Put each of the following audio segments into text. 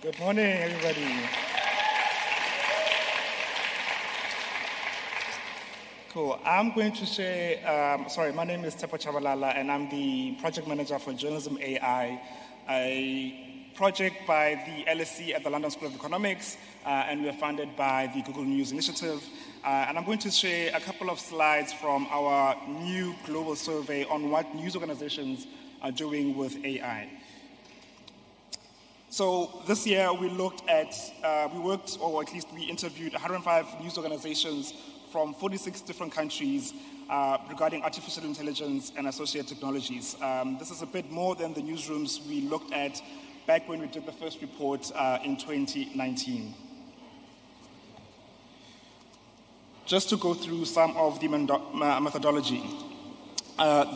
Good morning, everybody. Cool. I'm going to share, my name is Tepo Chabalala, and I'm the project manager for Journalism AI, a project by the LSE at the London School of Economics, and we are funded by the Google News Initiative. And I'm going to share a couple of slides from our new global survey on what news organizations are doing with AI. So this year we looked at, we interviewed 105 news organizations from 46 different countries regarding artificial intelligence and associated technologies. This is a bit more than the newsrooms we looked at back when we did the first report in 2019. Just to go through some of the methodology.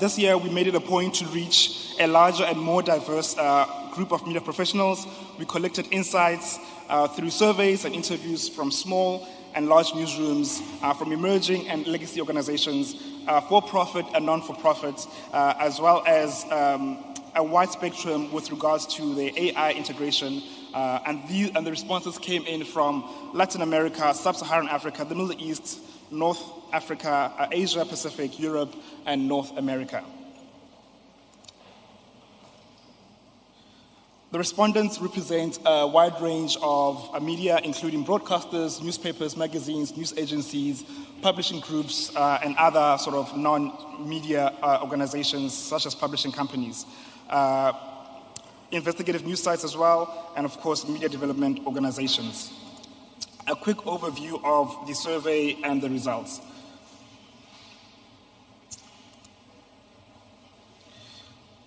This year, we made it a point to reach a larger and more diverse group of media professionals. We collected insights through surveys and interviews from small and large newsrooms, from emerging and legacy organizations, for-profit and non-for-profit, as well as a wide spectrum with regards to the AI integration. And the responses came in from Latin America, Sub-Saharan Africa, the Middle East, North Africa, Asia Pacific, Europe, and North America. The respondents represent a wide range of media, including broadcasters, newspapers, magazines, news agencies, publishing groups, and other sort of non-media organizations, such as publishing companies. Investigative news sites as well, and of course, media development organizations. A quick overview of the survey and the results.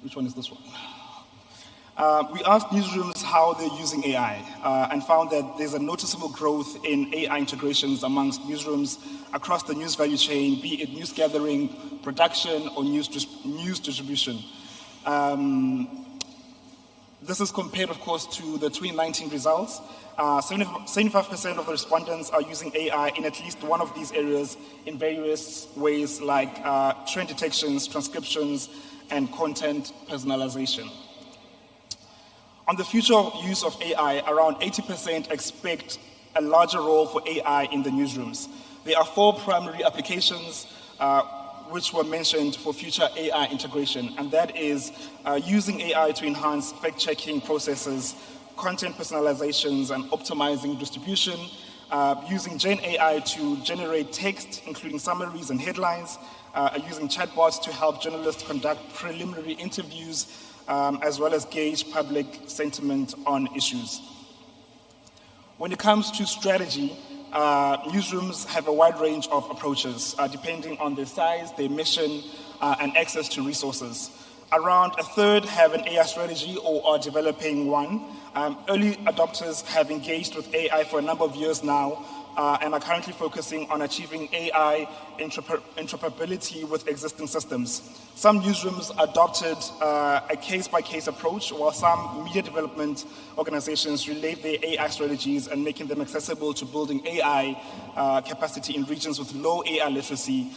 Which one is this one? We asked newsrooms how they're using AI and found that there's a noticeable growth in AI integrations amongst newsrooms across the news value chain, be it news gathering, production, or news distribution. This is compared, of course, to the 2019 results. 75% of the respondents are using AI in at least one of these areas in various ways like trend detections, transcriptions, and content personalization. On the future use of AI, around 80% expect a larger role for AI in the newsrooms. There are 4 primary applications which were mentioned for future AI integration, and that is using AI to enhance fact-checking processes, content personalizations, and optimizing distribution, using Gen AI to generate text, including summaries and headlines, using chatbots to help journalists conduct preliminary interviews, as well as gauge public sentiment on issues. When it comes to strategy, newsrooms have a wide range of approaches, depending on their size, their mission, and access to resources. Around a third have an AI strategy or are developing one. Early adopters have engaged with AI for a number of years now and are currently focusing on achieving AI interoperability with existing systems. Some newsrooms adopted a case-by-case approach, while some media development organizations relate their AI strategies and making them accessible to building AI capacity in regions with low AI literacy.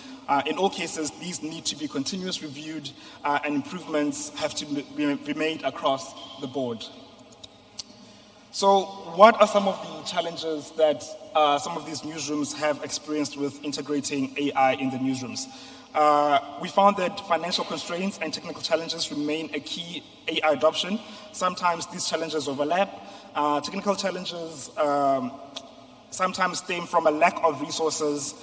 In all cases, these need to be continuously reviewed and improvements have to be made across the board. So what are some of the challenges that some of these newsrooms have experienced with integrating AI in the newsrooms? We found that financial constraints and technical challenges remain a key AI adoption. Sometimes these challenges overlap. Technical challenges sometimes stem from a lack of resources.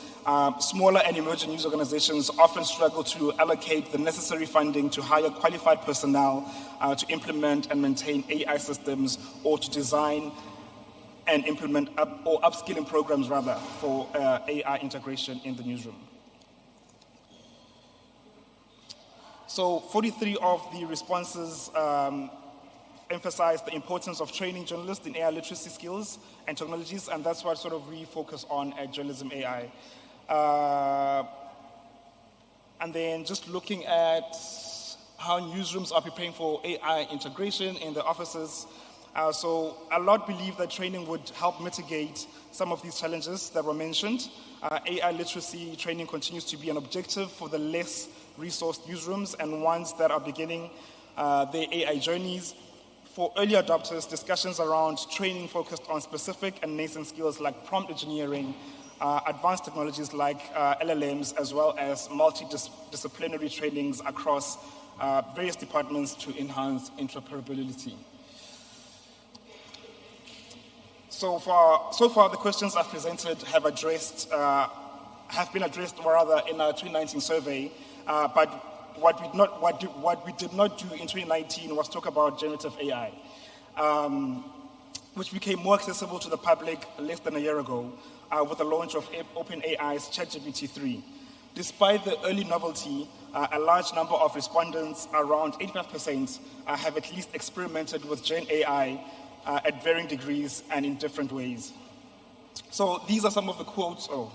Smaller and emerging news organizations often struggle to allocate the necessary funding to hire qualified personnel to implement and maintain AI systems, or to design and implement upskilling programs for AI integration in the newsroom. So 43 of the responses emphasize the importance of training journalists in AI literacy skills and technologies, and that's what sort of we focus on at Journalism AI. And then just looking at how newsrooms are preparing for AI integration in the offices. So a lot believe that training would help mitigate some of these challenges that were mentioned. AI literacy training continues to be an objective for the less resourced newsrooms and ones that are beginning their AI journeys. For early adopters, discussions around training focused on specific and nascent skills like prompt engineering, advanced technologies like LLMs, as well as multidisciplinary trainings across various departments to enhance interoperability. So far, the questions I've presented have been addressed in our 2019 survey, but what we did not do in 2019 was talk about generative AI, which became more accessible to the public less than a year ago with the launch of OpenAI's ChatGPT 3. Despite the early novelty, a large number of respondents, around 85%, have at least experimented with Gen AI at varying degrees and in different ways. So these are some of the quotes, or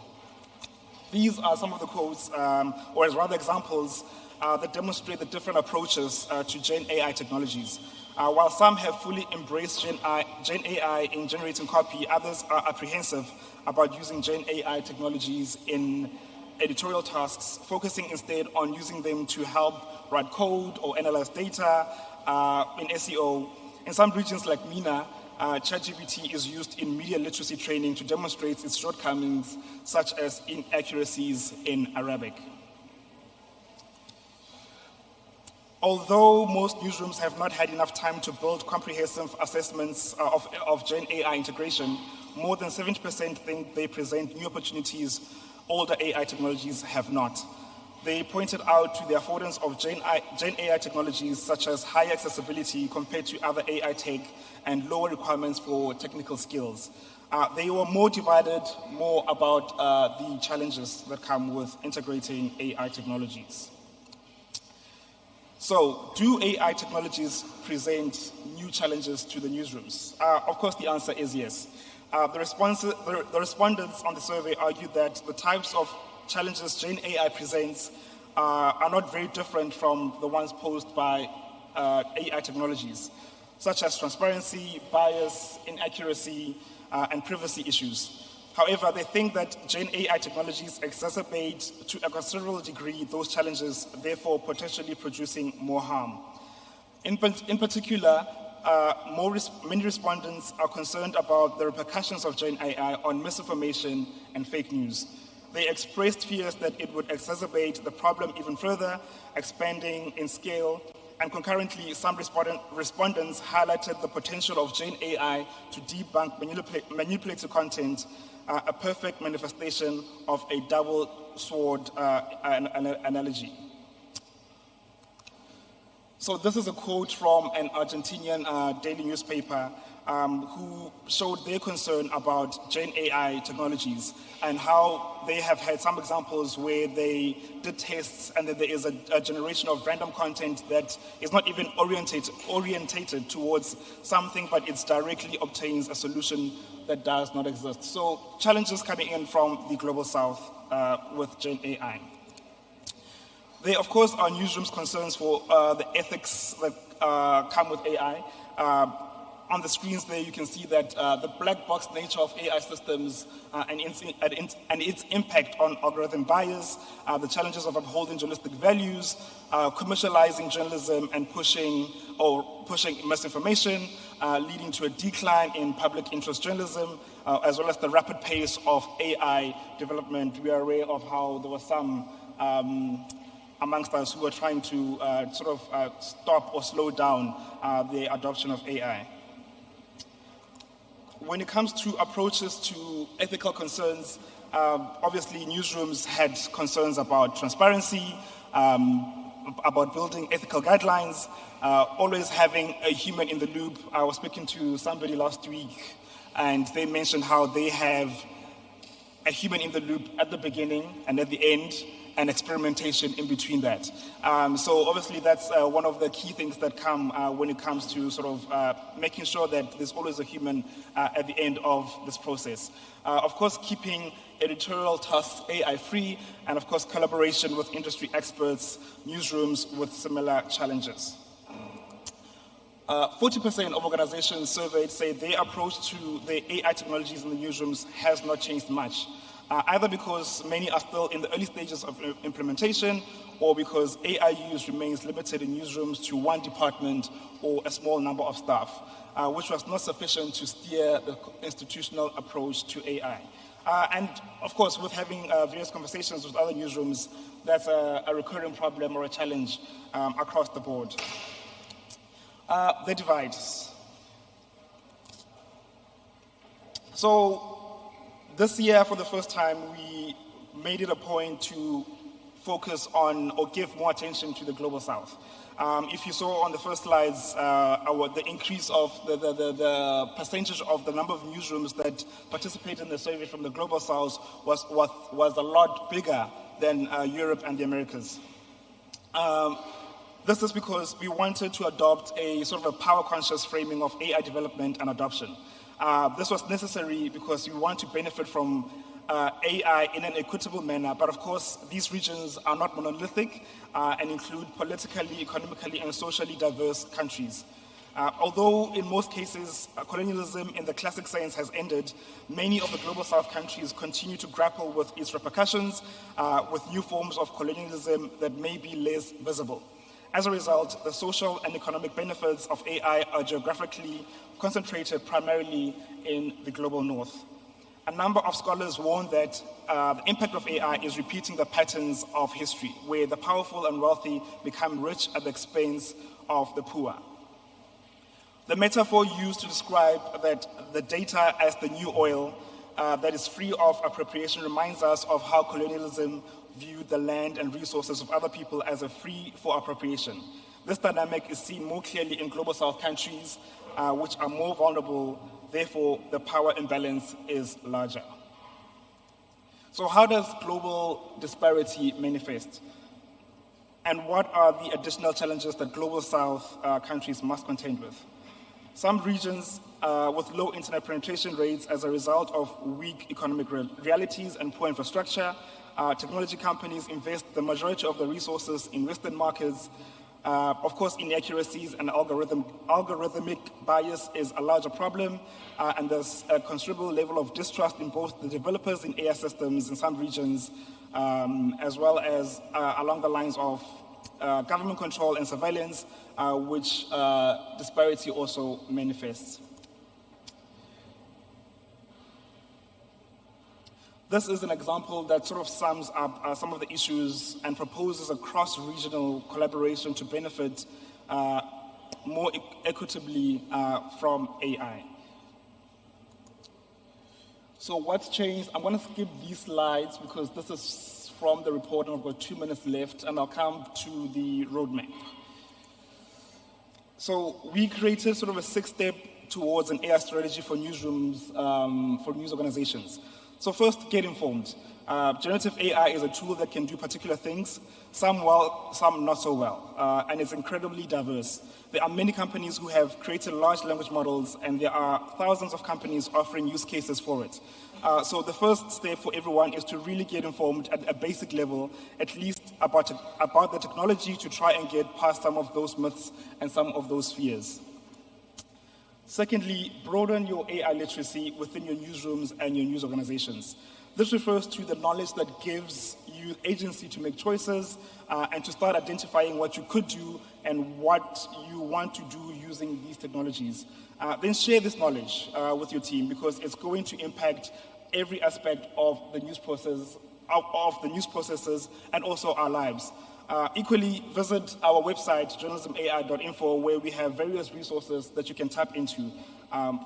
as rather examples that demonstrate the different approaches to Gen AI technologies. While some have fully embraced Gen AI in generating copy, others are apprehensive about using Gen AI technologies in editorial tasks, focusing instead on using them to help write code or analyze data in SEO. In some regions like MENA, ChatGPT is used in media literacy training to demonstrate its shortcomings, such as inaccuracies in Arabic. Although most newsrooms have not had enough time to build comprehensive assessments of Gen AI integration, more than 70% think they present new opportunities older AI technologies have not. They pointed out to the affordance of Gen AI technologies, such as high accessibility compared to other AI tech and lower requirements for technical skills. They were more divided about the challenges that come with integrating AI technologies. So, do AI technologies present new challenges to the newsrooms? Of course, the answer is yes. The respondents on the survey argued that the types of challenges Gen AI presents are not very different from the ones posed by AI technologies, such as transparency, bias, inaccuracy, and privacy issues. However, they think that Gen AI technologies exacerbate to a considerable degree those challenges, therefore potentially producing more harm. In particular, many respondents are concerned about the repercussions of Gen AI on misinformation and fake news. They expressed fears that it would exacerbate the problem even further, expanding in scale, and concurrently, some respondents highlighted the potential of Gen AI to debunk manipulated content, a perfect manifestation of a double sword analogy. So this is a quote from an Argentinian daily newspaper who showed their concern about Gen AI technologies and how they have had some examples where they did tests and that there is a generation of random content that is not even orientated towards something, but it directly obtains a solution that does not exist. So challenges coming in from the global south with Gen AI. There, of course, are newsrooms' concerns for the ethics that come with AI. On the screens there, you can see that the black box nature of AI systems and its impact on algorithm bias, the challenges of upholding journalistic values, commercializing journalism and pushing misinformation, leading to a decline in public interest journalism, as well as the rapid pace of AI development. We are aware of how there were some amongst us who were trying to stop or slow down the adoption of AI. When it comes to approaches to ethical concerns, obviously newsrooms had concerns about transparency, about building ethical guidelines, always having a human in the loop. I was speaking to somebody last week and they mentioned how they have a human in the loop at the beginning and at the end, and experimentation in between that. So obviously that's one of the key things that come when it comes to making sure that there's always a human at the end of this process. Of course, keeping editorial tasks AI-free, and of course collaboration with industry experts, newsrooms with similar challenges. 40% of organizations surveyed say their approach to the AI technologies in the newsrooms has not changed much. either because many are still in the early stages of implementation or because AI use remains limited in newsrooms to one department or a small number of staff, which was not sufficient to steer the institutional approach to AI. And of course, with having various conversations with other newsrooms, that's a recurring problem or a challenge across the board. The divides. So this year, for the first time, we made it a point to focus on or give more attention to the Global South. If you saw on the first slides, the increase of the percentage of the number of newsrooms that participated in the survey from the Global South was a lot bigger than Europe and the Americas. This is because we wanted to adopt a sort of a power-conscious framing of AI development and adoption. This was necessary because we want to benefit from AI in an equitable manner, but of course these regions are not monolithic and include politically, economically, and socially diverse countries. Although in most cases colonialism in the classic sense has ended, many of the Global South countries continue to grapple with its repercussions with new forms of colonialism that may be less visible. As a result, the social and economic benefits of AI are geographically concentrated primarily in the global north. A number of scholars warn that the impact of AI is repeating the patterns of history, where the powerful and wealthy become rich at the expense of the poor. The metaphor used to describe that the data as the new oil that is free of appropriation reminds us of how colonialism viewed the land and resources of other people as a free for appropriation. This dynamic is seen more clearly in Global South countries, which are more vulnerable. Therefore, the power imbalance is larger. So how does global disparity manifest? And what are the additional challenges that Global South countries must contend with? Some regions with low internet penetration rates as a result of weak economic realities and poor infrastructure. Technology companies invest the majority of the resources in Western markets. Of course, inaccuracies and algorithmic bias is a larger problem, and there's a considerable level of distrust in both the developers in AI systems in some regions, as well as along the lines of government control and surveillance, which disparity also manifests. This is an example that sort of sums up some of the issues and proposes a cross-regional collaboration to benefit more equitably from AI. So what's changed? I'm going to skip these slides because this is from the report and I've got 2 minutes left, and I'll come to the roadmap. So we created sort of a 6-step towards an AI strategy for newsrooms, for news organizations. So first, get informed. Generative AI is a tool that can do particular things, some well, some not so well, and it's incredibly diverse. There are many companies who have created large language models, and there are thousands of companies offering use cases for it. So the first step for everyone is to really get informed at a basic level, at least about the technology, to try and get past some of those myths and some of those fears. Secondly, broaden your AI literacy within your newsrooms and your news organizations. This refers to the knowledge that gives you agency to make choices and to start identifying what you could do and what you want to do using these technologies. Then share this knowledge with your team, because it's going to impact every aspect of the news process, of the news processes, and also our lives. Equally, visit our website, journalismai.info, where we have various resources that you can tap into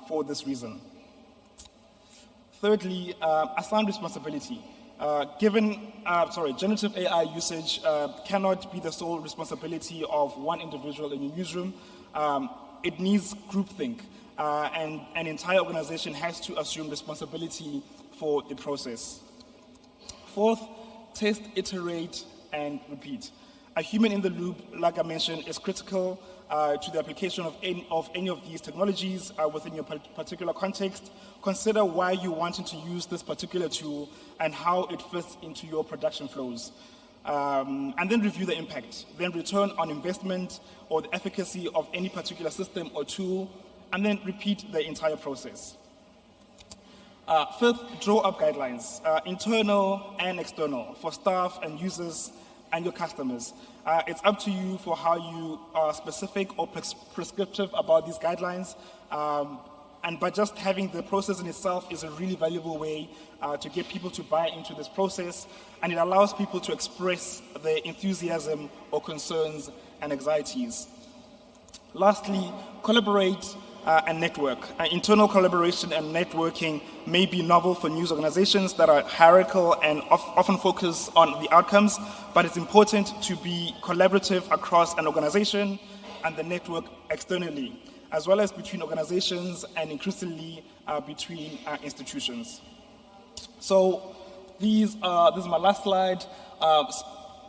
for this reason. Thirdly, assign responsibility. Generative AI usage cannot be the sole responsibility of one individual in your newsroom. It needs groupthink, and an entire organization has to assume responsibility for the process. Fourth, test, iterate, and repeat. A human in the loop, like I mentioned, is critical to the application of any of these technologies within your particular context. Consider why you're wanting to use this particular tool and how it fits into your production flows. And then review the impact. Then return on investment or the efficacy of any particular system or tool, and then repeat the entire process. Fifth, draw up guidelines, internal and external, for staff and users and your customers. It's up to you for how you are specific or prescriptive about these guidelines. And by just having the process in itself is a really valuable way to get people to buy into this process, and it allows people to express their enthusiasm or concerns and anxieties. Lastly, collaborate and network. Internal collaboration and networking may be novel for news organizations that are hierarchical and often focus on the outcomes, but it's important to be collaborative across an organization and the network externally, as well as between organizations and increasingly between institutions. So this is my last slide.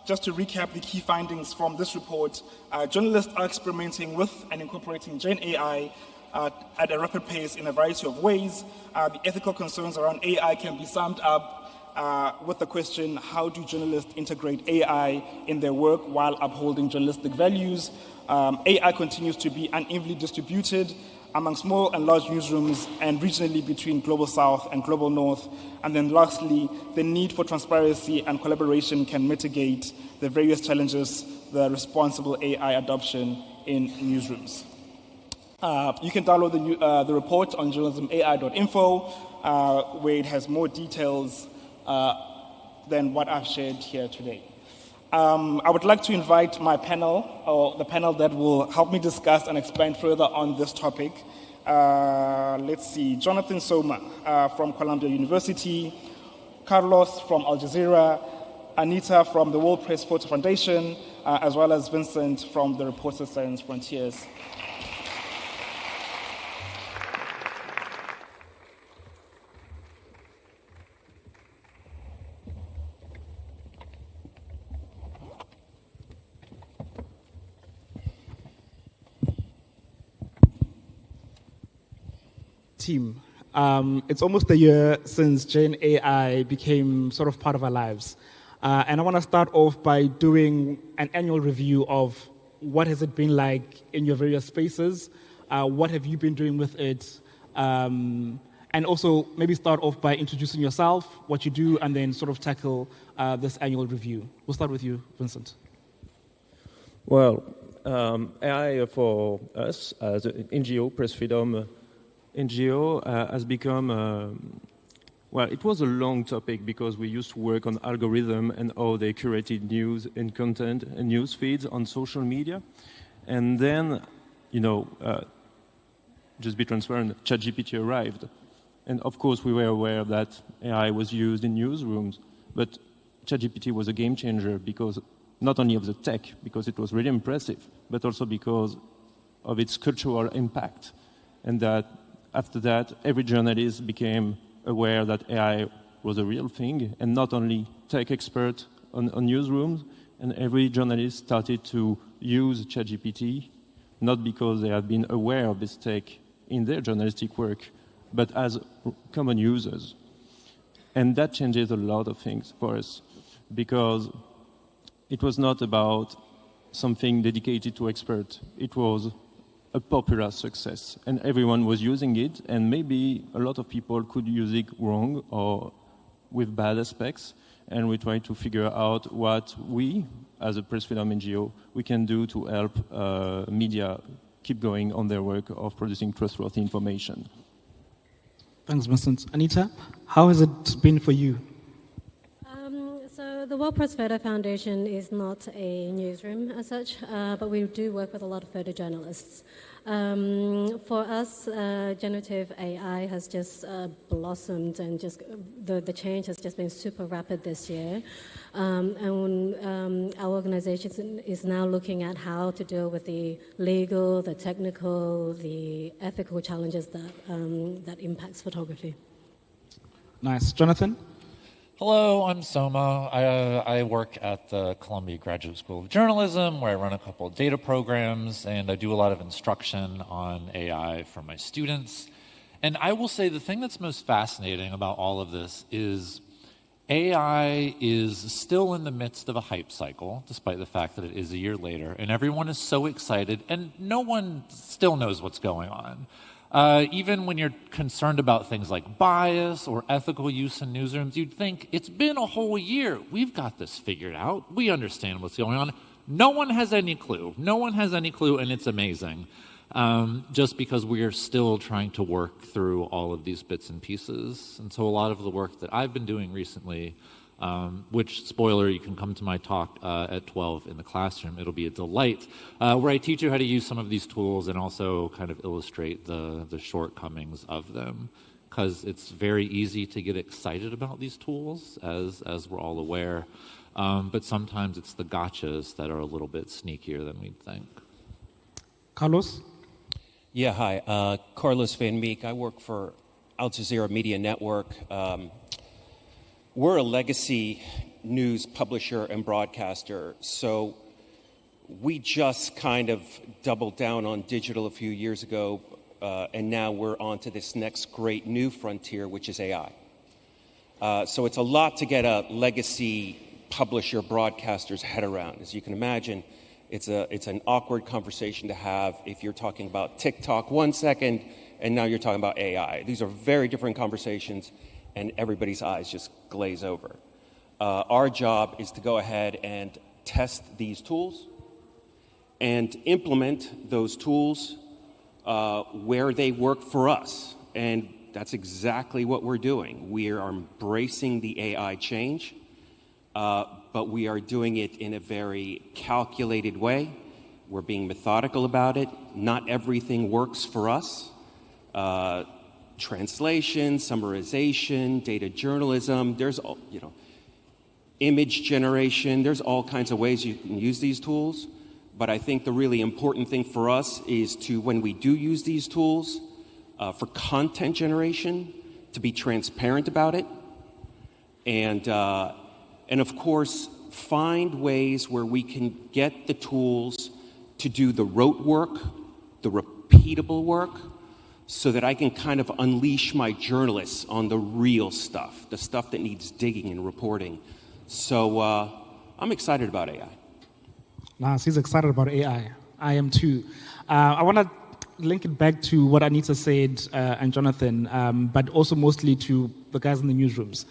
Just to recap the key findings from this report, journalists are experimenting with and incorporating Gen AI at a rapid pace in a variety of ways. The ethical concerns around AI can be summed up with the question, how do journalists integrate AI in their work while upholding journalistic values? AI continues to be unevenly distributed among small and large newsrooms and regionally between Global South and Global North. And then lastly, the need for transparency and collaboration can mitigate the various challenges the responsible AI adoption in newsrooms. You can download the report on journalismai.info, where it has more details than what I've shared here today. I would like to invite my panel, or the panel that will help me discuss and expand further on this topic. Let's see, Jonathan Soma from Columbia University, Carlos from Al Jazeera, Anita from the World Press Photo Foundation, as well as Vincent from the Reporters Sans Frontiers. Team. It's almost a year since Gen AI became sort of part of our lives. And I want to start off by doing an annual review of what has it been like in your various spaces, what have you been doing with it, and also maybe start off by introducing yourself, what you do, and then sort of tackle this annual review. We'll start with you, Vincent. Well, AI for us as an NGO, Press Freedom NGO, has become, well, it was a long topic because we used to work on algorithm and how they curated news and content and news feeds on social media. And then, just be transparent, ChatGPT arrived. And of course, we were aware that AI was used in newsrooms, but ChatGPT was a game changer because not only of the tech, because it was really impressive, but also because of its cultural impact. And that after that, every journalist became aware that AI was a real thing, and not only tech expert on newsrooms, and every journalist started to use ChatGPT, not because they have been aware of this tech in their journalistic work, but as common users. And that changes a lot of things for us, because it was not about something dedicated to experts. It was a popular success, and everyone was using it, and maybe a lot of people could use it wrong or with bad aspects, and we try to figure out what we, as a Press Freedom NGO, we can do to help media keep going on their work of producing trustworthy information. Thanks, Vincent. Anita, how has it been for you? So the World Press Photo Foundation is not a newsroom as such, but we do work with a lot of photojournalists. For us, generative AI has just blossomed, and just the change has just been super rapid this year. And our organization is now looking at how to deal with the legal, the technical, the ethical challenges that impacts photography. Nice. Jonathan? Hello, I'm Soma. I work at the Columbia Graduate School of Journalism, where I run a couple of data programs, and I do a lot of instruction on AI for my students. And I will say the thing that's most fascinating about all of this is AI is still in the midst of a hype cycle, despite the fact that it is a year later, and everyone is so excited, and no one still knows what's going on. Even when you're concerned about things like bias or ethical use in newsrooms, you'd think, it's been a whole year. We've got this figured out. We understand what's going on. No one has any clue. No one has any clue, and it's amazing. Just because we are still trying to work through all of these bits and pieces. And so a lot of the work that I've been doing recently, which, spoiler, you can come to my talk at 12 in the classroom. It'll be a delight, where I teach you how to use some of these tools and also kind of illustrate the shortcomings of them. Because it's very easy to get excited about these tools, as we're all aware. But sometimes it's the gotchas that are a little bit sneakier than we'd think. Carlos? Yeah, hi. Carlos Van Meek. I work for Al Jazeera Media Network. We're a legacy news publisher and broadcaster, so we just kind of doubled down on digital a few years ago, and now we're on to this next great new frontier, which is AI. So it's a lot to get a legacy publisher broadcaster's head around. As you can imagine, it's an awkward conversation to have if you're talking about TikTok 1 second and now you're talking about AI. These are very different conversations, and everybody's eyes just glaze over. Our job is to go ahead and test these tools and implement those tools where they work for us. And that's exactly what we're doing. We are embracing the AI change. But we are doing it in a very calculated way. We're being methodical about it. Not everything works for us. Translation, summarization, data journalism, there's image generation, there's all kinds of ways you can use these tools. But I think the really important thing for us is to, when we do use these tools for content generation, to be transparent about it. And of course, find ways where we can get the tools to do the rote work, the repeatable work, so that I can kind of unleash my journalists on the real stuff, the stuff that needs digging and reporting. So I'm excited about AI. Nice, he's excited about AI. I am too. I want to link it back to what Anita said and Jonathan, but also mostly to the guys in the newsrooms.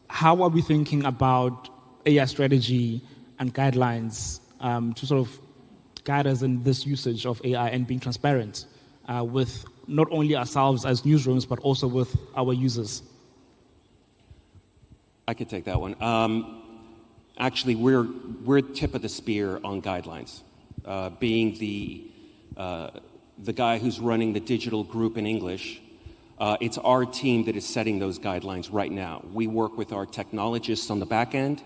How are we thinking about AI strategy and guidelines to sort of guide us in this usage of AI and being transparent with not only ourselves as newsrooms, but also with our users? I could take that one. Actually, we're tip of the spear on guidelines. Being the guy who's running the digital group in English, it's our team that is setting those guidelines right now. We work with our technologists on the back end.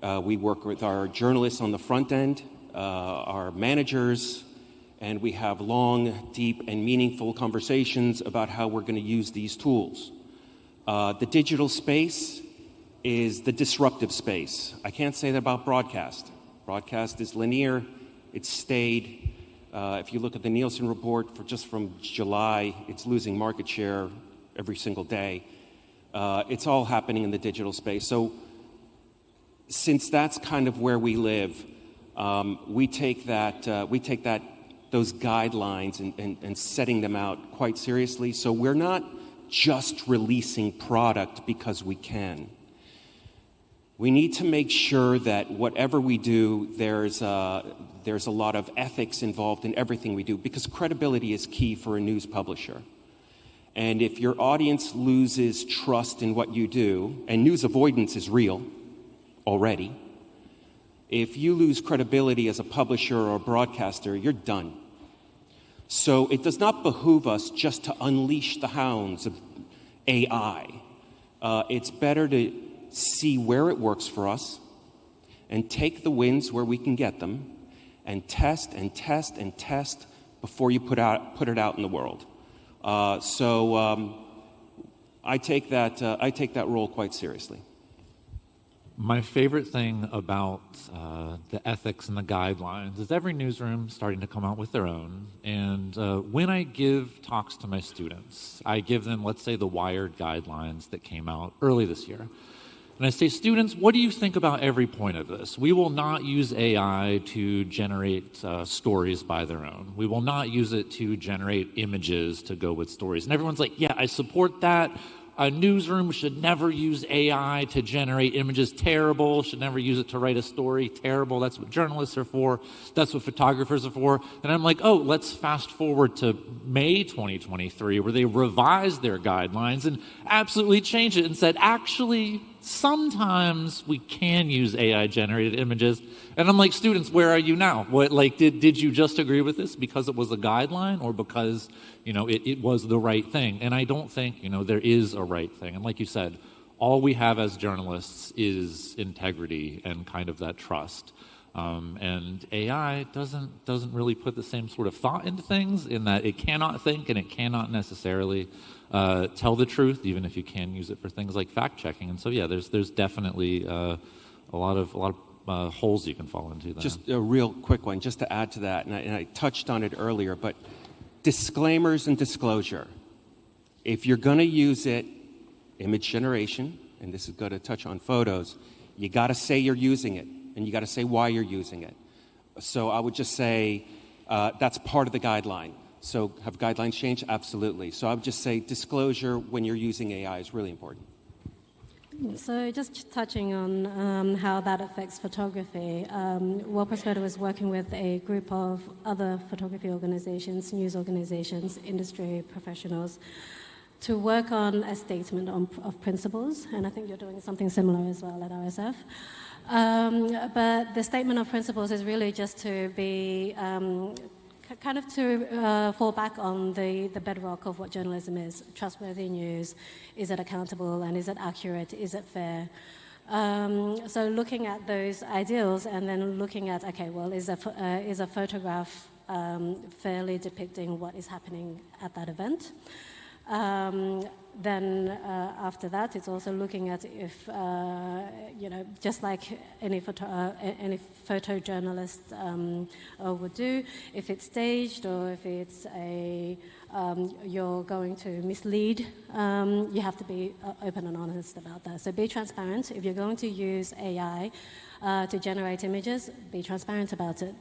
We work with our journalists on the front end, our managers, and we have long, deep, and meaningful conversations about how we're going to use these tools. The digital space is the disruptive space. I can't say that about broadcast. Broadcast is linear. It's stayed. If you look at the Nielsen report from July, it's losing market share every single day. It's all happening in the digital space. So since that's kind of where we live, we take those guidelines and setting them out quite seriously. So we're not just releasing product because we can. We need to make sure that whatever we do, there's a lot of ethics involved in everything we do, because credibility is key for a news publisher. And if your audience loses trust in what you do, and news avoidance is real already, if you lose credibility as a publisher or a broadcaster, you're done. So it does not behoove us just to unleash the hounds of AI. It's better to see where it works for us and take the wins where we can get them and test and test and test before you put it out in the world. So I take that role quite seriously. My favorite thing about the ethics and the guidelines is every newsroom starting to come out with their own. And when I give talks to my students, I give them, let's say, the Wired guidelines that came out early this year. And I say, students, what do you think about every point of this? We will not use AI to generate stories by their own. We will not use it to generate images to go with stories. And everyone's like, yeah, I support that. A newsroom should never use AI to generate images. Terrible. Should never use it to write a story. Terrible. That's what journalists are for. That's what photographers are for. And I'm like, oh, let's fast forward to May 2023, where they revised their guidelines and absolutely changed it and said, actually, sometimes we can use AI-generated images. And I'm like, students, where are you now? What, like, did you just agree with this because it was a guideline or because, you know, it was the right thing? And I don't think, you know, there is a right thing. And like you said, all we have as journalists is integrity and kind of that trust. And AI doesn't really put the same sort of thought into things, in that it cannot think and it cannot necessarily tell the truth, even if you can use it for things like fact checking. And so, yeah, there's definitely a lot of holes you can fall into there. Just a real quick one, just to add to that, and I touched on it earlier, but disclaimers and disclosure. If you're going to use it, image generation, and this is going to touch on photos, you got to say you're using it, and you got to say why you're using it. So I would just say that's part of the guideline. So have guidelines changed? Absolutely. So I would just say disclosure when you're using AI is really important. So just touching on how that affects photography, World Photo was working with a group of other photography organizations, news organizations, industry professionals, to work on a statement of principles, and I think you're doing something similar as well at RSF. But the statement of principles is really just to be kind of to fall back on the bedrock of what journalism is: trustworthy news, is it accountable, and is it accurate, is it fair? So looking at those ideals and then looking at, okay, well, is a photograph fairly depicting what is happening at that event? Then after that, it's also looking at if, you know, just like any photojournalist would do, if it's staged or if it's you're going to mislead, you have to be open and honest about that. So be transparent. If you're going to use AI to generate images, be transparent about it.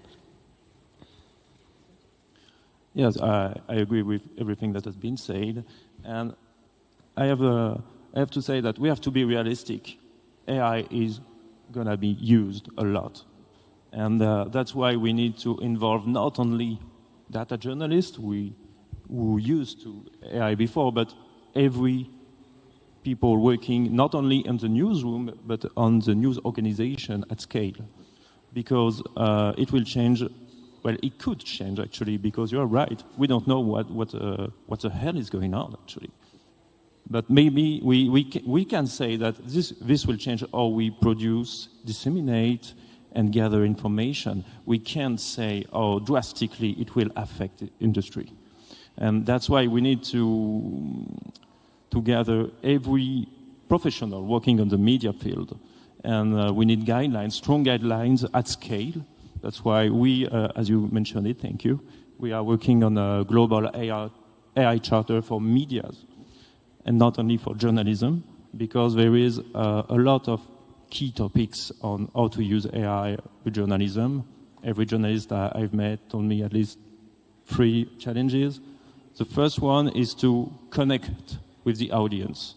Yes, I agree with everything that has been said, and I have to say that we have to be realistic. AI is going to be used a lot, and that's why we need to involve not only data journalists who used to AI before, but every people working not only in the newsroom but on the news organization at scale, because it will change. Well, it could change, actually, because you're right. We don't know what the hell is going on, actually. But maybe we can say that this will change how we produce, disseminate, and gather information. We can't say how drastically it will affect the industry. And that's why we need to gather every professional working on the media field. And we need guidelines, strong guidelines at scale. That's why we, as you mentioned it, thank you, we are working on a global AI charter for medias, and not only for journalism, because there is a lot of key topics on how to use AI with journalism. Every journalist I've met told me at least 3 challenges. The first one is to connect with the audience,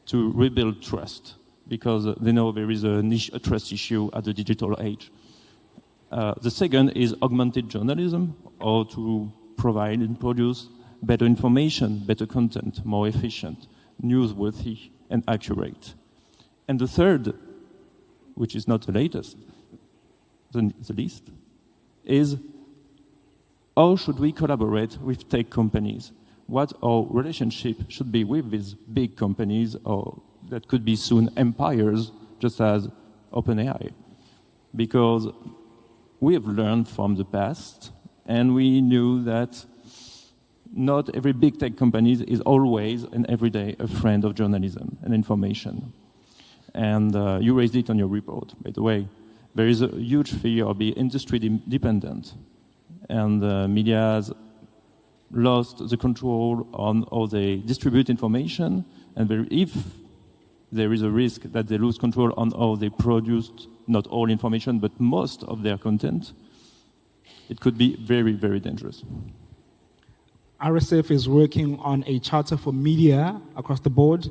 to rebuild trust, because they know there is a trust issue at the digital age. The second is augmented journalism, or to provide and produce better information, better content, more efficient, newsworthy, and accurate. And the third, which is not the latest, the least, is how should we collaborate with tech companies? What our relationship should be with these big companies, or that could be soon empires, just as OpenAI. Because we have learned from the past, and we knew that not every big tech company is always and every day a friend of journalism and information. And you raised it on your report, by the way. There is a huge fear of being industry dependent, and media has lost the control on how they distribute information, and if there is a risk that they lose control on how they produced not all information, but most of their content, it could be very, very dangerous. RSF is working on a charter for media across the board.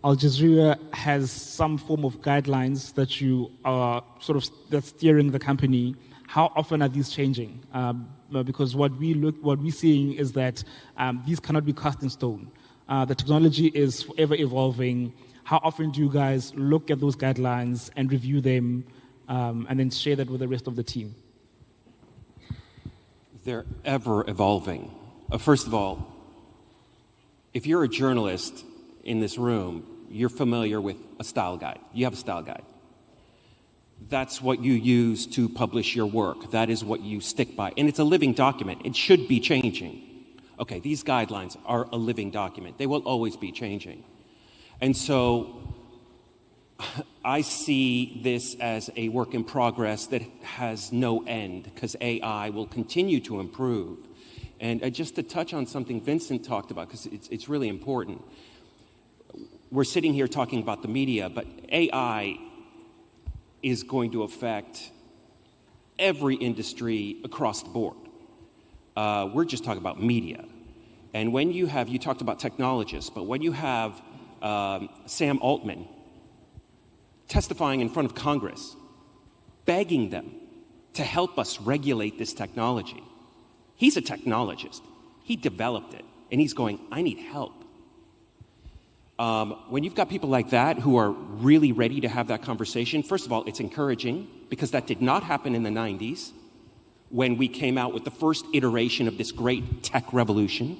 Al Jazeera has some form of guidelines that you are that's steering the company. How often are these changing? Because what we're seeing is that these cannot be cast in stone. The technology is forever evolving. How often do you guys look at those guidelines and review them and then share that with the rest of the team? They're ever evolving. First of all, if you're a journalist in this room, you're familiar with a style guide. You have a style guide. That's what you use to publish your work. That is what you stick by. And it's a living document. It should be changing. Okay, these guidelines are a living document. They will always be changing. And so I see this as a work in progress that has no end, because AI will continue to improve. And just to touch on something Vincent talked about, because it's really important. We're sitting here talking about the media, but AI is going to affect every industry across the board. We're just talking about media. And when you talked about technologists, but when you have Sam Altman testifying in front of Congress, begging them to help us regulate this technology. He's a technologist. He developed it. And he's going, I need help. When you've got people like that who are really ready to have that conversation, first of all, it's encouraging, because that did not happen in the 90s when we came out with the first iteration of this great tech revolution.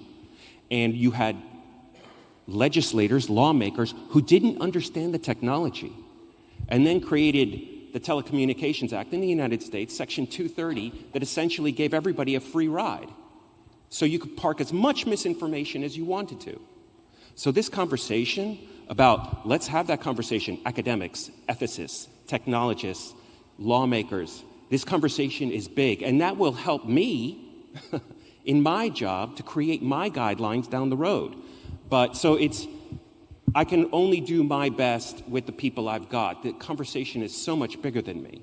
And you had legislators, lawmakers, who didn't understand the technology and then created the Telecommunications Act in the United States, Section 230, that essentially gave everybody a free ride. So you could park as much misinformation as you wanted to. So this conversation about, let's have that conversation, academics, ethicists, technologists, lawmakers, this conversation is big, and that will help me in my job to create my guidelines down the road. But so I can only do my best with the people I've got. The conversation is so much bigger than me.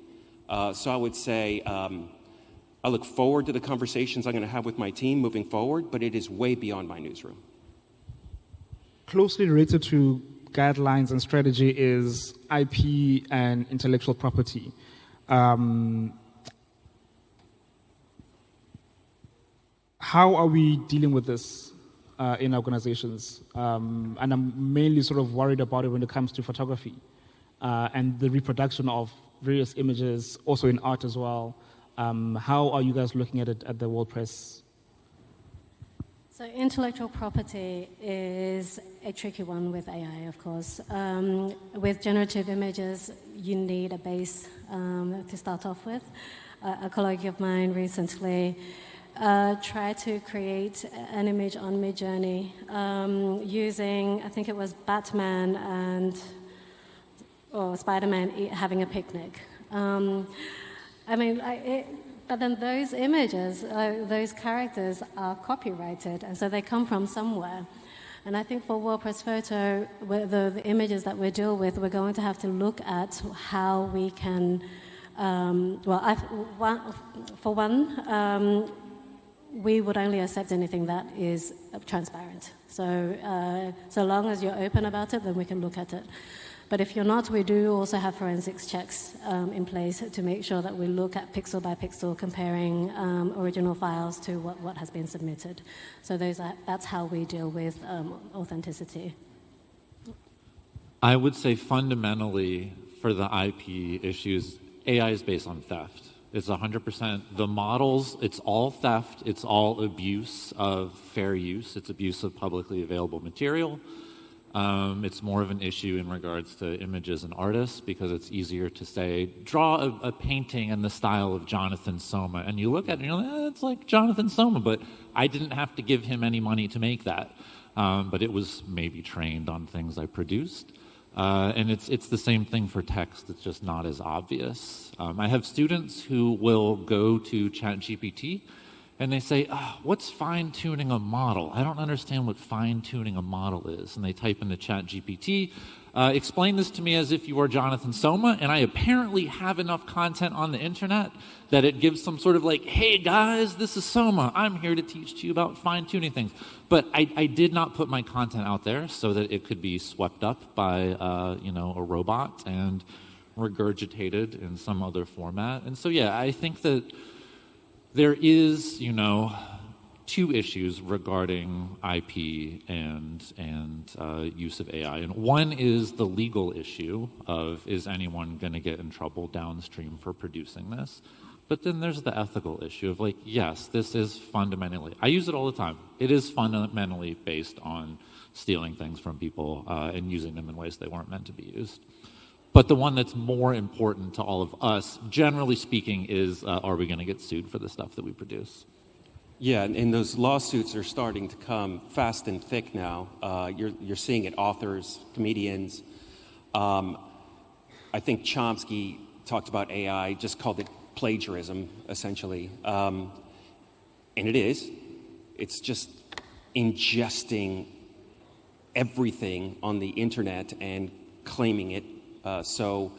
So I would say I look forward to the conversations I'm going to have with my team moving forward, but it is way beyond my newsroom. Closely related to guidelines and strategy is IP and intellectual property. How are we dealing with this in organizations? And I'm mainly sort of worried about it when it comes to photography and the reproduction of various images, also in art as well. How are you guys looking at it at the World Press? So intellectual property is a tricky one with AI, of course. With generative images, you need a base to start off with. A colleague of mine recently tried to create an image on Midjourney using, I think it was Batman or Spider-Man having a picnic. But then those images, those characters are copyrighted, and so they come from somewhere. And I think for WordPress Photo, the images that we deal with, we're going to have to look at how we can, we would only accept anything that is transparent. So long as you're open about it, then we can look at it. But if you're not, we do also have forensics checks in place to make sure that we look at pixel by pixel, comparing original files to what has been submitted. So that's how we deal with authenticity. I would say fundamentally for the IP issues, AI is based on theft. It's 100%. The models, it's all theft. It's all abuse of fair use. It's abuse of publicly available material. It's more of an issue in regards to images and artists, because it's easier to say, draw a painting in the style of Jonathan Soma. And you look at it and you're like, it's like Jonathan Soma, but I didn't have to give him any money to make that. But it was maybe trained on things I produced. And it's the same thing for text. It's just not as obvious. I have students who will go to ChatGPT and they say, what's fine-tuning a model? I don't understand what fine-tuning a model is. And they type into ChatGPT, explain this to me as if you are Jonathan Soma, and I apparently have enough content on the internet that it gives some sort of like, hey guys, this is Soma. I'm here to teach you about fine-tuning things. But I did not put my content out there so that it could be swept up by a robot and regurgitated in some other format. And so yeah, I think that there is, two issues regarding IP and use of AI. And one is the legal issue of, is anyone going to get in trouble downstream for producing this? But then there's the ethical issue of like, yes, this is fundamentally, I use it all the time. It is fundamentally based on stealing things from people and using them in ways they weren't meant to be used. But the one that's more important to all of us, generally speaking, is are we going to get sued for the stuff that we produce? Yeah, and those lawsuits are starting to come fast and thick now. You're seeing it, authors, comedians. I think Chomsky talked about AI, just called it plagiarism, essentially. And it is. It's just ingesting everything on the internet and claiming it. So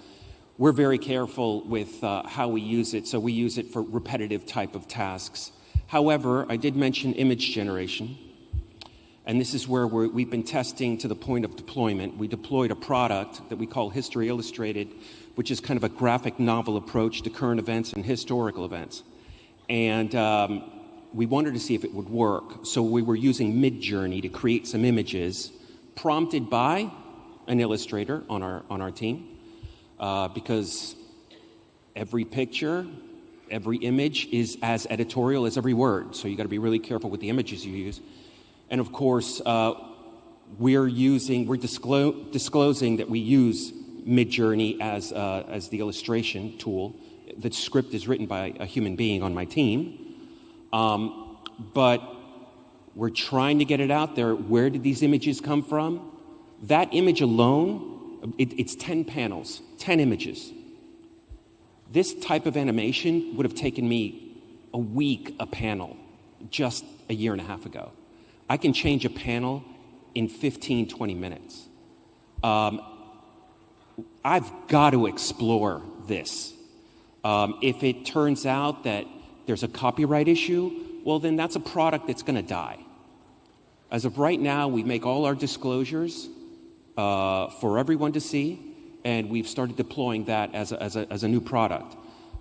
we're very careful with how we use it. So we use it for repetitive type of tasks. However, I did mention image generation, and this is where we've been testing to the point of deployment. We deployed a product that we call History Illustrated, which is kind of a graphic novel approach to current events and historical events. And we wanted to see if it would work. So we were using Midjourney to create some images prompted by an illustrator on our team, because every picture, every image is as editorial as every word, so you got to be really careful with the images you use. And of course, we're disclosing that we use Midjourney as the illustration tool. The script is written by a human being on my team, but we're trying to get it out there. Where did these images come from? That image alone, it's 10 panels, 10 images. This type of animation would have taken me a week a panel just a year and a half ago. I can change a panel in 15, 20 minutes. I've got to explore this. If it turns out that there's a copyright issue, well, then that's a product that's going to die. As of right now, we make all our disclosures for everyone to see, and we've started deploying that as a new product.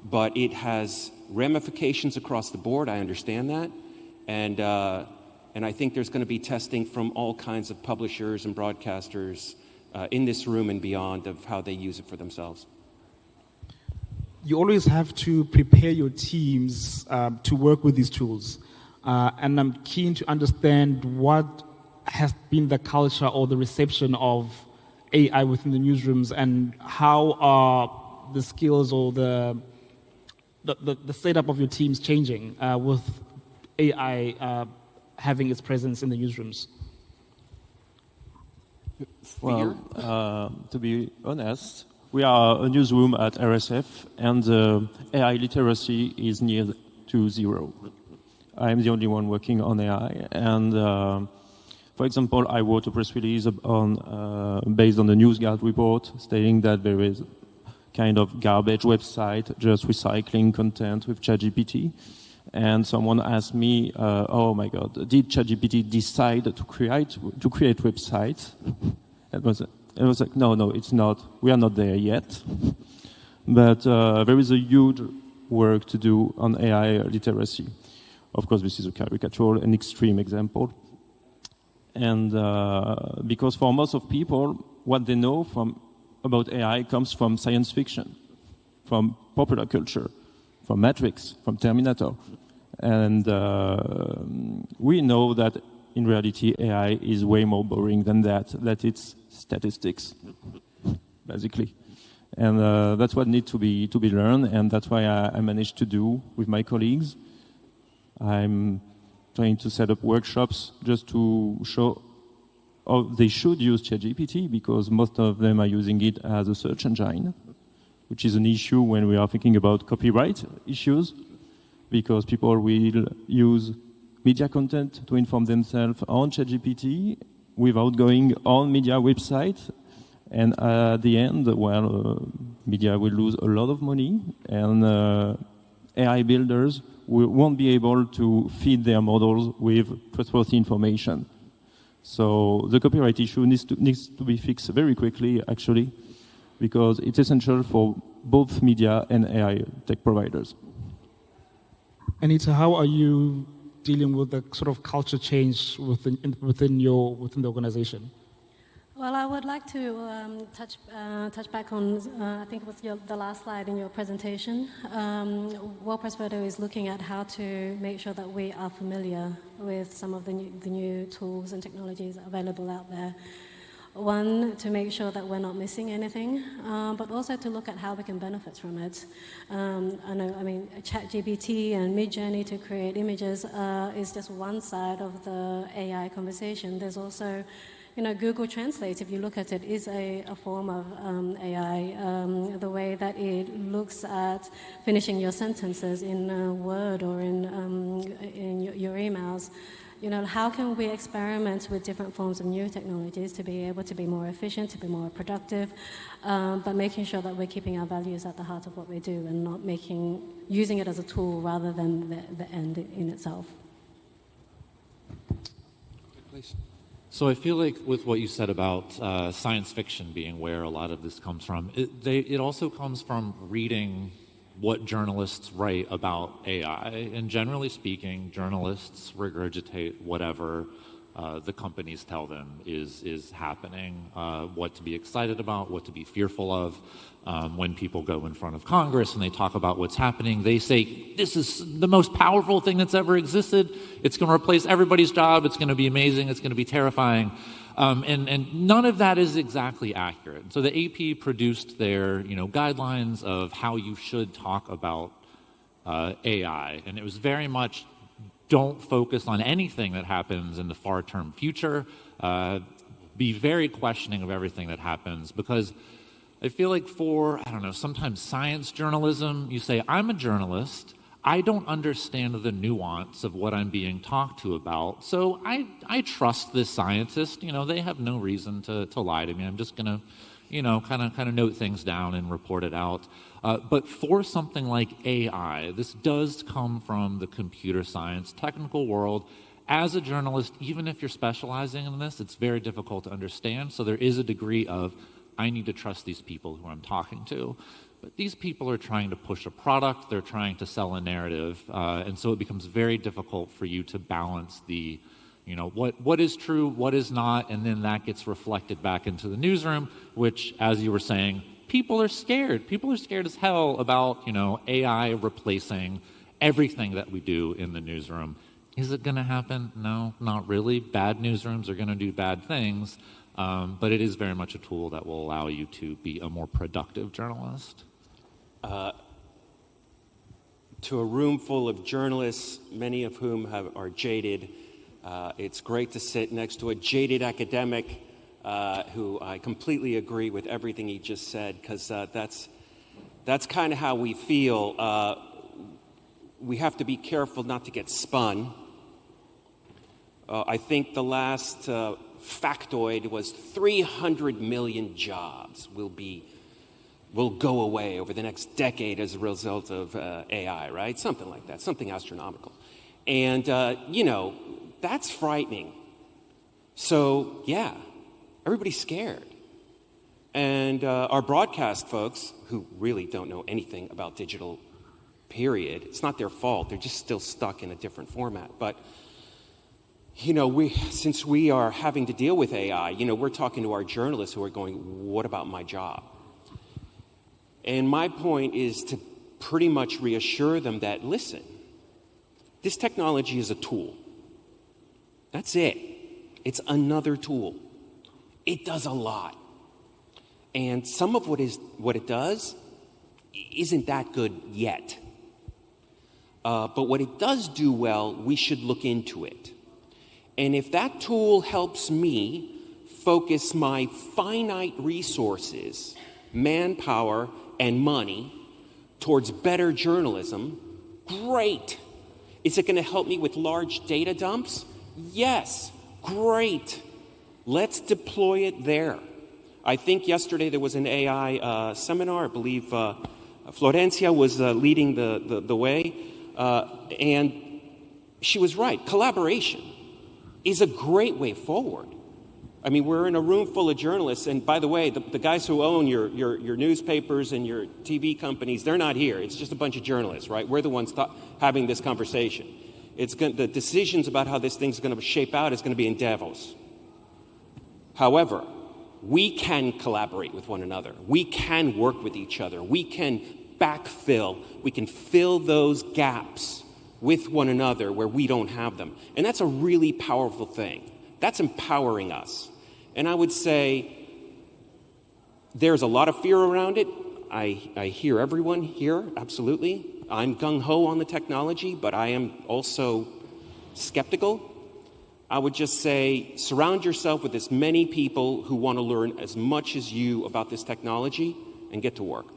But it has ramifications across the board. I understand that, and I think there's going to be testing from all kinds of publishers and broadcasters in this room and beyond of how they use it for themselves. You always have to prepare your teams to work with these tools. And I'm keen to understand what has been the culture or the reception of AI within the newsrooms, and how are the skills or the setup of your teams changing with AI having its presence in the newsrooms? Well, to be honest, we are a newsroom at RSF, and AI literacy is near to zero. I'm the only one working on AI, and for example, I wrote a press release based on the NewsGuard report stating that there is kind of garbage website just recycling content with ChatGPT. And someone asked me, "Oh my God, did ChatGPT decide to create websites?" It was like, no, it's not. We are not there yet. But there is a huge work to do on AI literacy. Of course, this is a caricature, an extreme example. And because for most of people, what they know about AI comes from science fiction, from popular culture, from Matrix, from Terminator. And we know that in reality, AI is way more boring than that it's statistics, basically. And that's what needs to be learned, and that's why I managed to do with my colleagues. I'm trying to set up workshops just to show how they should use ChatGPT, because most of them are using it as a search engine, which is an issue when we are thinking about copyright issues, because people will use media content to inform themselves on ChatGPT without going on media website And at the end, well, media will lose a lot of money, and AI builders won't be able to feed their models with trustworthy information. So the copyright issue needs to be fixed very quickly, actually, because it's essential for both media and AI tech providers. Anita, how are you dealing with the sort of culture change within the organization? Well, I would like to touch back on, I think it was the last slide in your presentation. WordPress Photo is looking at how to make sure that we are familiar with some of the new tools and technologies available out there. One, to make sure that we're not missing anything, but also to look at how we can benefit from it. I mean, ChatGPT and Midjourney to create images is just one side of the AI conversation. There's also, Google Translate, if you look at it, is a form of AI. The way that it looks at finishing your sentences in Word or in your emails. How can we experiment with different forms of new technologies to be able to be more efficient, to be more productive, but making sure that we're keeping our values at the heart of what we do and not using it as a tool rather than the end in itself. Please. So I feel like with what you said about science fiction being where a lot of this comes from, it also comes from reading what journalists write about AI. And generally speaking, journalists regurgitate whatever the companies tell them is happening, what to be excited about, what to be fearful of. When people go in front of Congress and they talk about what's happening, they say, this is the most powerful thing that's ever existed. It's going to replace everybody's job. It's going to be amazing. It's going to be terrifying. And none of that is exactly accurate. So the AP produced their guidelines of how you should talk about AI. And it was very much, don't focus on anything that happens in the far-term future. Be very questioning of everything that happens, because I feel like sometimes science journalism, you say, I'm a journalist. I don't understand the nuance of what I'm being talked to about. So I trust this scientist. They have no reason to lie to me. I'm just going to, kind of note things down and report it out. But for something like AI, this does come from the computer science, technical world. As a journalist, even if you're specializing in this, it's very difficult to understand. So there is a degree of, I need to trust these people who I'm talking to. But these people are trying to push a product, they're trying to sell a narrative, and so it becomes very difficult for you to balance the, what is true, what is not, and then that gets reflected back into the newsroom, which, as you were saying, people are scared. People are scared as hell about, AI replacing everything that we do in the newsroom. Is it going to happen? No, not really. Bad newsrooms are going to do bad things, but it is very much a tool that will allow you to be a more productive journalist. To a room full of journalists, many of whom are jaded, it's great to sit next to a jaded academic who I completely agree with everything he just said, because that's kind of how we feel. We have to be careful not to get spun. I think the last factoid was 300 million jobs will go away over the next decade as a result of AI, right? Something like that, something astronomical. And, that's frightening. So, yeah, everybody's scared. And our broadcast folks, who really don't know anything about digital, period, it's not their fault. They're just still stuck in a different format. But, since we are having to deal with AI, we're talking to our journalists who are going, what about my job? And my point is to pretty much reassure them that, listen, this technology is a tool. That's it. It's another tool. It does a lot. And some of what it does isn't that good yet. But what it does do well, we should look into it. And if that tool helps me focus my finite resources, manpower, and money towards better journalism, great. Is it going to help me with large data dumps? Yes, great. Let's deploy it there. I think yesterday there was an AI seminar. I believe Florencia was leading the way. And she was right. Collaboration is a great way forward. I mean, we're in a room full of journalists. And by the way, the guys who own your newspapers and your TV companies, they're not here. It's just a bunch of journalists, right? We're the ones having this conversation. The decisions about how this thing's going to shape out is going to be in Davos. However, we can collaborate with one another. We can work with each other. We can backfill. We can fill those gaps with one another where we don't have them. And that's a really powerful thing. That's empowering us. And I would say there's a lot of fear around it. I hear everyone here, absolutely. I'm gung-ho on the technology, but I am also skeptical. I would just say surround yourself with as many people who want to learn as much as you about this technology and get to work.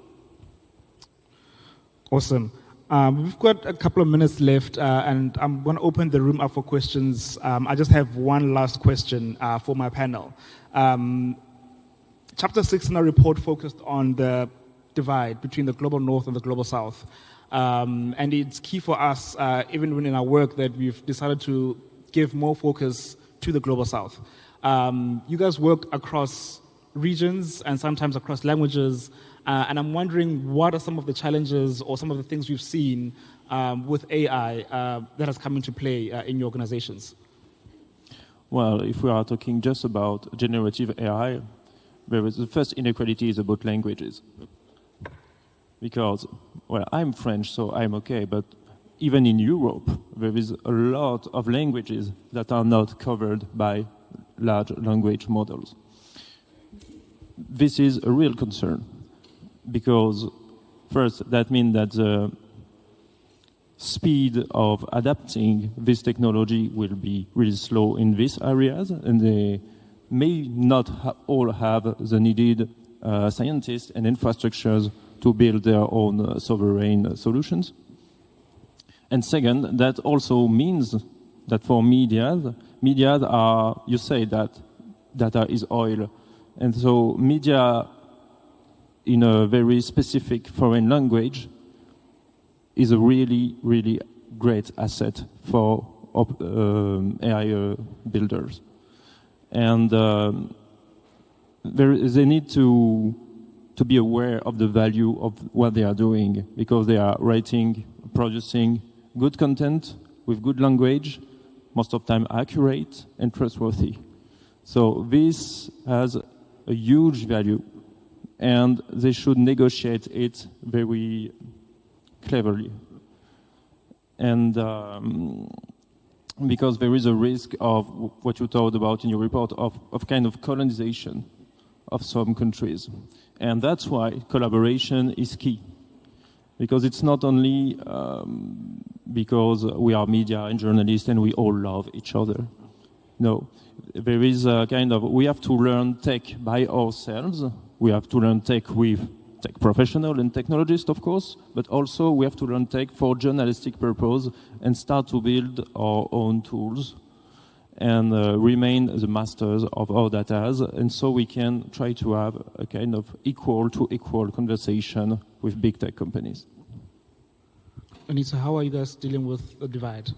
Awesome. We've got a couple of minutes left, and I'm going to open the room up for questions. I just have one last question for my panel. Chapter 6 in our report focused on the divide between the global north and the global south. And it's key for us, even when in our work, that we've decided to give more focus to the global south. You guys work across regions and sometimes across languages. And I'm wondering what are some of the challenges or some of the things you've seen with AI that has come into play in your organizations? Well, if we are talking just about generative AI, the first inequality is about languages. Because, well, I'm French, so I'm okay, but even in Europe, there is a lot of languages that are not covered by large language models. This is a real concern. Because first, that means that the speed of adapting this technology will be really slow in these areas, and they may not all have the needed scientists and infrastructures to build their own sovereign solutions. And second, that also means that for media are, you say that data is oil, and so media in a very specific foreign language is a really, really great asset for AI builders. And they need to be aware of the value of what they are doing, because they are writing, producing good content with good language, most of the time accurate and trustworthy. So this has a huge value, and they should negotiate it very cleverly. And because there is a risk of what you talked about in your report of kind of colonization of some countries. And that's why collaboration is key. Because it's not only because we are media and journalists and we all love each other. No, there is a kind of, we have to learn tech by ourselves. We have to learn tech with tech professionals and technologists, of course, but also we have to learn tech for journalistic purpose and start to build our own tools and remain the masters of our data. And so we can try to have a kind of equal to equal conversation with big tech companies. Anita, how are you guys dealing with the divide?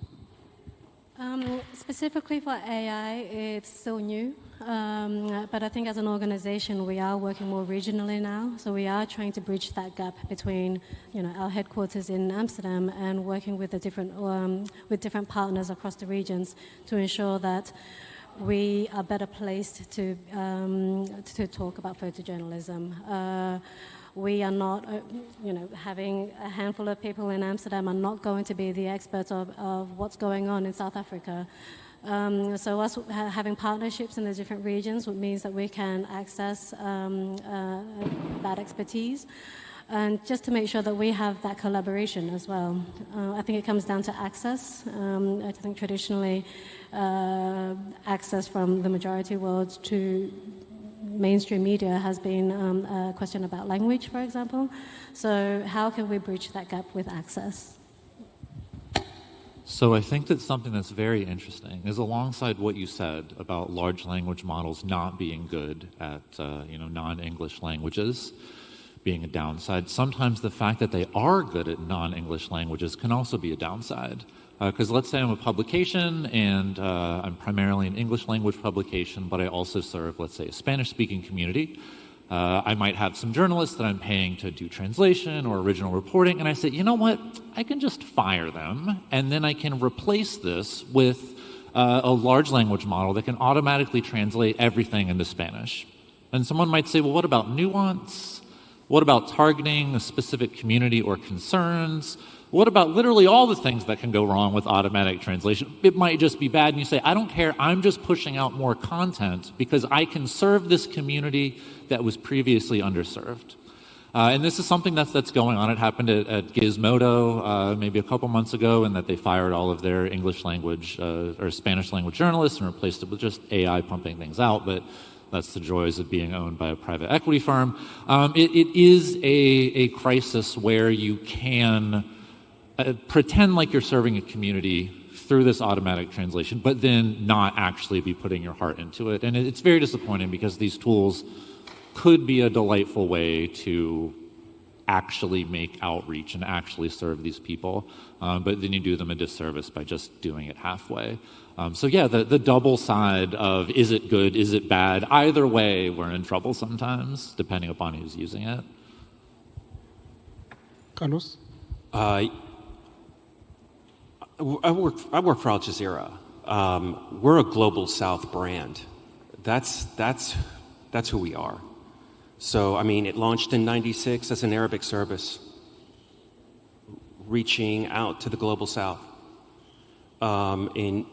Specifically for AI, it's still new. But I think as an organization, we are working more regionally now. So we are trying to bridge that gap between, our headquarters in Amsterdam and working with the different partners across the regions to ensure that we are better placed to talk about photojournalism. We are not, having a handful of people in Amsterdam are not going to be the experts of what's going on in South Africa. So us having partnerships in the different regions means that we can access that expertise, and just to make sure that we have that collaboration as well. I think it comes down to access. I think traditionally access from the majority world to mainstream media has been a question about language, for example. So how can we bridge that gap with access? So I think that something that's very interesting is alongside what you said about large language models not being good at non-English languages being a downside. Sometimes the fact that they are good at non-English languages can also be a downside. Because let's say I'm a publication and I'm primarily an English language publication, but I also serve, let's say, a Spanish-speaking community. I might have some journalists that I'm paying to do translation or original reporting, and I say, you know what, I can just fire them, and then I can replace this with a large language model that can automatically translate everything into Spanish. And someone might say, well, what about nuance? What about targeting a specific community or concerns? What about literally all the things that can go wrong with automatic translation? It might just be bad, and you say, I don't care, I'm just pushing out more content because I can serve this community that was previously underserved. And this is something that's going on. It happened at Gizmodo maybe a couple months ago, and that they fired all of their English language or Spanish language journalists and replaced it with just AI pumping things out. But that's the joys of being owned by a private equity firm. It is a crisis where you can pretend like you're serving a community through this automatic translation, but then not actually be putting your heart into it. And it's very disappointing because these tools could be a delightful way to actually make outreach and actually serve these people, but then you do them a disservice by just doing it halfway. So yeah, the double side of is it good, is it bad? Either way, we're in trouble sometimes, depending upon who's using it. Carlos? I work for Al Jazeera. We're a global South brand. That's who we are. So, I mean, it launched in '96 as an Arabic service, reaching out to the global South. In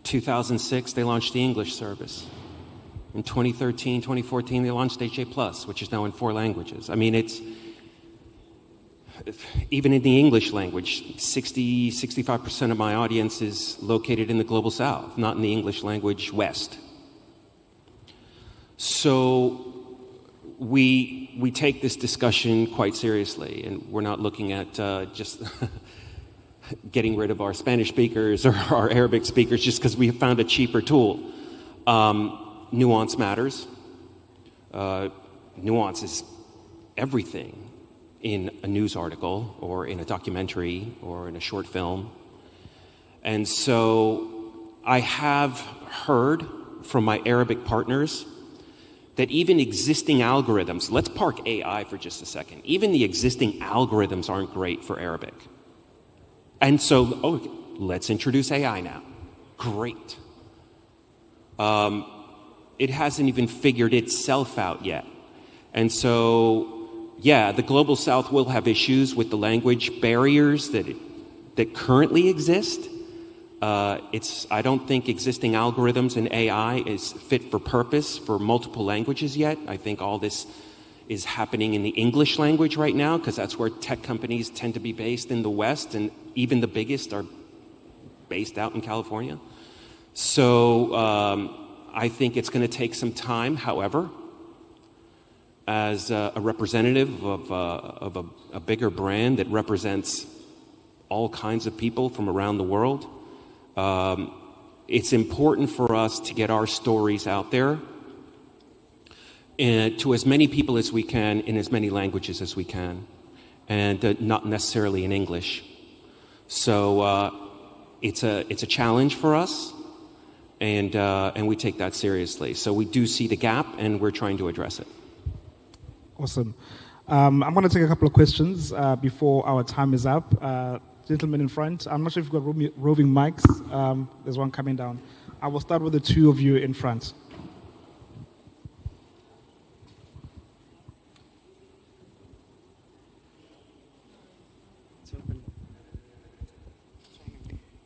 2006, they launched the English service. In 2013, 2014, they launched HA+, which is now in 4 languages. I mean, it's even in the English language, 65% of my audience is located in the global South, not in the English language West. So we take this discussion quite seriously, and we're not looking at just getting rid of our Spanish speakers or our Arabic speakers just because we have found a cheaper tool. Nuance matters. Nuance is everything in a news article or in a documentary or in a short film. And so I have heard from my Arabic partners that even existing algorithms, let's park AI for just a second, even the existing algorithms aren't great for Arabic. And so, let's introduce AI now. Great. It hasn't even figured itself out yet. And so, yeah, the global South will have issues with the language barriers that currently exist. I don't think existing algorithms and AI is fit for purpose for multiple languages yet. I think all this is happening in the English language right now because that's where tech companies tend to be based in the West, and even the biggest are based out in California. So I think it's going to take some time. However, as a representative of a bigger brand that represents all kinds of people from around the world, it's important for us to get our stories out there and to as many people as we can in as many languages as we can, and not necessarily in English. So it's a challenge for us, and we take that seriously. So we do see the gap, and we're trying to address it. Awesome. I'm going to take a couple of questions before our time is up. Gentleman in front, I'm not sure if you've got roving mics. There's one coming down. I will start with the two of you in front.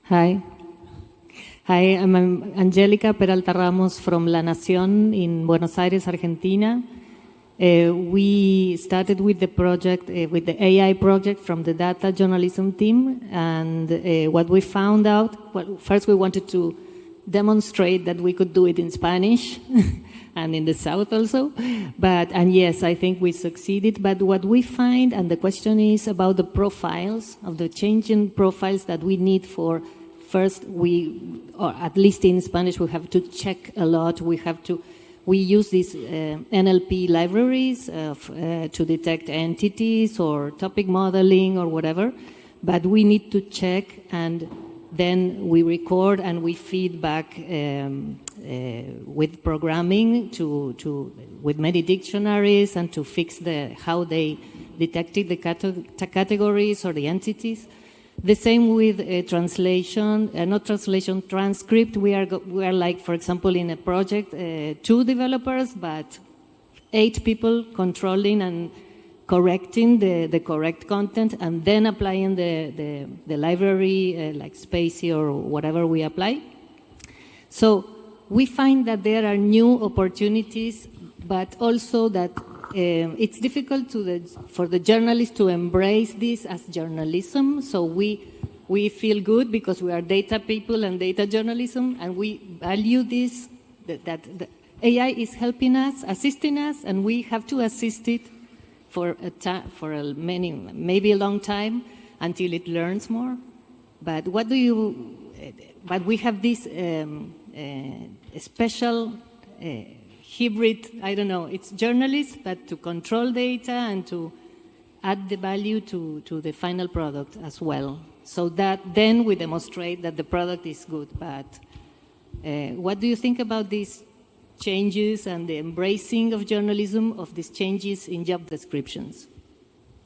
Hi. Hi, I'm Angélica Peralta Ramos from La Nación in Buenos Aires, Argentina. We started with the project, with the AI project from the data journalism team, and what we found out, well, first we wanted to demonstrate that we could do it in Spanish and in the South also, and yes, I think we succeeded, but what we find, and the question is about the profiles, of the changing profiles that we need for first or at least in Spanish, we have to check a lot. We use these NLP libraries to detect entities or topic modeling or whatever, but we need to check, and then we record and we feed back with programming with many dictionaries and to fix how they detected the categories or the entities. The same with transcript. We are like, for example, in a project, 2 developers, but 8 people controlling and correcting the correct content, and then applying the library, like Spacey or whatever we apply. So we find that there are new opportunities, but also that it's difficult for the journalists to embrace this as journalism. So we feel good because we are data people and data journalism, and we value this, that the AI is helping us, assisting us, and we have to assist it for maybe a long time until it learns more. But but we have this special hybrid, I don't know, it's journalists, but to control data and to add the value to the final product as well. So that then we demonstrate that the product is good. But what do you think about these changes and the embracing of journalism, of these changes in job descriptions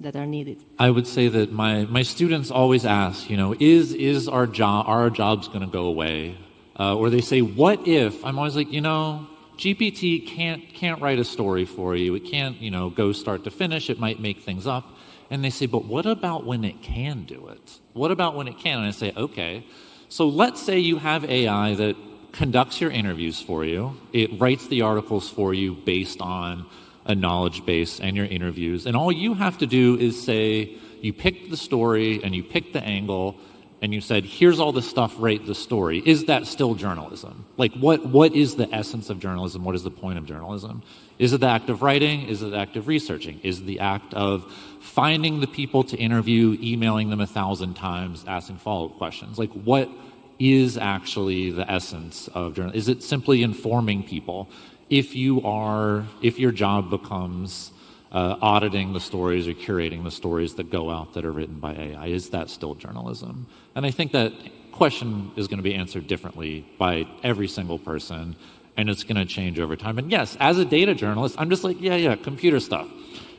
that are needed? I would say that my students always ask, is our jobs going to go away? Or they say, what if? I'm always like, GPT can't write a story for you. It can't, go start to finish. It might make things up. And they say, but what about when it can do it? What about when it can? And I say, okay. So let's say you have AI that conducts your interviews for you. It writes the articles for you based on a knowledge base and your interviews. And all you have to do is say, you picked the story and you picked the angle, and you said, here's all the stuff, rate the story. Is that still journalism? Like, what is the essence of journalism? What is the point of journalism? Is it the act of writing? Is it the act of researching? Is it the act of finding the people to interview, emailing them 1,000 times, asking follow-up questions? Like, what is actually the essence of journalism? Is it simply informing people? If your job becomes auditing the stories or curating the stories that go out that are written by AI, is that still journalism? And I think that question is going to be answered differently by every single person, and it's going to change over time. And yes, as a data journalist, I'm just like, yeah, computer stuff.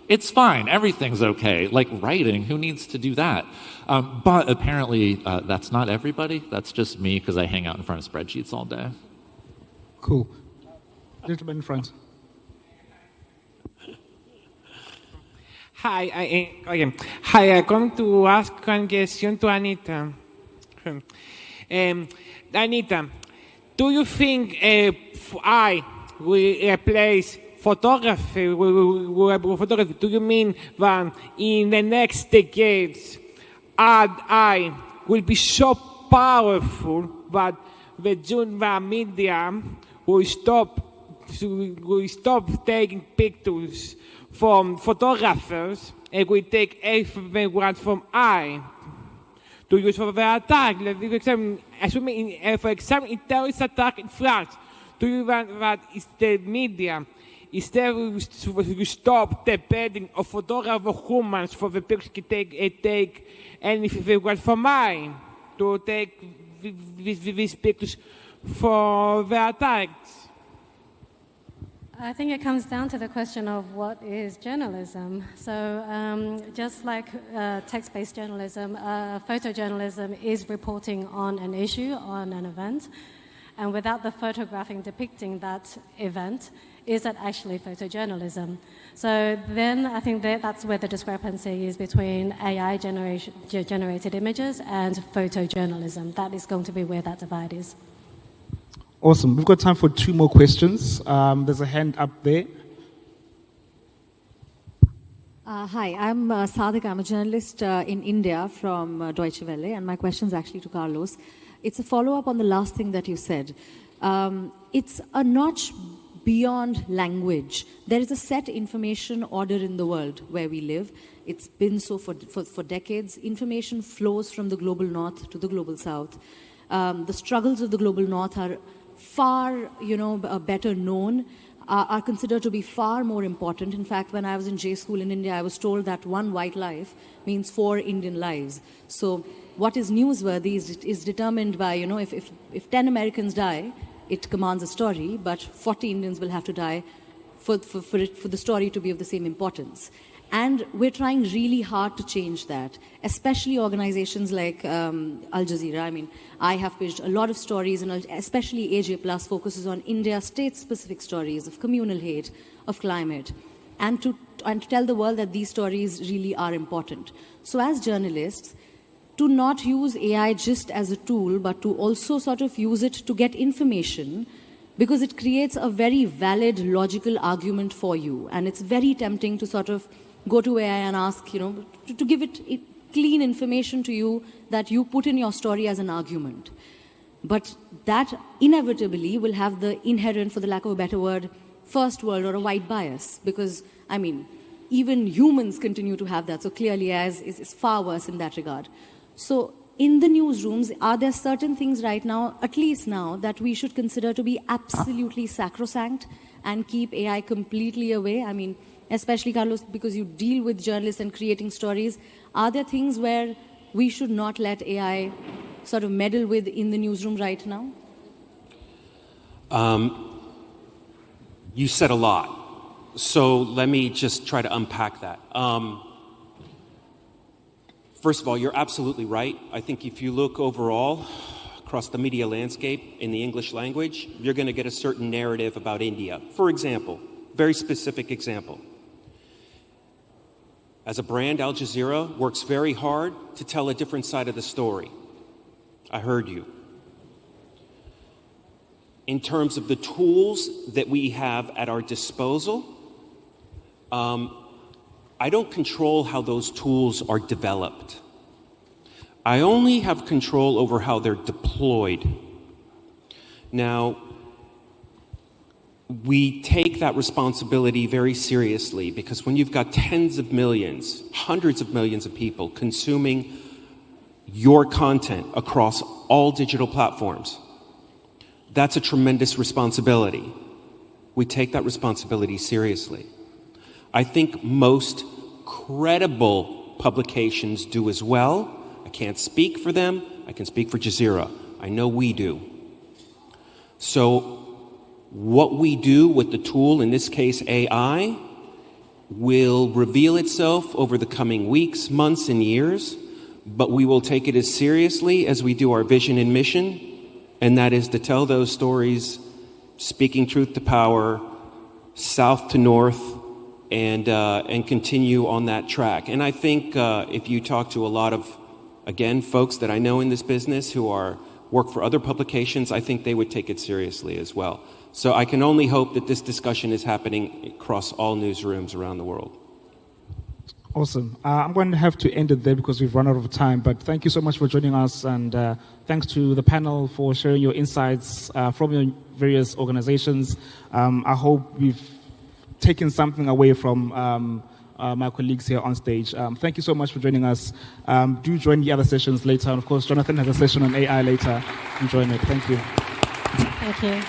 It's fine. Everything's okay. Like writing, who needs to do that? But apparently, that's not everybody. That's just me because I hang out in front of spreadsheets all day. Cool. Gentleman in front. Hi, I come to ask one question to Anita. Anita, do you think I will replace photography? Do you mean that in the next decades, AI will be so powerful that the media will stop taking pictures from photographers and we take everyone from AI to use for the attack? Assuming, for example, in terrorist attack in France, do you want that the media instead to stop depending on photographs of humans for the pictures take anything from AI to take these pictures for the attacks? I think it comes down to the question of what is journalism. So just like text-based journalism, photojournalism is reporting on an issue, on an event. And without the photographing depicting that event, is that actually photojournalism? So then I think that's where the discrepancy is between AI-generated images and photojournalism. That is going to be where that divide is. Awesome. We've got time for 2 more questions. There's a hand up there. Hi, I'm Sadik. I'm a journalist in India from Deutsche Welle, and my question is actually to Carlos. It's a follow-up on the last thing that you said. It's a notch beyond language. There is a set information order in the world where we live. It's been so for decades. Information flows from the global north to the global south. The struggles of the global north are far, better known, are considered to be far more important. In fact, when I was in J school in India, I was told that one white life means 4 Indian lives. So what is newsworthy is determined by, if 10 Americans die, it commands a story, but 40 Indians will have to die for the story to be of the same importance. And we're trying really hard to change that, especially organizations like Al Jazeera. I mean, I have pitched a lot of stories, and especially AJ Plus focuses on India state-specific stories of communal hate, of climate, and to tell the world that these stories really are important. So as journalists, to not use AI just as a tool, but to also sort of use it to get information, because it creates a very valid, logical argument for you. And it's very tempting to sort of go to AI and ask, to give it clean information to you that you put in your story as an argument. But that inevitably will have the inherent, for the lack of a better word, first world or a white bias. Because, I mean, even humans continue to have that. So clearly AI is far worse in that regard. So in the newsrooms, are there certain things right now, at least now, that we should consider to be absolutely sacrosanct and keep AI completely away? I mean, especially, Carlos, because you deal with journalists and creating stories, are there things where we should not let AI sort of meddle with in the newsroom right now? You said a lot. So let me just try to unpack that. First of all, you're absolutely right. I think if you look overall across the media landscape in the English language, you're going to get a certain narrative about India. For example, very specific example. As a brand, Al Jazeera works very hard to tell a different side of the story. I heard you. In terms of the tools that we have at our disposal, I don't control how those tools are developed. I only have control over how they're deployed. Now, we take that responsibility very seriously, because when you've got tens of millions, hundreds of millions of people consuming your content across all digital platforms, that's a tremendous responsibility. We take that responsibility seriously. I think most credible publications do as well. I can't speak for them. I can speak for Jazeera. I know we do. So what we do with the tool, in this case AI, will reveal itself over the coming weeks, months, and years, but we will take it as seriously as we do our vision and mission, and that is to tell those stories, speaking truth to power, south to north, and continue on that track. And I think if you talk to a lot of, again, folks that I know in this business who work for other publications, I think they would take it seriously as well. So I can only hope that this discussion is happening across all newsrooms around the world. Awesome. I'm going to have to end it there because we've run out of time, but thank you so much for joining us, and thanks to the panel for sharing your insights from your various organizations. I hope we've taken something away from my colleagues here on stage. Thank you so much for joining us. Do join the other sessions later, and of course, Jonathan has a session on AI later. Join it. Thank you. Thank you.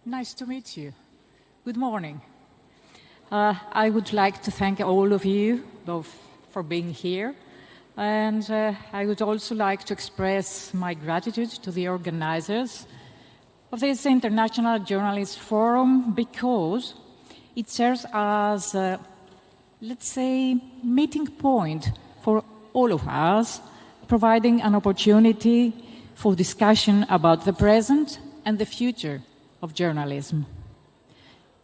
Nice to meet you. Good morning. I would like to thank all of you both for being here. And I would also like to express my gratitude to the organizers of this International Journalist Forum because it serves as, let's say, meeting point for all of us, providing an opportunity for discussion about the present and the future of journalism.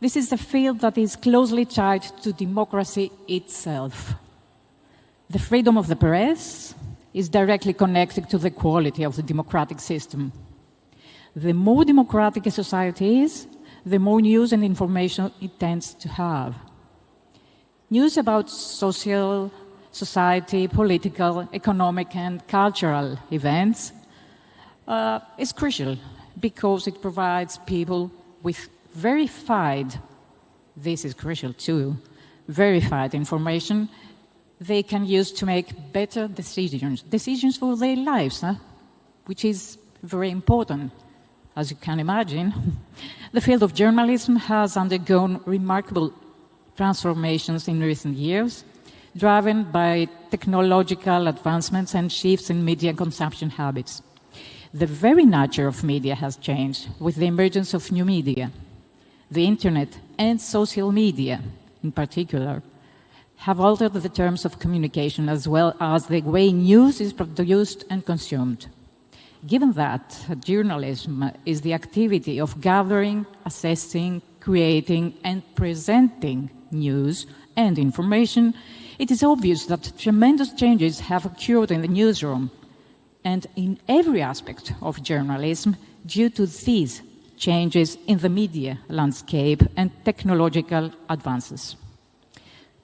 This is a field that is closely tied to democracy itself. The freedom of the press is directly connected to the quality of the democratic system. The more democratic a society is, the more news and information it tends to have. News about social, society, political, economic, and cultural events is crucial because it provides people with verified, this is crucial too, verified information they can use to make better decisions for their lives, which is very important. As you can imagine, the field of journalism has undergone remarkable transformations in recent years, driven by technological advancements and shifts in media consumption habits. The very nature of media has changed with the emergence of new media. The internet and social media, in particular, have altered the terms of communication as well as the way news is produced and consumed. Given that journalism is the activity of gathering, assessing, creating, and presenting news and information, it is obvious that tremendous changes have occurred in the newsroom and in every aspect of journalism due to these changes in the media landscape and technological advances.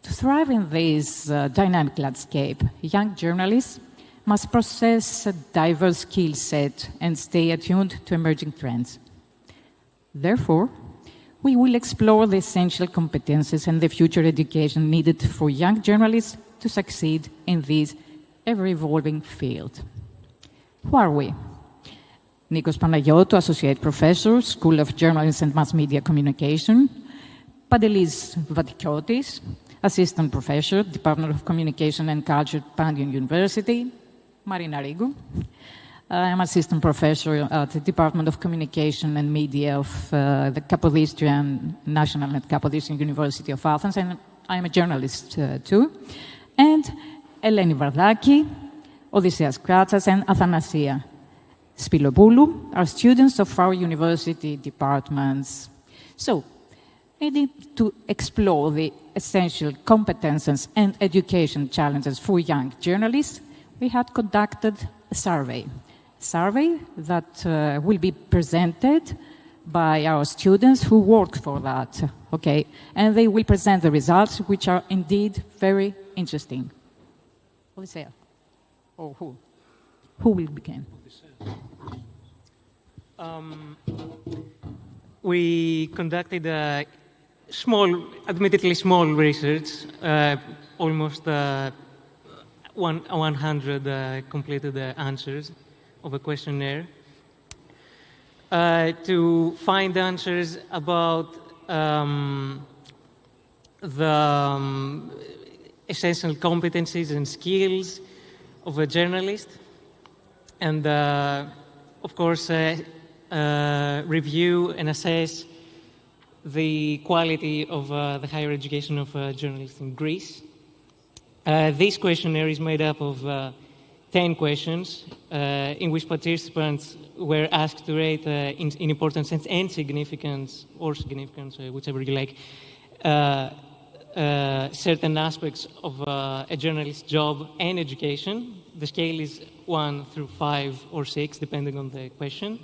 To thrive in this dynamic landscape, young journalists must possess a diverse skill set and stay attuned to emerging trends. Therefore, we will explore the essential competences and the future education needed for young journalists to succeed in this ever-evolving field. Who are we? Nikos Panagiotou, Associate Professor, School of Journalism and Mass Media Communication. Pantelis Vatikiotis, Assistant Professor, Department of Communication and Culture, Pandion University. Marina Rigu. I'm Assistant Professor at the Department of Communication and Media of the Kapodistrian National and Kapodistrian University of Athens, and I'm a journalist too. And Eleni Vardaki, Odysseas Kratsas, and Athanasia Spilopoulou are students of our university departments. So, needing to explore the essential competences and education challenges for young journalists, we had conducted a survey that will be presented by our students who work for that, okay? And they will present the results, which are indeed very interesting. Odysseas. Or who? Who will begin? We conducted a small, admittedly small research, almost 100 completed answers of a questionnaire to find answers about the essential competencies and skills of a journalist, and of course review and assess the quality of the higher education of journalists in Greece. This questionnaire is made up of 10 questions in which participants were asked to rate in importance and significance, or significance, whichever you like, certain aspects of a journalist's job and education. The scale is 1 through 5 or 6, depending on the question.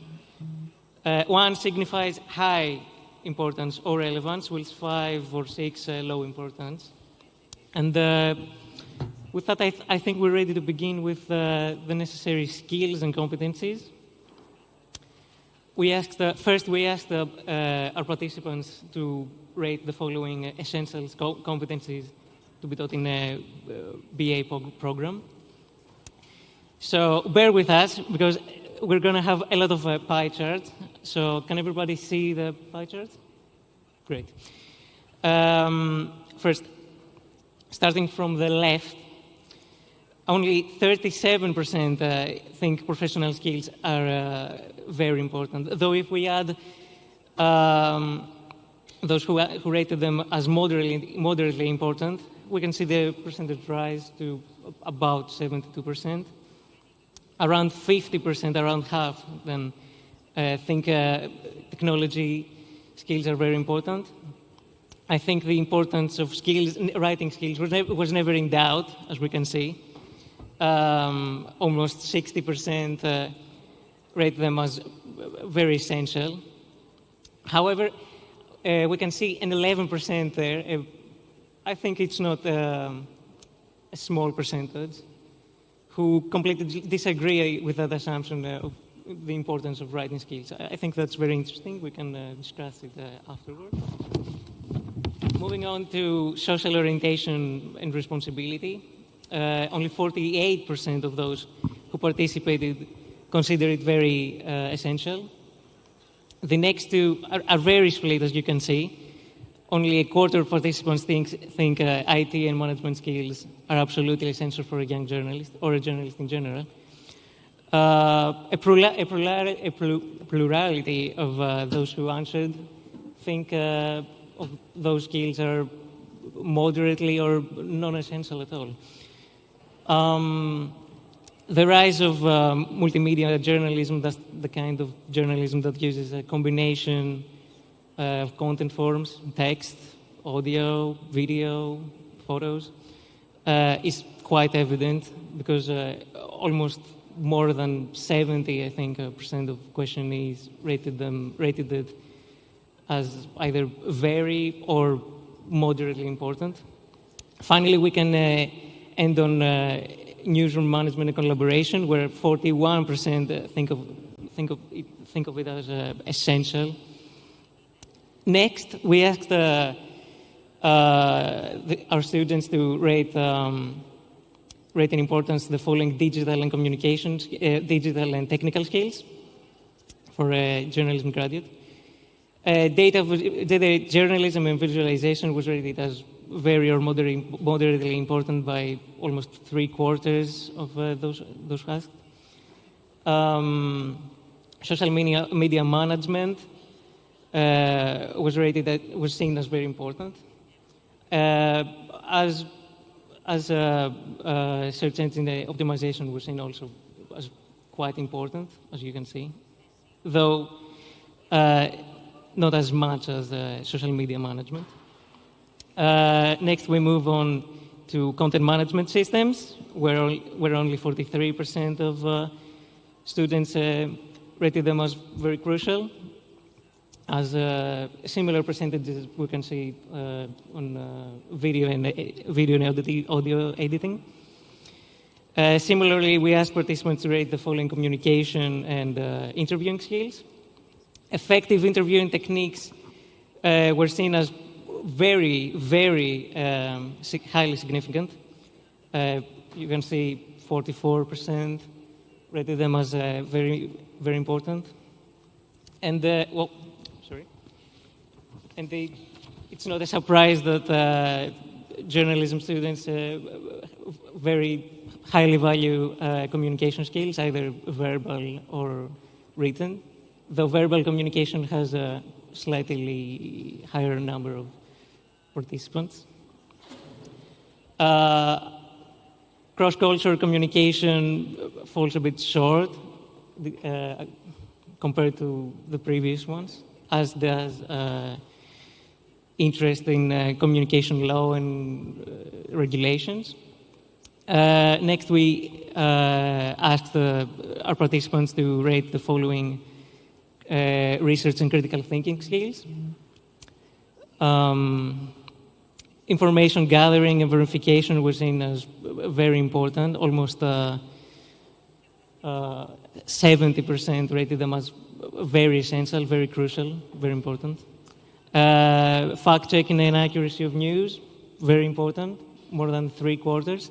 1 signifies high importance or relevance, whilst 5 or 6 low importance. And with that, I think we're ready to begin with the necessary skills and competencies. First, we asked our participants to rate the following essential competencies to be taught in a BA program. So bear with us, because we're going to have a lot of pie charts. So can everybody see the pie charts? Great. First, starting from the left, only 37% think professional skills are very important. Though if we add those who rated them as moderately important, we can see the percentage rise to about 72%. Around 50%, around half, then think technology skills are very important. I think the importance of skills, writing skills, was never in doubt, as we can see. Almost 60% rate them as very essential. However, we can see an 11% there. I think it's not a small percentage, who completely disagree with that assumption of the importance of writing skills. I think that's very interesting. We can discuss it afterwards. Moving on to social orientation and responsibility. Only 48% of those who participated consider it very essential. The next two are very split, as you can see. Only a quarter of participants think IT and management skills are absolutely essential for a young journalist, or a journalist in general. A plurality of those who answered think of those skills are moderately or non-essential at all. The rise of multimedia journalism, that's the kind of journalism that uses a combination of content forms, text, audio, video, photos, is quite evident, because almost more than 70, I think, percent of questionnaires rated it as either very or moderately important. Finally, we can end on newsroom management and collaboration, where 41% think of it as essential. Next, we asked our students to rate in importance the following digital and communications, digital and technical skills for a journalism graduate. Data journalism and visualization was rated as very or moderately important by almost 3/4 of those asked. Social media management was seen as very important. As search engine optimization was seen also as quite important, as you can see, though not as much as social media management. Next, we move on to content management systems, where only 43% of students rated them as very crucial, as similar percentages we can see on video and audio editing. Similarly, we asked participants to rate the following communication and interviewing skills. Effective interviewing techniques were seen as very, very highly significant. You can see 44% rated them as very, very important. And it's not a surprise that journalism students very highly value communication skills, either verbal or written, though verbal communication has a slightly higher number of participants. Cross-cultural communication falls a bit short compared to the previous ones, as does interest in communication law and regulations. Next, we asked our participants to rate the following research and critical thinking skills. Information gathering and verification was seen as very important. Almost 70% rated them as very essential, very crucial, very important. Fact-checking and accuracy of news, very important, more than 3/4.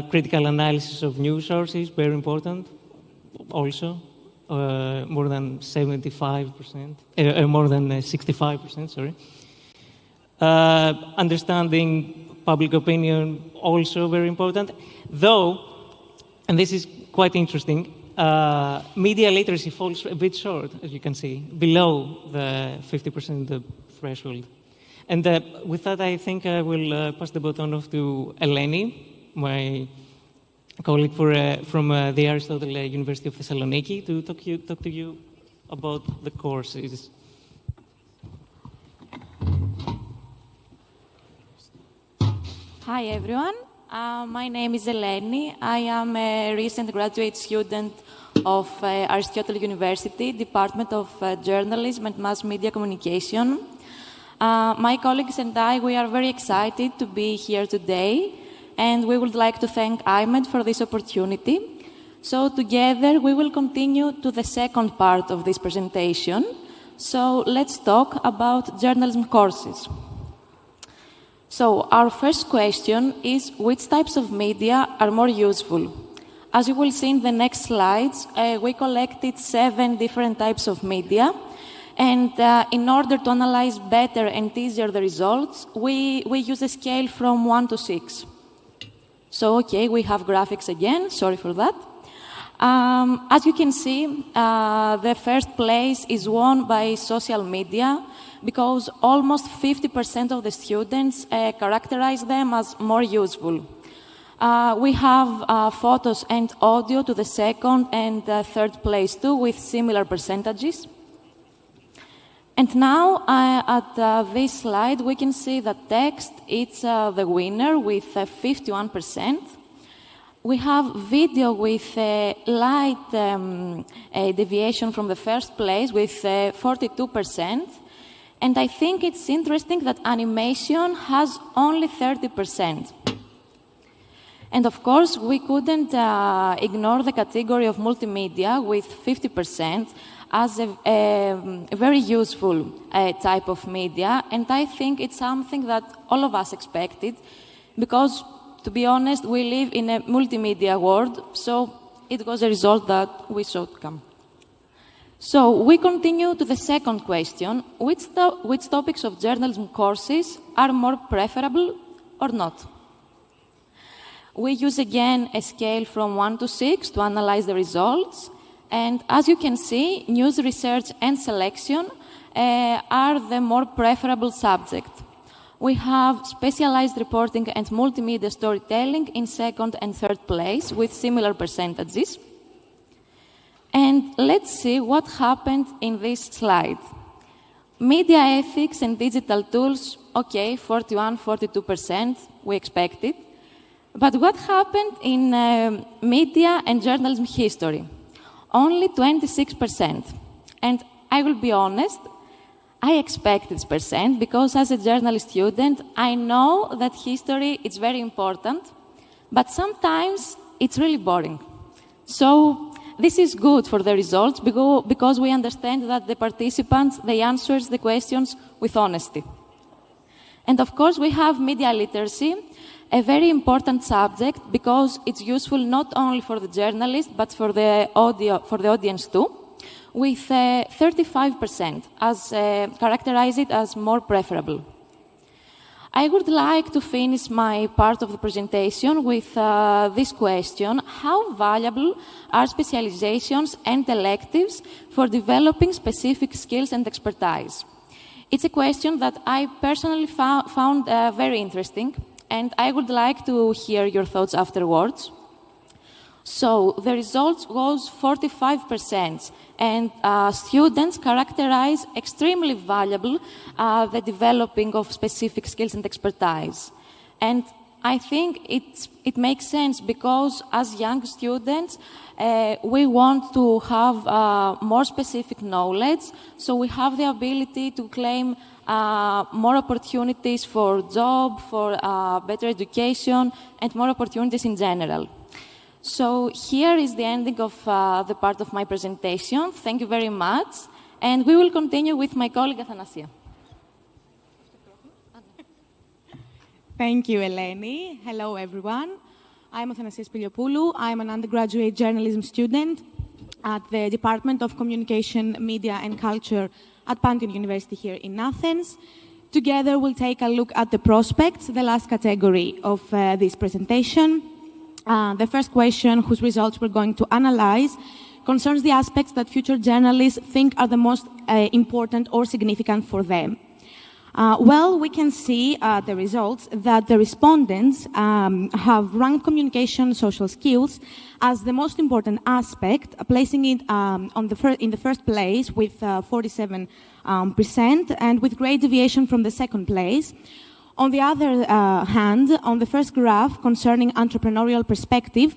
Critical analysis of news sources, very important, also, more than 75%, more than 65%, sorry. Understanding public opinion, also very important. Though, and this is quite interesting, media literacy falls a bit short, as you can see, below the 50% threshold. And with that, I think I will pass the baton off to Eleni, my colleague from the Aristotle University of Thessaloniki, to talk to you about the courses. Hi, everyone. My name is Eleni. I am a recent graduate student of Aristotle University, Department of Journalism and Mass Media Communication. My colleagues and I, we are very excited to be here today, and we would like to thank iMEdD for this opportunity. So together, we will continue to the second part of this presentation. So let's talk about journalism courses. So our first question is, which types of media are more useful? As you will see in the next slides, we collected 7 different types of media. And in order to analyze better and easier the results, we use a scale from 1 to 6. So, okay, we have graphics again. Sorry for that. As you can see, the first place is won by social media, because almost 50% of the students characterize them as more useful. We have photos and audio to the second and third place too, with similar percentages. And now, at this slide, we can see that text is the winner with 51%. We have video with a light deviation from the first place with 42%. And I think it's interesting that animation has only 30%. And of course, we couldn't ignore the category of multimedia with 50% as a very useful type of media. And I think it's something that all of us expected, because, to be honest, we live in a multimedia world, so it was a result that we saw to come. So we continue to the second question. Which topics of journalism courses are more preferable or not? We use again a scale from 1 to 6 to analyze the results. And as you can see, news research and selection are the more preferable subject. We have specialized reporting and multimedia storytelling in second and third place with similar percentages. And let's see what happened in this slide. Media ethics and digital tools, okay, 41, 42%, we expected. But what happened in media and journalism history? Only 26%. And I will be honest, I expect this percent because as a journalist student, I know that history is very important, but sometimes it's really boring. So this is good for the results because we understand that the participants, they answer the questions with honesty. And of course, we have media literacy, a very important subject because it's useful not only for the journalist, but for the audience too, with 35% as characterize it as more preferable. I would like to finish my part of the presentation with this question: how valuable are specializations and electives for developing specific skills and expertise? It's a question that I personally found very interesting, and I would like to hear your thoughts afterwards. So the results was 45%, and students characterize extremely valuable the developing of specific skills and expertise. And I think it makes sense because as young students, we want to have more specific knowledge, so we have the ability to claim more opportunities for job, for better education, and more opportunities in general. So here is the ending of the part of my presentation. Thank you very much. And we will continue with my colleague Athanasia. Thank you, Eleni. Hello, everyone. I'm Athanasia Spiliopoulou. I'm an undergraduate journalism student at the Department of Communication, Media and Culture at Pantheon University here in Athens. Together, we'll take a look at the prospects, the last category of this presentation. The first question, whose results we're going to analyze, concerns the aspects that future journalists think are the most important or significant for them. Well, we can see the results that the respondents have ranked communication social skills as the most important aspect, placing it in the first place with 47%, and with great deviation from the second place. On the other hand, on the first graph concerning entrepreneurial perspective,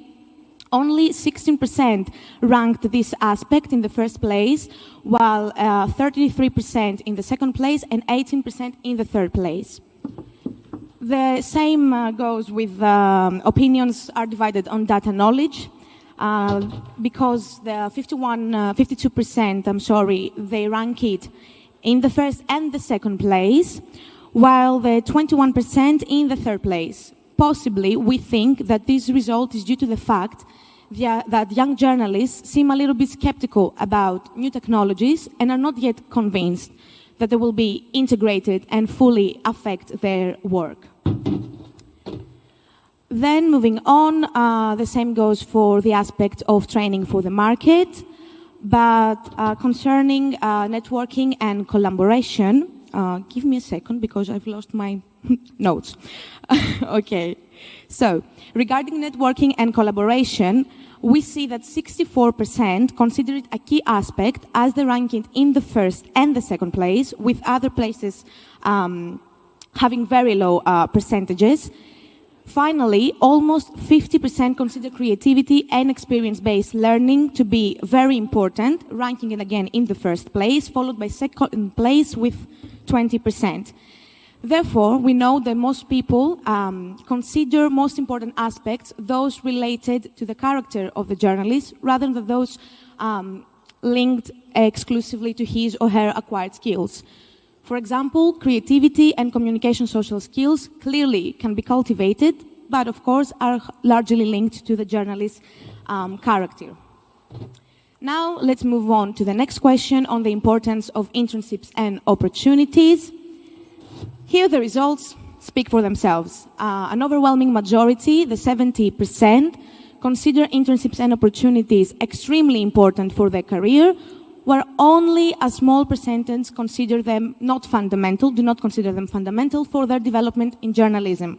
only 16% ranked this aspect in the first place, while 33% in the second place and 18% in the third place. The same goes with opinions are divided on data knowledge, because the 52%, they rank it in the first and the second place, while the 21% in the third place. Possibly, we think that this result is due to the fact that young journalists seem a little bit skeptical about new technologies and are not yet convinced that they will be integrated and fully affect their work. Then, moving on, the same goes for the aspect of training for the market, but concerning networking and collaboration, give me a second because I've lost my notes. Okay. So, regarding networking and collaboration, we see that 64% consider it a key aspect as they rank it in the first and the second place, with other places having very low percentages. Finally, almost 50% consider creativity and experience-based learning to be very important, ranking it again in the first place, followed by second place with 20%. Therefore, we know that most people consider most important aspects those related to the character of the journalist rather than those linked exclusively to his or her acquired skills. For example, creativity and communication social skills clearly can be cultivated, but of course are largely linked to the journalist's character. Now, let's move on to the next question on the importance of internships and opportunities. Here, the results speak for themselves. An overwhelming majority, the 70%, consider internships and opportunities extremely important for their career, where only a small percentage consider them not fundamental, do not consider them fundamental for their development in journalism.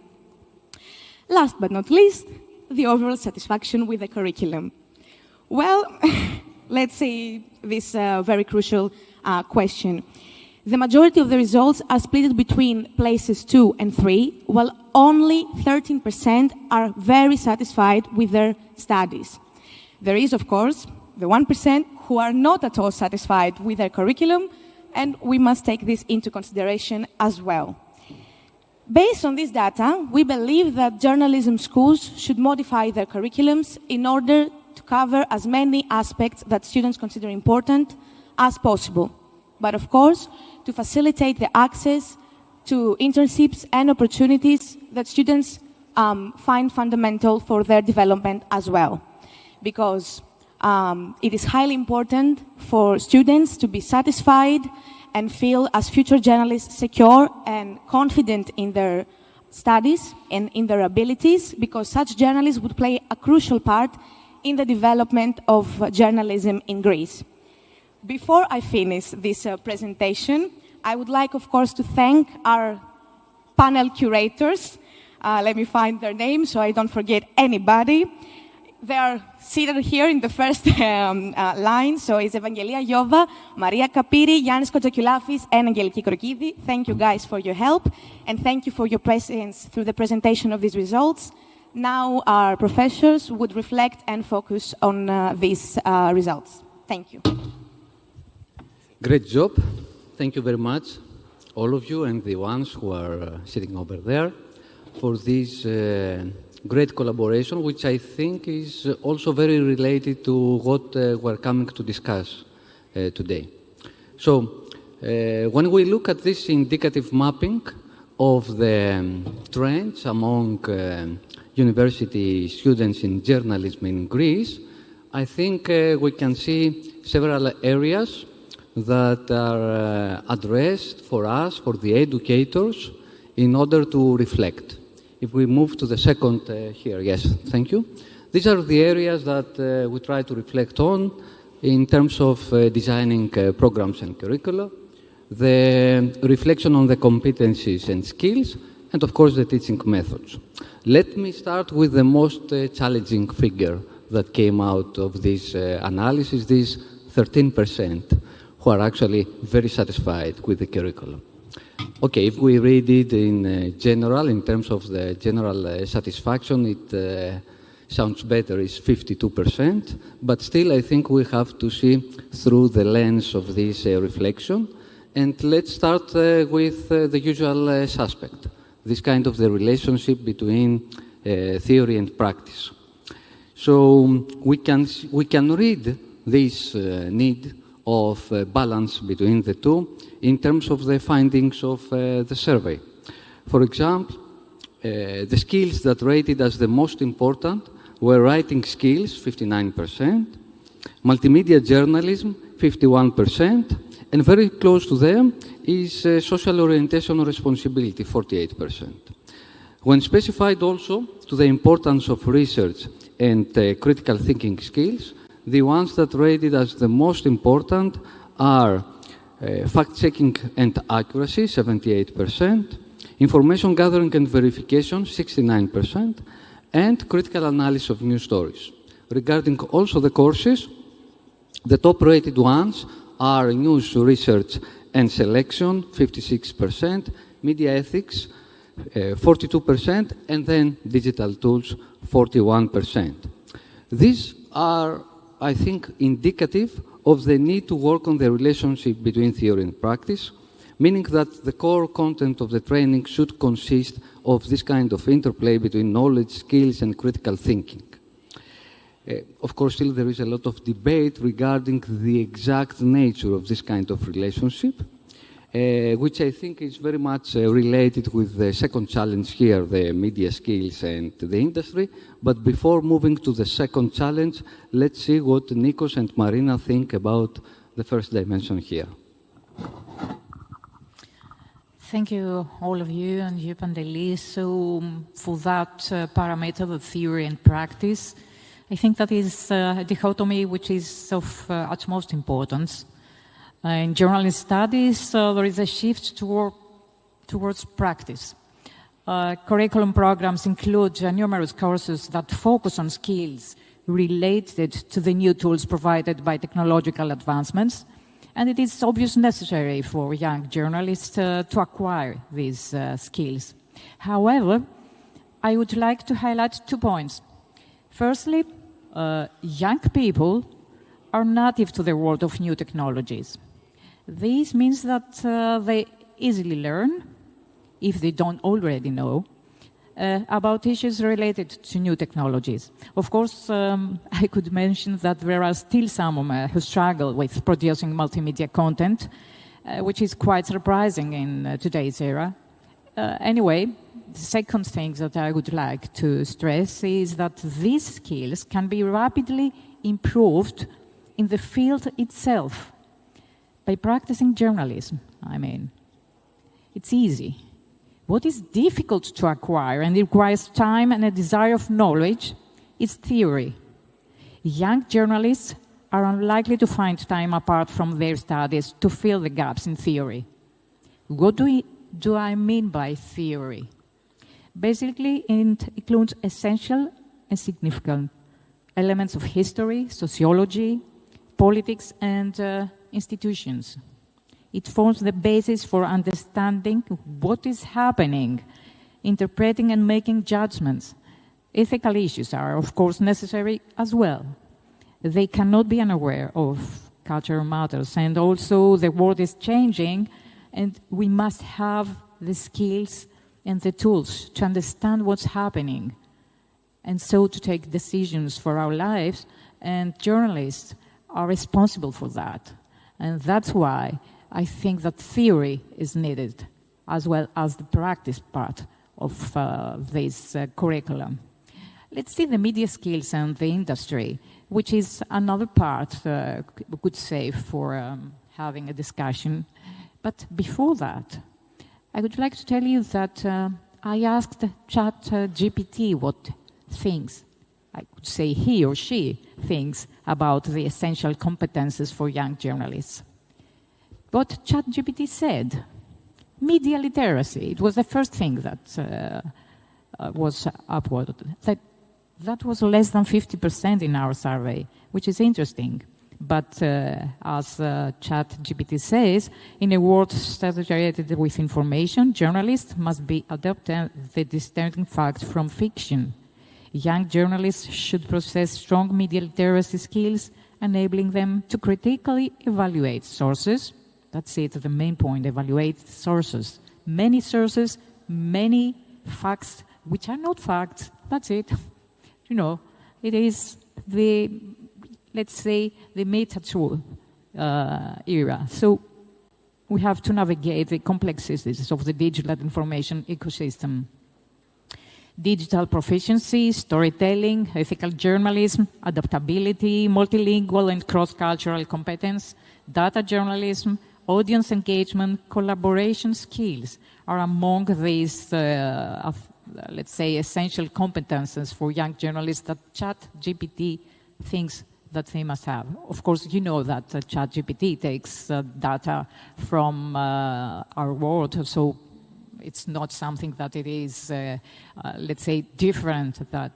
Last but not least, the overall satisfaction with the curriculum. Well, let's see this very crucial question. The majority of the results are split between places 2 and 3, while only 13% are very satisfied with their studies. There is, of course, the 1% who are not at all satisfied with their curriculum, and we must take this into consideration as well. Based on this data, we believe that journalism schools should modify their curriculums in order to cover as many aspects that students consider important as possible. But of course, to facilitate the access to internships and opportunities that students find fundamental for their development as well. Because it is highly important for students to be satisfied and feel as future journalists secure and confident in their studies and in their abilities, because such journalists would play a crucial part in the development of journalism in Greece. Before I finish this presentation, I would like, of course, to thank our panel curators. Let me find their names so I don't forget anybody. they are seated here in the first line. So it's Evangelia Iova, Maria Kapiri, Yannis Kotsakoulafis, and Angeliki Krokidi. Thank you guys for your help, and thank you for your presence through the presentation of these results. Now our professors would reflect and focus on these results. Thank you. Great job. Thank you very much, all of you and the ones who are sitting over there, for this great collaboration, which I think is also very related to what we're coming to discuss today. So, when we look at this indicative mapping of the trends among university students in journalism in Greece, I think we can see several areas that are addressed for us, for the educators, in order to reflect. If we move to the second here, yes, thank you. These are the areas that we try to reflect on in terms of designing programs and curricula, the reflection on the competencies and skills, and of course the teaching methods. Let me start with the most challenging figure that came out of this analysis, this 13%, who are actually very satisfied with the curriculum. Okay, if we read it in general, in terms of the general satisfaction, it sounds better, it's 52%, but still I think we have to see through the lens of this reflection. And let's start with the usual suspect, this kind of the relationship between theory and practice. So we can read this need of balance between the two in terms of the findings of the survey. For example, the skills that rated as the most important were writing skills, 59%, multimedia journalism, 51%, and very close to them is social orientation or responsibility, 48%. When specified also to the importance of research and critical thinking skills, the ones that rated as the most important are fact-checking and accuracy, 78%, information gathering and verification, 69%, and critical analysis of news stories. Regarding also the courses, the top-rated ones are news research and selection, 56%, media ethics, 42%, and then digital tools, 41%. These are, I think, indicative of the need to work on the relationship between theory and practice, meaning that the core content of the training should consist of this kind of interplay between knowledge, skills, and critical thinking. Of course, still there is a lot of debate regarding the exact nature of this kind of relationship, which I think is very much related with the second challenge here, the media skills and the industry. But before moving to the second challenge, let's see what Nikos and Marina think about the first dimension here. Thank you, all of you, and you, Pantelis. So for that parameter, the theory and practice, I think that is a dichotomy which is of utmost importance. In journalist studies, there is a shift towards practice. Curriculum programs include numerous courses that focus on skills related to the new tools provided by technological advancements, and it is obviously necessary for young journalists to acquire these skills. However, I would like to highlight 2 points. Firstly, young people are native to the world of new technologies. This means that they easily learn, if they don't already know, about issues related to new technologies. Of course, I could mention that there are still some who struggle with producing multimedia content, which is quite surprising in today's era. Anyway, the second thing that I would like to stress is that these skills can be rapidly improved in the field itself by practicing journalism. I mean, it's easy. What is difficult to acquire and requires time and a desire of knowledge is theory. Young journalists are unlikely to find time apart from their studies to fill the gaps in theory. What do I mean by theory? Basically, it includes essential and significant elements of history, sociology, politics, and institutions. It forms the basis for understanding what is happening, interpreting and making judgments. Ethical issues are, of course, necessary as well. They cannot be unaware of cultural matters, and also the world is changing, and we must have the skills and the tools to understand what's happening, and so to take decisions for our lives, and journalists are responsible for that. And that's why I think that theory is needed, as well as the practice part of this curriculum. Let's see the media skills and the industry, which is another part we could save for having a discussion. But before that, I would like to tell you that I asked ChatGPT what things, I could say he or she thinks about the essential competences for young journalists. What ChatGPT said, media literacy, it was the first thing that was uploaded. That was less than 50% in our survey, which is interesting. But as ChatGPT says, in a world saturated with information, journalists must be adopting the distinguishing fact from fiction. Young journalists should possess strong media literacy skills, enabling them to critically evaluate sources. That's it, the main point, evaluate sources. Many sources, many facts, which are not facts, that's it. You know, it is the, let's say, the meta-truth era. So we have to navigate the complexities of the digital information ecosystem. Digital proficiency, storytelling, ethical journalism, adaptability, multilingual and cross-cultural competence, data journalism, audience engagement, collaboration skills are among these, let's say, essential competences for young journalists that ChatGPT thinks that they must have. Of course, you know that ChatGPT takes data from our world, so it's not something that it is, let's say, different than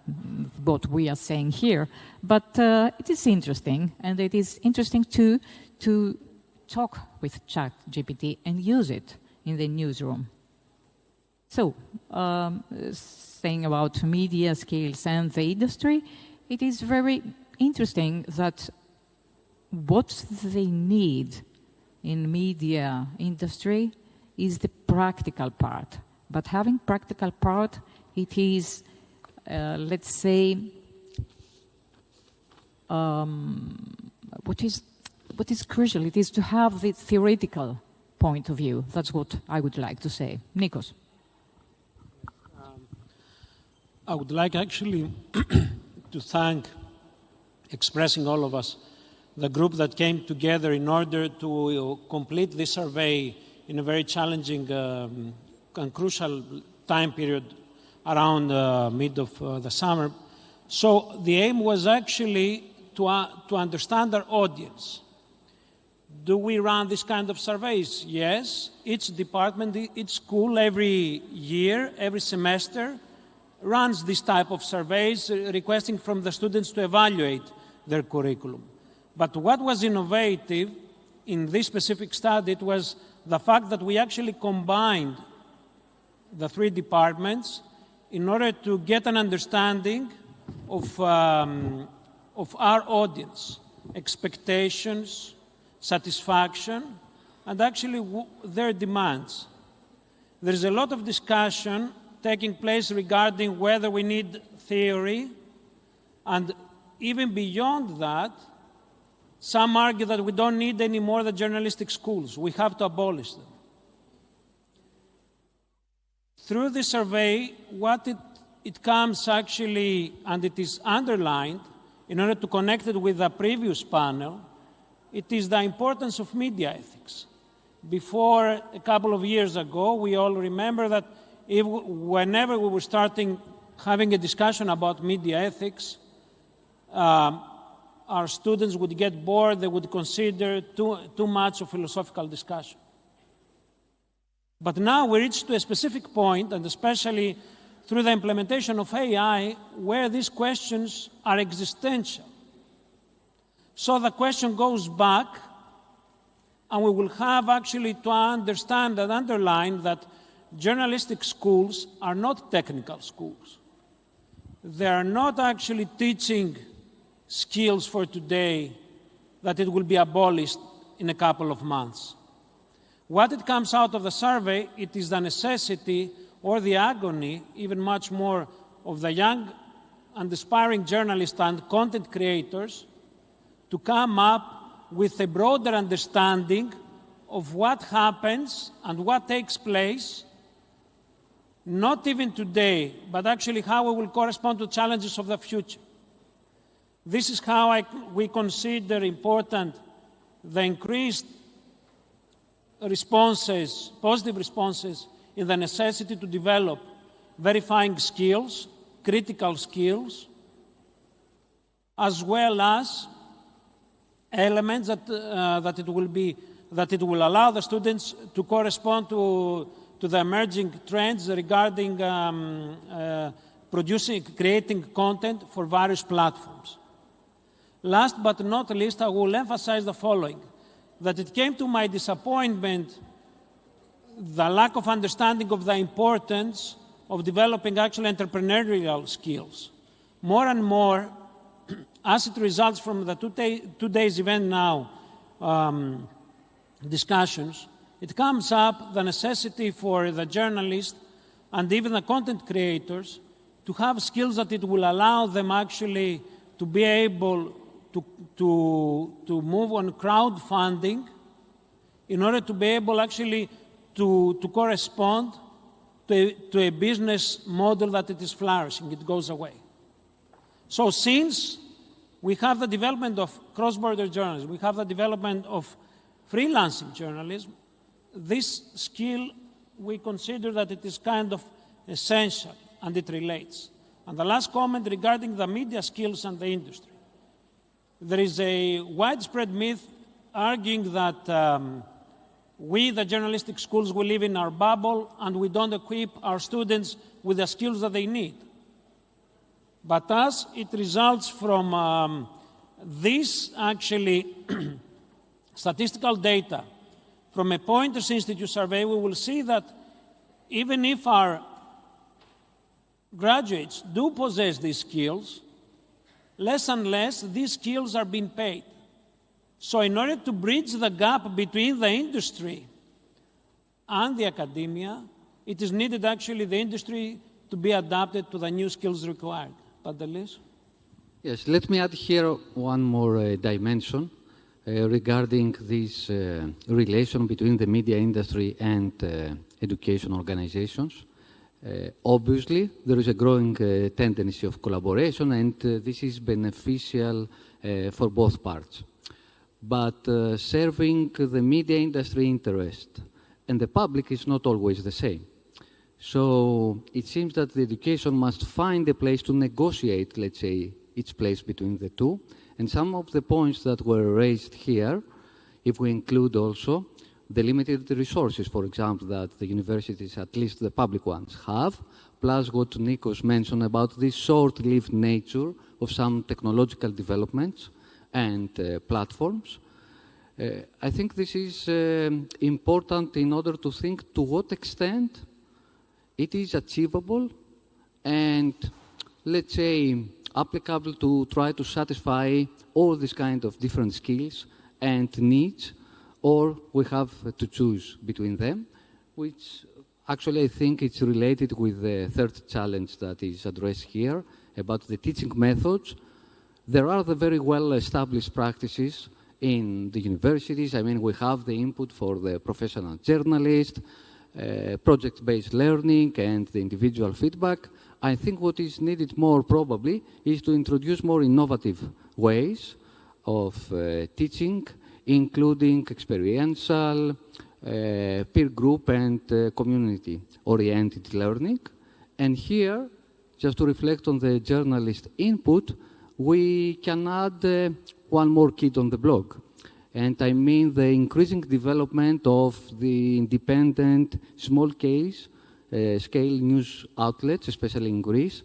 what we are saying here. But it is interesting, and it is interesting too to talk with ChatGPT and use it in the newsroom. So, saying about media skills and the industry, it is very interesting that what they need in media industry is the practical part. But having practical part, it is, let's say, what is crucial, it is to have the theoretical point of view. That's what I would like to say. Nikos. I would like actually to thank, expressing all of us, the group that came together in order to complete this survey in a very challenging and crucial time period around mid of the summer. So the aim was actually to understand our audience. Do we run this kind of surveys? Yes. Each department, each school, every year, every semester, runs this type of surveys, requesting from the students to evaluate their curriculum. But what was innovative in this specific study, it was the fact that we actually combined the three departments in order to get an understanding of our audience, expectations, satisfaction, and actually their demands. There's a lot of discussion taking place regarding whether we need theory, and even beyond that, some argue that we don't need any more the journalistic schools. We have to abolish them. Through the survey, what it comes actually, and it is underlined, in order to connect it with the previous panel, it is the importance of media ethics. Before, a couple of years ago, we all remember that whenever we were having a discussion about media ethics, our students would get bored, they would consider too much of philosophical discussion. But now we reached to a specific point, and especially through the implementation of AI where these questions are existential. So the question goes back, and we will have actually to understand and underline that journalistic schools are not technical schools. They are not actually teaching skills for today that it will be abolished in a couple of months. What it comes out of the survey, it is the necessity or the agony, even much more, of the young and aspiring journalists and content creators to come up with a broader understanding of what happens and what takes place, not even today, but actually how it will correspond to challenges of the future. This is how we consider important the increased responses, positive responses, in the necessity to develop verifying skills, critical skills, as well as elements that it will allow the students to correspond to the emerging trends regarding creating content for various platforms. Last but not least, I will emphasize the following, that it came to my disappointment the lack of understanding of the importance of developing actual entrepreneurial skills. More and more, as it results from the two days event now discussions, it comes up the necessity for the journalists and even the content creators to have skills that it will allow them actually to be able to move on crowdfunding in order to be able actually to correspond to a business model that it is flourishing, it goes away. So since we have the development of cross-border journalism, we have the development of freelancing journalism, this skill, we consider that it is kind of essential and it relates. And the last comment regarding the media skills and the industry. There is a widespread myth arguing that we, the journalistic schools, will live in our bubble and we don't equip our students with the skills that they need. But as it results from this actually statistical data from a Pointers Institute survey, we will see that even if our graduates do possess these skills, less and less these skills are being paid. So in order to bridge the gap between the industry and the academia, it is needed actually the industry to be adapted to the new skills required. Pantelis? Yes, let me add here one more dimension regarding this relation between the media industry and education organizations. Obviously, there is a growing tendency of collaboration, and this is beneficial for both parts. But serving the media industry interest and the public is not always the same. So it seems that the education must find a place to negotiate, let's say, its place between the two. And some of the points that were raised here, if we include also the limited resources, for example, that the universities, at least the public ones, have, plus what Nikos mentioned about this short-lived nature of some technological developments and platforms. I think this is important in order to think to what extent it is achievable and, let's say, applicable to try to satisfy all these kind of different skills and needs, or we have to choose between them, which actually I think it's related with the third challenge that is addressed here about the teaching methods. There are the very well-established practices in the universities. I mean, we have the input for the professional journalist, project-based learning, and the individual feedback. I think what is needed more probably is to introduce more innovative ways of teaching, including experiential, peer group, and community-oriented learning. And here, just to reflect on the journalist input, we can add one more kid on the block. And I mean the increasing development of the independent, small case scale news outlets, especially in Greece,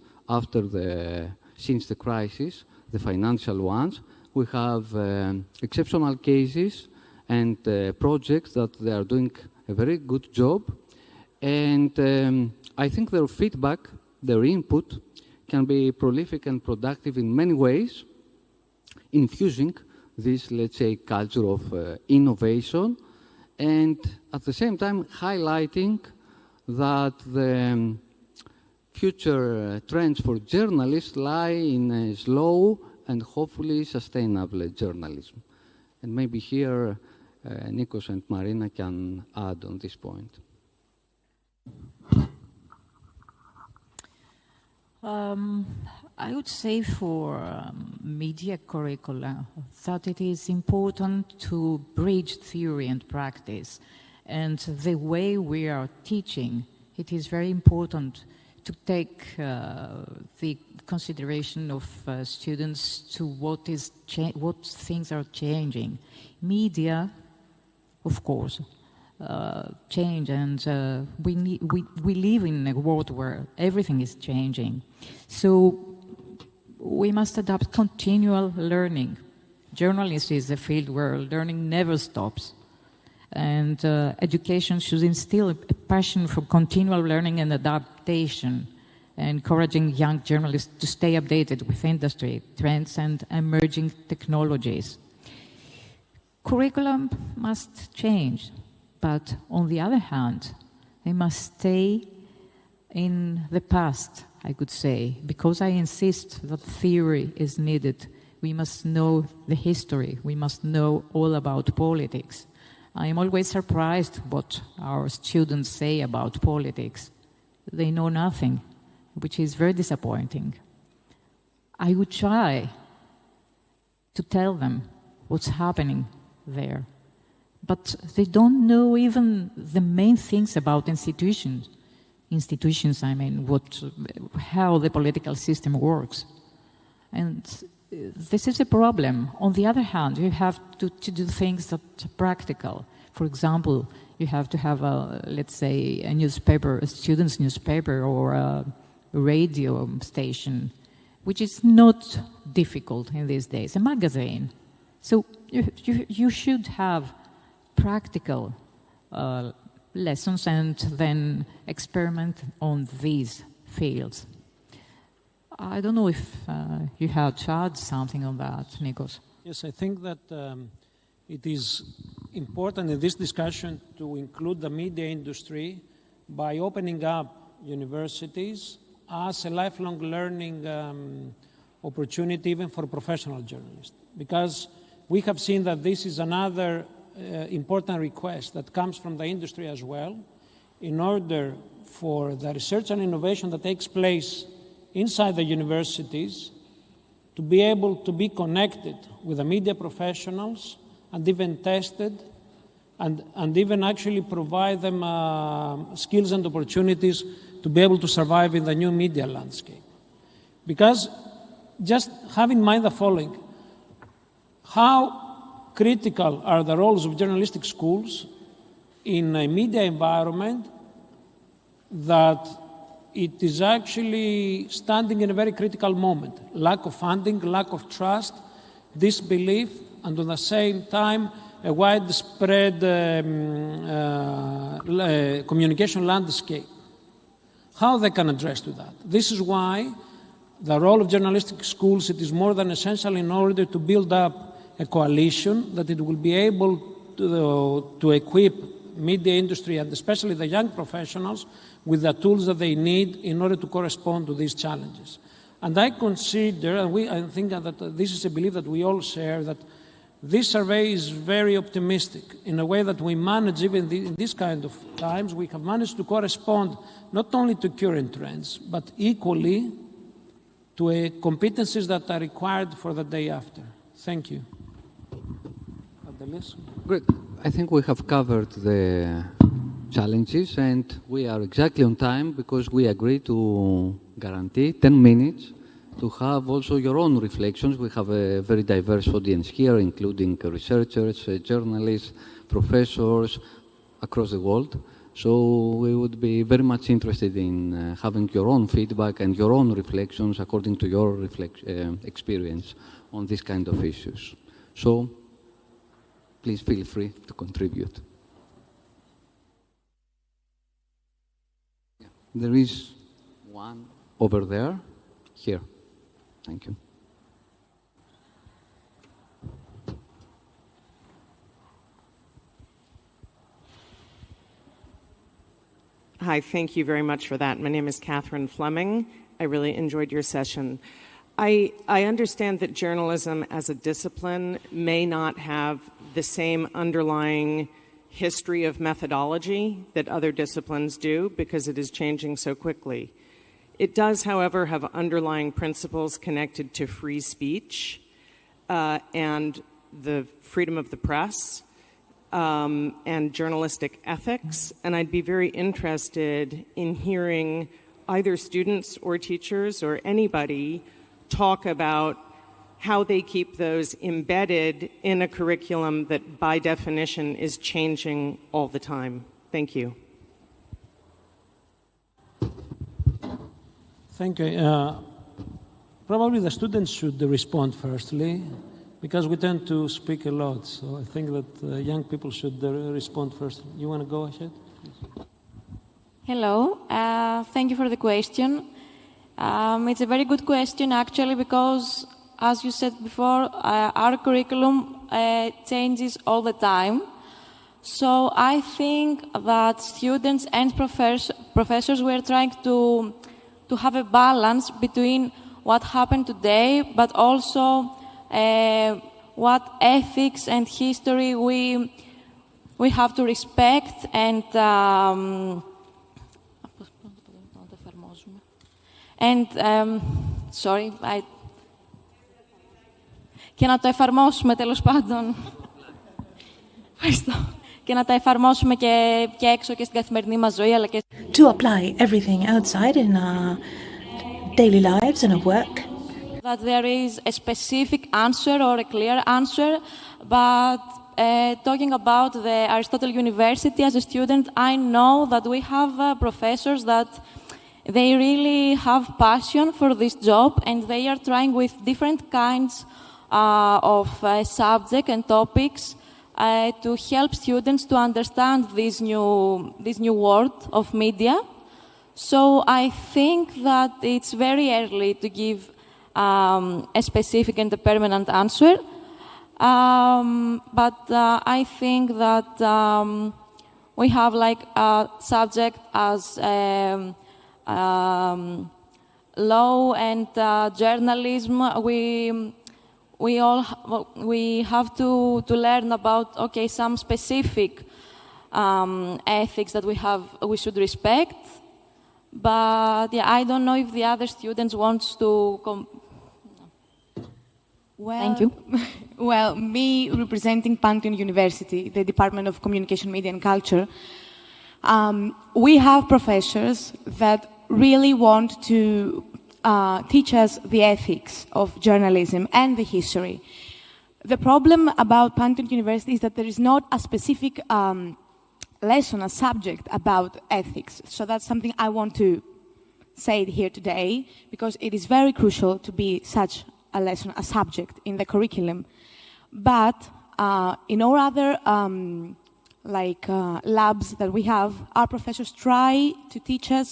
since the crisis, the financial ones. We have exceptional cases and projects that they are doing a very good job. And I think their feedback, their input, can be prolific and productive in many ways, infusing this, let's say, culture of innovation, and at the same time highlighting that the future trends for journalists lie in a slow and hopefully sustainable journalism. And maybe here Nikos and Marina can add on this point. I would say for media curricula that it is important to bridge theory and practice. And the way we are teaching, it is very important to take the consideration of students to what things are changing. Media, of course, change, and we live in a world where everything is changing. So we must adapt continual learning. Journalism is a field where learning never stops. And education should instill a passion for continual learning and adaptation, encouraging young journalists to stay updated with industry trends and emerging technologies. Curriculum must change, but on the other hand, they must stay in the past, I could say, because I insist that theory is needed. We must know the history. We must know all about politics. I am always surprised what our students say about politics. They know nothing, which is very disappointing. I would try to tell them what's happening there, but they don't know even the main things about institutions. Institutions, I mean, how the political system works. And this is a problem. On the other hand, you have to do things that are practical. For example, you have to have, let's say, a newspaper, a student's newspaper, or a radio station, which is not difficult in these days, a magazine. So you should have practical lessons and then experiment on these fields. I don't know if you had to add something on that, Nikos. Yes, I think that it is important in this discussion to include the media industry by opening up universities as a lifelong learning opportunity even for professional journalists. Because we have seen that this is another important request that comes from the industry as well, in order for the research and innovation that takes place inside the universities to be able to be connected with the media professionals and even tested and even actually provide them skills and opportunities to be able to survive in the new media landscape. Because just have in mind the following: how critical are the roles of journalistic schools in a media environment that it is actually standing in a very critical moment. Lack of funding, lack of trust, disbelief, and at the same time, a widespread communication landscape. How they can address to that? This is why the role of journalistic schools, it is more than essential in order to build up a coalition that it will be able to equip media industry and especially the young professionals with the tools that they need in order to correspond to these challenges. And I consider, and I think that this is a belief that we all share, that this survey is very optimistic in a way that we manage, even in this kind of times, we have managed to correspond not only to current trends, but equally to competencies that are required for the day after. Thank you. Great. I think we have covered the challenges, and we are exactly on time because we agreed to guarantee 10 minutes to have also your own reflections. We have a very diverse audience here, including researchers, journalists, professors across the world. So we would be very much interested in having your own feedback and your own reflections according to your experience on this kind of issues. So please feel free to contribute. There is one over there, here. Thank you. Hi, thank you very much for that. My name is Catherine Fleming. I really enjoyed your session. I understand that journalism as a discipline may not have the same underlying history of methodology that other disciplines do because it is changing so quickly. It does, however, have underlying principles connected to free speech and the freedom of the press and journalistic ethics. And I'd be very interested in hearing either students or teachers or anybody talk about how they keep those embedded in a curriculum that by definition is changing all the time. Thank you. Thank you. Probably the students should respond firstly, because we tend to speak a lot. So I think that young people should respond first. You want to go ahead? Hello. Thank you for the question. It's a very good question, actually, because, as you said before, our curriculum changes all the time. So I think that students and professors were trying to have a balance between what happened today, but also what ethics and history we have to respect and sorry, και να το εφαρμόσουμε τέλος πάντων. Ευχαριστώ. Και να τα εφαρμόσουμε και έξω και στην καθημερινή μας ζωή, αλλά και... To apply everything outside in our daily lives and our work. That there is a specific answer or a clear answer, but talking about the Aristotle University as a student, I know that we have professors that they really have passion for this job and they are trying with different kinds of subjects and topics to help students to understand this new world of media. So I think that it's very early to give a specific and a permanent answer. But I think that we have like a subject as law and journalism. We have to learn about some specific ethics that we should respect. But yeah, I don't know if the other students want to Well, Thank you. Well, me representing Pantheon University, the Department of Communication, Media and Culture, we have professors that really want to teach us the ethics of journalism and the history. The problem about Pantheon University is that there is not a specific lesson, a subject about ethics. So that's something I want to say here today, because it is very crucial to be such a lesson, a subject in the curriculum. But in all other labs that we have, our professors try to teach us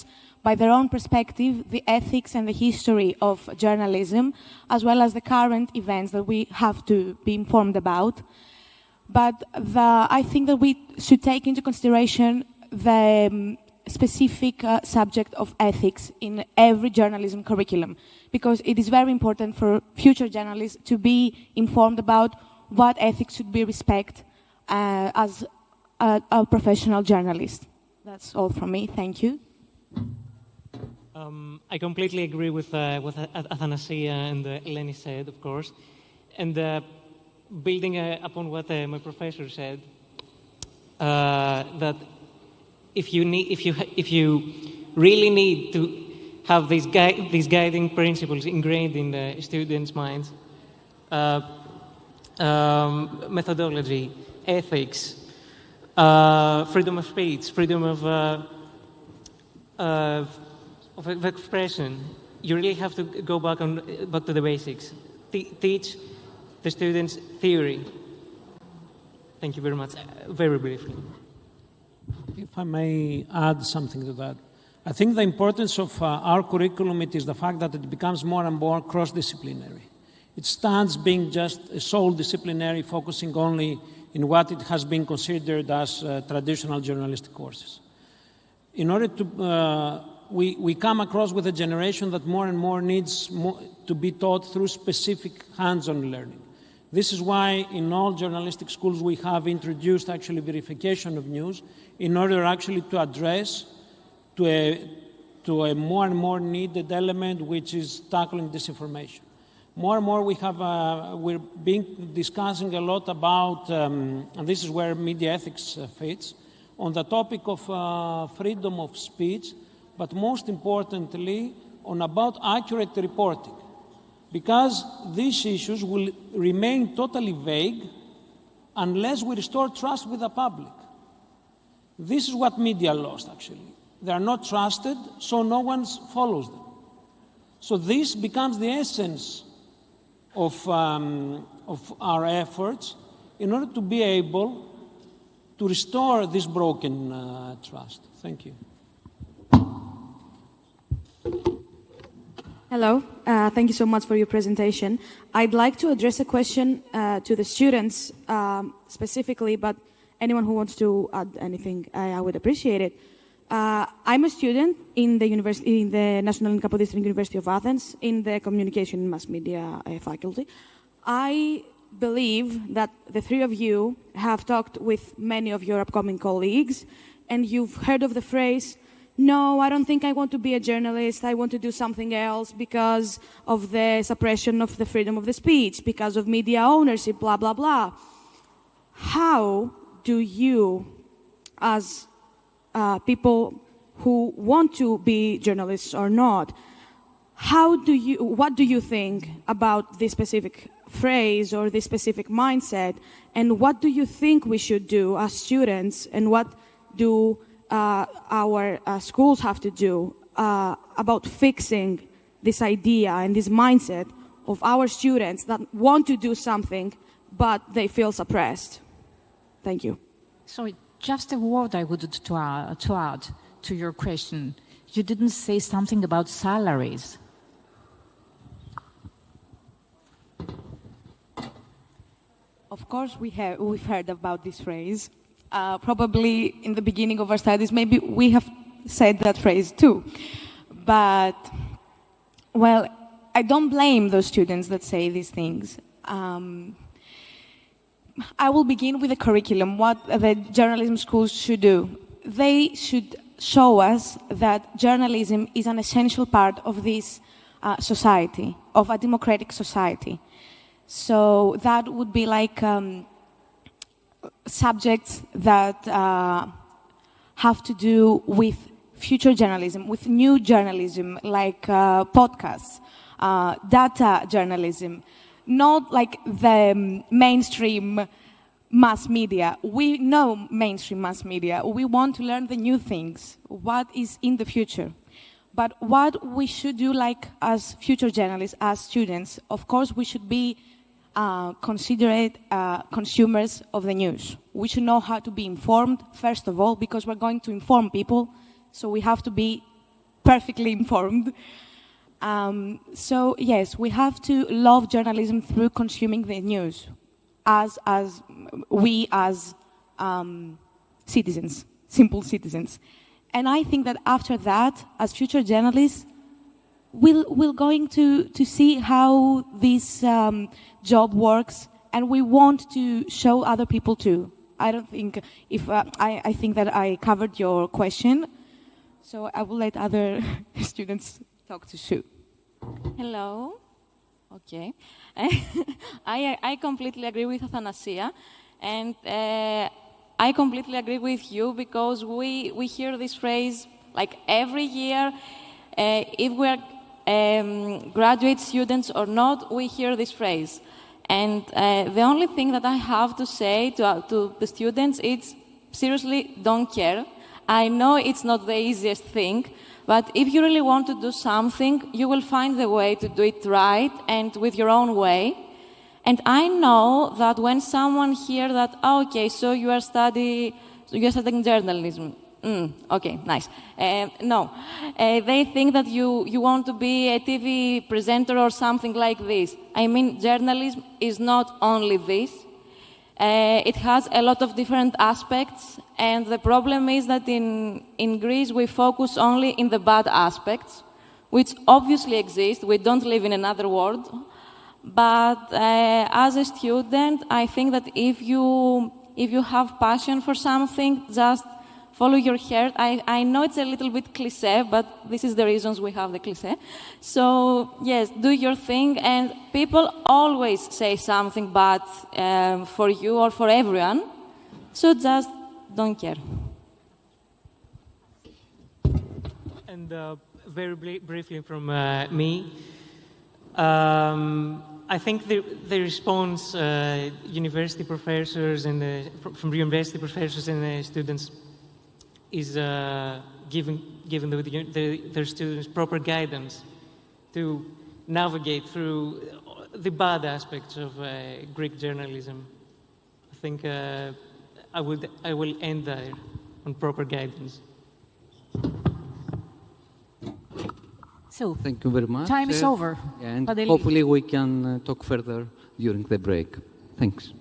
by their own perspective the ethics and the history of journalism, as well as the current events that we have to be informed about. But I think that we should take into consideration the specific subject of ethics in every journalism curriculum, because it is very important for future journalists to be informed about what ethics should be respected as a professional journalist. That's all from me. Thank you. I completely agree with what Athanasia and Eleni said, of course. And building upon what my professor said, that if you really need to have these guiding principles ingrained in the students' minds, methodology, ethics, freedom of speech, freedom of expression. You really have to go back to the basics. Teach the students theory. Thank you very much. Very briefly. If I may add something to that. I think the importance of our curriculum is the fact that it becomes more and more cross-disciplinary. It stands being just a sole disciplinary, focusing only in what it has been considered as traditional journalistic courses. In order to, we come across with a generation that more and more needs to be taught through specific hands-on learning. This is why in all journalistic schools we have introduced actually verification of news in order actually to address to a more and more needed element, which is tackling disinformation. More and more we have, we're discussing a lot about, and this is where media ethics fits, on the topic of freedom of speech, but most importantly, on about accurate reporting. Because these issues will remain totally vague unless we restore trust with the public. This is what media lost, actually. They are not trusted, so no one follows them. So this becomes the essence of our efforts in order to be able to restore this broken trust. Thank you. Hello, thank you so much for your presentation. I'd like to address a question to the students specifically, but anyone who wants to add anything, I would appreciate it. I'm a student in the National and Capodistran University of Athens in the Communication and Mass Media faculty. I believe that the three of you have talked with many of your upcoming colleagues, and you've heard of the phrase, "No, I don't think I want to be a journalist. I want to do something else because of the suppression of the freedom of the speech, because of media ownership, blah, blah, blah." How do you, as people who want to be journalists or not, what do you think about this specific phrase or this specific mindset, and what do you think we should do as students, and what do our schools have to do about fixing this idea and this mindset of our students that want to do something, but they feel suppressed? Thank you. Sorry, just a word I would to add to your question. You didn't say something about salaries. Of course, we've heard about this phrase. Probably in the beginning of our studies, maybe we have said that phrase too. But, well, I don't blame those students that say these things. I will begin with the curriculum, what the journalism schools should do. They should show us that journalism is an essential part of this society, of a democratic society. So that would be like subjects that have to do with future journalism, with new journalism, like podcasts, data journalism, not like the mainstream mass media. We know mainstream mass media. We want to learn the new things, what is in the future. But what we should do, like as future journalists, as students, of course we should be considerate consumers of the news. We should know how to be informed, first of all, because we're going to inform people, so we have to be perfectly informed. So yes, we have to love journalism through consuming the news, as citizens, simple citizens. And I think that after that, as future journalists, we're going to see how this job works, and we want to show other people too. I don't think if I think that I covered your question, so I will let other students talk to Sue. Hello. Okay. I completely agree with Athanasia, and I completely agree with you, because we hear this phrase like every year. If we're graduate students or not, we hear this phrase. And the only thing that I have to say to the students is seriously don't care. I know it's not the easiest thing, but if you really want to do something, you will find the way to do it right and with your own way. And I know that when someone hears that, oh, okay, so you are studying journalism. Okay, nice. No, they think that you want to be a TV presenter or something like this. I mean, journalism is not only this. It has a lot of different aspects, and the problem is that in Greece we focus only in the bad aspects, which obviously exist. We don't live in another world. But as a student, I think that if you have passion for something, just follow your heart. I know it's a little bit cliché, but this is the reasons we have the cliché. So yes, do your thing, and people always say something bad for you or for everyone. So just don't care. And very briefly from me, I think the response university professors and from university professors and students is giving their students proper guidance to navigate through the bad aspects of Greek journalism. I think I will end there on proper guidance. So, thank you very much. Time is over. And hopefully we can talk further during the break. Thanks.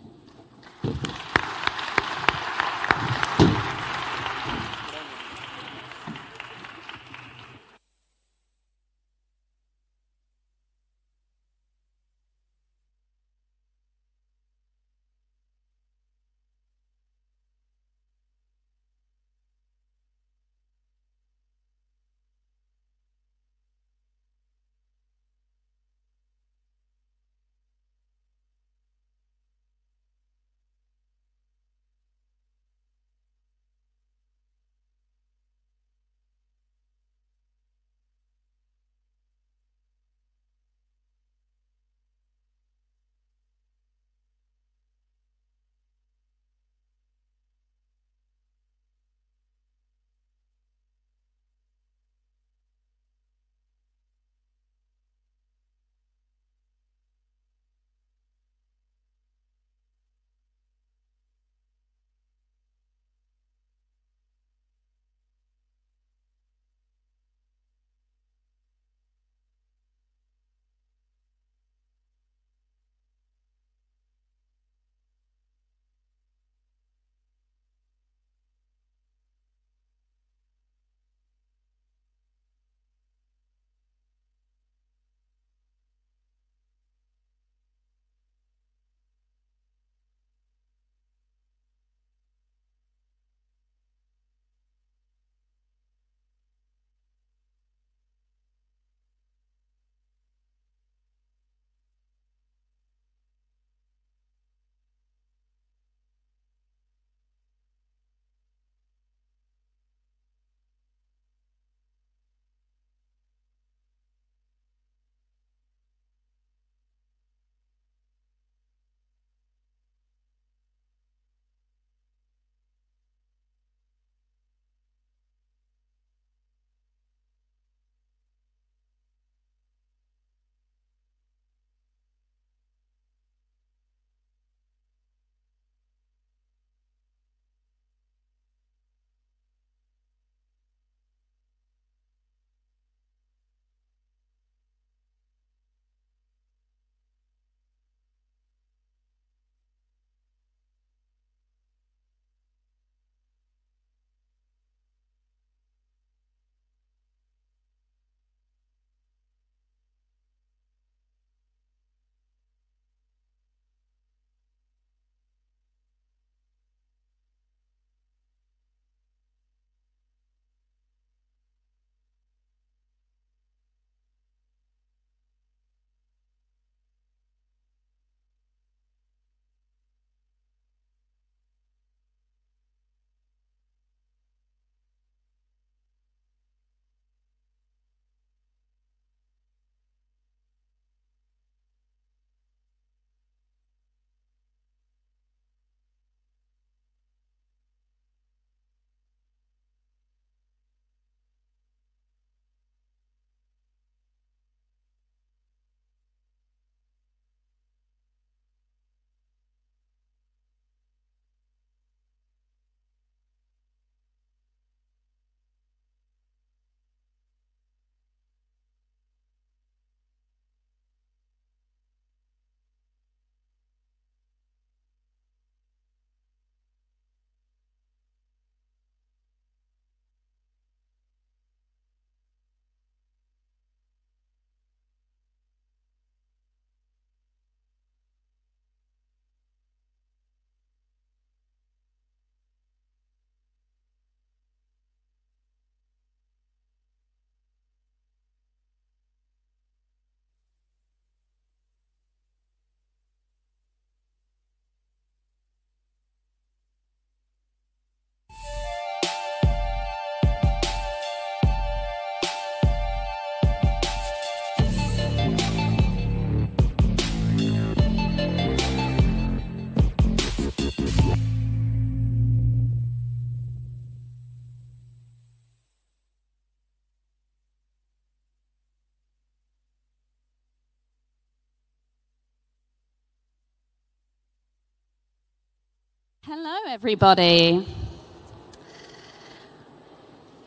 Hello, everybody.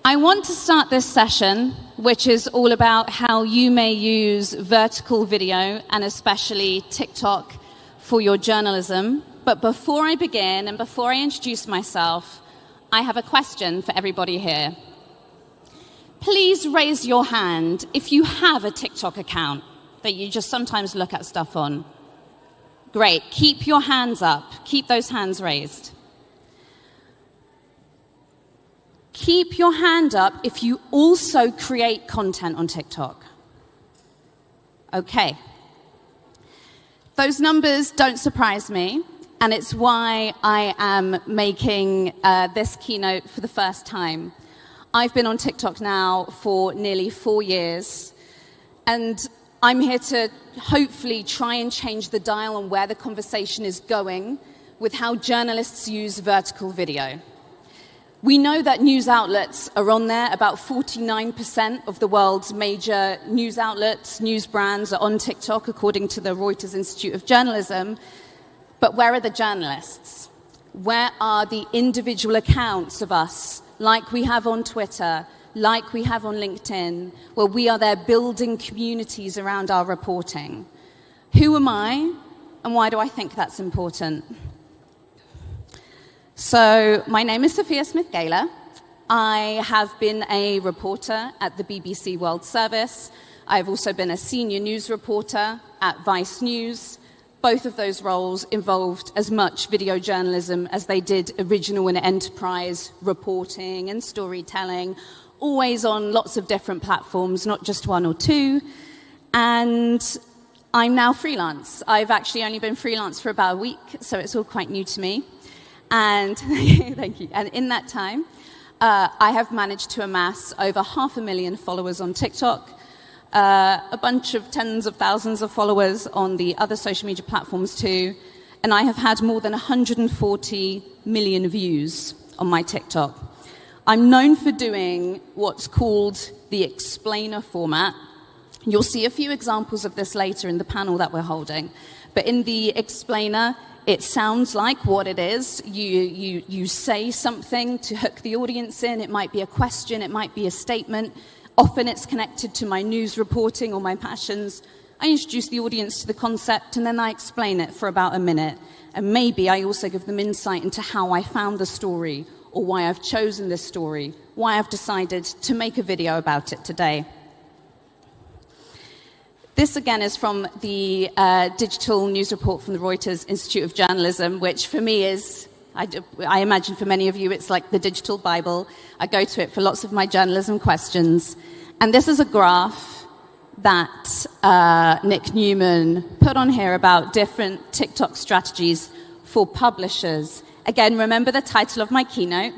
I want to start this session, which is all about how you may use vertical video and especially TikTok for your journalism. But before I begin and before I introduce myself, I have a question for everybody here. Please raise your hand if you have a TikTok account that you just sometimes look at stuff on. Great. Keep your hands up. Keep those hands raised. Keep your hand up if you also create content on TikTok. Okay. Those numbers don't surprise me, and it's why I am making this keynote for the first time. I've been on TikTok now for nearly 4 years, and I'm here to hopefully try and change the dial on where the conversation is going with how journalists use vertical video. We know that news outlets are on there. About 49% of the world's major news outlets, news brands are on TikTok, according to the Reuters Institute of Journalism. But where are the journalists? Where are the individual accounts of us, like we have on Twitter, like we have on LinkedIn, where we are there building communities around our reporting? Who am I, and why do I think that's important? So, my name is Sophia Smith-Gaylor. I have been a reporter at the BBC World Service. I've also been a senior news reporter at Vice News. Both of those roles involved as much video journalism as they did original and enterprise reporting and storytelling, always on lots of different platforms, not just one or two. And I'm now freelance. I've actually only been freelance for about a week, so it's all quite new to me. And thank you. And in that time, I have managed to amass over 500,000 followers on TikTok, a bunch of tens of thousands of followers on the other social media platforms too, and I have had more than 140 million views on my TikTok. I'm known for doing what's called the explainer format. You'll see a few examples of this later in the panel that we're holding. But in the explainer, it sounds like what it is. You say something to hook the audience in. It might be a question, it might be a statement. Often it's connected to my news reporting or my passions. I introduce the audience to the concept and then I explain it for about a minute. And maybe I also give them insight into how I found the story, or why I've chosen this story, why I've decided to make a video about it today. This, again, is from the digital news report from the Reuters Institute of Journalism, which for me is, I imagine for many of you, it's like the digital Bible. I go to it for lots of my journalism questions. And this is a graph that Nick Newman put on here about different TikTok strategies for publishers. Again, remember the title of my keynote.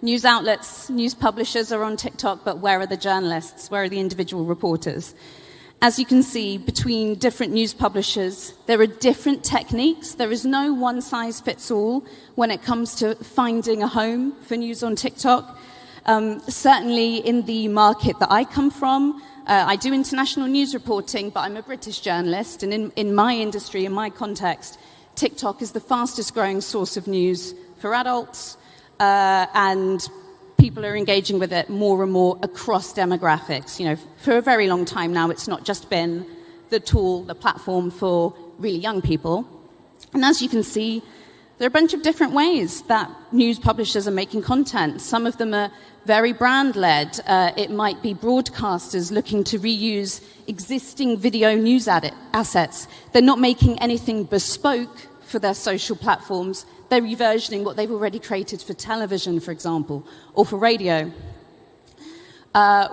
News outlets, news publishers are on TikTok, but where are the journalists? Where are the individual reporters? As you can see, between different news publishers, there are different techniques. There is no one-size-fits-all when it comes to finding a home for news on TikTok. Certainly in the market that I come from, I do international news reporting, but I'm a British journalist, and in my industry, in my context, TikTok is the fastest growing source of news for adults, and people are engaging with it more and more across demographics. You know, for a very long time now, it's not just been the tool, the platform for really young people. And as you can see, there are a bunch of different ways that news publishers are making content. Some of them are very brand-led. It might be broadcasters looking to reuse existing video news assets. They're not making anything bespoke for their social platforms. They're reversioning what they've already created for television, for example, or for radio.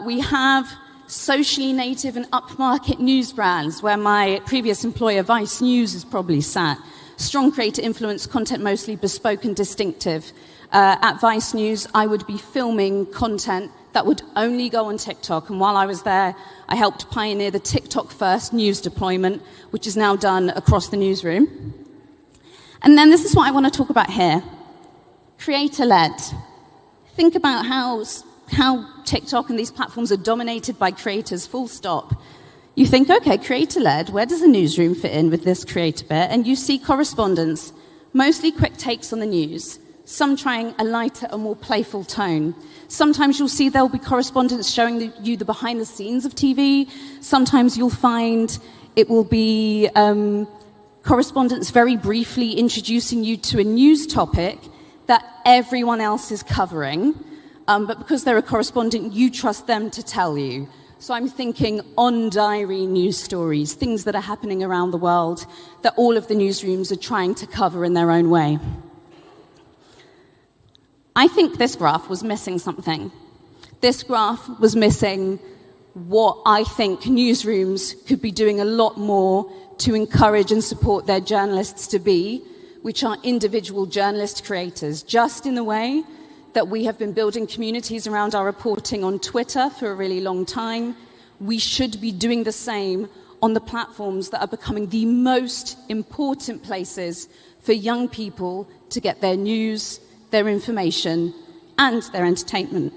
We have socially native and upmarket news brands, where my previous employer, Vice News, is probably sat. Strong creator influence, content mostly bespoke and distinctive. At Vice News, I would be filming content that would only go on TikTok. And while I was there, I helped pioneer the TikTok first news deployment, which is now done across the newsroom. And then this is what I want to talk about here. Creator-led. Think about how TikTok and these platforms are dominated by creators, full stop. You think, okay, creator-led, where does the newsroom fit in with this creator bit? And you see correspondence mostly quick takes on the news, some trying a lighter and more playful tone. Sometimes you'll see there'll be correspondents showing you the behind the scenes of TV. Sometimes you'll find it will be correspondents very briefly introducing you to a news topic that everyone else is covering. But because they're a correspondent, you trust them to tell you. So I'm thinking on-diary news stories, things that are happening around the world that all of the newsrooms are trying to cover in their own way. I think this graph was missing something. This graph was missing what I think newsrooms could be doing a lot more to encourage and support their journalists to be, which are individual journalist creators, just in the way that we have been building communities around our reporting on Twitter for a really long time. We should be doing the same on the platforms that are becoming the most important places for young people to get their news, their information, and their entertainment.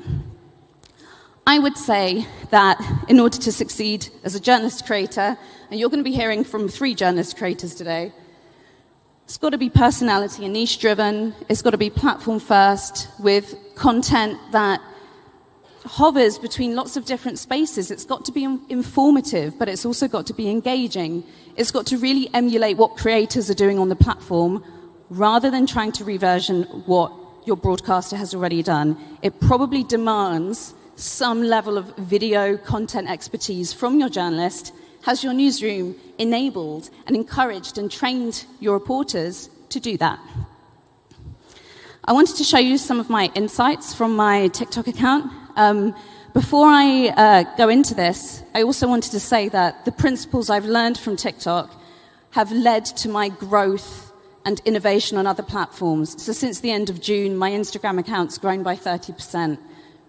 I would say that in order to succeed as a journalist creator, and you're going to be hearing from 3 journalist creators today, it's got to be personality and niche driven. It's got to be platform first with content that hovers between lots of different spaces. It's got to be informative, but it's also got to be engaging. It's got to really emulate what creators are doing on the platform rather than trying to reversion what your broadcaster has already done. It probably demands some level of video content expertise from your journalist. Has your newsroom enabled and encouraged and trained your reporters to do that? I wanted to show you some of my insights from my TikTok account. Before I go into this, I also wanted to say that the principles I've learned from TikTok have led to my growth and innovation on other platforms. So since the end of June, my Instagram account's grown by 30%.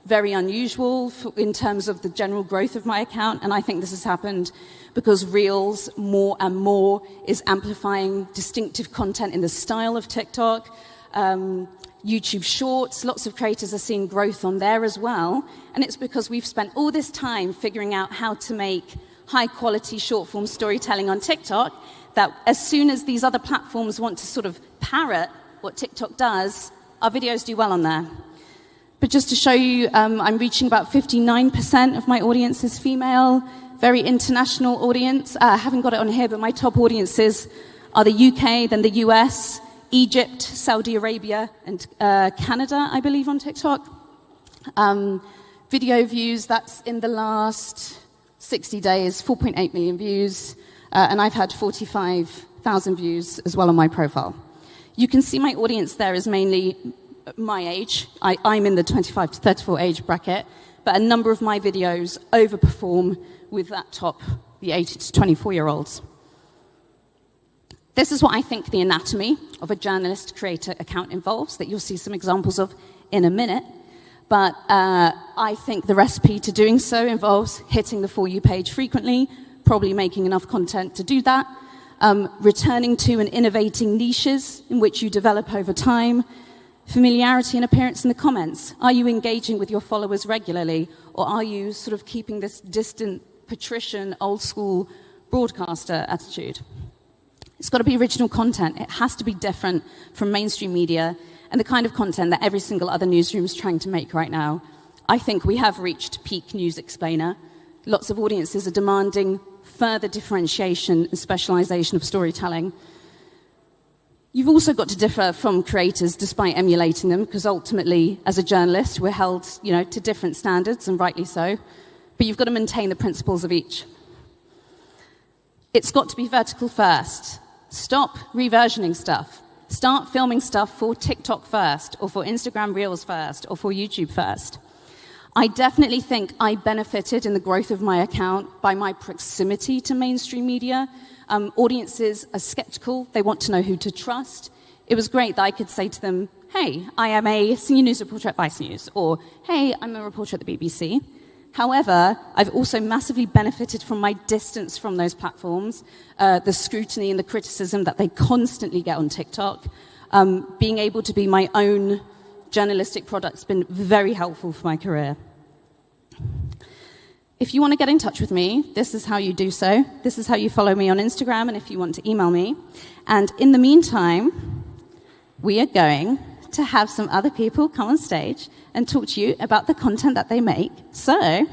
Very unusual in terms of the general growth of my account, and I think this has happened because Reels more and more is amplifying distinctive content in the style of TikTok. YouTube Shorts, lots of creators are seeing growth on there as well, and it's because we've spent all this time figuring out how to make high-quality short-form storytelling on TikTok, that as soon as these other platforms want to sort of parrot what TikTok does, our videos do well on there. But just to show you, I'm reaching about 59% of my audience is female, very international audience. I haven't got it on here, but my top audiences are the UK, then the US, Egypt, Saudi Arabia, and Canada, I believe, on TikTok. Video views, that's in the last 60 days, 4.8 million views, and I've had 45,000 views as well on my profile. You can see my audience there is mainly my age. I'm in the 25 to 34 age bracket, but a number of my videos overperform with that top, the 18 to 24-year-olds. This is what I think the anatomy of a journalist creator account involves, that you'll see some examples of in a minute. But I think the recipe to doing so involves hitting the For You page frequently, probably making enough content to do that, returning to and innovating niches in which you develop over time, familiarity and appearance in the comments. Are you engaging with your followers regularly, or are you sort of keeping this distant, patrician, old-school broadcaster attitude? It's got to be original content. It has to be different from mainstream media and the kind of content that every single other newsroom is trying to make right now. I think we have reached peak news explainer. Lots of audiences are demanding further differentiation and specialization of storytelling. You've also got to differ from creators despite emulating them, because ultimately, as a journalist, we're held, to different standards, and rightly so. But you've got to maintain the principles of each. It's got to be vertical first. Stop reversioning stuff. Start filming stuff for TikTok first, or for Instagram Reels first, or for YouTube first. I definitely think I benefited in the growth of my account by my proximity to mainstream media. Audiences are skeptical. They want to know who to trust. It was great that I could say to them, hey, I am a senior news reporter at Vice News, or hey, I'm a reporter at the BBC. However, I've also massively benefited from my distance from those platforms, the scrutiny and the criticism that they constantly get on TikTok. Being able to be my own journalistic product has been very helpful for my career. If you want to get in touch with me, this is how you do so. This is how you follow me on Instagram, and if you want to email me. And in the meantime, we are going to have some other people come on stage and talk to you about the content that they make. So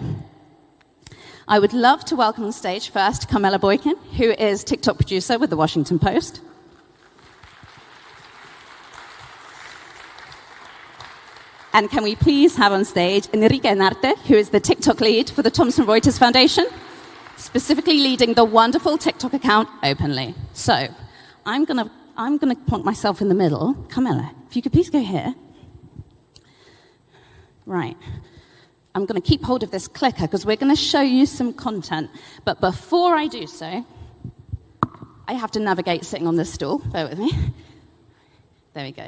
I would love to welcome on stage first Carmela Boykin, who is TikTok producer with The Washington Post. And can we please have on stage Enrique Narte, who is the TikTok lead for the Thomson Reuters Foundation, specifically leading the wonderful TikTok account Openly. So I'm gonna plonk myself in the middle. Carmela, if you could please go here. Right. I'm going to keep hold of this clicker because we're going to show you some content. But before I do so, I have to navigate sitting on this stool. Bear with me. There we go.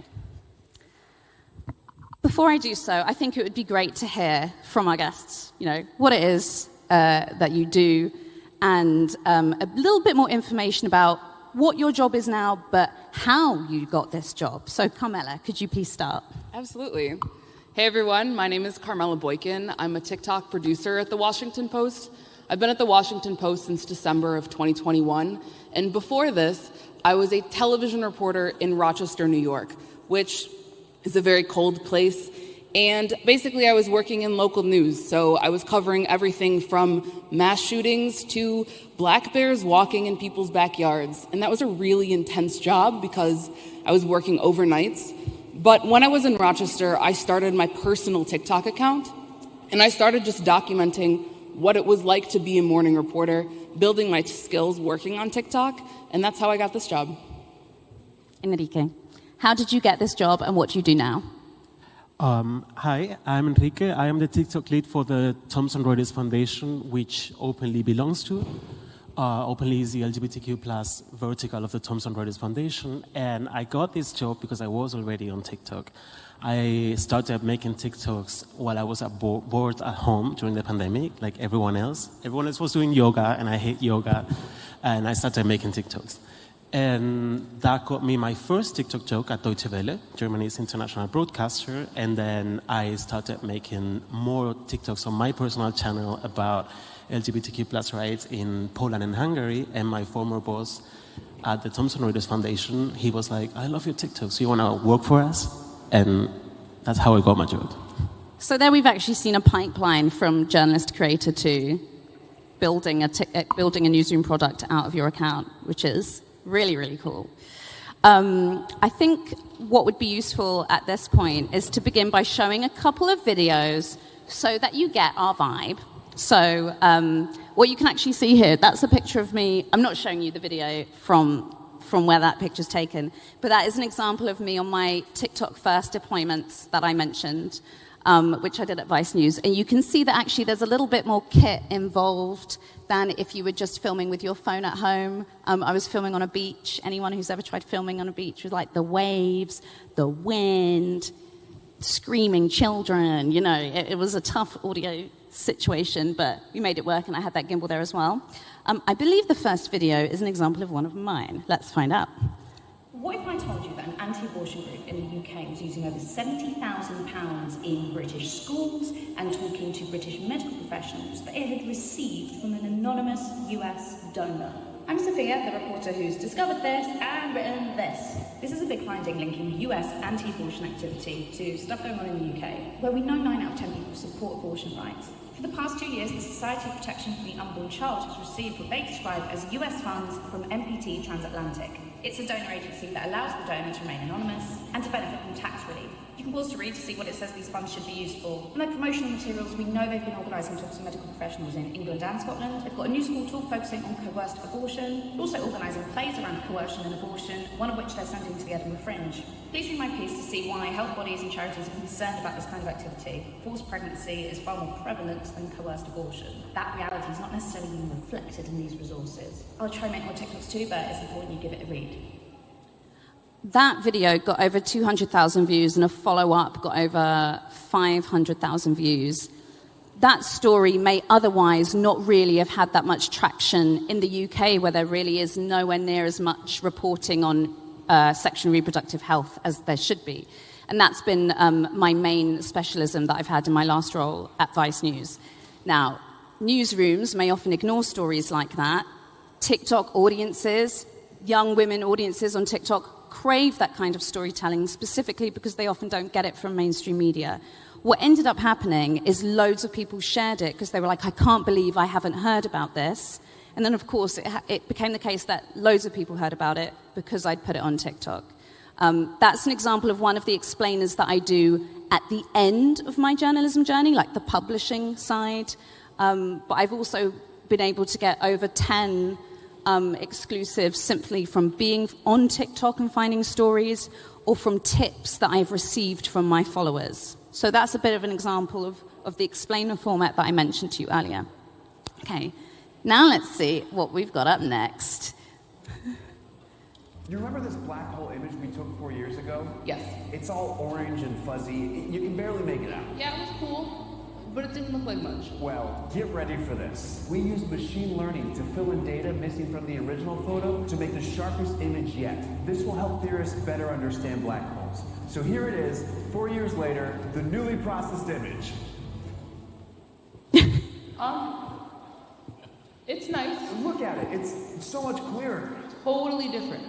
Before I do so, I think it would be great to hear from our guests, what it is that you do and a little bit more information about what your job is now, but how you got this job. So, Carmela, could you please start? Absolutely. Hey, everyone. My name is Carmela Boykin. I'm a TikTok producer at The Washington Post. I've been at The Washington Post since December of 2021. And before this, I was a television reporter in Rochester, New York, which is a very cold place. And basically, I was working in local news. So I was covering everything from mass shootings to black bears walking in people's backyards. And that was a really intense job because I was working overnights. But when I was in Rochester, I started my personal TikTok account. And I started just documenting what it was like to be a morning reporter, building my skills working on TikTok. And that's how I got this job. Enrique, how did you get this job and what do you do now? Hi, I'm Enrique. I am the TikTok lead for the Thomson Reuters Foundation, which Openly belongs to. Openly is the LGBTQ plus vertical of the Thomson Reuters Foundation. And I got this job because I was already on TikTok. I started making TikToks while I was bored at home during the pandemic, like everyone else. Everyone else was doing yoga, and I hate yoga. And I started making TikToks. And that got me my first TikTok joke at Deutsche Welle, Germany's international broadcaster. And then I started making more TikToks on my personal channel about LGBTQ plus rights in Poland and Hungary. And my former boss at the Thomson Reuters Foundation, he was like, I love your TikToks. You want to work for us? And that's how I got my job. So there we've actually seen a pipeline from journalist creator to building a newsroom product out of your account, which is really, really cool. I think what would be useful at this point is to begin by showing a couple of videos so that you get our vibe. So what you can actually see here, that's a picture of me. I'm not showing you the video from where that picture's taken, but that is an example of me on my TikTok first deployments that I mentioned, which I did at Vice News. And you can see that actually there's a little bit more kit involved than if you were just filming with your phone at home. I was filming on a beach. Anyone who's ever tried filming on a beach with like the waves, the wind, screaming children, it was a tough audio situation, but we made it work and I had that gimbal there as well. I believe the first video is an example of one of mine. Let's find out. What if I told you that an anti-abortion group in the UK was using over £70,000 in British schools and talking to British medical professionals that it had received from an anonymous US donor? I'm Sophia, the reporter who's discovered this and written this. This is a big finding linking US anti-abortion activity to stuff going on in the UK, where we know 9 out of 10 people support abortion rights. For the past 2 years, the Society of Protection for the Unborn Child has received what they describe as US funds from MPT Transatlantic. It's a donor agency that allows the donor to remain anonymous and to benefit from tax relief. You can pause to read to see what it says these funds should be used for. And their promotional materials, we know they've been organising talks to medical professionals in England and Scotland. They've got a new school talk focusing on coerced abortion. They're also organising plays around coercion and abortion, one of which they're sending to the Edinburgh Fringe. Please read my piece to see why health bodies and charities are concerned about this kind of activity. Forced pregnancy is far more prevalent than coerced abortion. That reality is not necessarily being reflected in these resources. I'll try and make more TikToks too, but it's important you give it a read. That video got over 200,000 views and a follow-up got over 500,000 views. That story may otherwise not really have had that much traction in the UK, where there really is nowhere near as much reporting on sexual and reproductive health as there should be. And that's been my main specialism that I've had in my last role at Vice News. Now, newsrooms may often ignore stories like that. TikTok audiences, young women audiences on TikTok, crave that kind of storytelling, specifically because they often don't get it from mainstream media. What ended up happening is loads of people shared it because they were like, I can't believe I haven't heard about this. And then, of course, it became the case that loads of people heard about it because I'd put it on TikTok. That's an example of one of the explainers that I do at the end of my journalism journey, like the publishing side. But I've also been able to get over 10 exclusives simply from being on TikTok and finding stories, or from tips that I've received from my followers. So that's a bit of an example of the explainer format that I mentioned to you earlier. Okay, now let's see what we've got up next. You remember this black hole image we took 4 years ago? Yes. It's all orange and fuzzy. You can barely make it out. Yeah, it was cool, but it didn't look like much. Well, get ready for this. We used machine learning to fill in data missing from the original photo to make the sharpest image yet. This will help theorists better understand black holes. So here it is, 4 years later, the newly processed image. It's nice. Look at it. It's so much clearer. Totally different.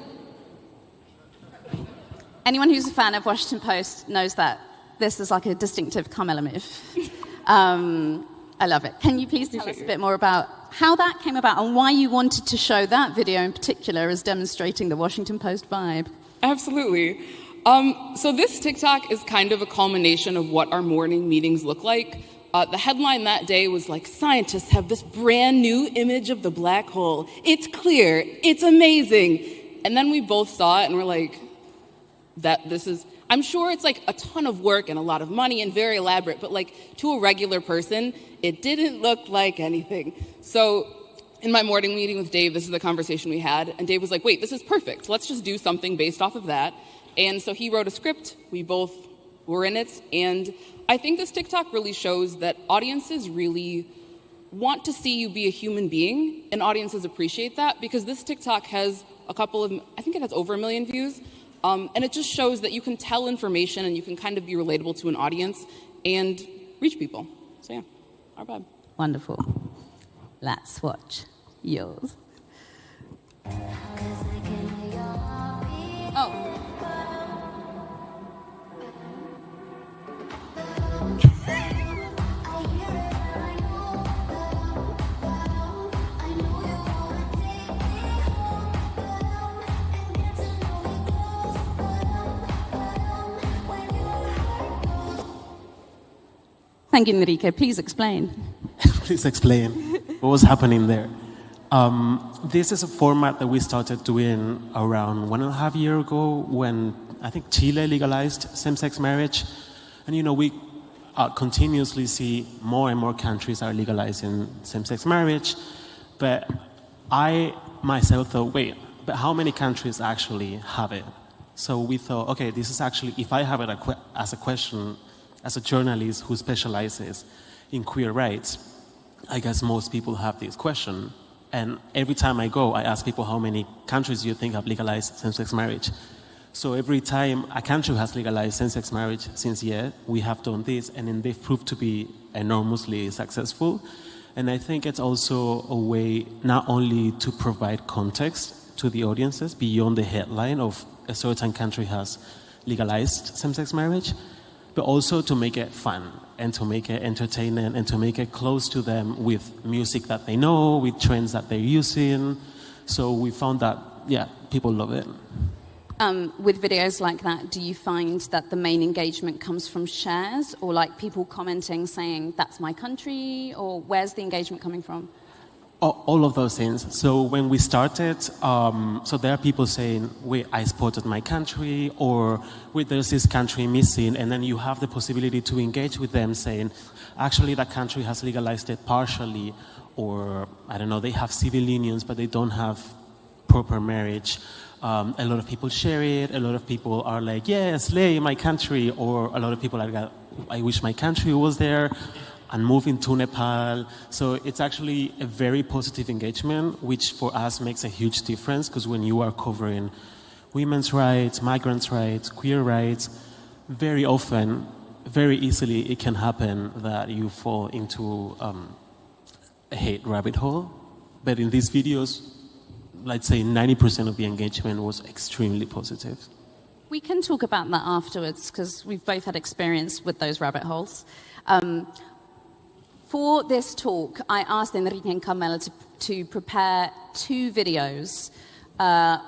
Anyone who's a fan of Washington Post knows that this is like a distinctive element. I love it. Can you please tell us a bit more about how that came about and why you wanted to show that video in particular as demonstrating the Washington Post vibe? Absolutely. So this TikTok is kind of a culmination of what our morning meetings look like. The headline that day was like, scientists have this brand new image of the black hole. It's clear. It's amazing. And then we both saw it and we're like, I'm sure it's like a ton of work and a lot of money and very elaborate, but like to a regular person, it didn't look like anything. So in my morning meeting with Dave, this is the conversation we had, and Dave was like, wait, this is perfect. Let's just do something based off of that. And so he wrote a script. We both were in it. And I think this TikTok really shows that audiences really want to see you be a human being, and audiences appreciate that because this TikTok has I think it has over 1 million views. And it just shows that you can tell information and you can kind of be relatable to an audience and reach people. So yeah, our vibe. Wonderful. Let's watch yours. Oh. Thank you, Enrique. Please explain. Please explain what was happening there. This is a format that we started doing around 1.5 years ago when I think Chile legalized same-sex marriage. And, you know, we continuously see more and more countries are legalizing same-sex marriage. But I myself thought, wait, but how many countries actually have it? So we thought, okay, this is actually, if I have it as a question, as a journalist who specializes in queer rights, I guess most people have this question. And every time I go, I ask people how many countries do you think have legalized same-sex marriage? So every time a country has legalized same-sex marriage since we have done this, and then they've proved to be enormously successful. And I think it's also a way not only to provide context to the audiences beyond the headline of a certain country has legalized same-sex marriage, but also to make it fun and to make it entertaining and to make it close to them with music that they know, with trends that they're using. So we found that, yeah, people love it. With videos like that, do you find that the main engagement comes from shares or like people commenting saying, that's my country, or where's the engagement coming from? All of those things. So when we started, so there are people saying, wait, I supported my country, or wait, there's this country missing, and then you have the possibility to engage with them saying, actually that country has legalized it partially, or I don't know, they have civil unions, but they don't have proper marriage. A lot of people share it, a lot of people are like, yes, slay my country, or a lot of people are like, I wish my country was there. And moving to Nepal. So it's actually a very positive engagement, which for us makes a huge difference, because when you are covering women's rights, migrants' rights, queer rights, very often, very easily, it can happen that you fall into a hate rabbit hole. But in these videos, let's say 90% of the engagement was extremely positive. We can talk about that afterwards because we've both had experience with those rabbit holes. For this talk, I asked Enrique and Carmela to prepare 2 videos that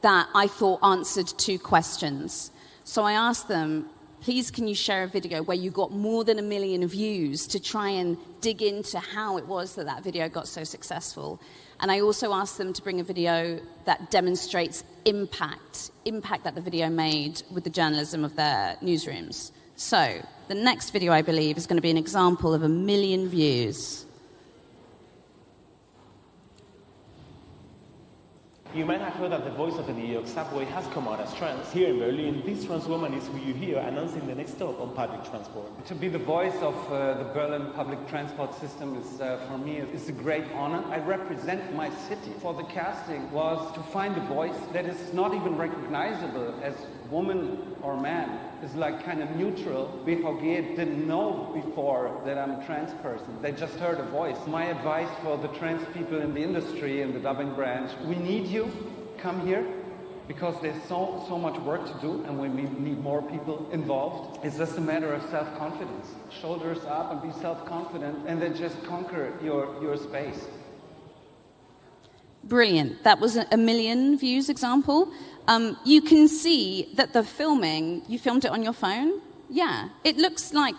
I thought answered 2 questions. So I asked them, please can you share a video where you got more than 1 million views to try and dig into how it was that that video got so successful. And I also asked them to bring a video that demonstrates impact that the video made with the journalism of their newsrooms. So the next video, I believe, is going to be an example of 1 million views. You might have heard that the voice of the New York subway has come out as trans. Here in Berlin, this trans woman is who you hear announcing the next stop on public transport. To be the voice of the Berlin public transport system is, for me, is a great honor. I represent my city. For the casting was to find a voice that is not even recognizable as woman or man. It's like kind of neutral. BVG didn't know before that I'm a trans person. They just heard a voice. My advice for the trans people in the industry, in the dubbing branch, we need you. Come here, because there's so much work to do and we need more people involved. It's just a matter of self-confidence. Shoulders up and be self-confident and then just conquer your space. Brilliant. That was a 1 million views example. You can see that the filming, you filmed it on your phone? Yeah. It looks like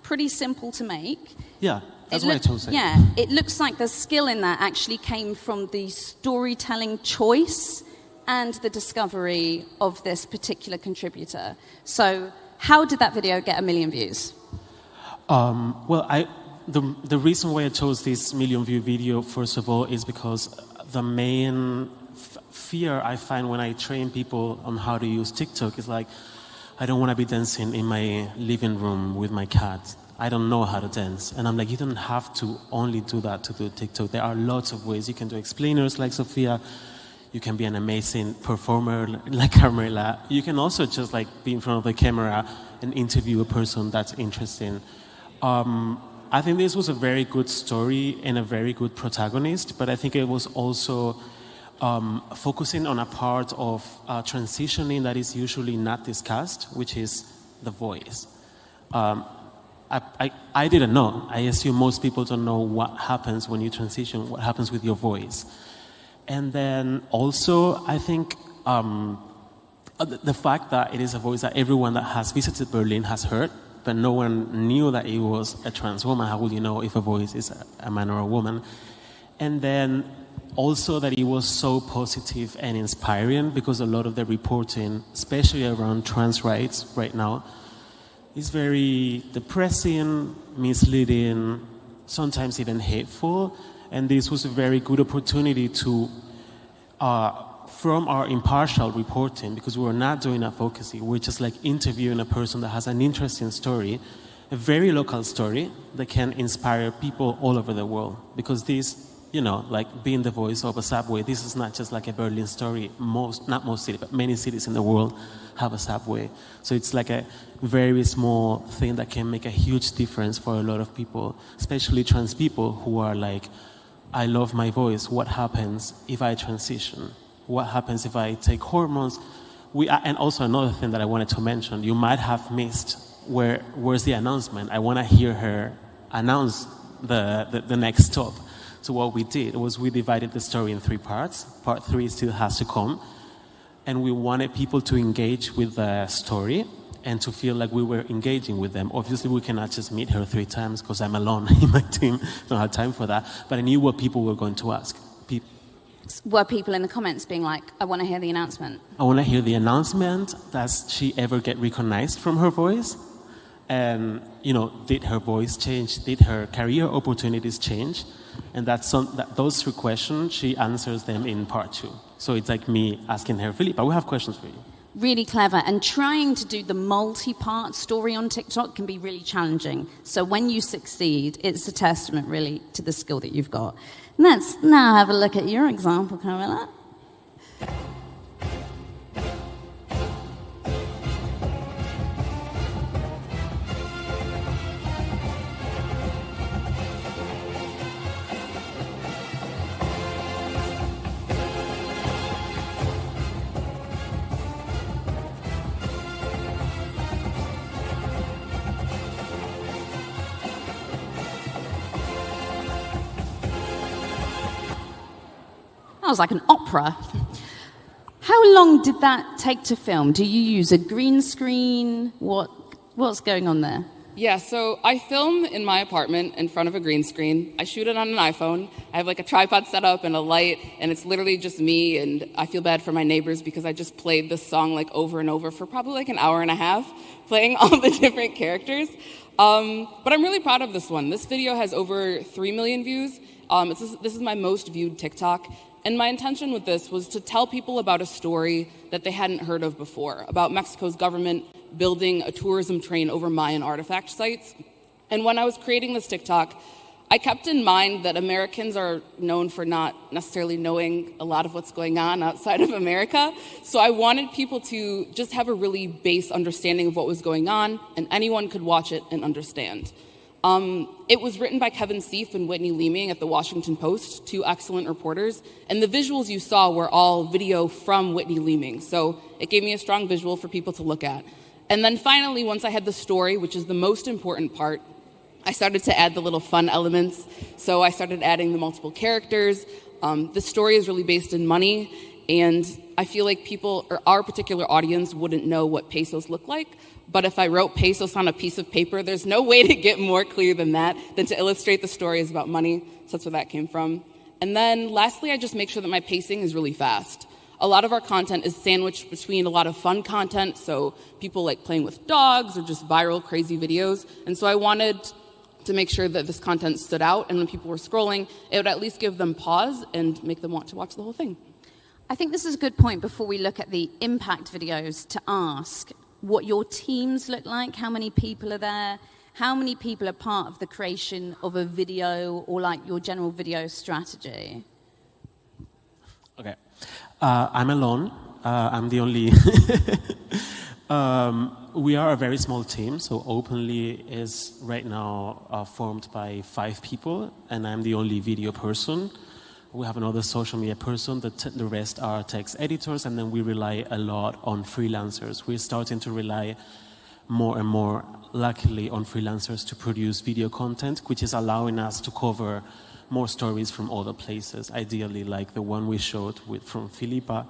pretty simple to make. Yeah, that's what I chose. Yeah, it looks like the skill in that actually came from the storytelling choice and the discovery of this particular contributor. So how did that video get 1 million views? Well, the reason why I chose this 1 million view video, first of all, is because the main fear I find when I train people on how to use TikTok is like, I don't want to be dancing in my living room with my cat. I don't know how to dance. And I'm like, you don't have to only do that to do TikTok. There are lots of ways. You can do explainers like Sophia. You can be an amazing performer like Carmela. You can also just like be in front of the camera and interview a person that's interesting. I think this was a very good story and a very good protagonist, but I think it was also focusing on a part of transitioning that is usually not discussed, which is the voice. I didn't know. I assume most people don't know what happens when you transition, what happens with your voice. And then also, I think the fact that it is a voice that everyone that has visited Berlin has heard, but no one knew that it was a trans woman. How would you know if a voice is a man or a woman? And then also that it was so positive and inspiring, because a lot of the reporting, especially around trans rights right now, is very depressing, misleading, sometimes even hateful. And this was a very good opportunity to, from our impartial reporting, because we were not doing advocacy, we're just like interviewing a person that has an interesting story, a very local story that can inspire people all over the world. Because this, you know, like being the voice of a subway, this is not just like a Berlin story. Not most cities, but many cities in the world have a subway. So it's like a very small thing that can make a huge difference for a lot of people, especially trans people who are like, I love my voice. What happens if I transition? What happens if I take hormones? And also another thing that I wanted to mention, you might have missed where's the announcement. I want to hear her announce the next stop. So what we did was we divided the story in 3 parts. Part 3 still has to come. And we wanted people to engage with the story and to feel like we were engaging with them. Obviously, we cannot just meet her 3 times because I'm alone in my team. Don't have time for that. But I knew what people were going to ask. Were people in the comments being like, I want to hear the announcement? I want to hear the announcement. Does she ever get recognized from her voice? And, you know, did her voice change? Did her career opportunities change? And those 3 questions, she answers them in part 2. So it's like me asking her, Philippa, we have questions for you. Really clever. And trying to do the multi-part story on TikTok can be really challenging. So when you succeed, it's a testament really to the skill that you've got. Let's now have a look at your example, Carmela. That was like an opera. How long did that take to film? Do you use a green screen? What's going on there? Yeah, so I film in my apartment in front of a green screen. I shoot it on an iPhone. I have like a tripod set up and a light, and it's literally just me, and I feel bad for my neighbors because I just played this song like over and over for probably like an hour and a half, playing all the different characters. But I'm really proud of this one. This video has over 3 million views. This is my most viewed TikTok. And my intention with this was to tell people about a story that they hadn't heard of before, about Mexico's government building a tourism train over Mayan artifact sites. And when I was creating this TikTok, I kept in mind that Americans are known for not necessarily knowing a lot of what's going on outside of America. So I wanted people to just have a really base understanding of what was going on, and anyone could watch it and understand. It was written by Kevin Seif and Whitney Leeming at the Washington Post, 2 excellent reporters, and the visuals you saw were all video from Whitney Leeming, so it gave me a strong visual for people to look at. And then finally, once I had the story, which is the most important part, I started to add the little fun elements. So I started adding the multiple characters. The story is really based in money, and I feel like people, or our particular audience, wouldn't know what pesos look like. But if I wrote pesos on a piece of paper, there's no way to get more clear than that, than to illustrate the story is about money. So that's where that came from. And then lastly, I just make sure that my pacing is really fast. A lot of our content is sandwiched between a lot of fun content, so people like playing with dogs or just viral, crazy videos. And so I wanted to make sure that this content stood out, and when people were scrolling, it would at least give them pause and make them want to watch the whole thing. I think this is a good point before we look at the impact videos to ask what your teams look like, how many people are there, how many people are part of the creation of a video or like your general video strategy. Okay. I'm alone. I'm the only... we are a very small team, so Openly is right now formed by 5 people, and I'm the only video person. We have another social media person, the rest are text editors, and then we rely a lot on freelancers. We're starting to rely more and more, luckily, on freelancers to produce video content, which is allowing us to cover more stories from other places, ideally like the one we showed from Filipa,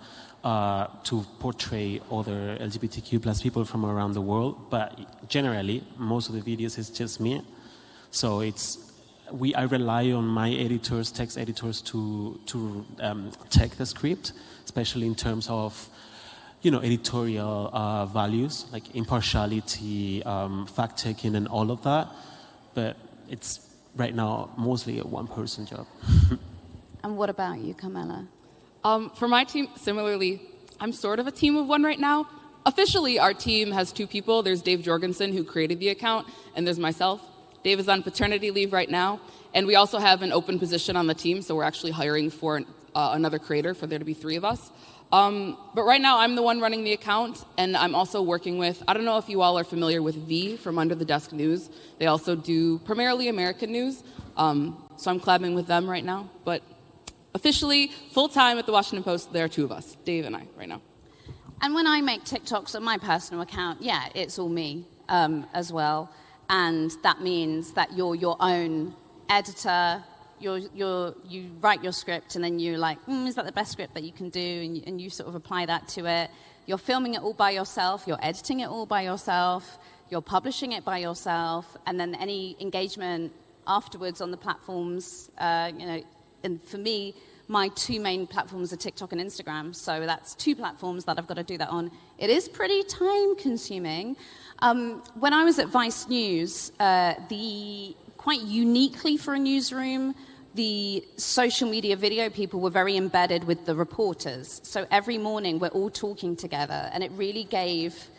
to portray other LGBTQ plus people from around the world. But generally, most of the videos is just me. So I rely on my editors, text editors, to check the script, especially in terms of, editorial values, like impartiality, fact-checking, and all of that. But it's right now mostly a one-person job. And what about you, Carmela? For my team, similarly, I'm sort of a team of one right now. Officially, our team has 2 people. There's Dave Jorgensen, who created the account, and there's myself. Dave is on paternity leave right now, and we also have an open position on the team, so we're actually hiring for another creator for there to be 3 of us. But right now, I'm the one running the account, and I'm also working with, I don't know if you all are familiar with V from Under the Desk News. They also do primarily American news, so I'm collabing with them right now. But officially, full-time at the Washington Post, there are 2 of us, Dave and I, right now. And when I make TikToks on my personal account, yeah, it's all me as well. And that means that you're your own editor. You write your script, and then you're like, is that the best script that you can do? And you sort of apply that to it. You're filming it all by yourself. You're editing it all by yourself. You're publishing it by yourself. And then any engagement afterwards on the platforms, and for me, my 2 main platforms are TikTok and Instagram. So that's 2 platforms that I've got to do that on. It is pretty time-consuming. When I was at Vice News, quite uniquely for a newsroom, the social media video people were very embedded with the reporters. So every morning we're all talking together, and it really gave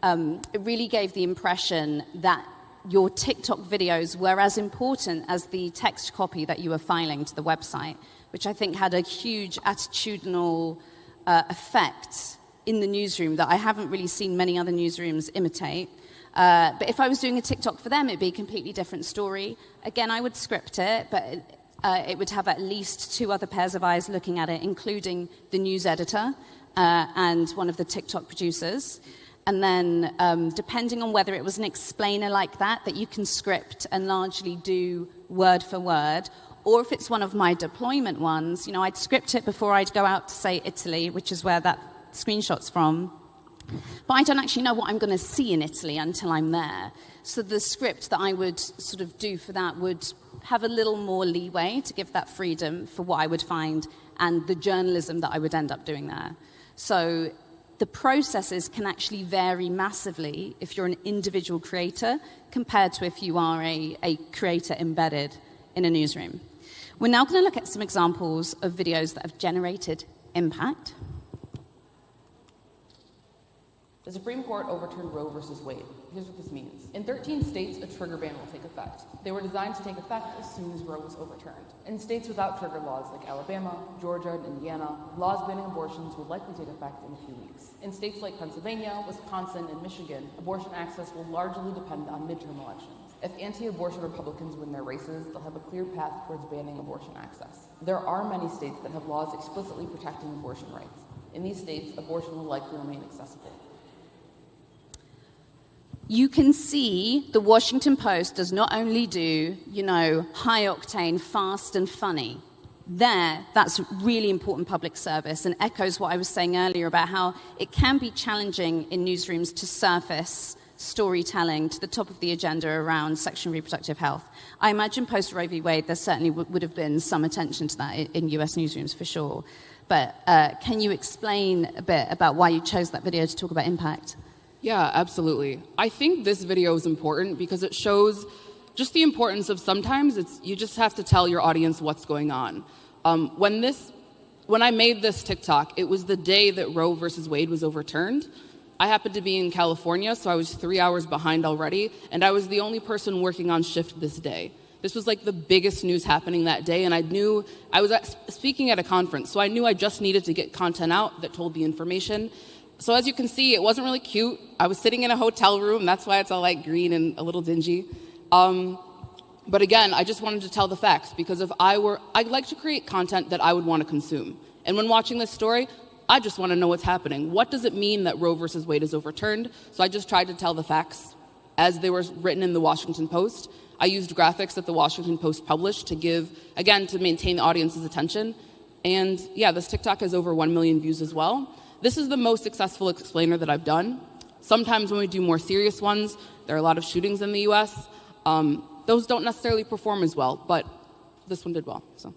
the impression that your TikTok videos were as important as the text copy that you were filing to the website, which I think had a huge attitudinal effect in the newsroom that I haven't really seen many other newsrooms imitate. But if I was doing a TikTok for them, it'd be a completely different story. Again, I would script it, but it would have at least 2 other pairs of eyes looking at it, including the news editor and one of the TikTok producers. And then depending on whether it was an explainer like that you can script and largely do word for word, or if it's one of my deployment ones, I'd script it before I'd go out to, say, Italy, which is where that screenshot's from. But I don't actually know what I'm going to see in Italy until I'm there. So the script that I would sort of do for that would have a little more leeway to give that freedom for what I would find and the journalism that I would end up doing there. So the processes can actually vary massively if you're an individual creator compared to if you are a creator embedded in a newsroom. We're now going to look at some examples of videos that have generated impact. The Supreme Court overturned Roe versus Wade. Here's what this means. In 13 states, a trigger ban will take effect. They were designed to take effect as soon as Roe was overturned. In states without trigger laws like Alabama, Georgia, and Indiana, laws banning abortions would likely take effect in a few weeks. In states like Pennsylvania, Wisconsin, and Michigan, abortion access will largely depend on midterm elections. If anti-abortion Republicans win their races, they'll have a clear path towards banning abortion access. There are many states that have laws explicitly protecting abortion rights. In these states, abortion will likely remain accessible. You can see the Washington Post does not only do, high-octane, fast and funny. That's really important public service and echoes what I was saying earlier about how it can be challenging in newsrooms to surface storytelling to the top of the agenda around sexual and reproductive health. I imagine post Roe v. Wade, there certainly would have been some attention to that in US newsrooms for sure. But can you explain a bit about why you chose that video to talk about impact? Yeah, absolutely. I think this video is important because it shows just the importance of sometimes you just have to tell your audience what's going on. When I made this TikTok, it was the day that Roe versus Wade was overturned. I happened to be in California, so I was 3 hours behind already, and I was the only person working on shift this day. This was like the biggest news happening that day, and I was speaking at a conference, so I knew I just needed to get content out that told the information. So as you can see, it wasn't really cute. I was sitting in a hotel room. That's why it's all like green and a little dingy. But again, I just wanted to tell the facts because I'd like to create content that I would want to consume. And when watching this story, I just want to know what's happening. What does it mean that Roe versus Wade is overturned? So I just tried to tell the facts as they were written in the Washington Post. I used graphics that the Washington Post published to to maintain the audience's attention. And yeah, this TikTok has over 1 million views as well. This is the most successful explainer that I've done. Sometimes when we do more serious ones, there are a lot of shootings in the US. Those don't necessarily perform as well, but this one did well. So.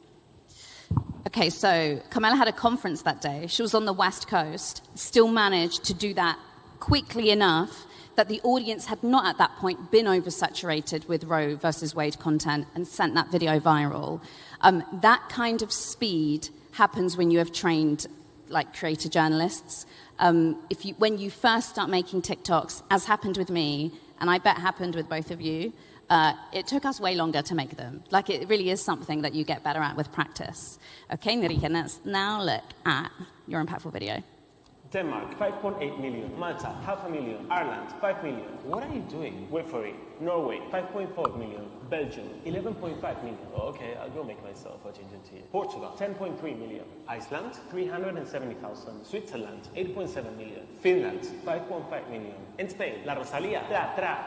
Okay, so Carmela had a conference that day. She was on the West Coast, still managed to do that quickly enough that the audience had not at that point been oversaturated with Roe versus Wade content and sent that video viral. That kind of speed happens when you have trained creator journalists. When you first start making TikToks, as happened with me, and I bet happened with both of you, it took us way longer to make them. It really is something that you get better at with practice. Okay, Enrique, let's now look at your impactful video. Denmark, 5.8 million. Malta, 500,000. Ireland, 5 million. What are you doing? Wait for it. Norway, 5.4 million. Belgium, 11.5 million. Oh, okay, I'll go make myself a ginger tea. Portugal, 10.3 million. Iceland, 370,000. Switzerland, 8.7 million. Finland, 5.5 million. In Spain, La Rosalía,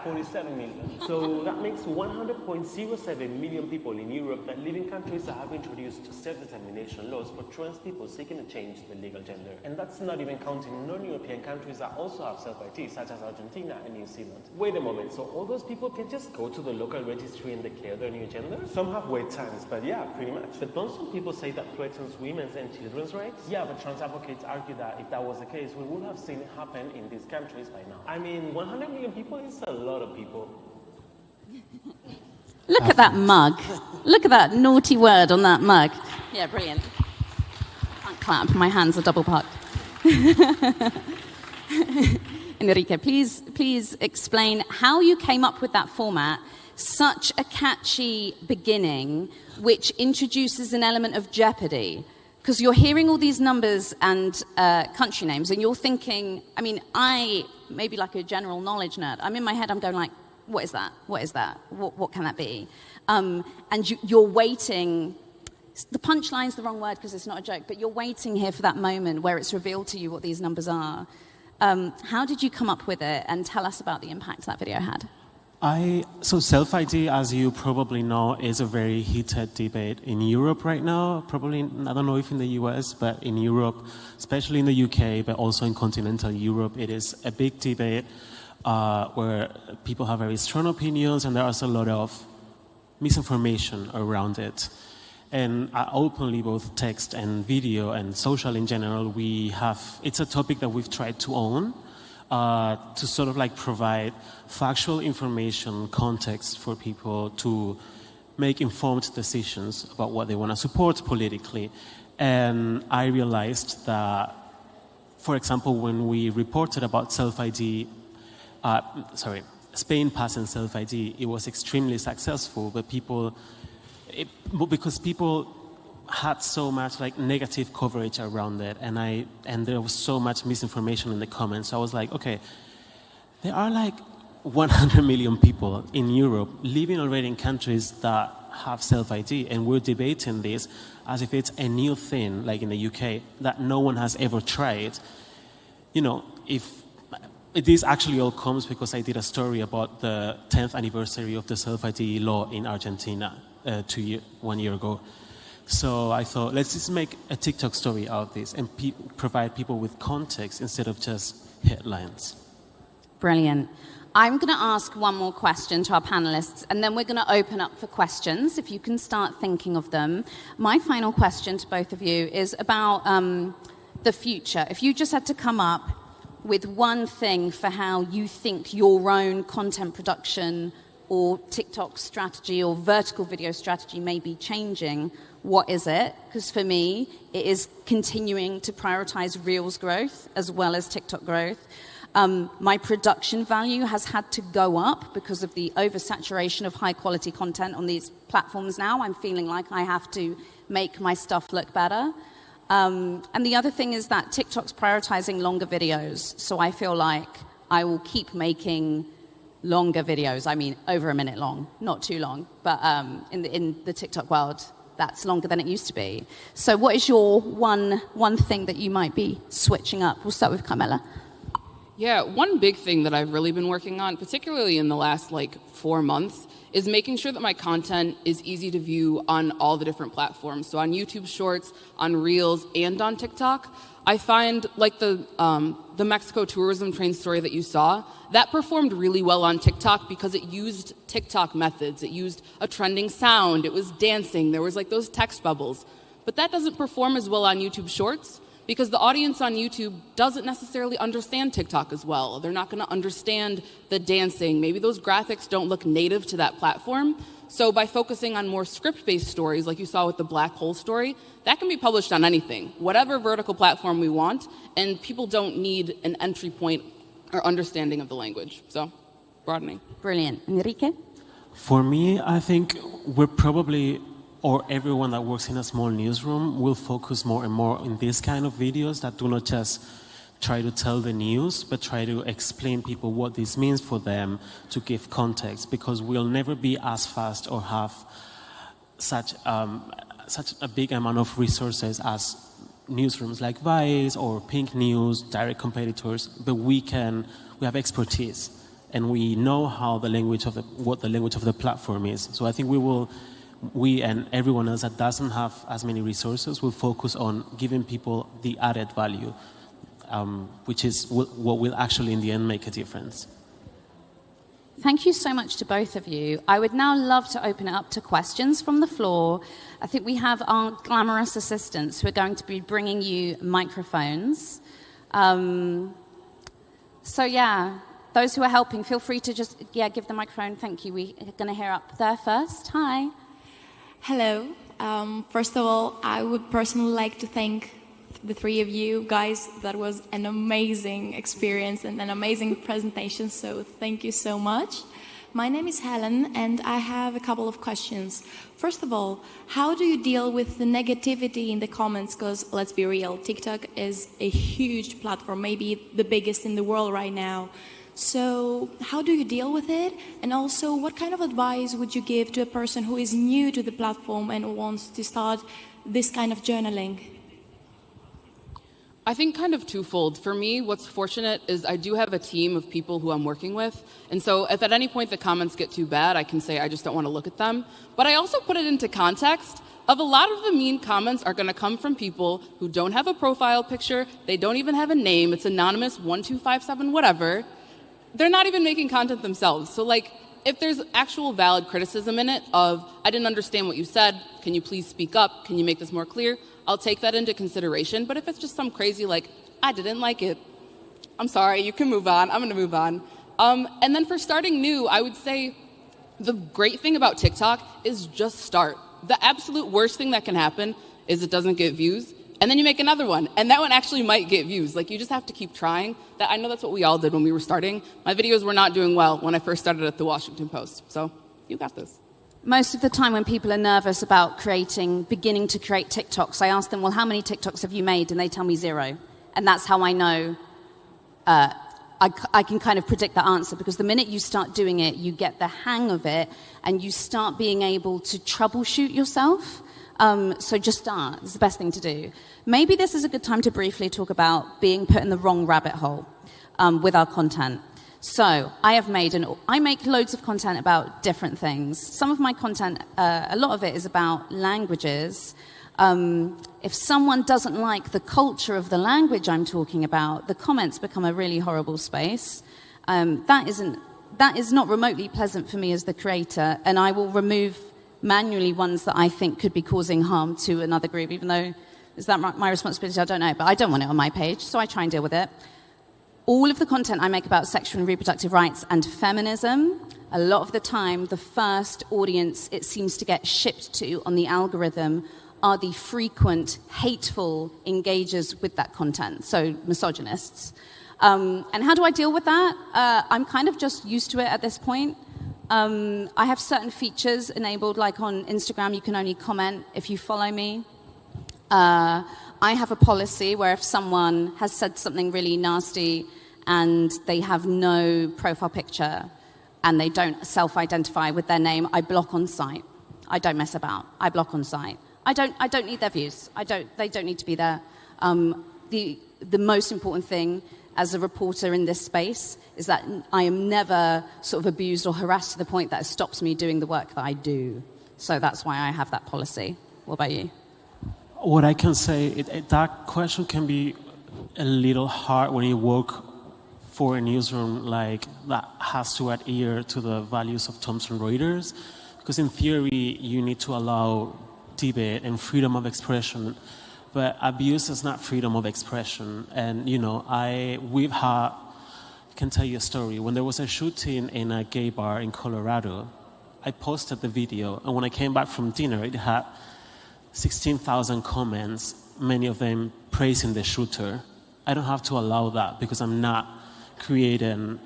47 million. So that makes 100.07 million people in Europe that live in countries that have introduced self-determination laws for trans people seeking to change their legal gender. And that's not even counting non-European countries that also have self-ID, such as Argentina and New Zealand. Wait a moment, so all those people can just go to the local registry and declare their new gender? Some have wait times, but yeah, pretty much. But don't some people say that threatens women's and children's rights? Yeah, but trans advocates argue that if that was the case, we would have seen it happen in these countries by now. I mean, 100 million people is a lot of people. Look at that mug. Look at that naughty word on that mug. Yeah, brilliant. Can't clap, my hands are double parked. Enrique, please explain how you came up with that format, such a catchy beginning, which introduces an element of jeopardy. Because you're hearing all these numbers and country names, and you're thinking, maybe like a general knowledge nerd, I'm in my head, I'm going what is that? What is that? What can that be? And you're waiting. The punchline's the wrong word because it's not a joke, but you're waiting here for that moment where it's revealed to you what these numbers are. How did you come up with it, and tell us about the impact that video had? So self-ID, as you probably know, is a very heated debate in Europe right now. Probably, I don't know if in the US, but in Europe, especially in the UK, but also in continental Europe, it is a big debate where people have very strong opinions, and there is a lot of misinformation around it. And openly, both text and video and social in general, it's a topic that we've tried to own. To sort of like provide factual information, context for people to make informed decisions about what they want to support politically. And I realized that, for example, when we reported about self-ID, Spain passing self-ID, it was extremely successful, but because people had so much like negative coverage around it, and there was so much misinformation in the comments. So I was like, okay, there are like 100 million people in Europe living already in countries that have self-ID, and we're debating this as if it's a new thing, like in the UK, that no one has ever tried. You know, if this actually all comes because I did a story about the 10th anniversary of the self-ID law in Argentina 1 year ago. So I thought, let's just make a TikTok story out of this and provide people with context instead of just headlines. Brilliant. I'm going to ask one more question to our panelists, and then we're going to open up for questions, if you can start thinking of them. My final question to both of you is about the future. If you just had to come up with one thing for how you think your own content production or TikTok strategy or vertical video strategy may be changing, what is it? Because for me, it is continuing to prioritize Reels growth as well as TikTok growth. My production value has had to go up because of the oversaturation of high-quality content on these platforms now. I'm feeling like I have to make my stuff look better. And the other thing is that TikTok's prioritizing longer videos. So I feel like I will keep making longer videos. I mean, over a minute long, not too long. But in the TikTok world, that's longer than it used to be. So what is your one thing that you might be switching up? We'll start with Carmela. Yeah, one big thing that I've really been working on, particularly in the last 4 months, is making sure that my content is easy to view on all the different platforms. So on YouTube Shorts, on Reels, and on TikTok. I find the Mexico tourism train story that you saw, that performed really well on TikTok because it used TikTok methods. It used a trending sound. It was dancing. There was those text bubbles. But that doesn't perform as well on YouTube Shorts because the audience on YouTube doesn't necessarily understand TikTok as well. They're not going to understand the dancing. Maybe those graphics don't look native to that platform. So by focusing on more script-based stories, like you saw with the black hole story, that can be published on anything, whatever vertical platform we want, and people don't need an entry point or understanding of the language. So, broadening. Brilliant. Enrique? For me, I think we're probably, or everyone that works in a small newsroom will focus more and more on these kind of videos that do not just try to tell the news, but try to explain people what this means for them, to give context, because we'll never be as fast or have such a big amount of resources as newsrooms like Vice or Pink News, direct competitors, but we have expertise and we know how what the language of the platform is. So I think we and everyone else that doesn't have as many resources will focus on giving people the added value, which is what will actually in the end make a difference. Thank you so much to both of you. I would now love to open it up to questions from the floor. I think we have our glamorous assistants who are going to be bringing you microphones. Those who are helping, feel free to just give the microphone. Thank you. We're going to hear up there first. Hi. Hello. First of all, I would personally like to thank the three of you guys. That was an amazing experience and an amazing presentation, so thank you so much. My name is Helen and I have a couple of questions. First of all, how do you deal with the negativity in the comments? Because let's be real, TikTok is a huge platform, maybe the biggest in the world right now. So how do you deal with it? And also, what kind of advice would you give to a person who is new to the platform and wants to start this kind of journaling? I think kind of twofold. For me, what's fortunate is I do have a team of people who I'm working with. And so if at any point the comments get too bad, I can say I just don't want to look at them. But I also put it into context of a lot of the mean comments are going to come from people who don't have a profile picture. They don't even have a name. It's anonymous, 1257, whatever. They're not even making content themselves. So like, if there's actual valid criticism in it of, I didn't understand what you said, can you please speak up? Can you make this more clear? I'll take that into consideration. But if it's just some crazy, like, I didn't like it, I'm sorry, you can move on. I'm going to move on. And then for starting new, I would say the great thing about TikTok is just start. The absolute worst thing that can happen is it doesn't get views. And then you make another one. And that one actually might get views. Like, you just have to keep trying. I know that's what we all did when we were starting. My videos were not doing well when I first started at the Washington Post. So you got this. Most of the time when people are nervous about beginning to create TikToks, I ask them, well, how many TikToks have you made? And they tell me 0. And that's how I know I can kind of predict the answer, because the minute you start doing it, you get the hang of it and you start being able to troubleshoot yourself. So just start. It's the best thing to do. Maybe this is a good time to briefly talk about being put in the wrong rabbit hole with our content. So I make loads of content about different things. Some of my content, a lot of it is about languages. If someone doesn't like the culture of the language I'm talking about, the comments become a really horrible space. That is not remotely pleasant for me as the creator, and I will remove manually ones that I think could be causing harm to another group, even though, is that my responsibility? I don't know, but I don't want it on my page, so I try and deal with it. All of the content I make about sexual and reproductive rights and feminism, a lot of the time, the first audience it seems to get shipped to on the algorithm are the frequent, hateful engagers with that content, so misogynists. And how do I deal with that? I'm kind of just used to it at this point. I have certain features enabled, like on Instagram, you can only comment if you follow me. I have a policy where if someone has said something really nasty and they have no profile picture and they don't self-identify with their name, I block on site. I don't mess about. I block on site. I don't need their views. They don't need to be there. The most important thing as a reporter in this space is that I am never sort of abused or harassed to the point that it stops me doing the work that I do. So that's why I have that policy. What about you? What I can say, that question can be a little hard when you work for a newsroom like that has to adhere to the values of Thomson Reuters, because in theory you need to allow debate and freedom of expression, but abuse is not freedom of expression. And you know, I can tell you a story. When there was a shooting in a gay bar in Colorado, I posted the video, and when I came back from dinner, it had 16,000 comments, many of them praising the shooter. I don't have to allow that because I'm not creating.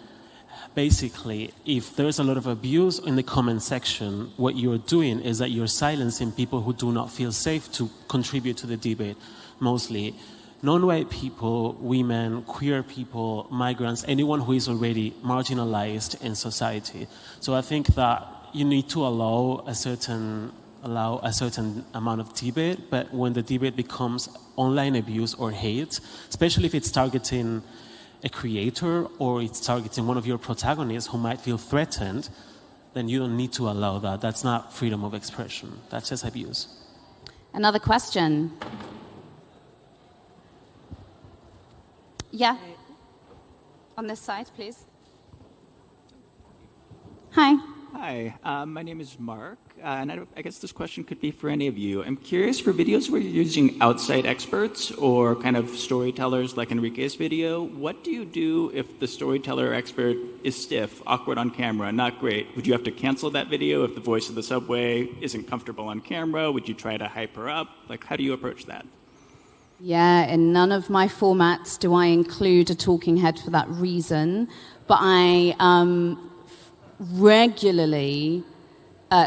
Basically, if there's a lot of abuse in the comment section, what you're doing is that you're silencing people who do not feel safe to contribute to the debate, mostly non-white people, women, queer people, migrants, anyone who is already marginalized in society. So I think that you need to allow a certain amount of debate, but when the debate becomes online abuse or hate, especially if it's targeting a creator or it's targeting one of your protagonists who might feel threatened, then you don't need to allow that. That's not freedom of expression. That's just abuse. Another question. Yeah. On this side, please. Hi. Hi, my name is Mark, and I guess this question could be for any of you. I'm curious, for videos where you're using outside experts or kind of storytellers like Enrique's video, what do you do if the storyteller or expert is stiff, awkward on camera, not great? Would you have to cancel that video if the voice of the subway isn't comfortable on camera? Would you try to hype her up? Like, how do you approach that? Yeah, in none of my formats do I include a talking head for that reason, but I regularly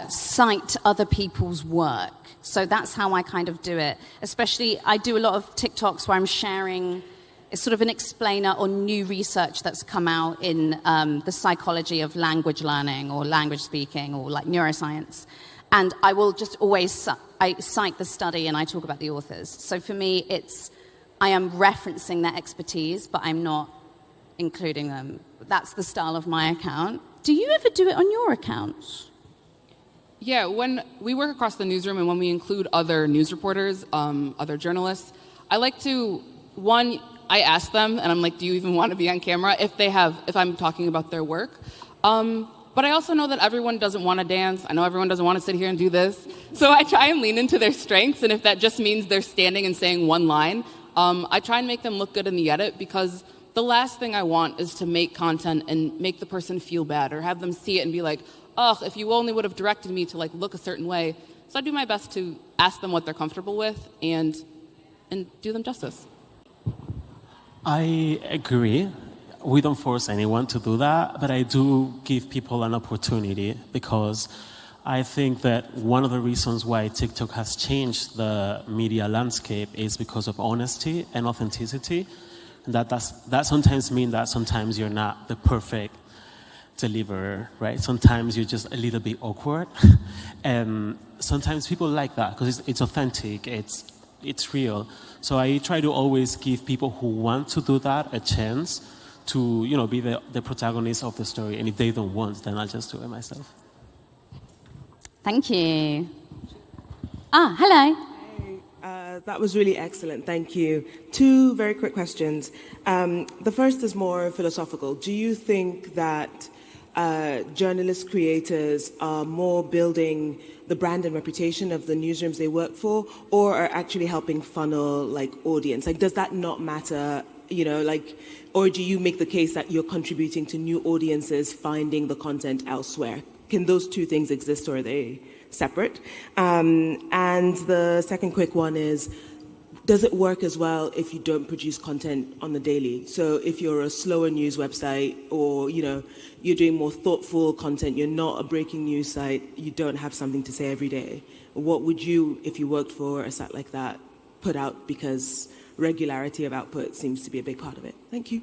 cite other people's work. So that's how I kind of do it. Especially, I do a lot of TikToks where I'm sharing, it's sort of an explainer on new research that's come out in the psychology of language learning or language speaking or like neuroscience. And I will just always I cite the study and I talk about the authors. So for me, I am referencing their expertise, but I'm not including them. That's the style of my account. Do you ever do it on your account? Yeah, when we work across the newsroom and when we include other news reporters, other journalists, I like to, one, I ask them, and I'm like, do you even want to be on camera if I'm talking about their work? But I also know that everyone doesn't want to dance. I know everyone doesn't want to sit here and do this. So I try and lean into their strengths, and if that just means they're standing and saying one line, I try and make them look good in the edit, because the last thing I want is to make content and make the person feel bad or have them see it and be like, oh, if you only would have directed me to look a certain way. So I do my best to ask them what they're comfortable with and do them justice. I agree. We don't force anyone to do that, but I do give people an opportunity, because I think that one of the reasons why TikTok has changed the media landscape is because of honesty and authenticity. And that sometimes means that sometimes you're not the perfect deliverer, right? Sometimes you're just a little bit awkward. And sometimes people like that because it's authentic, it's real. So I try to always give people who want to do that a chance to, be the protagonist of the story. And if they don't want, then I'll just do it myself. Thank you. Hello. That was really excellent. Thank you. 2 very quick questions. The first is more philosophical. Do you think that journalist creators are more building the brand and reputation of the newsrooms they work for, or are actually helping funnel audience? Does that not matter? Or do you make the case that you're contributing to new audiences finding the content elsewhere? Can those 2 things exist, or are they separate? And the second quick one is, does it work as well if you don't produce content on the daily? So if you're a slower news website, or you're doing more thoughtful content, you're not a breaking news site, you don't have something to say every day, what would you, if you worked for a site like that, put out? Because regularity of output seems to be a big part of it. Thank you.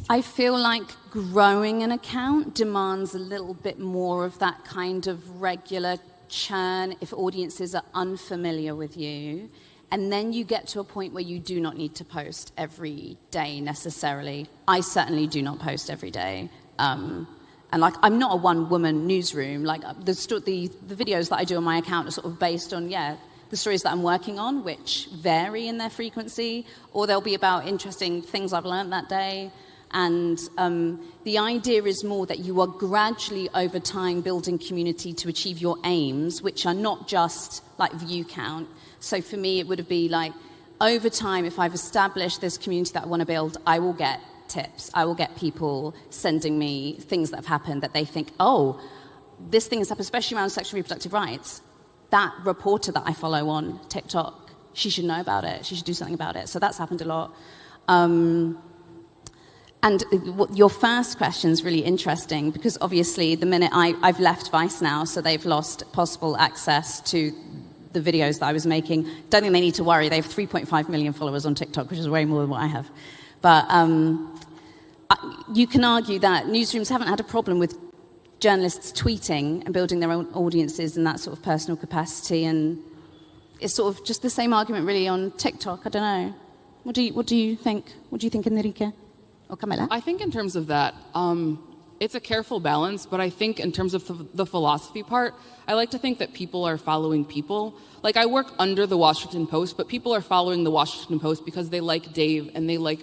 I feel like growing an account demands a little bit more of that kind of regular churn if audiences are unfamiliar with you. And then you get to a point where you do not need to post every day necessarily. I certainly do not post every day. And I'm not a one-woman newsroom. The videos that I do on my account are sort of based on, the stories that I'm working on, which vary in their frequency, or they'll be about interesting things I've learned that day. And the idea is more that you are gradually, over time, building community to achieve your aims, which are not just view count. So for me, it would be over time, if I've established this community that I want to build, I will get tips. I will get people sending me things that have happened that they think, oh, this thing has happened, especially around sexual and reproductive rights. That reporter that I follow on TikTok, she should know about it. She should do something about it. So that's happened a lot. And your first question is really interesting, because obviously the minute I've left Vice now, so they've lost possible access to the videos that I was making. Don't think they need to worry. They have 3.5 million followers on TikTok, which is way more than what I have. But you can argue that newsrooms haven't had a problem with journalists tweeting and building their own audiences in that sort of personal capacity. And it's sort of just the same argument really on TikTok. I don't know. What do you think? What do you think, Enrique? Or Camila? I think in terms of that, it's a careful balance, but I think in terms of the philosophy part, I like to think that people are following people. I work under the Washington Post, but people are following the Washington Post because they like Dave and they like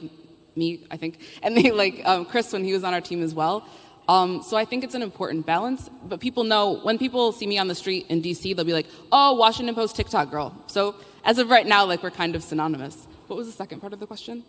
me, I think, and they like Chris when he was on our team as well. So I think it's an important balance, but people know, when people see me on the street in DC, they'll be like, oh, Washington Post TikTok girl. So as of right now, we're kind of synonymous. What was the second part of the question?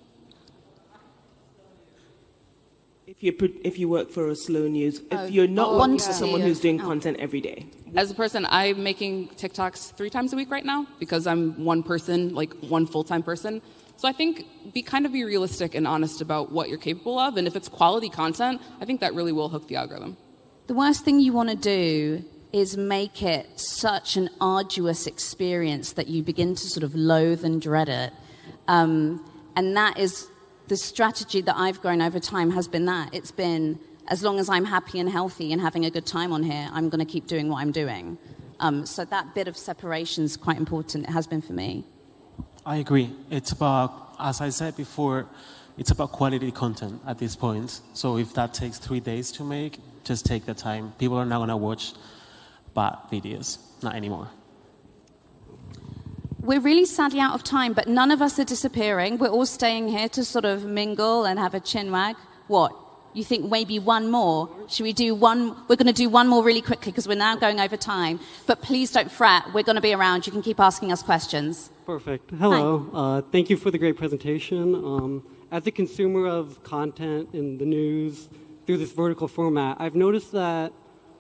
If you work for a slow news, if you're not working for someone who's doing content every day. As a person, I'm making TikToks 3 times a week right now because I'm one person, one full-time person. So I think be realistic and honest about what you're capable of. And if it's quality content, I think that really will hook the algorithm. The worst thing you want to do is make it such an arduous experience that you begin to sort of loathe and dread it. And that is the strategy that I've grown over time has been that. It's been, as long as I'm happy and healthy and having a good time on here, I'm going to keep doing what I'm doing. So that bit of separation is quite important. It has been for me. I agree. It's about, as I said before, it's about quality content at this point. So if that takes 3 days to make, just take the time. People are not going to watch bad videos, not anymore. We're really sadly out of time, but none of us are disappearing. We're all staying here to sort of mingle and have a chinwag. What? You think maybe one more? Should we do one? We're going to do one more really quickly because we're now going over time. But please don't fret. We're going to be around. You can keep asking us questions. Perfect. Hello. Thank you for the great presentation. As a consumer of content in the news through this vertical format, I've noticed that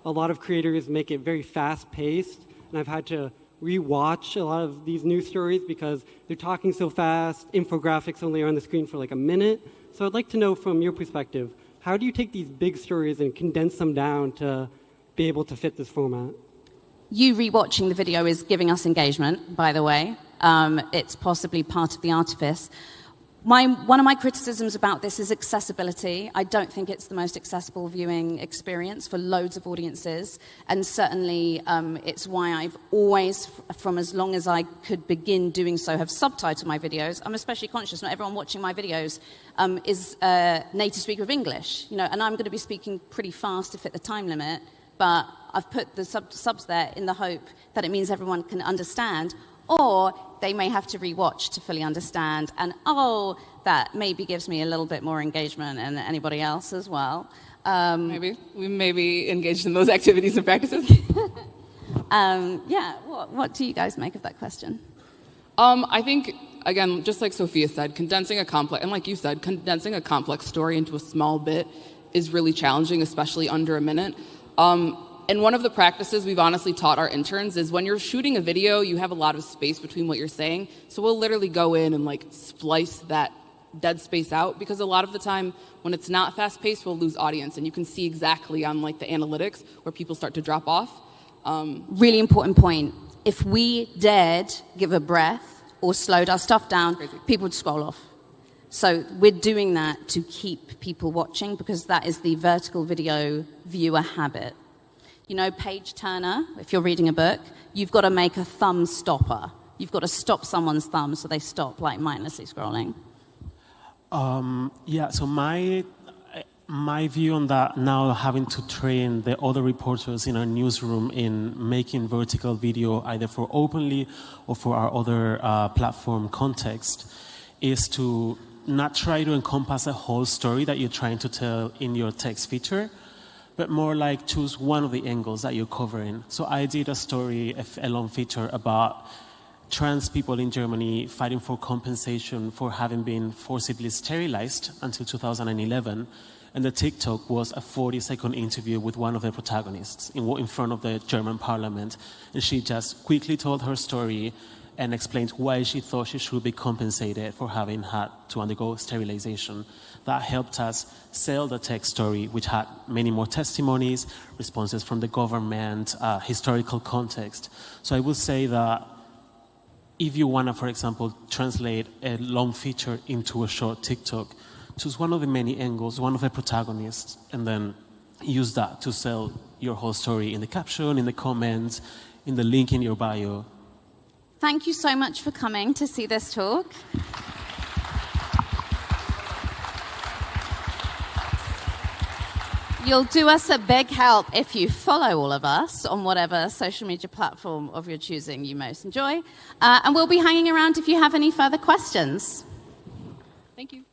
a lot of creators make it very fast-paced, and I've had to re-watch a lot of these news stories because they're talking so fast, infographics only are on the screen for like a minute. So I'd like to know from your perspective, how do you take these big stories and condense them down to be able to fit this format? You rewatching the video is giving us engagement, by the way. It's possibly part of the artifice. One of my criticisms about this is accessibility. I don't think it's the most accessible viewing experience for loads of audiences. And certainly it's why I've always, from as long as I could begin doing so, have subtitled my videos. I'm especially conscious not everyone watching my videos is a native speaker of English. And I'm going to be speaking pretty fast to fit the time limit. But I've put the subs there in the hope that it means everyone can understand. Or they may have to rewatch to fully understand, and that maybe gives me a little bit more engagement than anybody else as well. Maybe. We may be engaged in those activities and practices. What do you guys make of that question? I think, again, just like Sophia said, condensing a complex story into a small bit is really challenging, especially under a minute. And one of the practices we've honestly taught our interns is when you're shooting a video, you have a lot of space between what you're saying. So we'll literally go in and splice that dead space out, because a lot of the time when it's not fast paced, we'll lose audience, and you can see exactly on the analytics where people start to drop off. Really important point. If we dared give a breath or slowed our stuff down, people would scroll off. So we're doing that to keep people watching, because that is the vertical video viewer habit. Page turner, if you're reading a book, you've got to make a thumb stopper. You've got to stop someone's thumb so they stop mindlessly scrolling. So my view on that, now having to train the other reporters in our newsroom in making vertical video either for Openly or for our other platform context, is to not try to encompass a whole story that you're trying to tell in your text feature, but more choose one of the angles that you're covering. So I did a story, a long feature about trans people in Germany fighting for compensation for having been forcibly sterilized until 2011. And the TikTok was a 40-second interview with one of the protagonists in front of the German parliament. And she just quickly told her story and explained why she thought she should be compensated for having had to undergo sterilization. That helped us sell the tech story, which had many more testimonies, responses from the government, historical context. So I would say that if you want to, for example, translate a long feature into a short TikTok, choose one of the many angles, one of the protagonists, and then use that to sell your whole story in the caption, in the comments, in the link in your bio. Thank you so much for coming to see this talk. You'll do us a big help if you follow all of us on whatever social media platform of your choosing you most enjoy. And we'll be hanging around if you have any further questions. Thank you.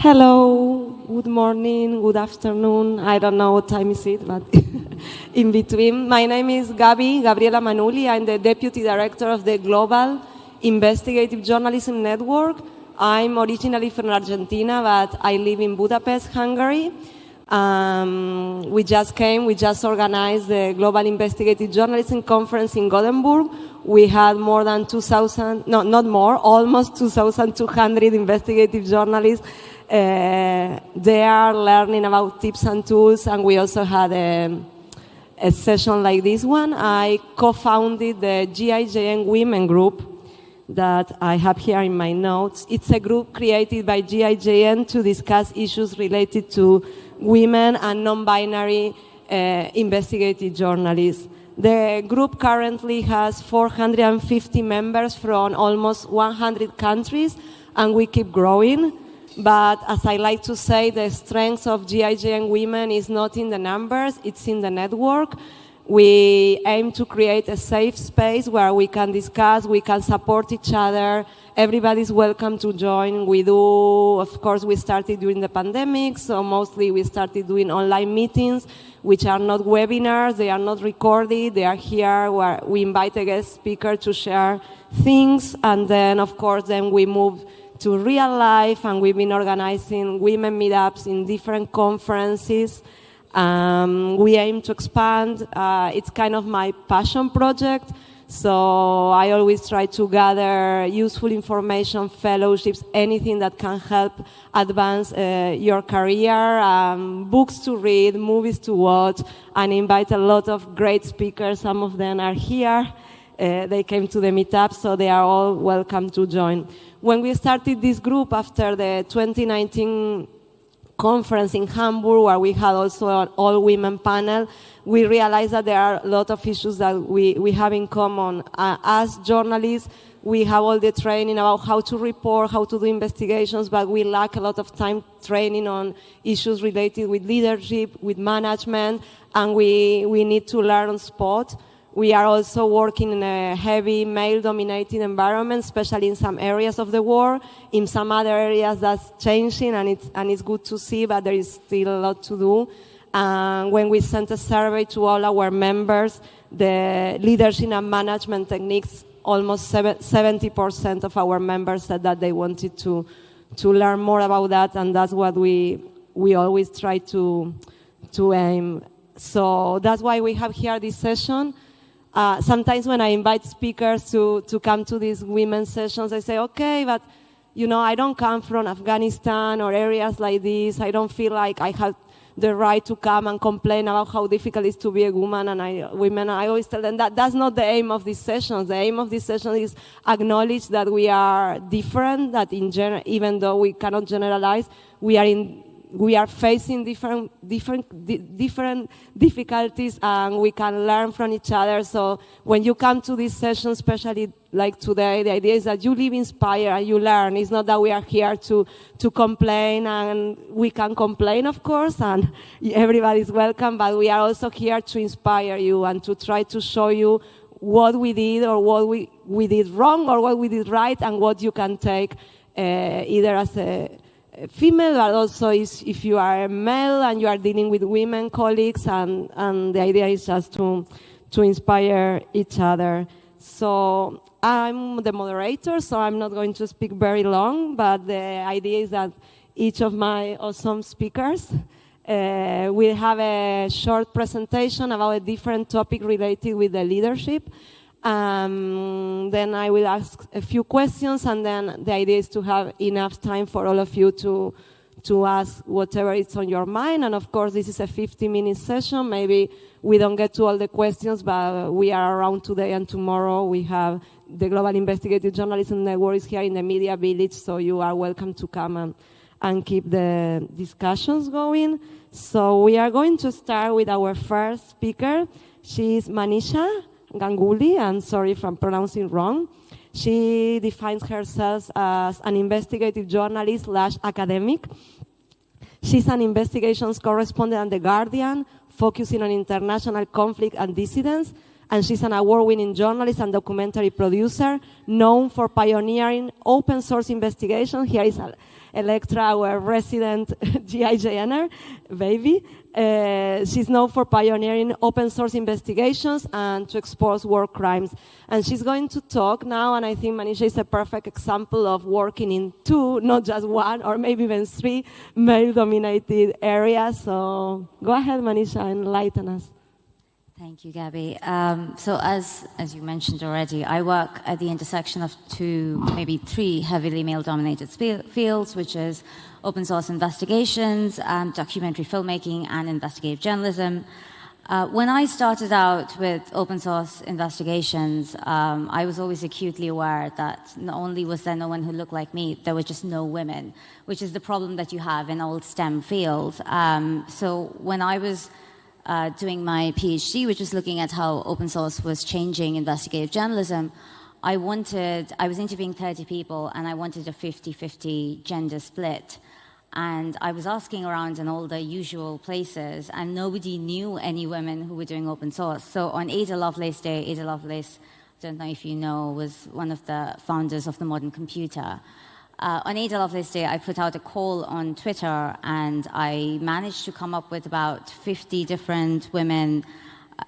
Hello, good morning, good afternoon. I don't know what time is it, but in between. My name is Gabriela Manuli. I'm the Deputy Director of the Global Investigative Journalism Network. I'm originally from Argentina, but I live in Budapest, Hungary. We just organized the Global Investigative Journalism Conference in Gothenburg. We had more than 2,000, no, not more, almost 2,200 investigative journalists there learning about tips and tools, and we also had a session like this one. I co-founded the GIJN Women Group that I have here in my notes. It's a group created by GIJN to discuss issues related to women and non-binary investigative journalists. The group currently has 450 members from almost 100 countries, and we keep growing. But as I like to say, the strength of GIJN Women is not in the numbers, it's in the network. We aim to create a safe space where we can discuss, we can support each other. Everybody's welcome to join. We do, of course, we started during the pandemic, so mostly we started doing online meetings, which are not webinars, they are not recorded, they are here where we invite a guest speaker to share things, and then, of course, then we move to real life, and we've been organizing women meetups in different conferences. We aim to expand. It's kind of my passion project. So I always try to gather useful information, fellowships, anything that can help advance your career, books to read, movies to watch, and invite a lot of great speakers. Some of them are here. They came to the meetup, so they are all welcome to join. When we started this group after the 2019 conference in Hamburg, where we had also an all-women panel, we realized that there are a lot of issues that we have in common. As journalists, we have all the training about how to report, how to do investigations, but we lack a lot of time training on issues related with leadership, with management, and we need to learn on spot. We are also working in a heavy male-dominated environment, especially in some areas of the world. In some other areas, that's changing, and it's good to see, but there is still a lot to do. When we sent a survey to all our members, the leadership and management techniques, almost 70% of our members said that they wanted to learn more about that, and that's what we always try to aim. So that's why we have here this session. Sometimes when I invite speakers to come to these women's sessions, I say, okay, but I don't come from Afghanistan or areas like this. I don't feel like I have the right to come and complain about how difficult it is to be a woman. And I always tell them that that's not the aim of these sessions. The aim of this session is acknowledge that we are different, that in general, even though we cannot generalize, we are facing different difficulties, and we can learn from each other. So when you come to this session, especially like today, the idea is that you live inspired and you learn. It's not that we are here to complain, and we can complain, of course, and everybody's welcome, but we are also here to inspire you and to try to show you what we did or what we did wrong or what we did right, and what you can take either as a female, but also if you are a male and you are dealing with women colleagues, and the idea is just to inspire each other. So I'm the moderator, so I'm not going to speak very long, but the idea is that each of my awesome speakers will have a short presentation about a different topic related with the leadership. Then I will ask a few questions, and then the idea is to have enough time for all of you to ask whatever is on your mind. And of course, this is a 50-minute session. Maybe we don't get to all the questions, but we are around today and tomorrow. We have the Global Investigative Journalism Network is here in the Media Village, so you are welcome to come and keep the discussions going. So we are going to start with our first speaker. She is Manisha Ganguly, I'm sorry if I'm pronouncing wrong. She defines herself as an investigative journalist / academic. She's an investigations correspondent at The Guardian, focusing on international conflict and dissidents, and she's an award-winning journalist and documentary producer known for pioneering open source investigation. Here is Electra, our resident GIJNer baby. She's known for pioneering open source investigations and to expose war crimes. And she's going to talk now, and I think Manisha is a perfect example of working in two, not just one, or maybe even three male-dominated areas. So go ahead, Manisha, and enlighten us. Thank you, Gabby. So as you mentioned already, I work at the intersection of two, maybe three heavily male-dominated fields, which is open source investigations, documentary filmmaking, and investigative journalism. When I started out with open source investigations, I was always acutely aware that not only was there no one who looked like me, there were just no women, which is the problem that you have in old STEM fields. So when I was doing my PhD, which was looking at how open source was changing investigative journalism, I was interviewing 30 people, and I wanted a 50-50 gender split. And I was asking around in all the usual places, and nobody knew any women who were doing open source. So on Ada Lovelace Day, Ada Lovelace, I don't know if you know, was one of the founders of the modern computer. On Ada Lovelace Day, I put out a call on Twitter, and I managed to come up with about 50 different women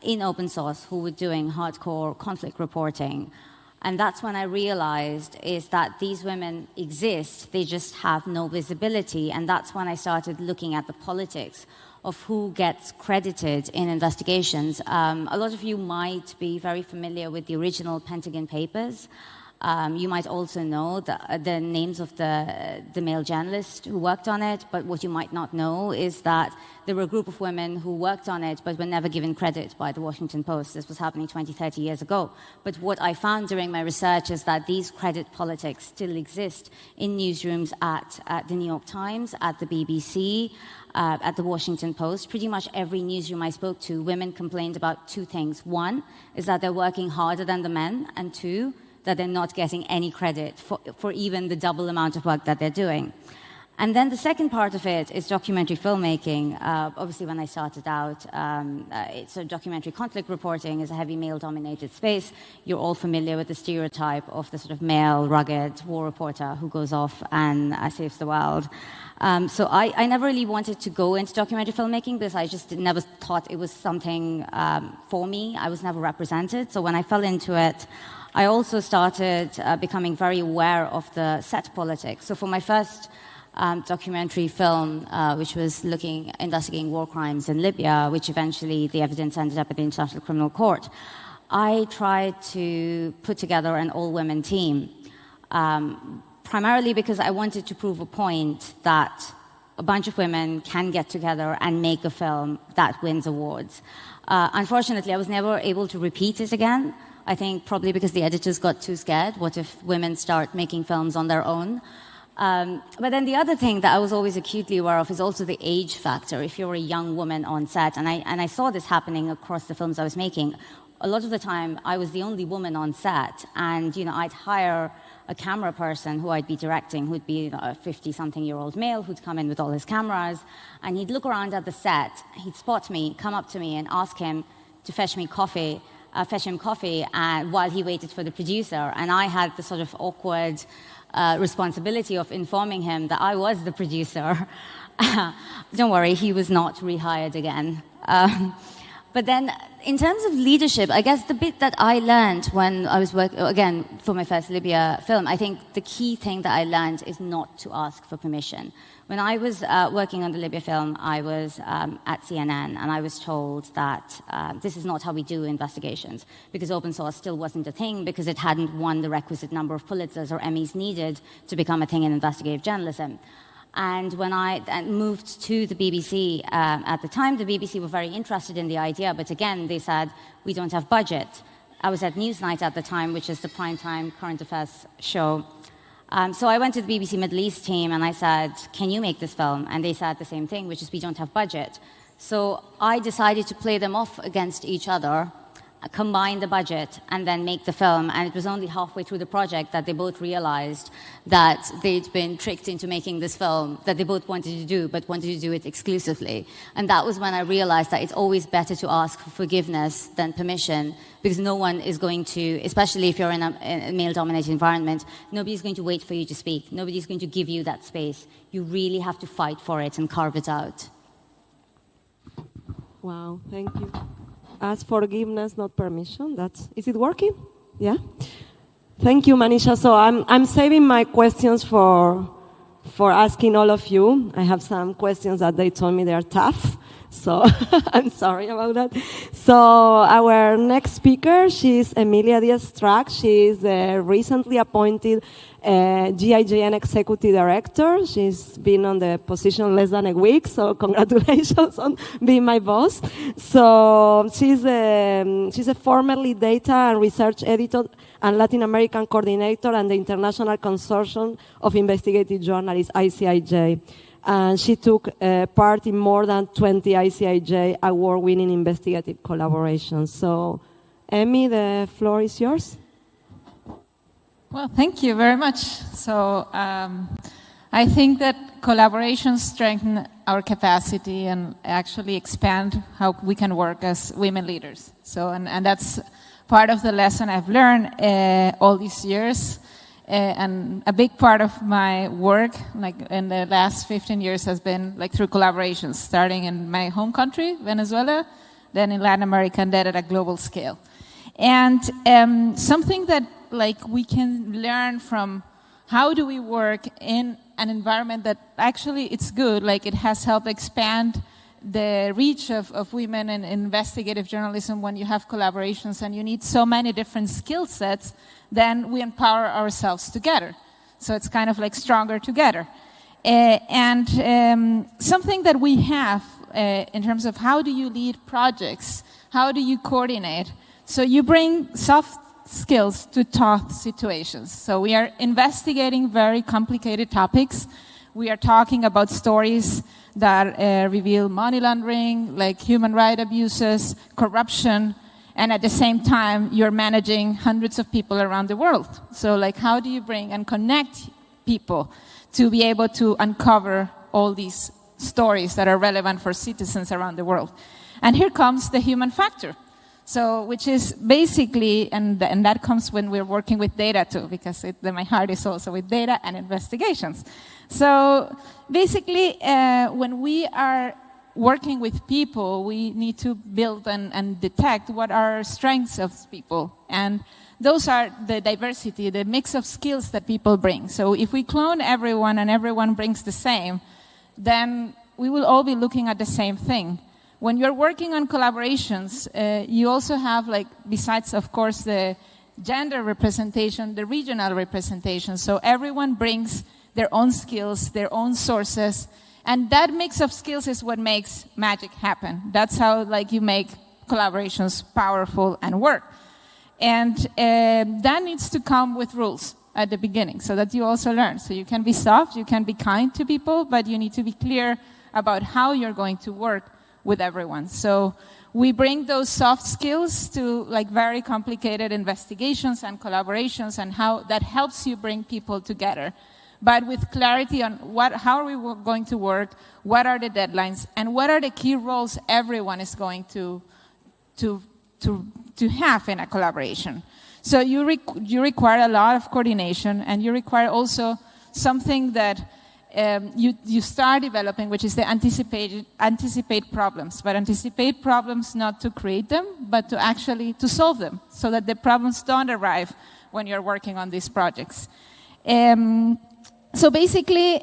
in open source who were doing hardcore conflict reporting. And that's when I realized is that these women exist, they just have no visibility. And that's when I started looking at the politics of who gets credited in investigations. A lot of you might be very familiar with the original Pentagon Papers. You might also know the names of the male journalists who worked on it, but what you might not know is that there were a group of women who worked on it but were never given credit by the Washington Post. This was happening 20, 30 years ago. But what I found during my research is that these credit politics still exist in newsrooms at the New York Times, at the BBC, at the Washington Post. Pretty much every newsroom I spoke to, women complained about two things. One is that they're working harder than the men, and two, that they're not getting any credit for even the double amount of work that they're doing. And then the second part of it is documentary filmmaking. Obviously, when I started out, so documentary conflict reporting is a heavy male-dominated space. You're all familiar with the stereotype of the sort of male, rugged war reporter who goes off and saves the world. So I never really wanted to go into documentary filmmaking because I just never thought it was something for me. I was never represented. So when I fell into it, I also started becoming very aware of the set politics. So for my first documentary film, which was investigating war crimes in Libya, which eventually the evidence ended up at the International Criminal Court, I tried to put together an all-women team, primarily because I wanted to prove a point that a bunch of women can get together and make a film that wins awards. Unfortunately, I was never able to repeat it again. I think probably because the editors got too scared. What if women start making films on their own? But then the other thing that I was always acutely aware of is also the age factor. If you're a young woman on set, and I saw this happening across the films I was making, a lot of the time I was the only woman on set, and I'd hire a camera person who I'd be directing, who'd be a 50-something-year-old male who'd come in with all his cameras, and he'd look around at the set, he'd spot me, come up to me, and ask him to fetch him coffee while he waited for the producer. And I had the sort of awkward responsibility of informing him that I was the producer. Don't worry, he was not rehired again. But then, in terms of leadership, I guess the bit that I learned when I was working, again, for my first Libya film, I think the key thing that I learned is not to ask for permission. When I was working on the Libya film, I was at CNN, and I was told that this is not how we do investigations, because open source still wasn't a thing, because it hadn't won the requisite number of Pulitzers or Emmys needed to become a thing in investigative journalism. And when I moved to the BBC at the time, the BBC were very interested in the idea, but again, they said, we don't have budget. I was at Newsnight at the time, which is the primetime current affairs show. So I went to the BBC Middle East team and I said, can you make this film? And they said the same thing, which is we don't have budget. So I decided to play them off against each other combine the budget and then make the film. And it was only halfway through the project that they both realized that they'd been tricked into making this film that they both wanted to do, but wanted to do it exclusively. And that was when I realized that it's always better to ask for forgiveness than permission, because no one is going to, especially if you're in a male-dominated environment, nobody's going to wait for you to speak. Nobody's going to give you that space. You really have to fight for it and carve it out. Wow, thank you. Ask forgiveness, not permission. Is it working? Yeah. Thank you, Manisha. So I'm saving my questions for asking all of you. I have some questions that they told me they are tough, so I'm sorry about that. So our next speaker, she's Emilia Diaz-Strack. She's the recently appointed GIJN Executive Director. She's been on the position less than a week, so congratulations on being my boss. So she's a formerly data and research editor and Latin American coordinator and the International Consortium of Investigative Journalists, ICIJ. And she took part in more than 20 ICIJ award-winning investigative collaborations. So, Emmy, the floor is yours. Well, thank you very much. So I think that collaborations strengthen our capacity and actually expand how we can work as women leaders. So, and that's part of the lesson I've learned all these years. And a big part of my work, like in the last 15 years, has been like through collaborations, starting in my home country, Venezuela, then in Latin America, and then at a global scale. And something that like we can learn from how do we work in an environment that actually it's good, like it has helped expand the reach of women in investigative journalism when you have collaborations and you need so many different skill sets, then we empower ourselves together. So it's kind of like stronger together. And something that we have in terms of how do you lead projects, how do you coordinate, so you bring soft skills to tough situations. So we are investigating very complicated topics. We are talking about stories that reveal money laundering, like human rights abuses, corruption, and at the same time, you're managing hundreds of people around the world. So like, how do you bring and connect people to be able to uncover all these stories that are relevant for citizens around the world? And here comes the human factor. So, which is basically, and that comes when we're working with data too, because my heart is also with data and investigations. So, basically, when we are working with people, we need to build and detect what are strengths of people. And those are the diversity, the mix of skills that people bring. So, if we clone everyone and everyone brings the same, then we will all be looking at the same thing. When you're working on collaborations, you also have, like, besides, of course, the gender representation, the regional representation. So everyone brings their own skills, their own sources, and that mix of skills is what makes magic happen. That's how, like, you make collaborations powerful and work. And that needs to come with rules at the beginning, so that you also learn. So you can be soft, you can be kind to people, but you need to be clear about how you're going to work with everyone. So we bring those soft skills to like very complicated investigations and collaborations, and how that helps you bring people together, but with clarity on how are we going to work, what are the deadlines, and what are the key roles everyone is going to have in a collaboration. So you require a lot of coordination, and you require also something that you start developing, which is the anticipate problems, but anticipate problems not to create them, but to actually to solve them, so that the problems don't arrive when you're working on these projects. So basically,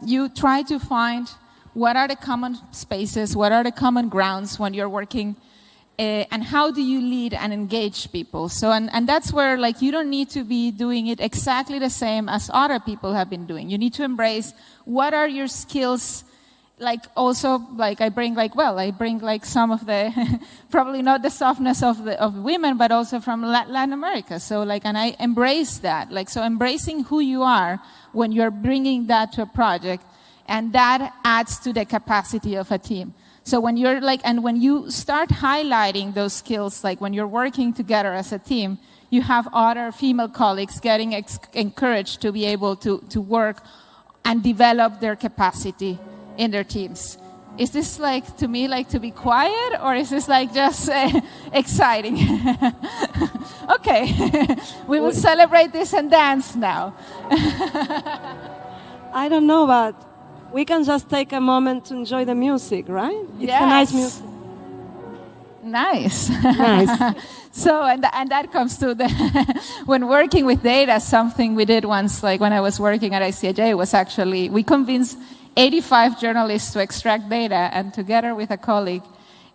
you try to find what are the common spaces, what are the common grounds when you're working, and how do you lead and engage people. So, and that's where, like, you don't need to be doing it exactly the same as other people have been doing. You need to embrace what are your skills. Like, also, like, I bring like some of the, probably not the softness of women, but also from Latin America. So, like, and I embrace that. Like, so embracing who you are when you're bringing that to a project, and that adds to the capacity of a team. So when you're like, and when you start highlighting those skills, like when you're working together as a team, you have other female colleagues getting encouraged to be able to work and develop their capacity in their teams. Is this like, to me, like to be quiet, or is this like just exciting? Okay, we will celebrate this and dance now. I don't know, but we can just take a moment to enjoy the music, right? It's a nice music. Nice. Nice. So, and that comes to the, when working with data, something we did once, like when I was working at ICIJ, was actually, we convinced 85 journalists to extract data, and together with a colleague,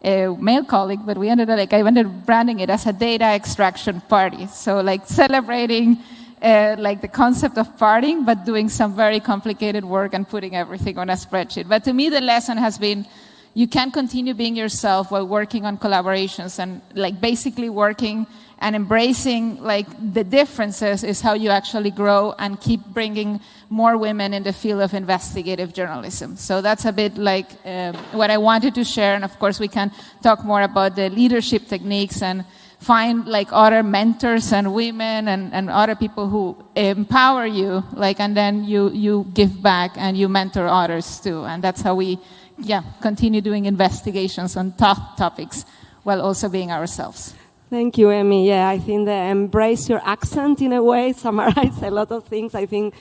a male colleague, but we ended up, like, I ended up branding it as a data extraction party. So like celebrating like the concept of partying, but doing some very complicated work and putting everything on a spreadsheet. But to me, the lesson has been, you can continue being yourself while working on collaborations, and like basically working and embracing like the differences is how you actually grow and keep bringing more women in the field of investigative journalism. So that's a bit like what I wanted to share. And of course, we can talk more about the leadership techniques and find like other mentors and women and other people who empower you, like, and then you give back and you mentor others too. And that's how we continue doing investigations on tough topics while also being ourselves. Thank you, Emmy. Yeah, I think the embrace your accent in a way summarizes a lot of things. I think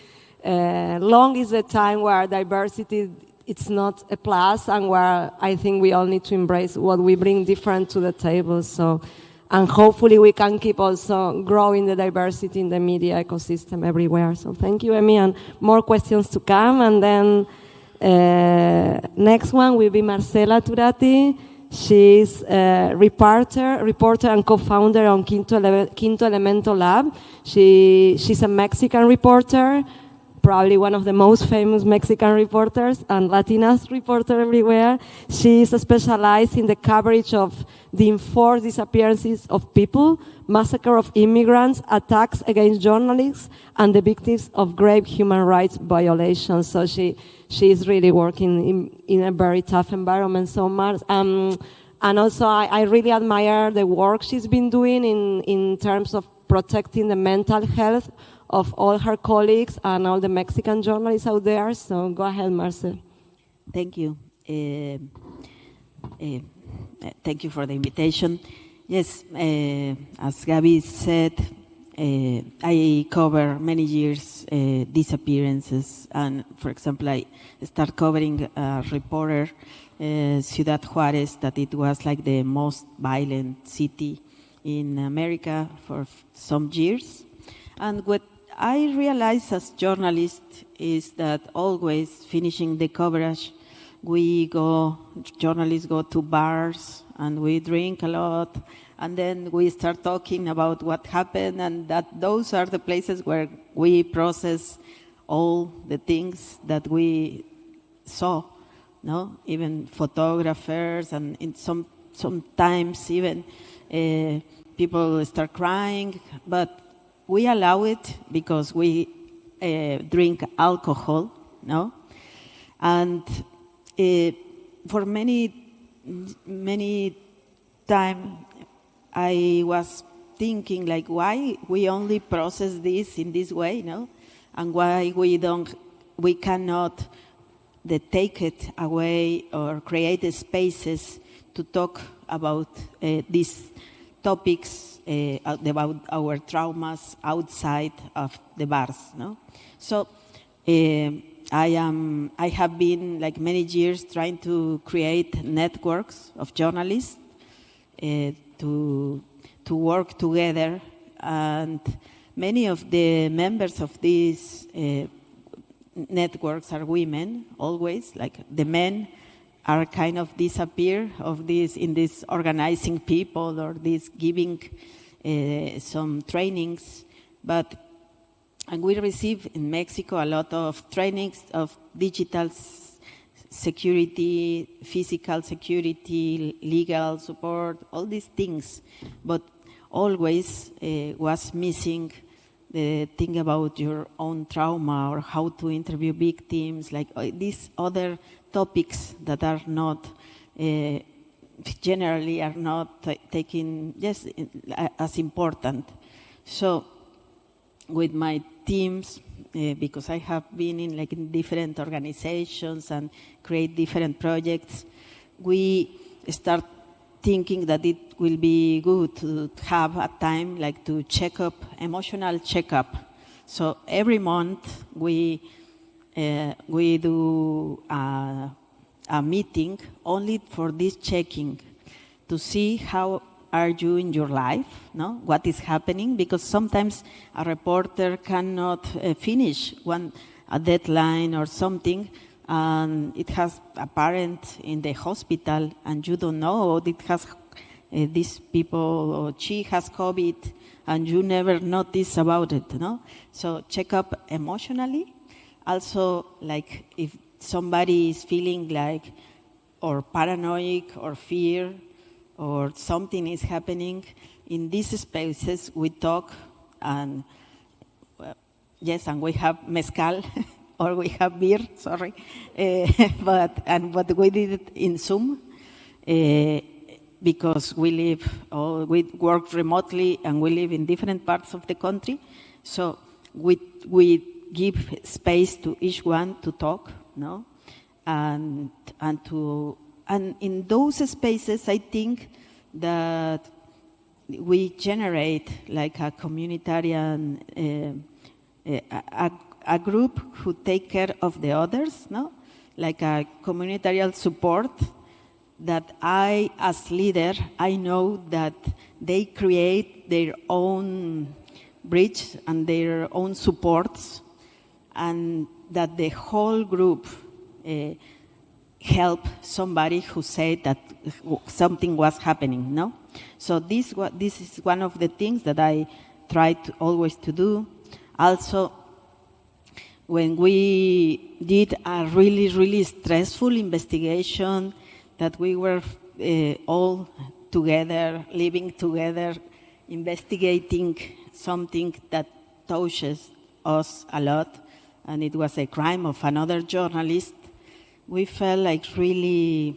long is a time where diversity, it's not a plus, and where I think we all need to embrace what we bring different to the table. So, and hopefully we can keep also growing the diversity in the media ecosystem everywhere. So thank you, Emmy, and more questions to come. And then next one will be Marcela Turati. She's a reporter and co-founder on Quinto Elemento Lab. She's a Mexican reporter, probably one of the most famous Mexican reporters and Latinas reporter everywhere. She is specialized in the coverage of the enforced disappearances of people, massacre of immigrants, attacks against journalists, and the victims of grave human rights violations. So she is really working in a very tough environment. So much. And also, I really admire the work she's been doing in terms of protecting the mental health of all her colleagues and all the Mexican journalists out there. So go ahead, Marcel. Thank you. Thank you for the invitation. Yes, as Gabby said, I cover many years disappearances, and for example, I start covering a reporter, Ciudad Juarez, that it was like the most violent city in America for some years. And what I realized as journalist is that always finishing the coverage, journalists go to bars and we drink a lot, and then we start talking about what happened, and that those are the places where we process all the things that we saw, no? Even photographers, and in sometimes even people start crying, but we allow it because we drink alcohol, no? And for many time, I was thinking like, why we only process this in this way, no? And why we cannot take it away or create spaces to talk about these topics, about our traumas outside of the bars, no? So I have been like many years trying to create networks of journalists to work together, and many of the members of these networks are women always. Like the men are kind of disappear of this in this organizing people or this giving some trainings, and we receive in Mexico a lot of trainings of digital security, physical security, legal support, all these things, but always was missing the thing about your own trauma or how to interview victims, like these other topics that are not generally are not taken as important. So with my teams, because I have been in different organizations and create different projects, we start thinking that it will be good to have a time to emotional checkup. So every month we do a meeting only for this checking to see how are you in your life, no? What is happening? Because sometimes a reporter cannot finish a deadline or something, and it has a parent in the hospital, and you don't know it has these people, or she has COVID, and you never notice about it, no? So check up emotionally. Also, if somebody is feeling or paranoid or fear, or something is happening, in these spaces we talk, and and we have mezcal, or we have beer, sorry, but we did it in Zoom, because we work remotely and we live in different parts of the country, so we give space to each one to talk, no, and in those spaces, I think that we generate a communitarian, a group who take care of the others, no? Like a communitarian support that I, as leader, I know that they create their own bridge and their own supports, and that the whole group help somebody who said that something was happening, no? So this is one of the things that I try always to do. Also, when we did a really, really stressful investigation, that we were all together, living together, investigating something that touches us a lot, and it was a crime of another journalist, we felt really,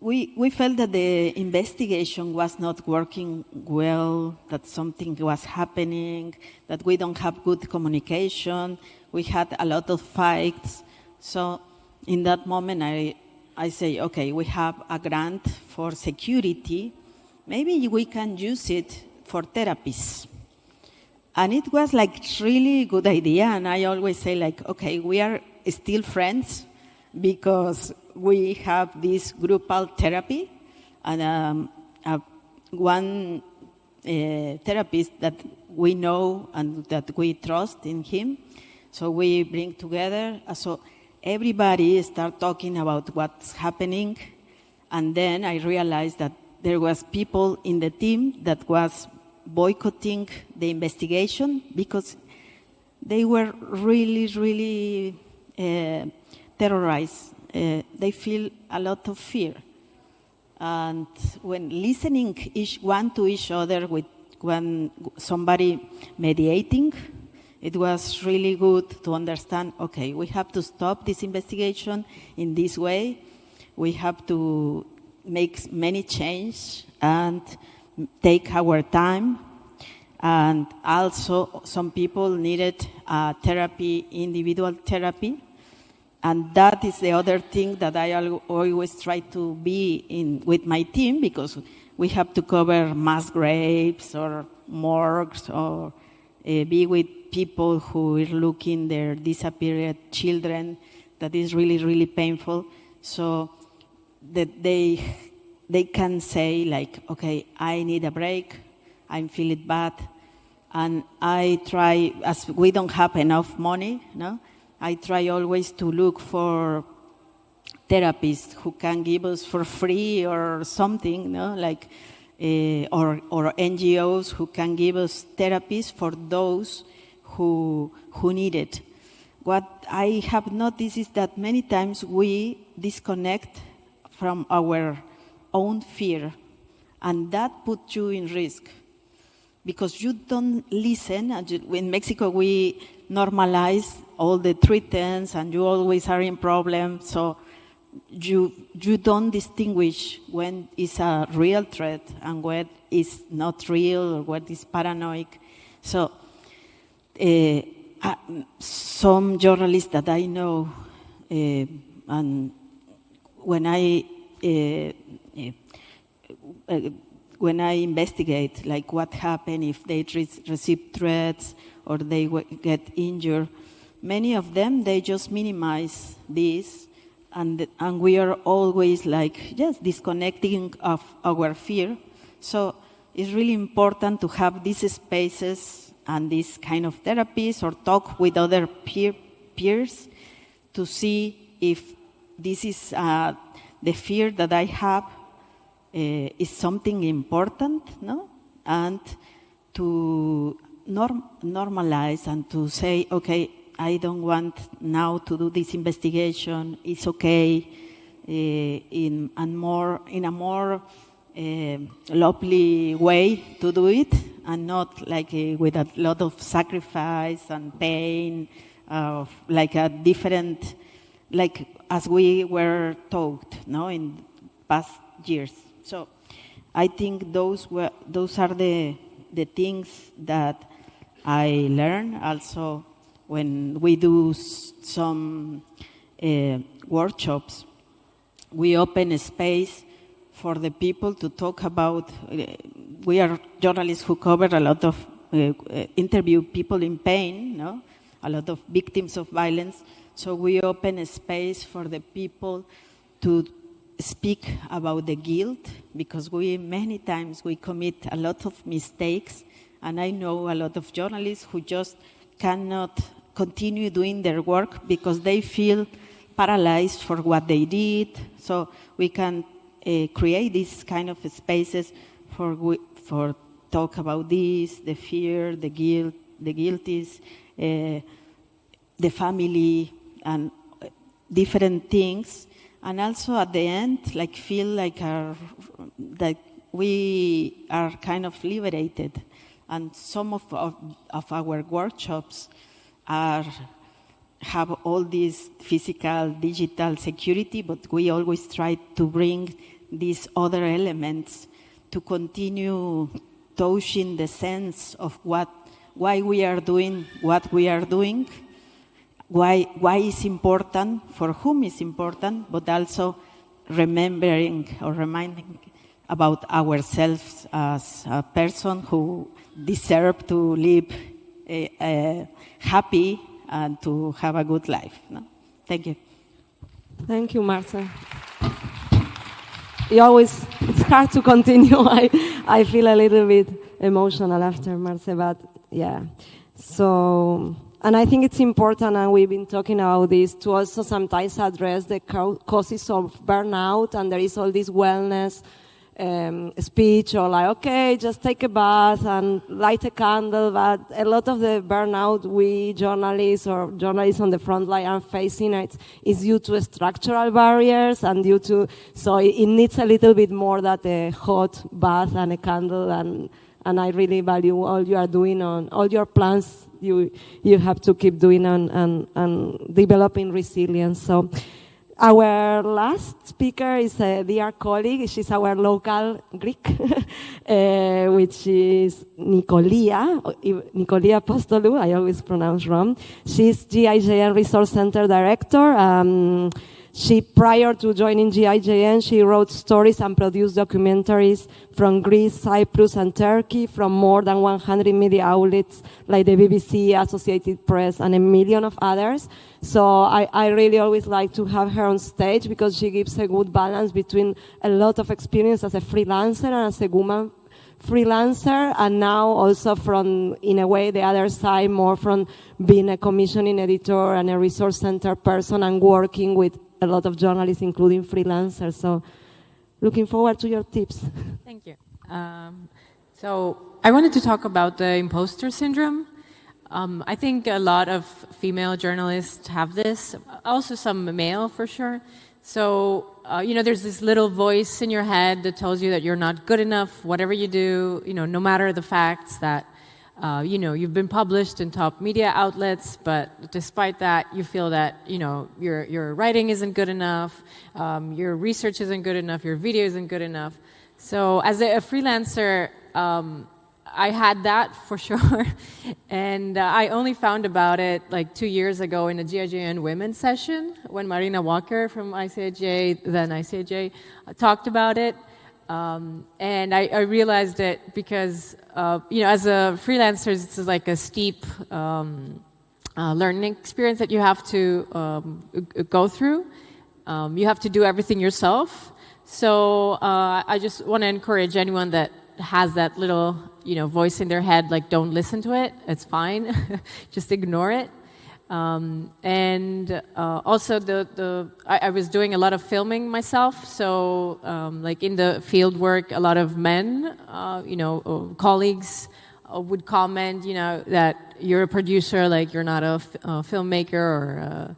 we felt that the investigation was not working well, that something was happening, that we don't have good communication. We had a lot of fights. So in that moment, I say, okay, we have a grant for security. Maybe we can use it for therapies. And it was really good idea. And I always say okay, we are still friends because we have this groupal therapy, and one therapist that we know and that we trust in him. So we bring together. So everybody start talking about what's happening. And then I realized that there was people in the team that was boycotting the investigation because they were really, really terrorized. They feel a lot of fear. And when listening one to each other with somebody mediating, it was really good to understand, okay, we have to stop this investigation in this way. We have to make many changes and take our time. And also some people needed therapy, individual therapy. And that is the other thing that I always try to be in with my team, because we have to cover mass graves or morgues or be with people who are looking their disappeared children. That is really, really painful. So that they can say okay, I need a break. I'm feeling bad. And I try, as we don't have enough money, no? I try always to look for therapists who can give us for free or something, no? Or NGOs who can give us therapies for those who need it. What I have noticed is that many times we disconnect from our own fear, and that puts you in risk. Because you don't listen. In Mexico, we normalize all the treatments, and you always are in problems. So you don't distinguish when it's a real threat and when it's not real or what is paranoid. So some journalists that I know, and when I investigate, like what happened if they receive threats or they get injured, many of them, they just minimize this, and we are always like, just disconnecting of our fear. So it's really important to have these spaces and these kind of therapies or talk with other peers to see if this is the fear that I have is something important, no? And to normalize and to say, okay, I don't want now to do this investigation. It's okay, in a more lovely way to do it, and not like with a lot of sacrifice and pain, like a different, like as we were taught, no, in past years. So I think those are the things that I learned. Also, when we do some workshops, we open a space for the people to talk about. We are journalists who cover a lot of interview people in pain, no? A lot of victims of violence. So we open a space for the people to speak about the guilt, because many times we commit a lot of mistakes, and I know a lot of journalists who just cannot continue doing their work because they feel paralyzed for what they did. So we can create these kind of spaces for talk about this, the fear, the guilt is the family and different things. And also at the end, like feel like that we are kind of liberated. And some of our workshops have all this physical, digital security, but we always try to bring these other elements to continue touching the sense of why we are doing what we are doing, why it's important, for whom it's important, but also remembering or reminding about ourselves as a person who deserve to live happy and to have a good life. No? Thank you. Thank you, Marta. It's hard to continue. I feel a little bit emotional after Marta, but yeah. So, and I think it's important, and we've been talking about this, to also sometimes address the causes of burnout, and there is all this wellness speech, or like, okay, just take a bath and light a candle, but a lot of the burnout we journalists or journalists on the front line are facing is due to structural barriers and so it needs a little bit more than a hot bath and a candle, and I really value all you are doing on all your plans you have to keep doing and developing resilience. So our last speaker is a dear colleague. She's our local Greek, which is Nicolia Apostolou. I always pronounce wrong. She's GIJN Resource Center Director. Prior to joining GIJN, she wrote stories and produced documentaries from Greece, Cyprus, and Turkey from more than 100 media outlets like the BBC, Associated Press, and a million of others. So I really always like to have her on stage because she gives a good balance between a lot of experience as a freelancer and as a woman freelancer, and now also from, in a way, the other side, more from being a commissioning editor and a resource center person and working with a lot of journalists, including freelancers. So looking forward to your tips. Thank you. So I wanted to talk about the imposter syndrome. I think a lot of female journalists have this, also some male for sure. So, there's this little voice in your head that tells you that you're not good enough, whatever you do, no matter the facts, that You've been published in top media outlets, but despite that, you feel that, your writing isn't good enough, your research isn't good enough, your video isn't good enough. So as a freelancer, I had that for sure. And I only found about it like 2 years ago in a GIJN women's session when Marina Walker from ICIJ, then ICIJ, talked about it. And I realized it because, as a freelancer, it's like a steep learning experience that you have to go through. You have to do everything yourself. So I just want to encourage anyone that has that little, voice in their head, like, don't listen to it. It's fine. Just ignore it. And also I was doing a lot of filming myself, so like in the field work, a lot of men, colleagues would comment, that you're a producer, like you're not a filmmaker, or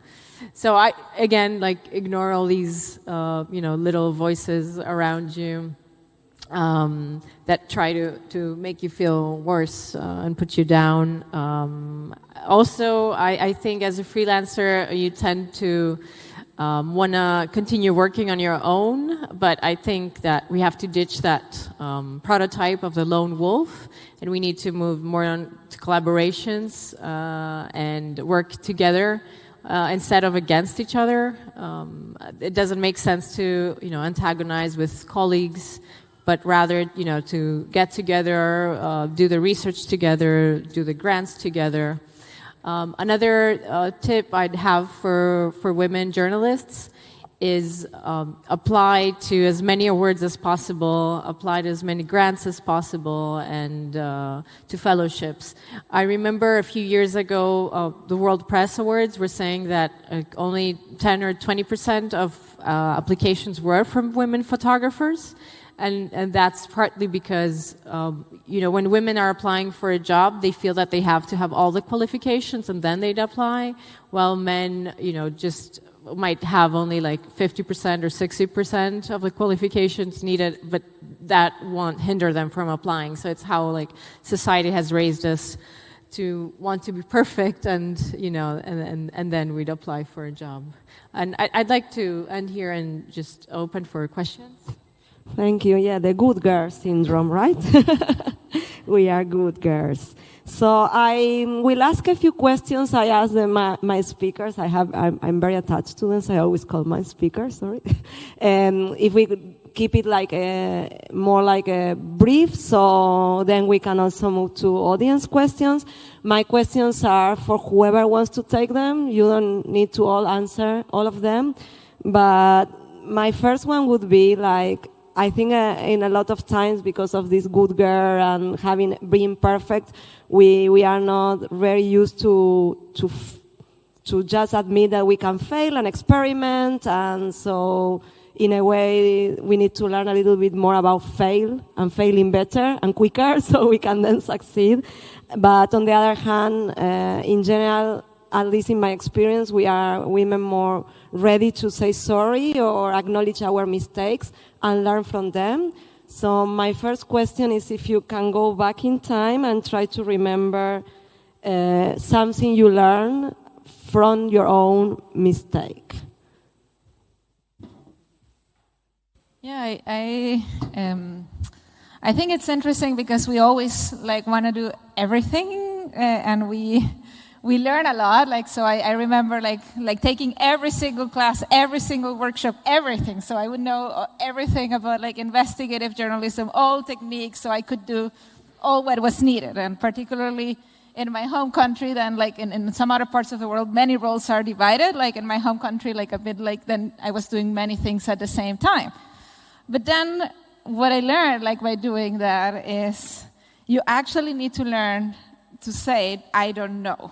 so I again like ignore all these little voices around you that try to make you feel worse and put you down. Also, I think as a freelancer, you tend to want to continue working on your own, but I think that we have to ditch that prototype of the lone wolf, and we need to move more on to collaborations and work together instead of against each other. It doesn't make sense to antagonize with colleagues, but rather, to get together, do the research together, do the grants together. Another tip I'd have for women journalists is apply to as many awards as possible, apply to as many grants as possible, and to fellowships. I remember a few years ago, the World Press Awards were saying that only 10 or 20% of applications were from women photographers. And that's partly because, when women are applying for a job, they feel that they have to have all the qualifications and then they'd apply, while men, just might have only like 50% or 60% of the qualifications needed, but that won't hinder them from applying. So it's how like society has raised us to want to be perfect, and and then we'd apply for a job. And I'd like to end here and just open for questions. Thank you. Yeah, the good girl syndrome, right? We are good girls. So I will ask a few questions. I ask my speakers. I'm very attached to them, so I always call my speakers, sorry. And if we could keep it like more like a brief, so then we can also move to audience questions. My questions are for whoever wants to take them. You don't need to all answer all of them. But my first one would be like, I think in a lot of times, because of this good girl and being perfect, we are not very used to just admit that we can fail and experiment. And so in a way, we need to learn a little bit more about failing better and quicker so we can then succeed. But on the other hand, in general, at least in my experience, we are women more ready to say sorry or acknowledge our mistakes and learn from them. So my first question is if you can go back in time and try to remember something you learned from your own mistake. Yeah, I think it's interesting because we always want to do everything, and we learn a lot. So I remember taking every single class, every single workshop, everything. So I would know everything about investigative journalism, all techniques, so I could do all what was needed. And particularly in my home country, then in some other parts of the world, many roles are divided. In my home country, then I was doing many things at the same time. But then what I learned by doing that is you actually need to learn to say, I don't know.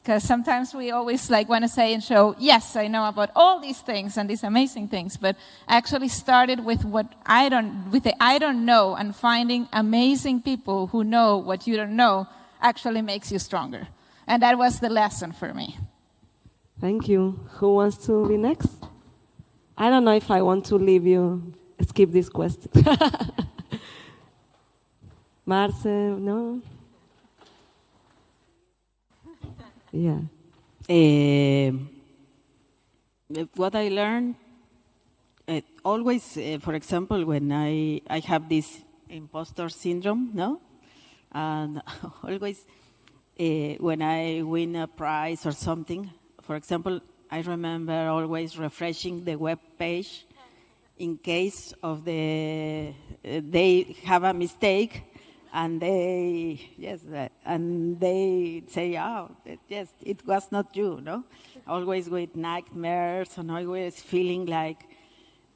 Because sometimes we always want to say and show, yes, I know about all these things and these amazing things, but actually started with the I don't know, and finding amazing people who know what you don't know actually makes you stronger. And that was the lesson for me. Thank you. Who wants to be next? I don't know if I want to leave you, skip this question. Marce, no? Yeah. What I learned, always, for example, when I have this imposter syndrome, no? And always when I win a prize or something, for example, I remember always refreshing the web page in case of they have a mistake, and they say, oh, yes, it was not you, no? Always with nightmares and always feeling like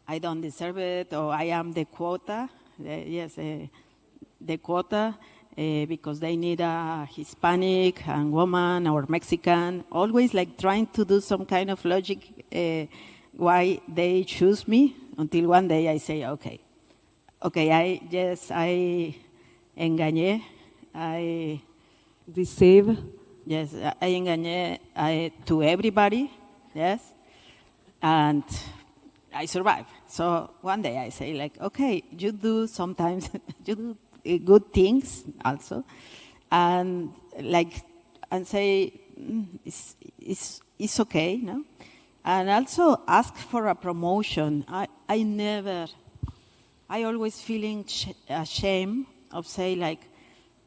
I don't deserve it, or I am the quota, the quota, because they need a Hispanic and woman or Mexican, always like trying to do some kind of logic why they choose me, until one day I say, okay, I engañé, I deceive. Yes, I engañé to everybody, yes, and I survive. So one day I say like, okay, you do sometimes, you do good things also, and say, it's okay, no? And also ask for a promotion. I always feeling ashamed of say like,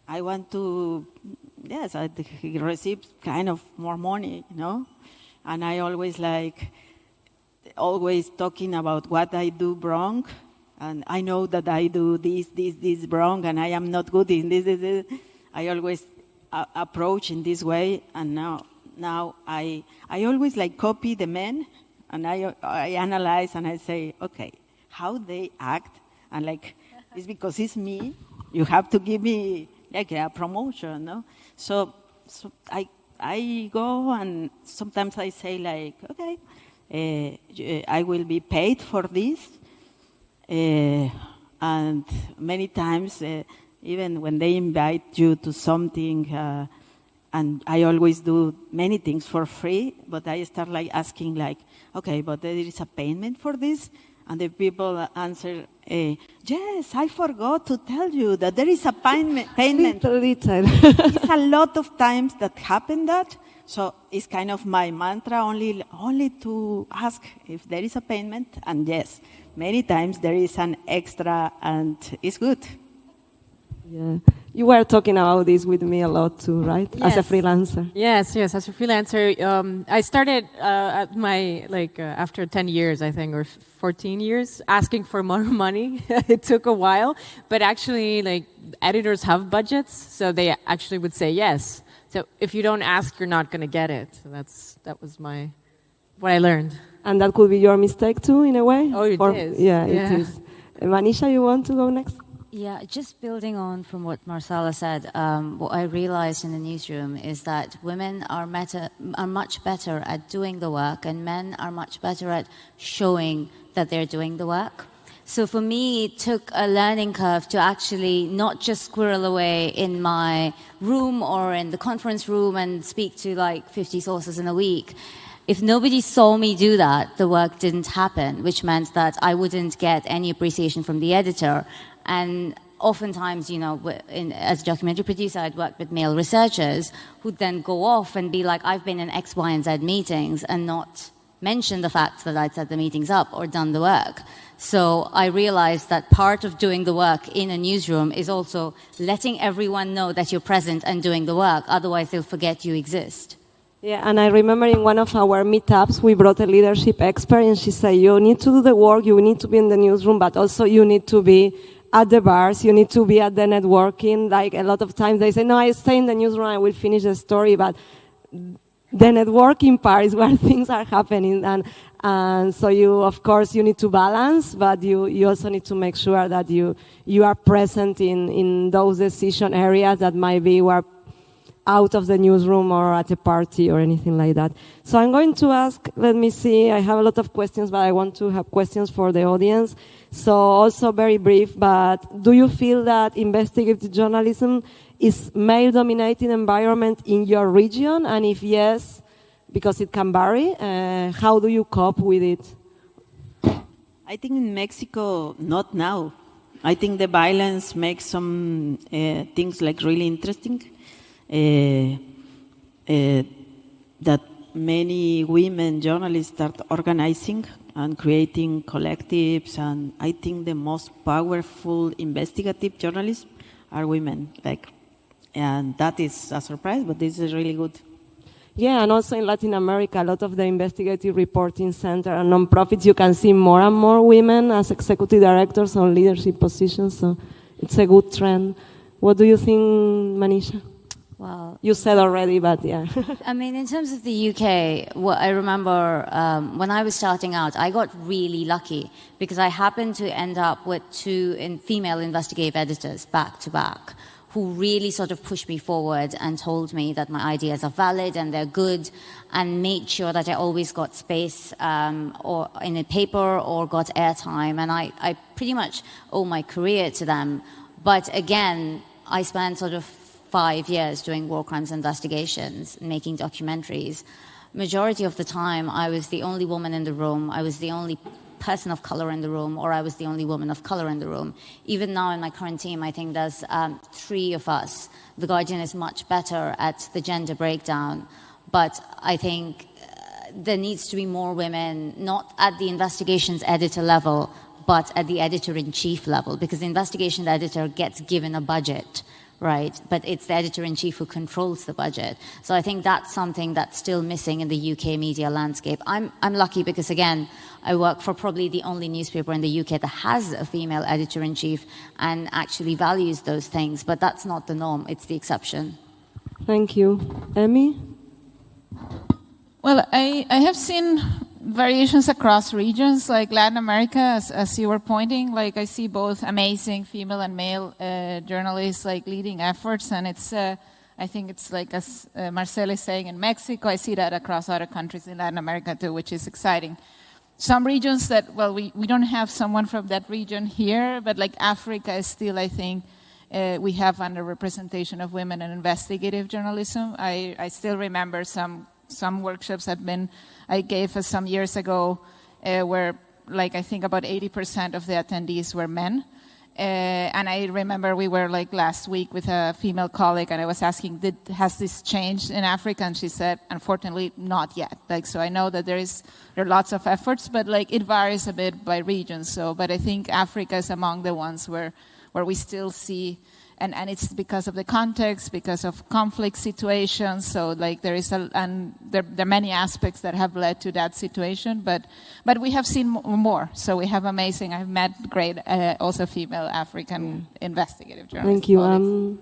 I want to, yes, I receive kind of more money, you know? And I always talking about what I do wrong. And I know that I do this wrong, and I am not good in this. I always approach in this way, and now I always copy the men, and I analyze, and I say, okay, how they act, and it's because it's me. You have to give me a promotion, no? So I go, and sometimes I say okay, I will be paid for this. And many times, even when they invite you to something, and I always do many things for free, but I start asking okay, but there is a payment for this? And the people answer, yes, I forgot to tell you that there is a payment. It's a lot of times that happen that. So it's kind of my mantra, only to ask if there is a payment, and yes, many times there is an extra, and it's good. Yeah, you were talking about this with me a lot too, right? Yes. As a freelancer. Yes, as a freelancer, I started at my after 10 years, I think, or 14 years, asking for more money. It took a while, but actually, editors have budgets, so they actually would say yes. So if you don't ask, you're not going to get it. So that was what I learned. And that could be your mistake too, in a way? Oh, it is. Yeah, it is. Manisha, you want to go next? Yeah, just building on from what Marcela said, what I realized in the newsroom is that women are much better at doing the work, and men are much better at showing that they're doing the work. So for me, it took a learning curve to actually not just squirrel away in my room or in the conference room and speak to 50 sources in a week. If nobody saw me do that, the work didn't happen, which meant that I wouldn't get any appreciation from the editor. And oftentimes, as a documentary producer, I'd work with male researchers who'd then go off and be like, I've been in X, Y, and Z meetings, and not mention the fact that I'd set the meetings up or done the work. So I realized that part of doing the work in a newsroom is also letting everyone know that you're present and doing the work. Otherwise, they'll forget you exist. Yeah, and I remember in one of our meetups, we brought a leadership expert, and she said, you need to do the work, you need to be in the newsroom, but also you need to be at the bars, you need to be at the networking. A lot of times they say, no, I stay in the newsroom, I will finish the story, but the networking part is where things are happening. And so of course, you need to balance, but you also need to make sure that you are present in those decision areas that might be where out of the newsroom or at a party or anything like that. So I'm going to ask, let me see, I have a lot of questions, but I want to have questions for the audience. So also very brief, but do you feel that investigative journalism is male-dominated environment in your region? And if yes, because it can vary, how do you cope with it? I think in Mexico, not now. I think the violence makes some things really interesting. that many women journalists start organizing and creating collectives, and I think the most powerful investigative journalists are women. And that is a surprise, but this is really good. Yeah, and also in Latin America, a lot of the investigative reporting center and nonprofits, you can see more and more women as executive directors or leadership positions. So it's a good trend. What do you think, Manisha? Well, you said already, but yeah. I mean, in terms of the UK, what I remember when I was starting out, I got really lucky because I happened to end up with two female investigative editors back to back, who really sort of pushed me forward and told me that my ideas are valid and they're good, and made sure that I always got space or in a paper or got airtime. And I pretty much owe my career to them. But again, I spent sort of 5 years doing war crimes investigations, making documentaries. Majority of the time, I was the only woman in the room. I was the only person of color in the room, or I was the only woman of color in the room. Even now in my current team, I think there's 3 of us. The Guardian is much better at the gender breakdown, but I think there needs to be more women, not at the investigations editor level, but at the editor-in-chief level, because the investigation editor gets given a budget, right? But it's the editor-in-chief who controls the budget. So I think that's something that's still missing in the UK media landscape. I'm lucky because, again, I work for probably the only newspaper in the UK that has a female editor-in-chief and actually values those things, but that's not the norm, it's the exception. Thank you. Emmy? Well, I have seen variations across regions, like Latin America, as you were pointing. Like, I see both amazing female and male journalists leading efforts, and it's I think it's like, as Marcel is saying, in Mexico. I see that across other countries in Latin America too, which is exciting. Some regions that, well, we don't have someone from that region here, but like Africa is still, I think, we have underrepresentation of women in investigative journalism. I still remember some workshops I gave some years ago where, like, I think about 80% of the attendees were men. And I remember we were like last week with a female colleague, and I was asking, has this changed in Africa? And she said, unfortunately, not yet. Like, so I know that there are lots of efforts, but like it varies a bit by region. So, but I think Africa is among the ones where we still see, and it's because of the context, because of conflict situations. So like there are many aspects that have led to that situation, but we have seen more. So we have amazing, I've met great, also female African investigative journalists. Thank you.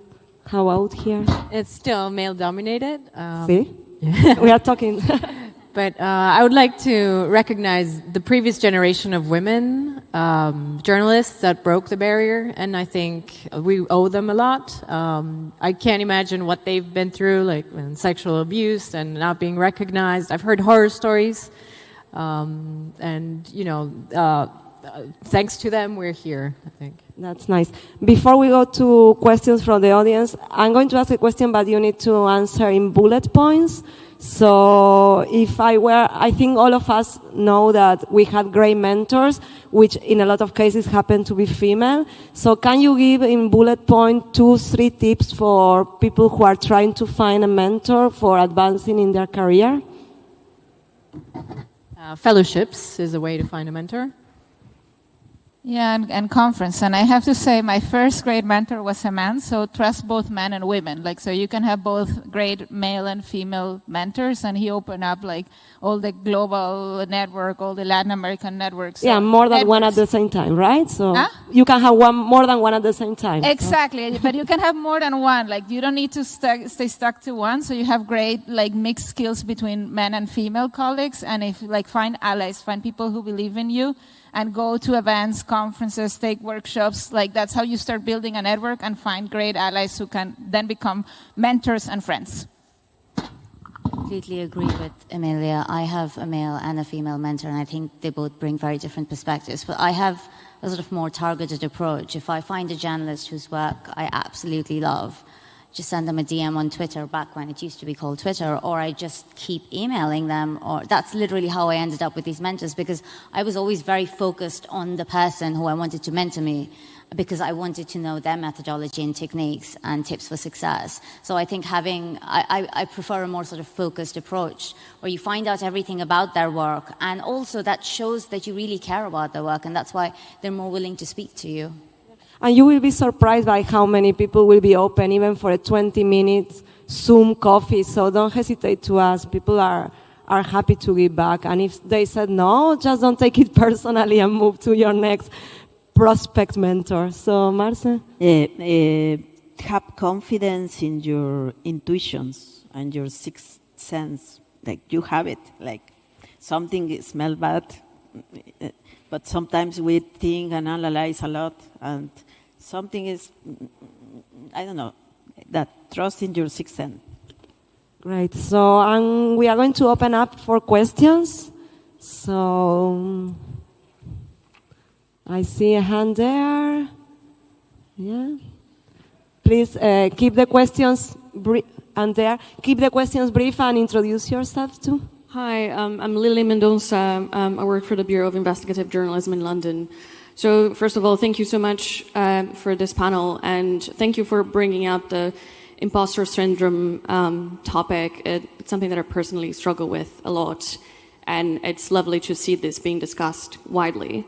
How about here? It's still male dominated. See? We are talking. But I would like to recognize the previous generation of women journalists that broke the barrier, and I think we owe them a lot. I can't imagine what they've been through, like sexual abuse and not being recognized. I've heard horror stories, and thanks to them, we're here, I think. That's nice. Before we go to questions from the audience, I'm going to ask a question, but you need to answer in bullet points. So I think all of us know that we had great mentors, which in a lot of cases happen to be female. So can you give in bullet point 2-3 tips for people who are trying to find a mentor for advancing in their career? Fellowships is a way to find a mentor. Yeah, and conference. And I have to say, my first great mentor was a man, so trust both men and women. Like, so you can have both great male and female mentors, and he opened up, like, all the global network, all the Latin American networks. Yeah, more than one at the same time, right? So you can have more than one at the same time. Exactly, but you can have more than one. Like, you don't need to stay stuck to one, so you have great, like, mixed skills between men and female colleagues, and if, like, find allies, find people who believe in you, and go to events, conferences, take workshops. Like, that's how you start building a network and find great allies who can then become mentors and friends. Completely agree with Emilia. I have a male and a female mentor, and I think they both bring very different perspectives. But I have a sort of more targeted approach. If I find a journalist whose work I absolutely love, just send them a DM on Twitter back when it used to be called Twitter, or I just keep emailing them. Or that's literally how I ended up with these mentors, because I was always very focused on the person who I wanted to mentor me, because I wanted to know their methodology and techniques and tips for success. So I think I prefer a more sort of focused approach where you find out everything about their work, and also that shows that you really care about their work, and that's why they're more willing to speak to you. And you will be surprised by how many people will be open even for a 20-minute Zoom coffee. So don't hesitate to ask. People are happy to give back. And if they said no, just don't take it personally and move to your next prospect mentor. So, Marce? Have confidence in your intuitions and your sixth sense. Like, you have it. Like, something smells bad, but sometimes we think and analyze a lot, and something is, I don't know, that trust in your sixth sense. Great. So we are going to open up for questions. So I see a hand there. Yeah. Please keep the questions brief. And there, keep the questions brief and introduce yourself too. Hi, I'm Lily Mendoza. I work for the Bureau of Investigative Journalism in London. So first of all, thank you so much for this panel, and thank you for bringing up the imposter syndrome topic. It's something that I personally struggle with a lot, and it's lovely to see this being discussed widely.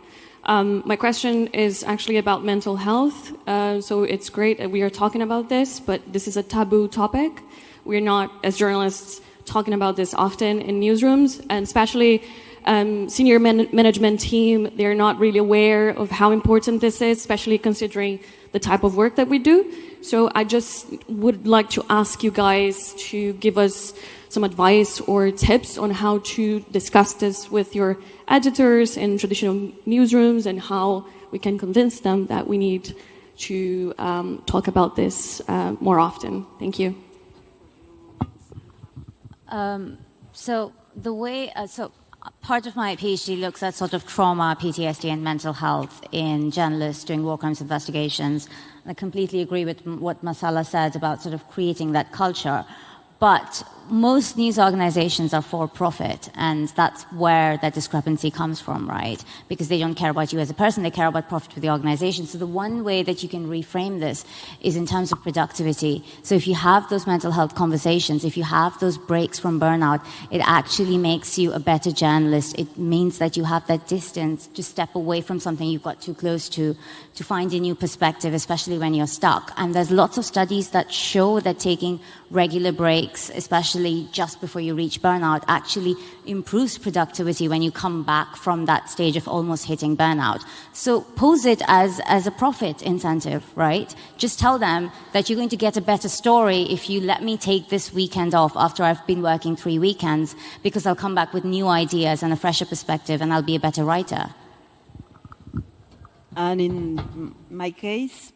My question is actually about mental health. So it's great that we are talking about this, but this is a taboo topic. We're not, as journalists, talking about this often in newsrooms, and especially senior management team, they're not really aware of how important this is, especially considering the type of work that we do. So I just would like to ask you guys to give us some advice or tips on how to discuss this with your editors in traditional newsrooms, and how we can convince them that we need to talk about this more often. Thank you. So the way, part of my PhD looks at sort of trauma, PTSD, and mental health in journalists doing war crimes investigations. And I completely agree with what Masala said about sort of creating that culture. But most news organizations are for profit, and that's where that discrepancy comes from, right? Because they don't care about you as a person, they care about profit for the organization. So the one way that you can reframe this is in terms of productivity. So if you have those mental health conversations, if you have those breaks from burnout, it actually makes you a better journalist. It means that you have that distance to step away from something you've got too close to find a new perspective, especially when you're stuck. And there's lots of studies that show that taking regular breaks, especially just before you reach burnout, actually improves productivity when you come back from that stage of almost hitting burnout. So pose it as a profit incentive, right? Just tell them that you're going to get a better story if you let me take this weekend off after I've been working 3 weekends, because I'll come back with new ideas and a fresher perspective, and I'll be a better writer. And in my case,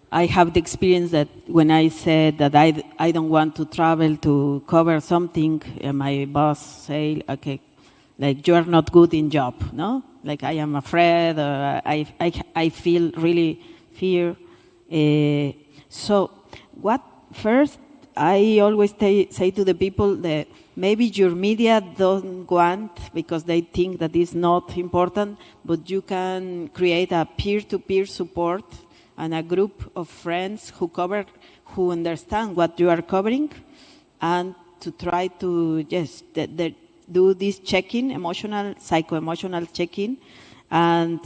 I have the experience that when I said that I don't want to travel to cover something, my boss say, okay, like, you are not good in job, no? Like, I am afraid, I feel really fear. So what first, I always say to the people that maybe your media don't want because they think that it's not important, but you can create a peer-to-peer support and a group of friends who understand what you are covering, and to try to just do this check-in, psycho-emotional check-in, and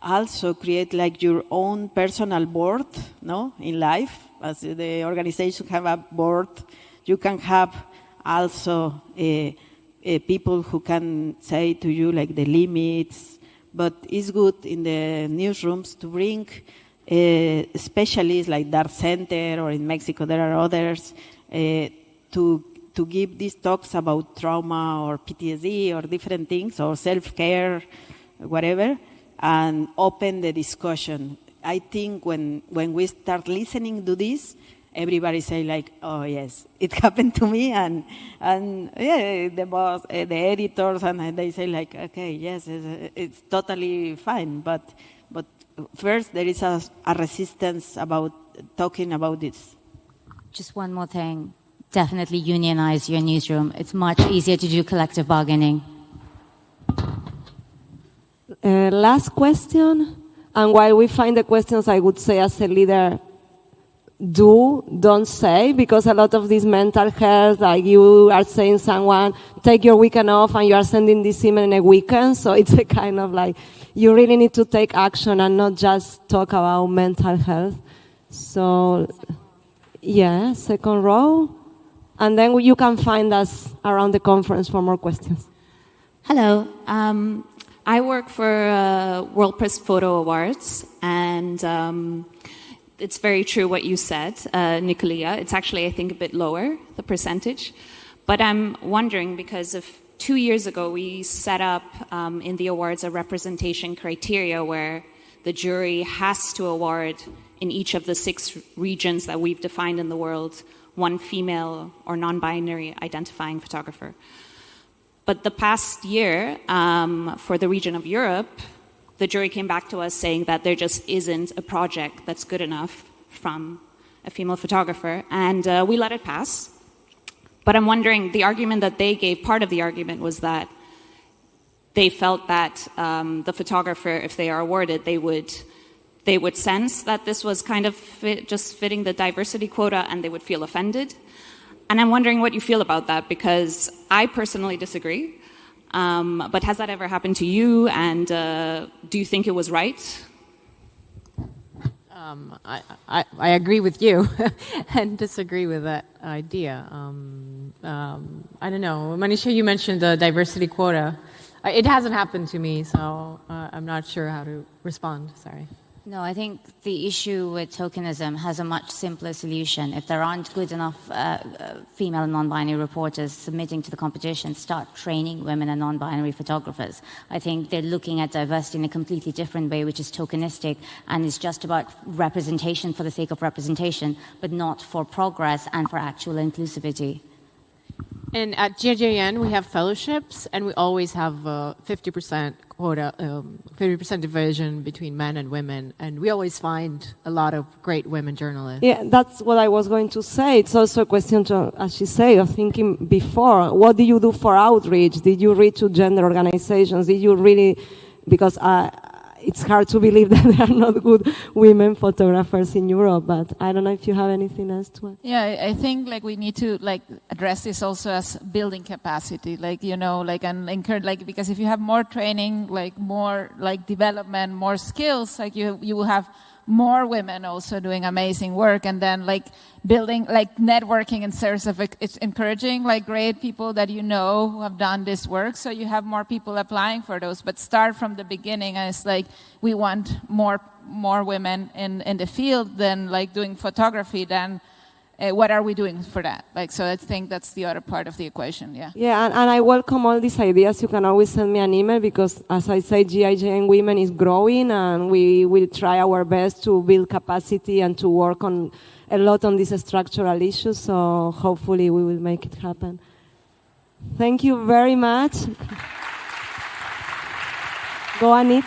also create like your own personal board, no, in life. As the organization have a board, you can have also people who can say to you like the limits. But it's good in the newsrooms to bring specialists like Dar Center, or in Mexico there are others, to give these talks about trauma or PTSD or different things, or self-care, whatever, and open the discussion. I think when we start listening to this, everybody say like, oh yes, it happened to me, and yeah, the boss, the editors, and they say like, okay, yes, it's totally fine, but first there is a resistance about talking about this. Just one more thing. Definitely unionize your newsroom. It's much easier to do collective bargaining. Last question. And while we find the questions, I would say as a leader, don't say, because a lot of this mental health, like you are saying someone, take your weekend off and you are sending this email in a weekend. So it's a kind of like, you really need to take action and not just talk about mental health. So, yeah, second row. And then you can find us around the conference for more questions. Hello. I work for World Press Photo Awards, and it's very true what you said, Nicolia. It's actually, I think, a bit lower, the percentage. But I'm wondering, because of 2 years ago, we set up in the awards a representation criteria where the jury has to award in each of the 6 regions that we've defined in the world, one female or non-binary identifying photographer. But the past year, for the region of Europe, the jury came back to us saying that there just isn't a project that's good enough from a female photographer, and we let it pass. But I'm wondering, the argument that they gave, part of the argument was that they felt that the photographer, if they are awarded, they would sense that this was kind of just fitting the diversity quota, and they would feel offended. And I'm wondering what you feel about that, because I personally disagree. But has that ever happened to you? And do you think it was right? I agree with you and disagree with that idea. I don't know. Manisha, you mentioned the diversity quota. It hasn't happened to me, so I'm not sure how to respond. Sorry. No, I think the issue with tokenism has a much simpler solution. If there aren't good enough female and non-binary reporters submitting to the competition, start training women and non-binary photographers. I think they're looking at diversity in a completely different way, which is tokenistic, and is just about representation for the sake of representation, but not for progress and for actual inclusivity. And at GIJN, we have fellowships, and we always have 50% quota, 50% division between men and women, and we always find a lot of great women journalists. Yeah, that's what I was going to say. It's also a question to, as she said, of thinking before. What do you do for outreach? Did you reach to gender organizations? Did you really, because it's hard to believe that there are not good women photographers in Europe, but I don't know if you have anything else to add. Yeah, I think like we need to like address this also as building capacity, like, you know, like, and encourage, like, because if you have more training, like more like development, more skills, like you will have more women also doing amazing work, and then like building, like networking in terms of it's encouraging like great people that you know who have done this work, so you have more people applying for those. But start from the beginning, and it's like we want more women in the field than like doing photography. Then what are we doing for that? Like, so I think that's the other part of the equation. Yeah. Yeah, and I welcome all these ideas. You can always send me an email, because as I say, GIJN Women is growing, and we will try our best to build capacity and to work on a lot on these structural issues. So hopefully we will make it happen. Thank you very much. Go on it.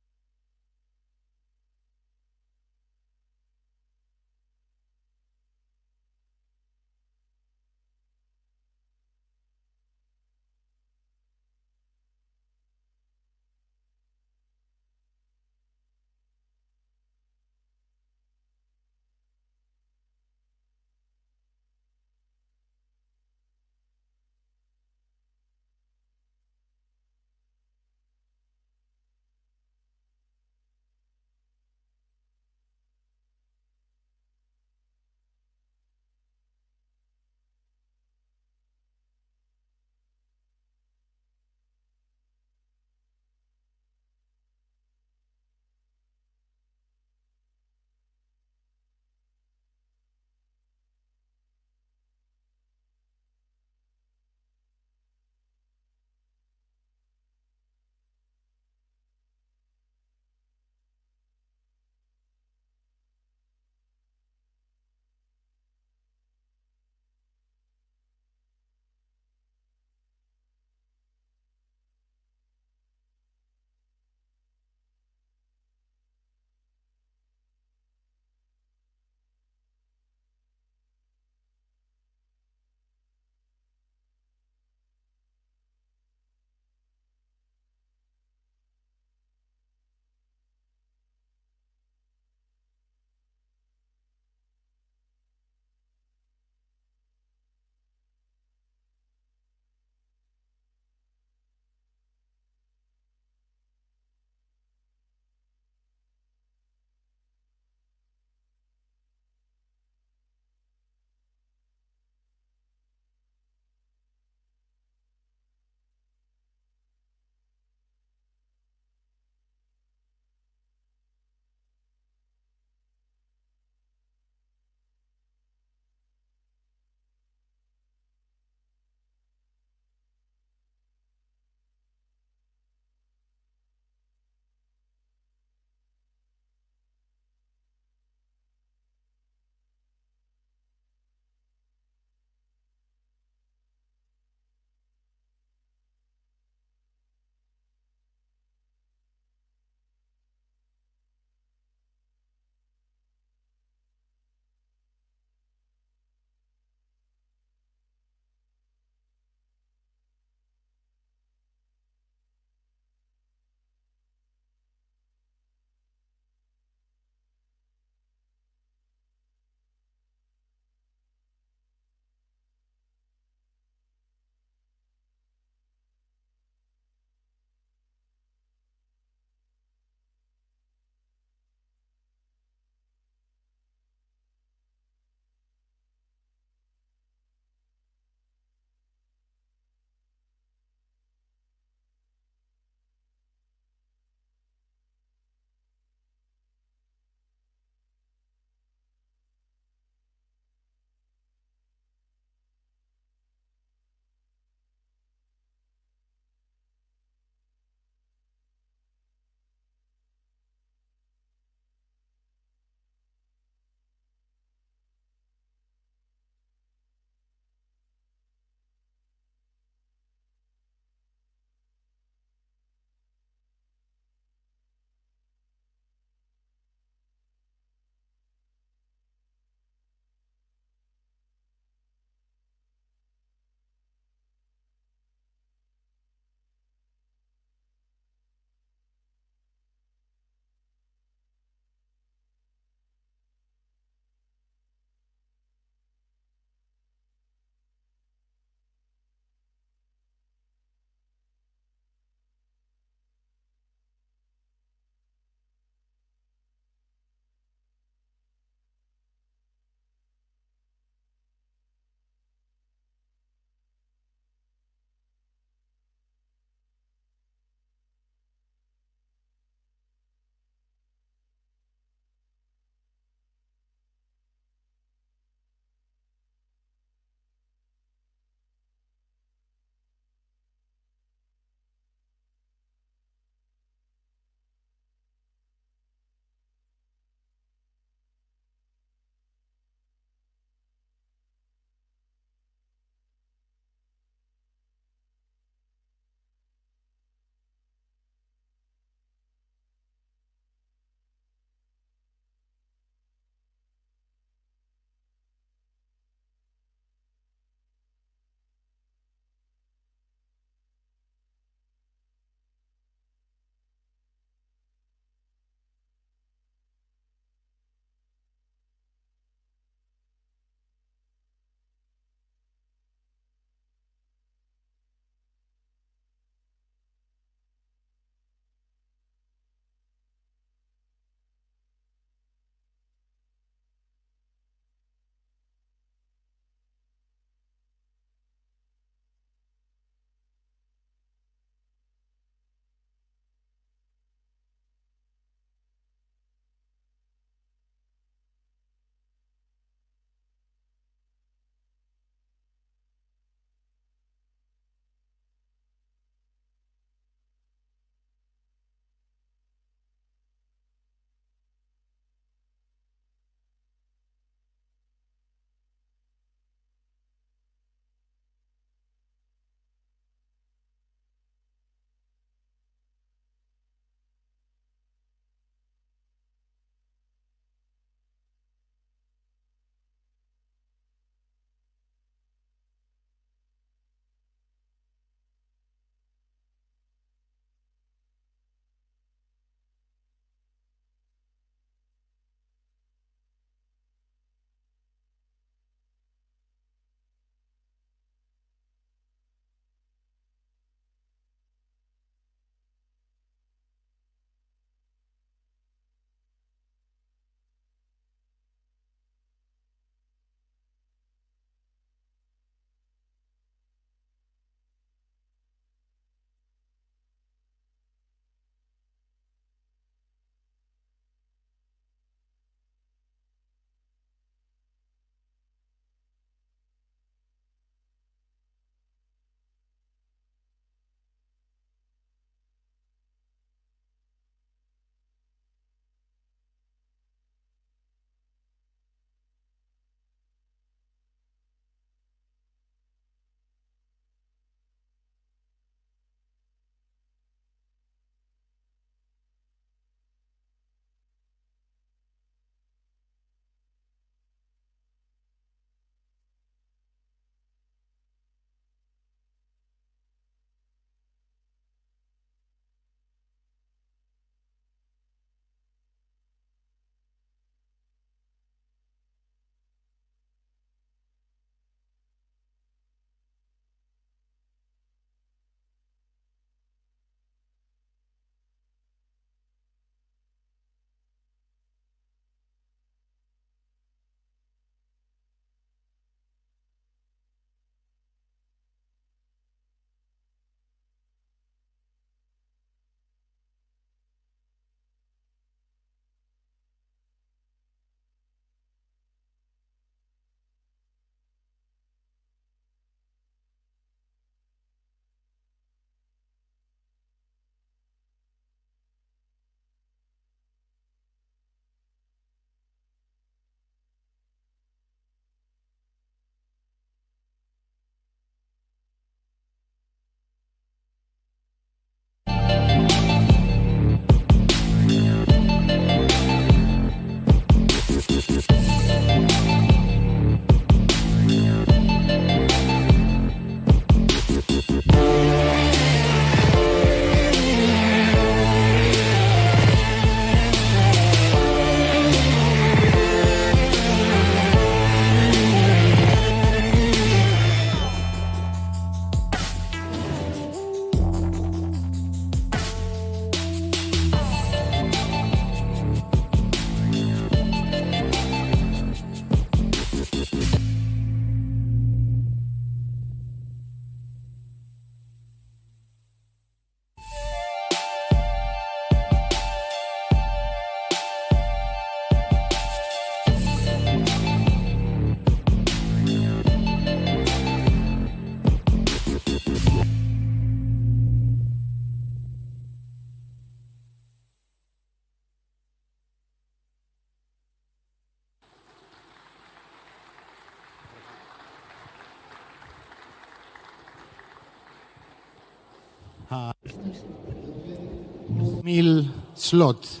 meal slot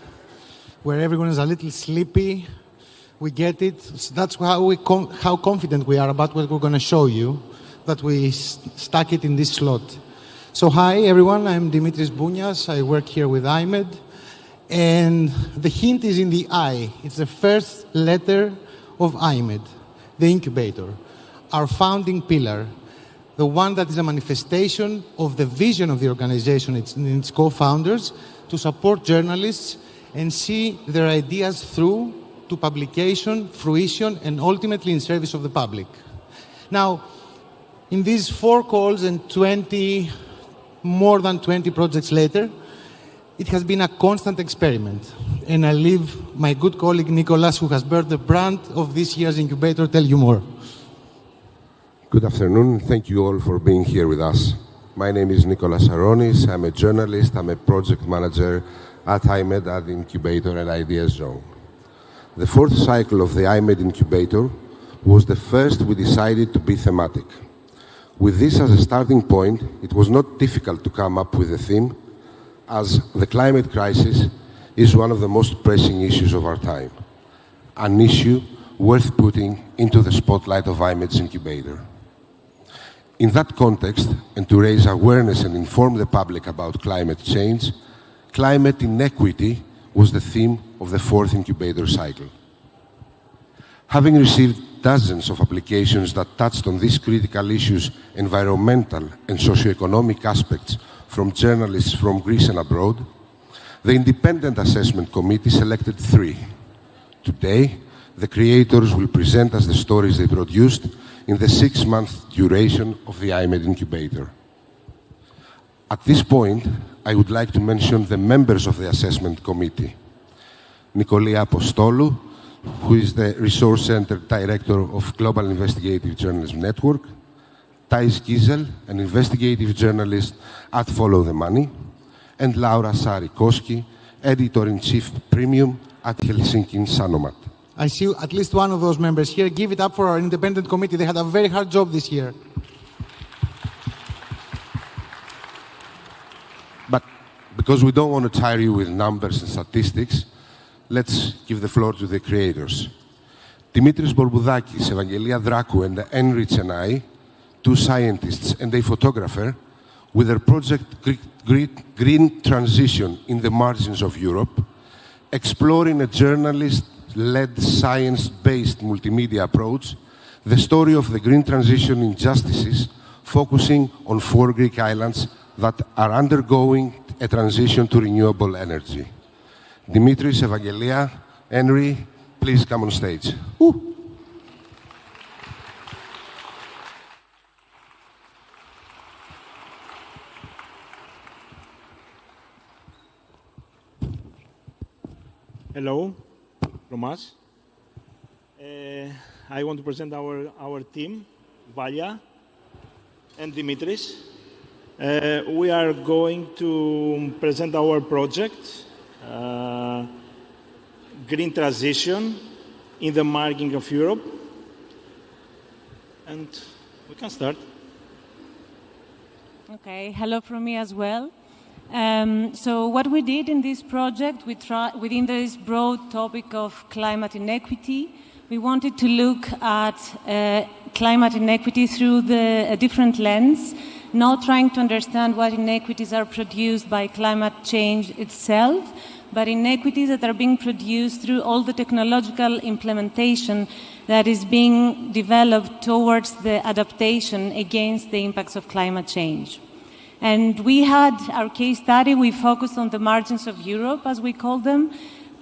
where everyone is a little sleepy. We get it. So that's how confident we are about what we're going to show you, that we stuck it in this slot. So hi everyone, I'm Dimitris Bounias. I work here with iMEdD. And the hint is in the I. It's the first letter of iMEdD, the incubator, our founding pillar, the one that is a manifestation of the vision of the organization and its co-founders to support journalists and see their ideas through to publication, fruition, and ultimately in service of the public. Now, in these 4 calls and more than 20 projects later, it has been a constant experiment. And I leave my good colleague Nicolas, who has bear the brunt of this year's incubator, tell you more. Good afternoon. Thank you all for being here with us. My name is Nicolas Aronis. I'm a journalist. I'm a project manager at iMEdD at the Incubator and Ideas Zone. The 4th cycle of the iMEdD Incubator was the first we decided to be thematic. With this as a starting point, it was not difficult to come up with a theme, as the climate crisis is one of the most pressing issues of our time, an issue worth putting into the spotlight of iMEdD's incubator. In that context, and to raise awareness and inform the public about climate change, climate inequity was the theme of the 4th incubator cycle. Having received dozens of applications that touched on these critical issues, environmental and socioeconomic aspects, from journalists from Greece and abroad, the Independent Assessment Committee selected 3. Today, the creators will present us the stories they produced in the 6-month duration of the iMEdD Incubator. At this point, I would like to mention the members of the Assessment Committee. Nikolia Apostolou, who is the Resource Center Director of Global Investigative Journalism Network, Thijs Giesel, an investigative journalist at Follow the Money, and Laura Sarikoski, Editor-in-Chief Premium at Helsinki Sanomat. I see at least one of those members here. Give it up for our independent committee. They had a very hard job this year. But because we don't want to tire you with numbers and statistics, let's give the floor to the creators. Dimitris Borboudakis, Evangelia Drakou, and Enrich and I, 2 scientists and a photographer, with their project Green Transition in the Margins of Europe, exploring a journalist-led science-based multimedia approach, the story of the green transition injustices, focusing on 4 Greek islands that are undergoing a transition to renewable energy. Dimitris, Evangelia, Henry, please come on stage. Hello from us. I want to present our team, Valia and Dimitris. We are going to present our project, Green Transition in the Margin of Europe. And we can start. Okay, hello from me as well. So what we did in this project, within this broad topic of climate inequity, we wanted to look at climate inequity through a different lens, not trying to understand what inequities are produced by climate change itself, but inequities that are being produced through all the technological implementation that is being developed towards the adaptation against the impacts of climate change. And we had our case study, we focused on the margins of Europe, as we call them,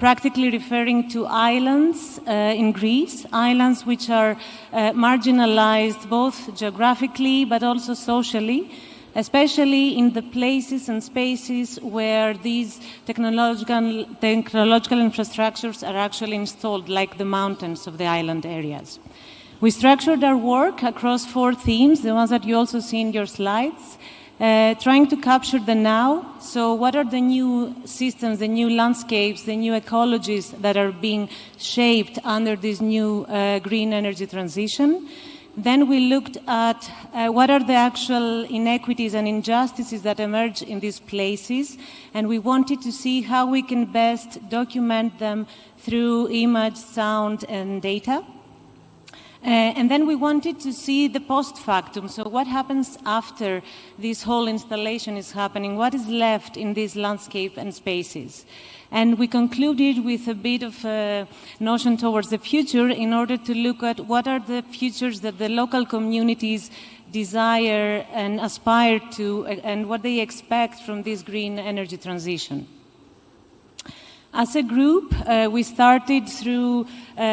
practically referring to islands in Greece, islands which are marginalized both geographically but also socially, especially in the places and spaces where these technological infrastructures are actually installed, like the mountains of the island areas. We structured our work across 4 themes, the ones that you also see in your slides, trying to capture the now. So what are the new systems, the new landscapes, the new ecologies that are being shaped under this new green energy transition? Then we looked at what are the actual inequities and injustices that emerge in these places, and we wanted to see how we can best document them through image, sound, and data. And then we wanted to see the post factum, so what happens after this whole installation is happening, what is left in this landscape and spaces. And we concluded with a bit of a notion towards the future in order to look at what are the futures that the local communities desire and aspire to, and what they expect from this green energy transition. As a group, we started through,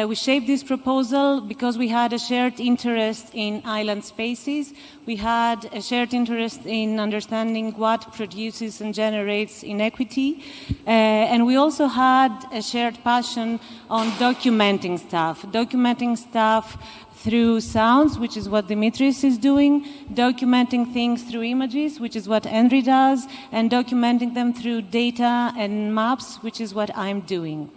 we shaped this proposal because we had a shared interest in island spaces. We had a shared interest in understanding what produces and generates inequity. And we also had a shared passion on documenting stuff through sounds, which is what Dimitris is doing, documenting things through images, which is what Henry does, and documenting them through data and maps, which is what I'm doing.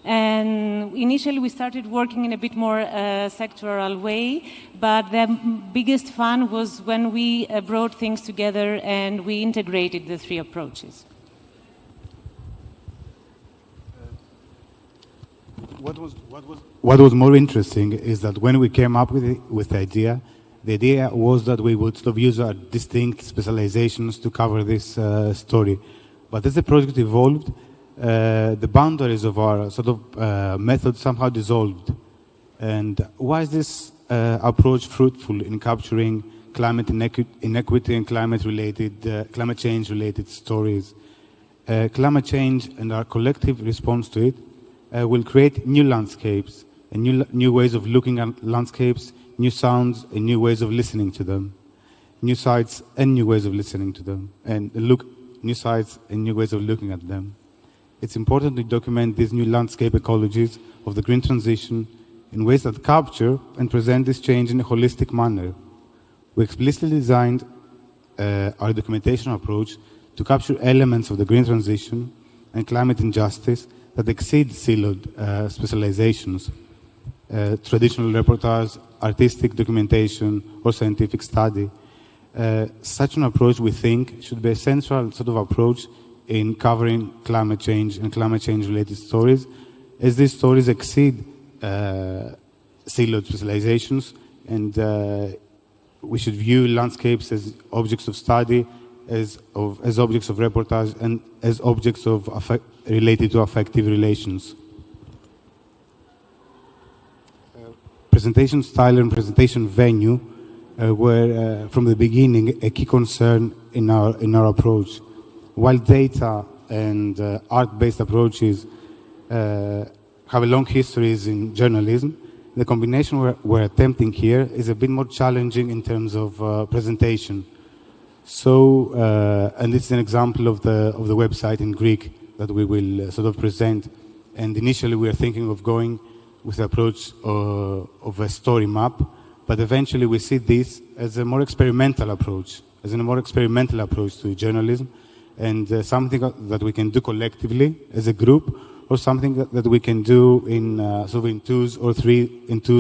And initially we started working in a bit more sectoral way, but the biggest fun was when we brought things together and we integrated the three approaches. What was more interesting is that when we came up with the idea was that we would sort of use our distinct specializations to cover this story. But as the project evolved, the boundaries of our sort of method somehow dissolved. And why is this approach fruitful in capturing climate inequity and climate change-related stories? Climate change and our collective response to it will create new landscapes and new ways of looking at landscapes, new sounds and new ways of listening to them, new sights and new ways of listening to them, and new sights and new ways of looking at them. It's important to document these new landscape ecologies of the green transition in ways that capture and present this change in a holistic manner. We explicitly designed our documentation approach to capture elements of the green transition and climate injustice that exceed siloed specializations, traditional reportage, artistic documentation, or scientific study. Such an approach, we think, should be a central sort of approach in covering climate change and climate change-related stories, as these stories exceed siloed specializations, and we should view landscapes as objects of study, as objects of reportage, and as objects of related to affective relations. Presentation style and presentation venue were, from the beginning, a key concern in our approach. While data and art-based approaches have a long histories in journalism, the combination we're attempting here is a bit more challenging in terms of presentation. So, and this is an example of the website in Greek that we will sort of present. And initially we are thinking of going with the approach of a story map, but eventually we see this as a more experimental approach, to journalism, and something that we can do collectively as a group, or something that we can do in sort of in twos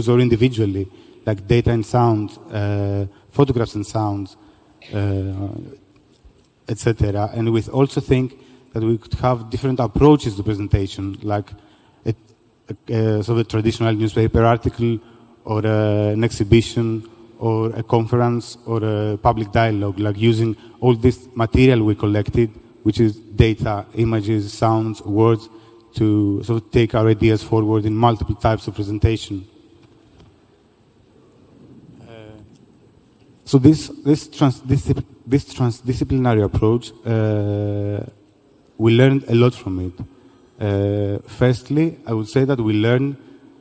or individually, like data and sound, photographs and sounds, etc. And we also think that we could have different approaches to presentation, like sort of a traditional newspaper article, or an exhibition, or a conference, or a public dialogue, like using all this material we collected, which is data, images, sounds, words, to sort of take our ideas forward in multiple types of presentation. So this transdisciplinary approach, we learned a lot from it. Firstly, I would say that we learned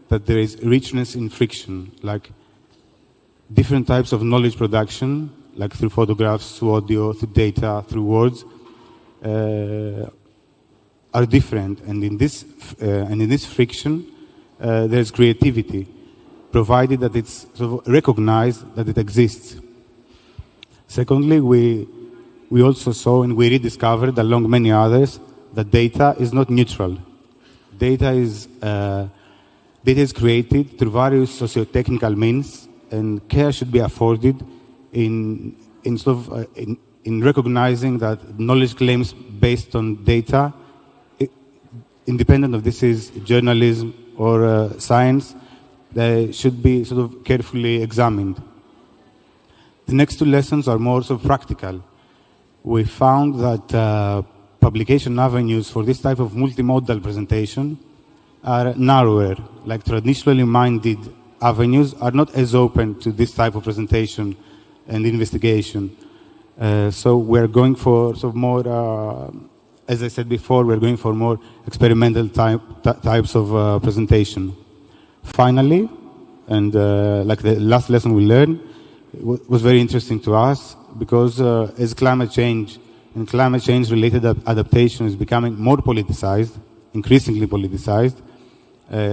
that there is richness in friction, like different types of knowledge production, like through photographs, through audio, through data, through words, are different. And in this friction, there's creativity, provided that it's sort of recognized that it exists. Secondly, we also saw and we rediscovered, along many others, that data is not neutral. Data is created through various socio-technical means and care should be afforded in recognizing that knowledge claims based on data, independent of this is journalism or science, they should be sort of carefully examined. The next two lessons are more sort of practical. We found that publication avenues for this type of multimodal presentation are narrower, like traditionally minded avenues are not as open to this type of presentation and investigation. So we're going for sort of more, as I said before, we're going for more experimental types of presentation. Finally, and like the last lesson we learned, was very interesting to us because as climate change and climate-change-related adaptation is becoming more politicized, increasingly politicized,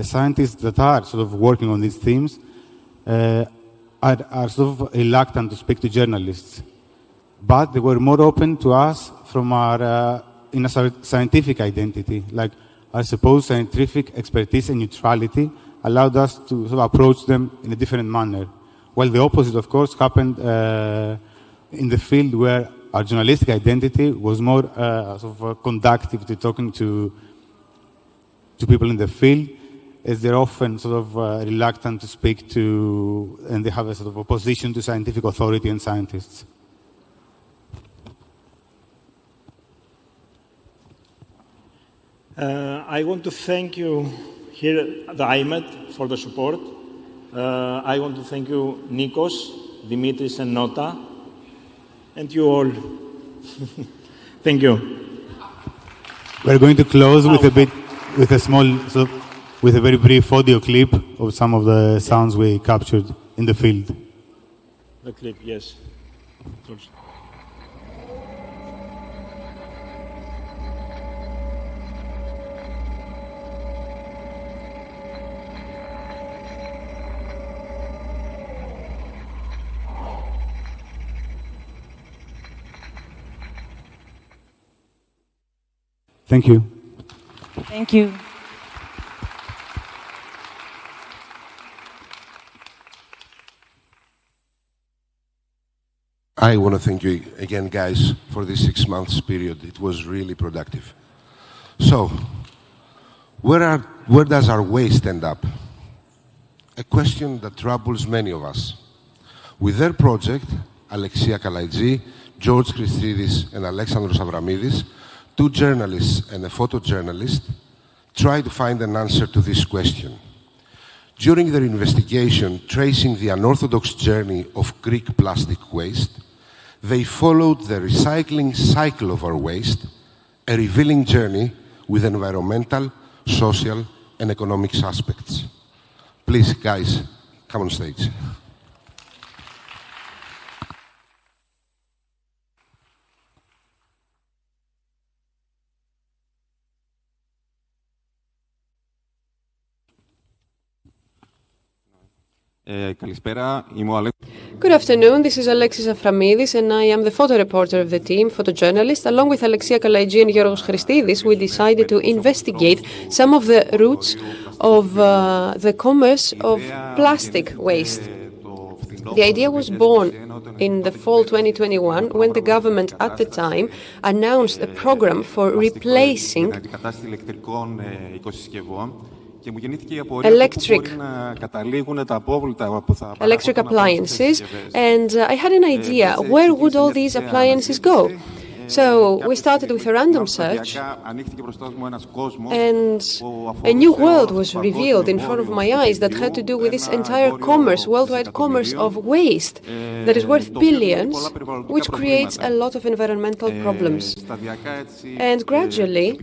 scientists that are sort of working on these themes are sort of reluctant to speak to journalists. But they were more open to us from our in a scientific identity, like our supposed scientific expertise and neutrality allowed us to sort of approach them in a different manner. While the opposite, of course, happened in the field where our journalistic identity was more sort of conductive to talking to people in the field, as they're often sort of reluctant to speak to, and they have a sort of opposition to scientific authority and scientists. I want to thank you here at the iMEdD for the support. I want to thank you, Nikos, Dimitris, and Nota, and you all. Thank you. We're going to close with a very brief audio clip of some of the sounds we captured in the field. The clip, yes. Thank you. Thank you. I want to thank you again, guys, for this 6 months period. It was really productive. So, where does our waste end up? A question that troubles many of us. With their project, Alexia Kalaidzi, George Christidis, and Alexandros Avramidis, 2 journalists and a photojournalist, try to find an answer to this question. During their investigation, tracing the unorthodox journey of Greek plastic waste, they followed the recycling cycle of our waste, a revealing journey with environmental, social, and economic aspects. Please, guys, come on stage. Good afternoon, this is Alexis Aframidis and I am the photo reporter of the team, photojournalist. Along with Alexia Kalaidzi and Georgos Christidis, we decided to investigate some of the roots of the commerce of plastic waste. The idea was born in the fall 2021 when the government at the time announced a program for replacing electric appliances, and I had an idea, where would all these appliances go? So we started with a random search, and a new world was revealed in front of my eyes that had to do with this entire commerce, worldwide commerce of waste that is worth billions, which creates a lot of environmental problems. And gradually,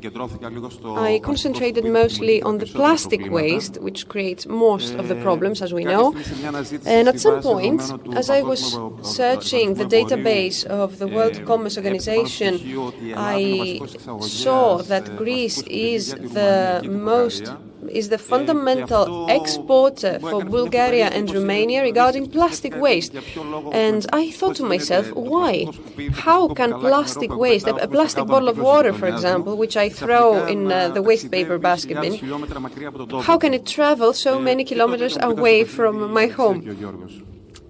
I concentrated mostly on the plastic waste, which creates most of the problems, as we know. And at some point, as I was searching the database of the World Commerce Organization, I saw that Greece is the fundamental exporter for Bulgaria and Romania regarding plastic waste. And I thought to myself, why? How can plastic waste, a plastic bottle of water, for example, which I throw in the waste paper basket bin, how can it travel so many kilometers away from my home?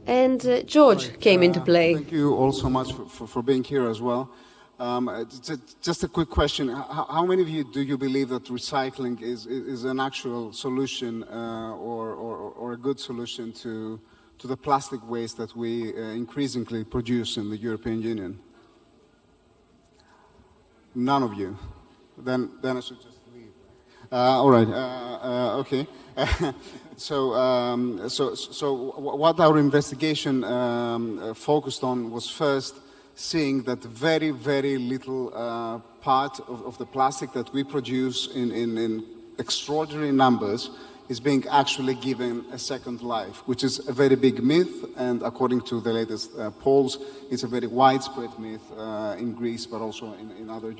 And George came into play. Thank you all so much for being here as well. Just a quick question. How many of you do you believe that recycling is an actual solution or a good solution to the plastic waste that we increasingly produce in the European Union? None of you. Then I should just leave. All right. Okay. So what our investigation focused on was first seeing that very, very little part of the plastic that we produce in extraordinary numbers is being actually given a second life, which is a very big myth, and according to the latest polls, it's a very widespread myth in Greece, but also in other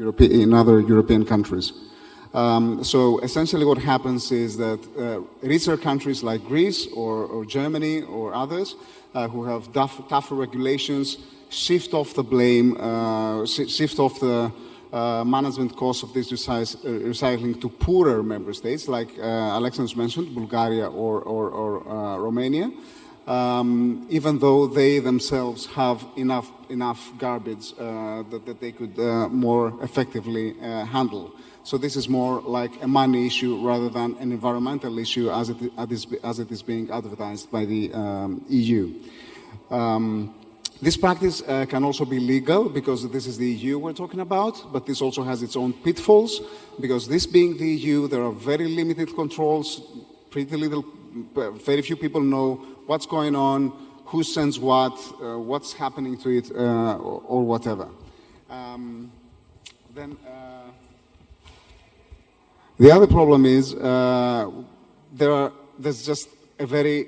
European countries. So essentially what happens is that richer countries like Greece or Germany or others who have tougher regulations shift off the blame, shift off the management costs of this recycling to poorer member states, like Alexandros mentioned, Bulgaria or Romania, even though they themselves have enough garbage that they could more effectively handle. So this is more like a money issue rather than an environmental issue as it is being advertised by the EU. This practice can also be legal because this is the EU we're talking about, but this also has its own pitfalls because this being the EU, there are very limited controls, very few people know what's going on, who sends what, what's happening to it, or whatever. The other problem is there's just a very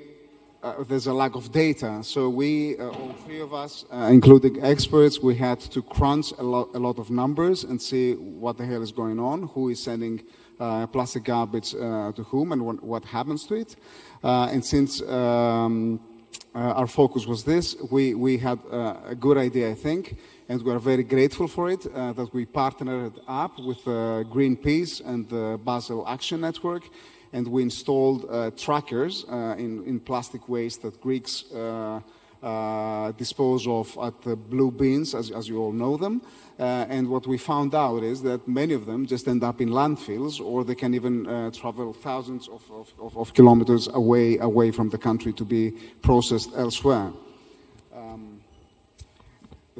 there's a lack of data. So we, all three of us, including experts, we had to crunch a lot of numbers and see what the hell is going on, who is sending plastic garbage to whom and what happens to it. And since our focus was this, we had a good idea, I think, and we are very grateful for it, that we partnered up with Greenpeace and the Basel Action Network, and we installed trackers in plastic waste that Greeks dispose of at the blue bins, as you all know them. And what we found out is that many of them just end up in landfills, or they can even travel thousands of kilometers away from the country to be processed elsewhere.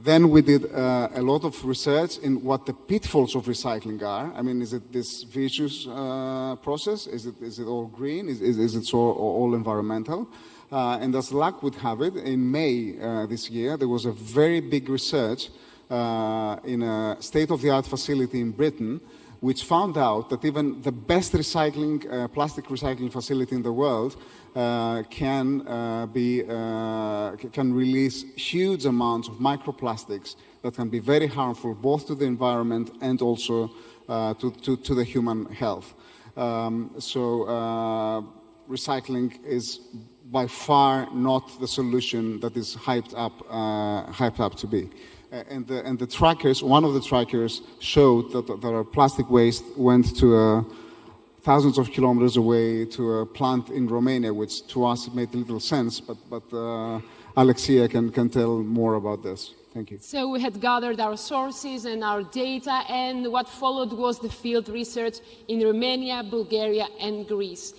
Then we did a lot of research in what the pitfalls of recycling are. I mean, is it this vicious process? Is it all green? Is it all environmental? And as luck would have it, in May this year, there was a very big research in a state-of-the-art facility in Britain, which found out that even the best plastic recycling facility in the world can release huge amounts of microplastics that can be very harmful both to the environment and also to the human health. So recycling is by far not the solution that is hyped up to be. And the trackers, one of the trackers showed that our plastic waste went to thousands of kilometers away to a plant in Romania, which to us made little sense, but Alexia can tell more about this. Thank you. So we had gathered our sources and our data, and what followed was the field research in Romania, Bulgaria, and Greece.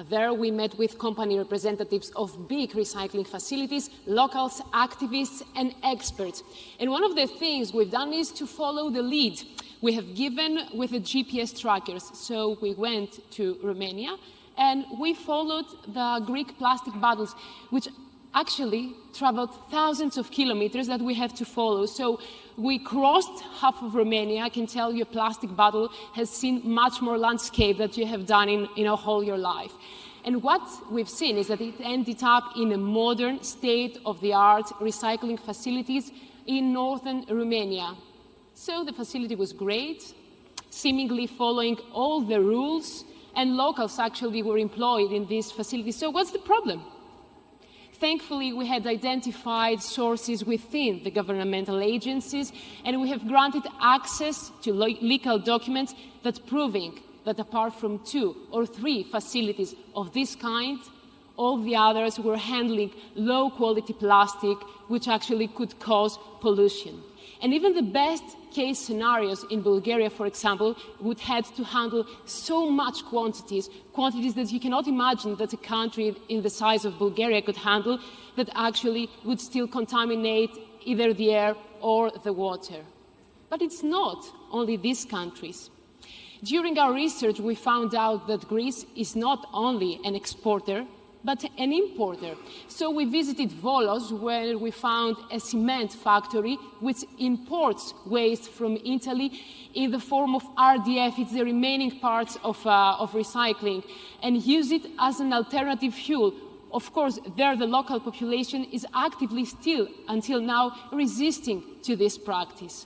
There we met with company representatives of big recycling facilities, locals, activists, and experts. And one of the things we've done is to follow the lead we have given with the GPS trackers. So we went to Romania and we followed the Greek plastic bottles, which actually traveled thousands of kilometers that we have to follow. So we crossed half of Romania. I can tell you a plastic bottle has seen much more landscape that you have done in a whole your life. And what we've seen is that it ended up in a modern state-of-the-art recycling facilities in northern Romania. So the facility was great, seemingly following all the rules, and locals actually were employed in these facilities. So what's the problem? Thankfully, we had identified sources within the governmental agencies, and we have granted access to legal documents that proving that apart from 2 or 3 facilities of this kind, All the others were handling low-quality plastic, which actually could cause pollution. And even the best-case scenarios in Bulgaria, for example, would have to handle so much quantities that you cannot imagine that a country in the size of Bulgaria could handle, that actually would still contaminate either the air or the water. But it's not only these countries. During our research, we found out that Greece is not only an exporter, but an importer. So we visited Volos, where we found a cement factory which imports waste from Italy in the form of RDF, it's the remaining parts of recycling, and use it as an alternative fuel. Of course, there the local population is actively still, until now, resisting to this practice.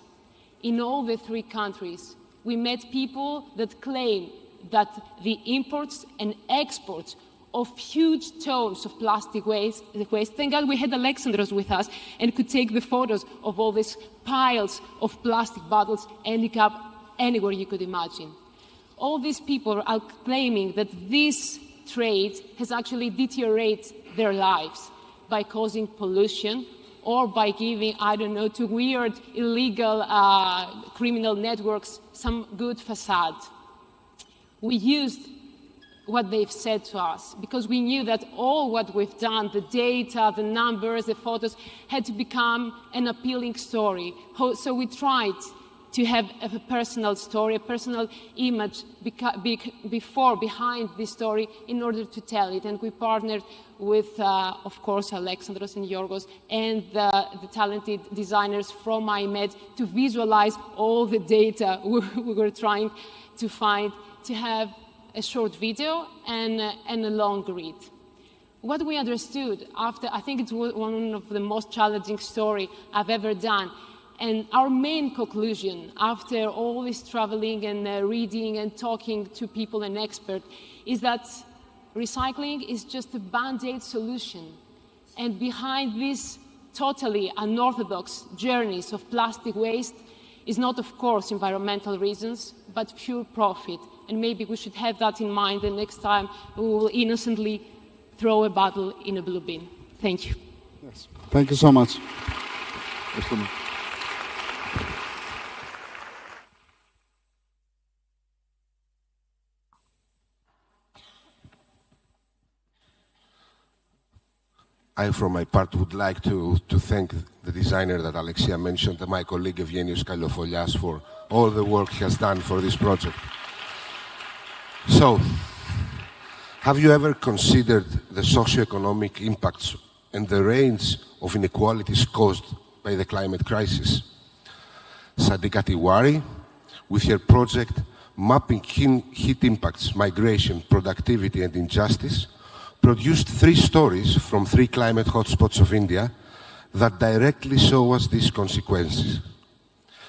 In all the three countries, we met people that claim that the imports and exports of huge tons of plastic waste. Thank God we had Alexandros with us and could take the photos of all these piles of plastic bottles ending up anywhere you could imagine. All these people are claiming that this trade has actually deteriorated their lives by causing pollution or by giving, I don't know, to weird, illegal criminal networks some good facade. We used what they've said to us, because we knew that all what we've done, the data, the numbers, the photos, had to become an appealing story. So we tried to have a personal story, a personal image behind this story in order to tell it. And we partnered with, of course, Alexandros and Yorgos and the talented designers from iMEdD to visualize all the data we were trying to find, to have a short video and a long read. What we understood after, I think it's one of the most challenging stories I've ever done, and our main conclusion after all this traveling and reading and talking to people and experts is that recycling is just a band-aid solution. And behind these totally unorthodox journeys of plastic waste is not, of course, environmental reasons, but pure profit. And maybe we should have that in mind the next time we will innocently throw a bottle in a blue bin. Thank you. Yes. Thank you so much. I, for my part, would like to thank the designer that Alexia mentioned, and my colleague Evgenios Kallofolias, for all the work he has done for this project. So, have you ever considered the socioeconomic impacts and the range of inequalities caused by the climate crisis? Sadika Tiwari, with her project Mapping Heat Impacts, Migration, Productivity and Injustice, produced 3 stories from 3 climate hotspots of India that directly show us these consequences.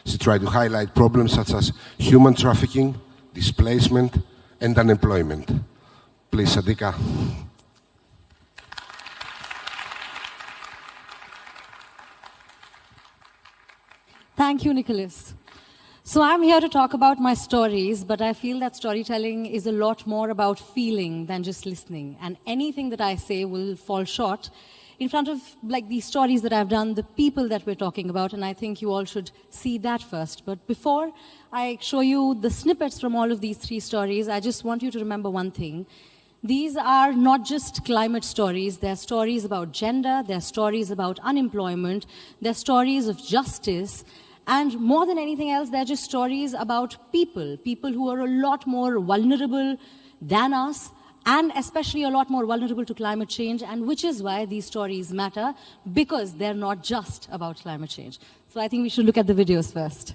She tried to highlight problems such as human trafficking, displacement, and unemployment. Please, Sadika. Thank you, Nicholas. So I'm here to talk about my stories, but I feel that storytelling is a lot more about feeling than just listening. And anything that I say will fall short in front of these stories that I've done, the people that we're talking about, and I think you all should see that first. But before I show you the snippets from all of these 3 stories, I just want you to remember one thing. These are not just climate stories. They're stories about gender, they're stories about unemployment, they're stories of justice, and more than anything else, they're just stories about people who are a lot more vulnerable than us, and especially a lot more vulnerable to climate change, and which is why these stories matter, because they're not just about climate change. So I think we should look at the videos first.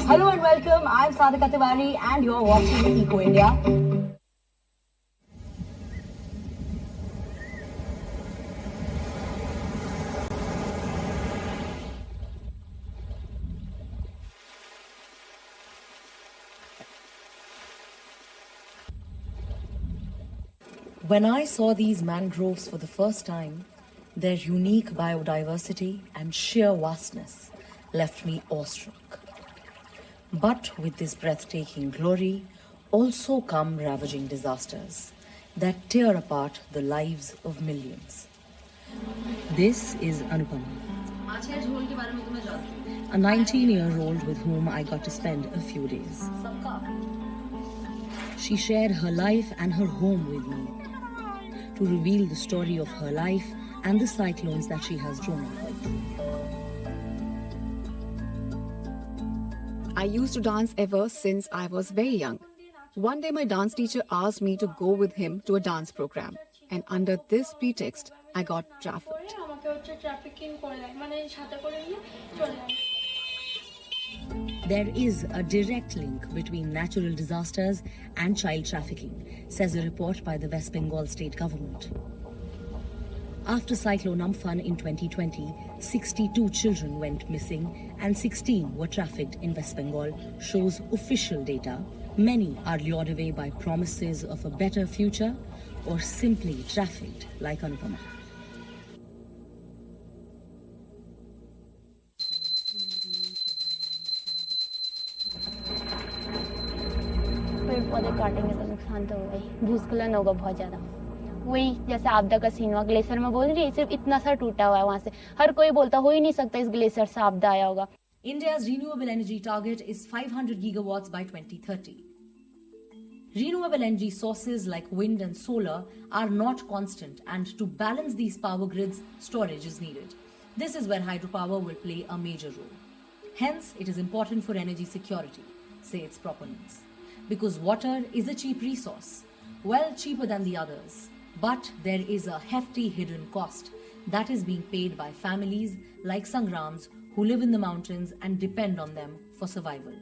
Hello and welcome, I'm Sadika Tiwari and you're watching Eco India. When I saw these mangroves for the first time, their unique biodiversity and sheer vastness left me awestruck. But with this breathtaking glory also come ravaging disasters that tear apart the lives of millions. This is Anupama, a 19-year-old with whom I got to spend a few days. She shared her life and her home with me to reveal the story of her life and the cyclones that she has grown up with. I used to dance ever since I was very young. One day my dance teacher asked me to go with him to a dance program, and under this pretext, I got trafficked. There is a direct link between natural disasters and child trafficking, says a report by the West Bengal state government. After Cyclone Amphan in 2020, 62 children went missing and 16 were trafficked in West Bengal, shows official data. Many are lured away by promises of a better future or simply trafficked like Anupama. पेड़ पौधे काटेंगे तो नुकसान तो होगा ही, भूस्खलन होगा बहुत ज्यादा। वही जैसे आपदा का सीन हुआ, ग्लेशियर में बोल रही है, सिर्फ इतना सा टूटा हुआ है वहां से, हर कोई बोलता हो ही नहीं सकता इस ग्लेशियर से आपदा आया होगा। India's renewable energy target is 500 gigawatts by 2030. Renewable energy sources like wind and solar are not constant, and to balance these power grids, storage is needed. This is where hydropower will play a major role. Hence, it is important for energy security, say its proponents. Because water is a cheap resource, well cheaper than the others. But there is a hefty hidden cost that is being paid by families like Sangrams who live in the mountains and depend on them for survival.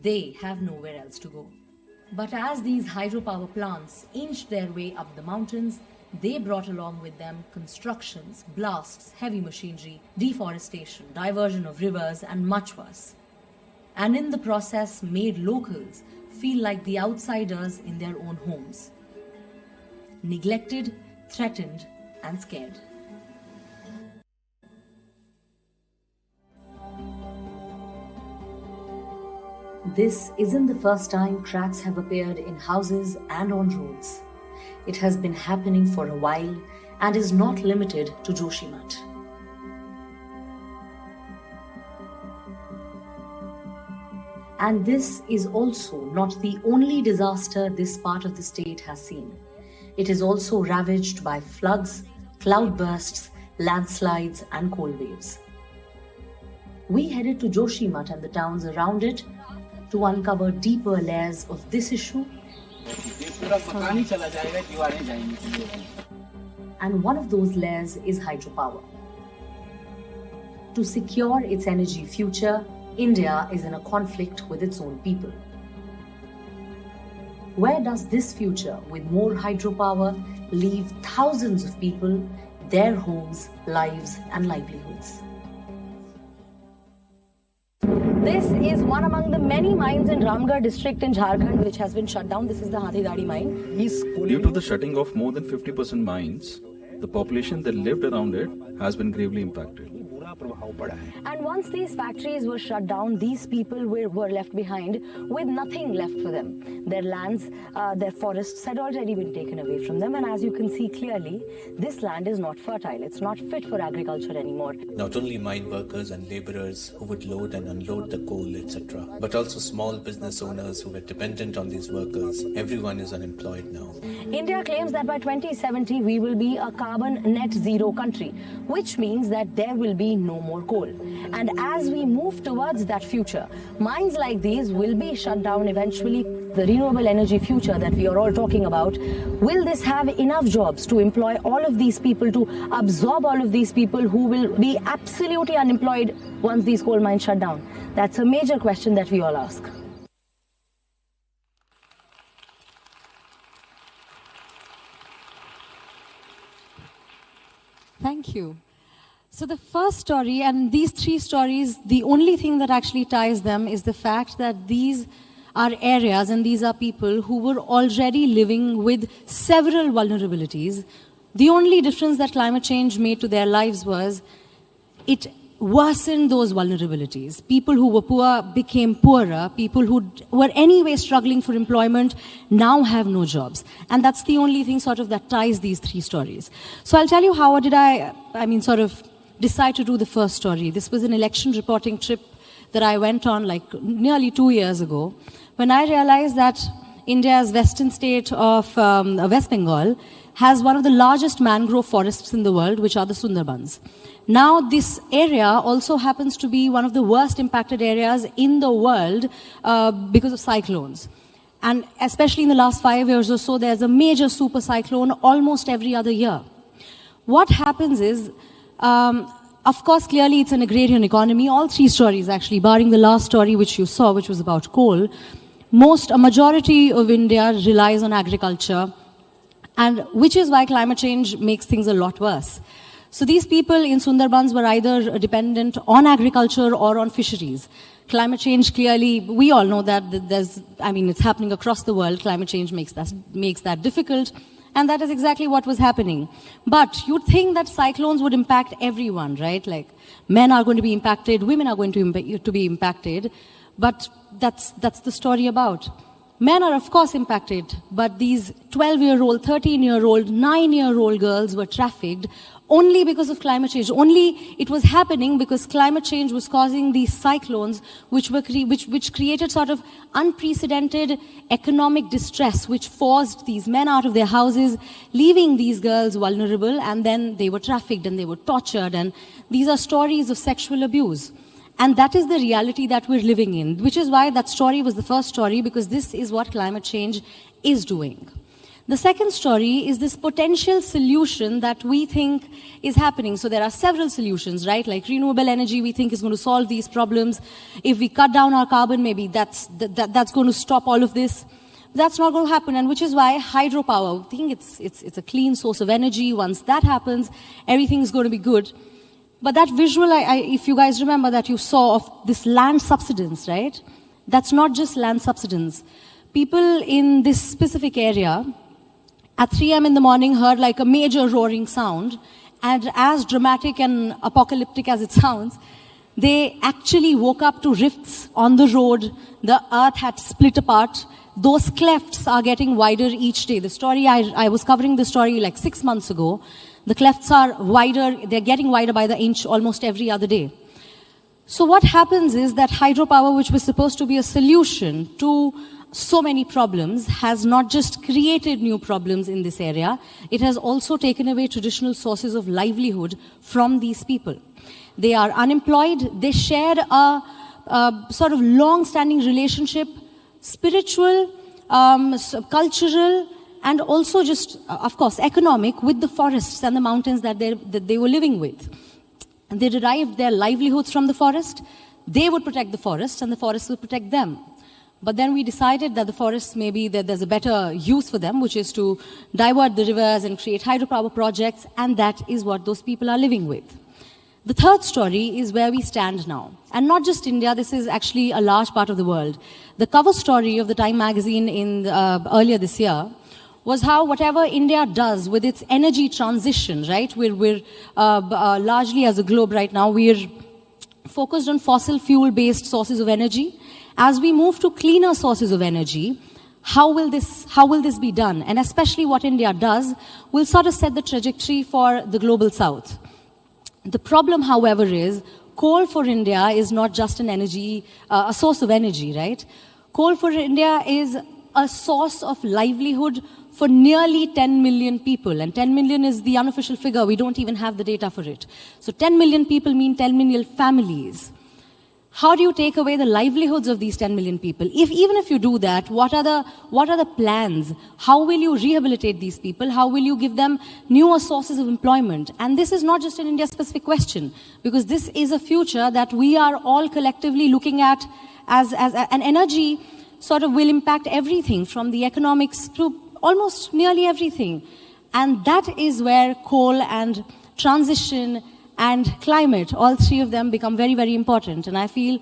They have nowhere else to go. But as these hydropower plants inched their way up the mountains, they brought along with them constructions, blasts, heavy machinery, deforestation, diversion of rivers, and much worse. And in the process made locals feel like the outsiders in their own homes. Neglected, threatened, and scared. This isn't the first time cracks have appeared in houses and on roads. It has been happening for a while and is not limited to Joshimath. And this is also not the only disaster this part of the state has seen. It is also ravaged by floods, cloudbursts, landslides, and cold waves. We headed to Joshimath and the towns around it to uncover deeper layers of this issue. And one of those layers is hydropower. To secure its energy future, India is in a conflict with its own people. Where does this future with more hydropower leave thousands of people, their homes, lives, and livelihoods? This is one among the many mines in Ramgarh district in Jharkhand which has been shut down. This is the Hathidari mine. Due to the shutting of more than 50% mines, the population that lived around it has been gravely impacted. And once these factories were shut down, these people were left behind with nothing left for them. Their lands, their forests had already been taken away from them. And as you can see clearly, this land is not fertile. It's not fit for agriculture anymore. Not only mine workers and laborers who would load and unload the coal, etc., but also small business owners who were dependent on these workers. Everyone is unemployed now. India claims that by 2070, we will be a carbon net zero country, which means that there will be no more coal. And as we move towards that future, mines like these will be shut down eventually. The renewable energy future that we are all talking about, will this have enough jobs to employ all of these people, to absorb all of these people who will be absolutely unemployed once these coal mines shut down? That's a major question that we all ask. Thank you. So the first story, and these three stories, the only thing that actually ties them is the fact that these are areas and these are people who were already living with several vulnerabilities. The only difference that climate change made to their lives was it worsened those vulnerabilities. People who were poor became poorer. People who were anyway struggling for employment now have no jobs. And that's the only thing sort of that ties these three stories. So I'll tell you how did I sort of decide to do the first story. This was an election reporting trip that I went on like nearly 2 years ago, when I realized that India's western state of West Bengal has one of the largest mangrove forests in the world, which are the Sundarbans. Now, this area also happens to be one of the worst impacted areas in the world because of cyclones. And especially in the last 5 years or so, there's a major super cyclone almost every other year. What happens is, of course, clearly it's an agrarian economy. All three stories, actually, barring the last story which you saw, which was about coal, a majority of India relies on agriculture, and which is why climate change makes things a lot worse. So these people in Sundarbans were either dependent on agriculture or on fisheries. Climate change, clearly, we all know that it's happening across the world. Climate change makes that difficult, and that is exactly what was happening. But you'd think that cyclones would impact everyone, right? Like, men are going to be impacted, women are going to be impacted, but that's the story about. Men are, of course, impacted, but these 12-year-old, 13-year-old, 9-year-old girls were trafficked only because of climate change. Only it was happening because climate change was causing these cyclones, which created sort of unprecedented economic distress, which forced these men out of their houses, leaving these girls vulnerable, and then they were trafficked and they were tortured. And these are stories of sexual abuse. And that is the reality that we're living in, which is why that story was the first story, because this is what climate change is doing. The second story is this potential solution that we think is happening. So there are several solutions, right? Like renewable energy, we think is going to solve these problems. If we cut down our carbon, maybe that's going to stop all of this. That's not going to happen, and which is why hydropower, I think it's a clean source of energy. Once that happens, everything's going to be good. But that visual, if you guys remember that you saw of this land subsidence, right? That's not just land subsidence. People in this specific area at 3 a.m. in the morning heard like a major roaring sound, and as dramatic and apocalyptic as it sounds, they actually woke up to rifts on the road. The earth had split apart. Those clefts are getting wider each day. The story, I was covering the story like 6 months ago. The clefts are wider, they're getting wider by the inch almost every other day. So what happens is that hydropower, which was supposed to be a solution to so many problems, has not just created new problems in this area, it has also taken away traditional sources of livelihood from these people. They are unemployed, they share a sort of long-standing relationship, spiritual, cultural, and also just, of course, economic, with the forests and the mountains that they were living with. And they derived their livelihoods from the forest. They would protect the forest, and the forest would protect them. But then we decided that the forests, maybe that there's a better use for them, which is to divert the rivers and create hydropower projects, and that is what those people are living with. The third story is where we stand now. And not just India, this is actually a large part of the world. The cover story of the Time magazine earlier this year was how whatever India does with its energy transition, right? We're largely as a globe right now, we're focused on fossil fuel-based sources of energy. As we move to cleaner sources of energy, how will this be done? And especially what India does will sort of set the trajectory for the global south. The problem, however, is coal for India is not just an energy, a source of energy, right? Coal for India is a source of livelihood for nearly 10 million people. And 10 million is the unofficial figure. We don't even have the data for it. So 10 million people mean 10 million families. How do you take away the livelihoods of these 10 million people? Even if you do that, what are the plans? How will you rehabilitate these people? How will you give them newer sources of employment? And this is not just an India-specific question, because this is a future that we are all collectively looking at as an energy sort of will impact everything from the economics to almost nearly everything. And that is where coal and transition and climate, all three of them become very, very important. And I feel,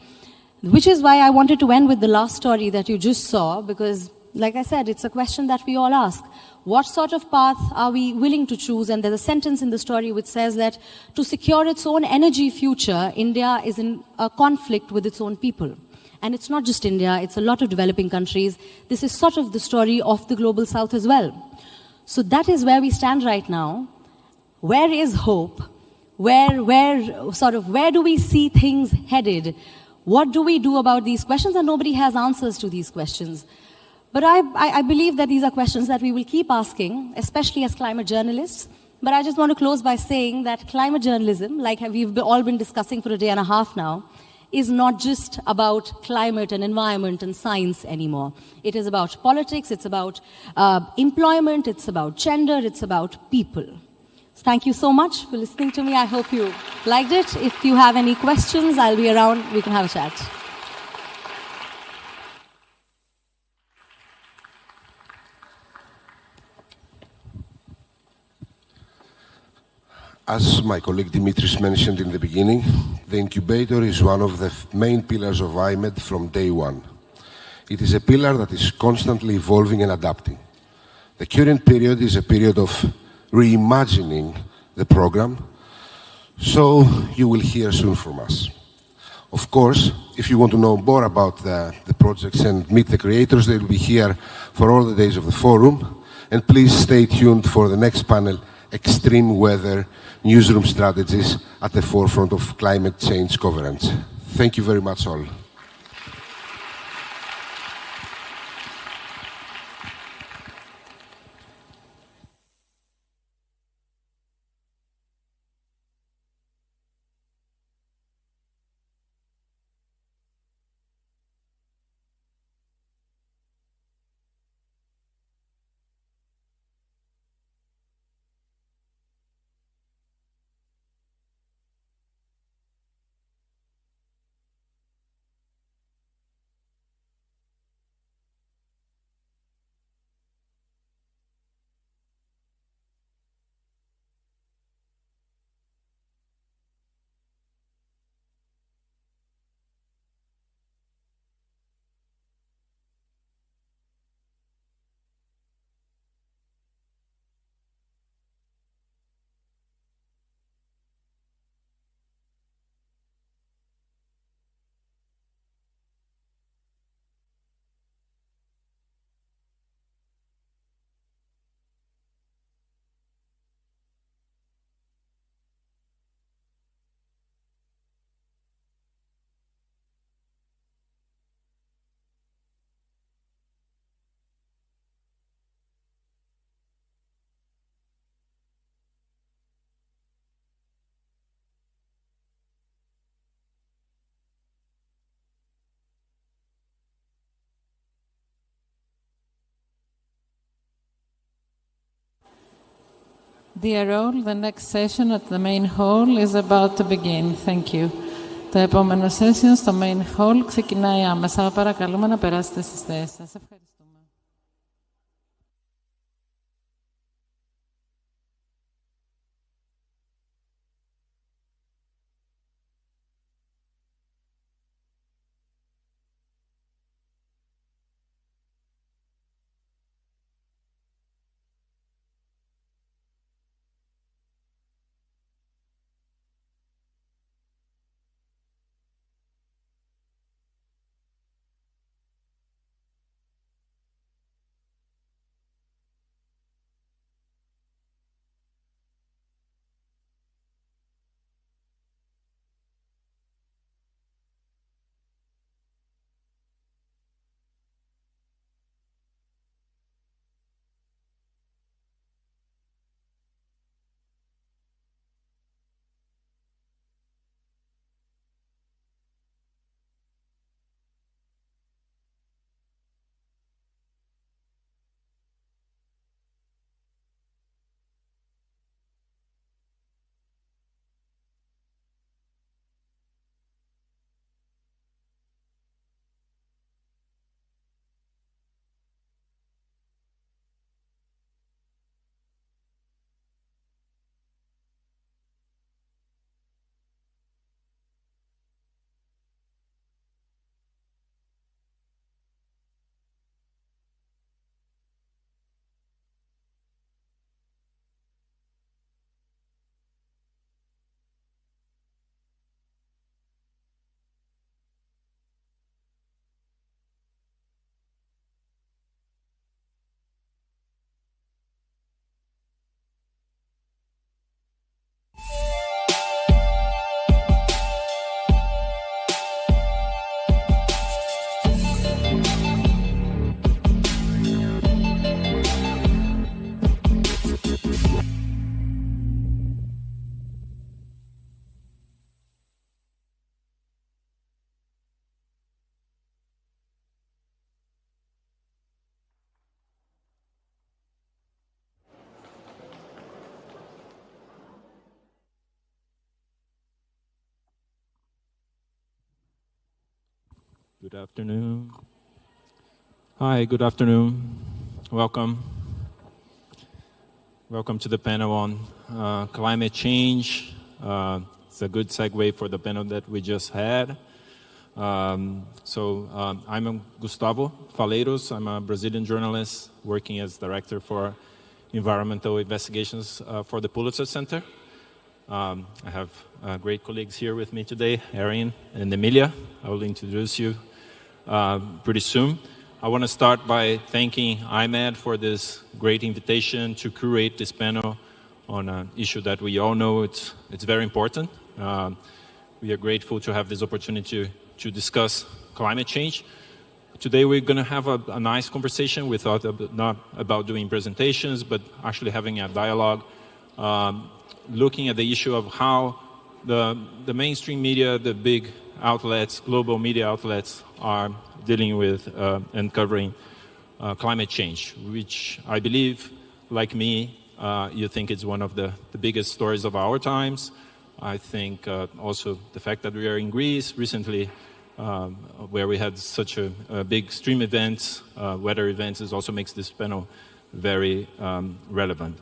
which is why I wanted to end with the last story that you just saw, because, like I said, it's a question that we all ask. What sort of path are we willing to choose? And there's a sentence in the story which says that to secure its own energy future, India is in a conflict with its own people. And it's not just India, it's a lot of developing countries. This is sort of the story of the global south as well. So that is where we stand right now. Where is hope? Where do we see things headed? What do we do about these questions? And nobody has answers to these questions. But I believe that these are questions that we will keep asking, especially as climate journalists. But I just want to close by saying that climate journalism, like we've all been discussing for a day and a half now, is not just about climate and environment and science anymore. It is about politics, it's about employment, it's about gender, it's about people. Thank you so much for listening to me. I hope you liked it. If you have any questions, I'll be around. We can have a chat. As my colleague Dimitris mentioned in the beginning, the incubator is one of the main pillars of iMEdD from day one. It is a pillar that is constantly evolving and adapting. The current period is a period of reimagining the program, so you will hear soon from us. Of course, if you want to know more about the projects and meet the creators, they will be here for all the days of the forum. And please stay tuned for the next panel, Extreme Weather Newsroom Strategies at the Forefront of Climate Change Coverage. Thank you very much all. Dear all, the next session at the main hall is about to begin. Thank you. Το επόμενο session στο main hall ξεκινάει άμεσα. Παρακαλούμε να περάσετε στις θέσεις σας. Ευχαριστώ. Good afternoon. Hi, good afternoon. Welcome. Welcome to the panel on climate change. It's a good segue for the panel that we just had. I'm Gustavo Faleiros. I'm a Brazilian journalist working as director for environmental investigations for the Pulitzer Center. I have great colleagues here with me today, Erin and Emilia. I will introduce you pretty soon. I want to start by thanking iMEdD for this great invitation to curate this panel on an issue that we all know it's very important. We are grateful to have this opportunity to discuss climate change. Today we're going to have a nice conversation. We thought not about doing presentations, but actually having a dialogue, looking at the issue of how the mainstream media, the big outlets, global media outlets are dealing with and covering climate change, which I believe, like me, you think it's one of the biggest stories of our times. I think also the fact that we are in Greece recently, where we had such a big extreme events, weather events, also makes this panel very relevant.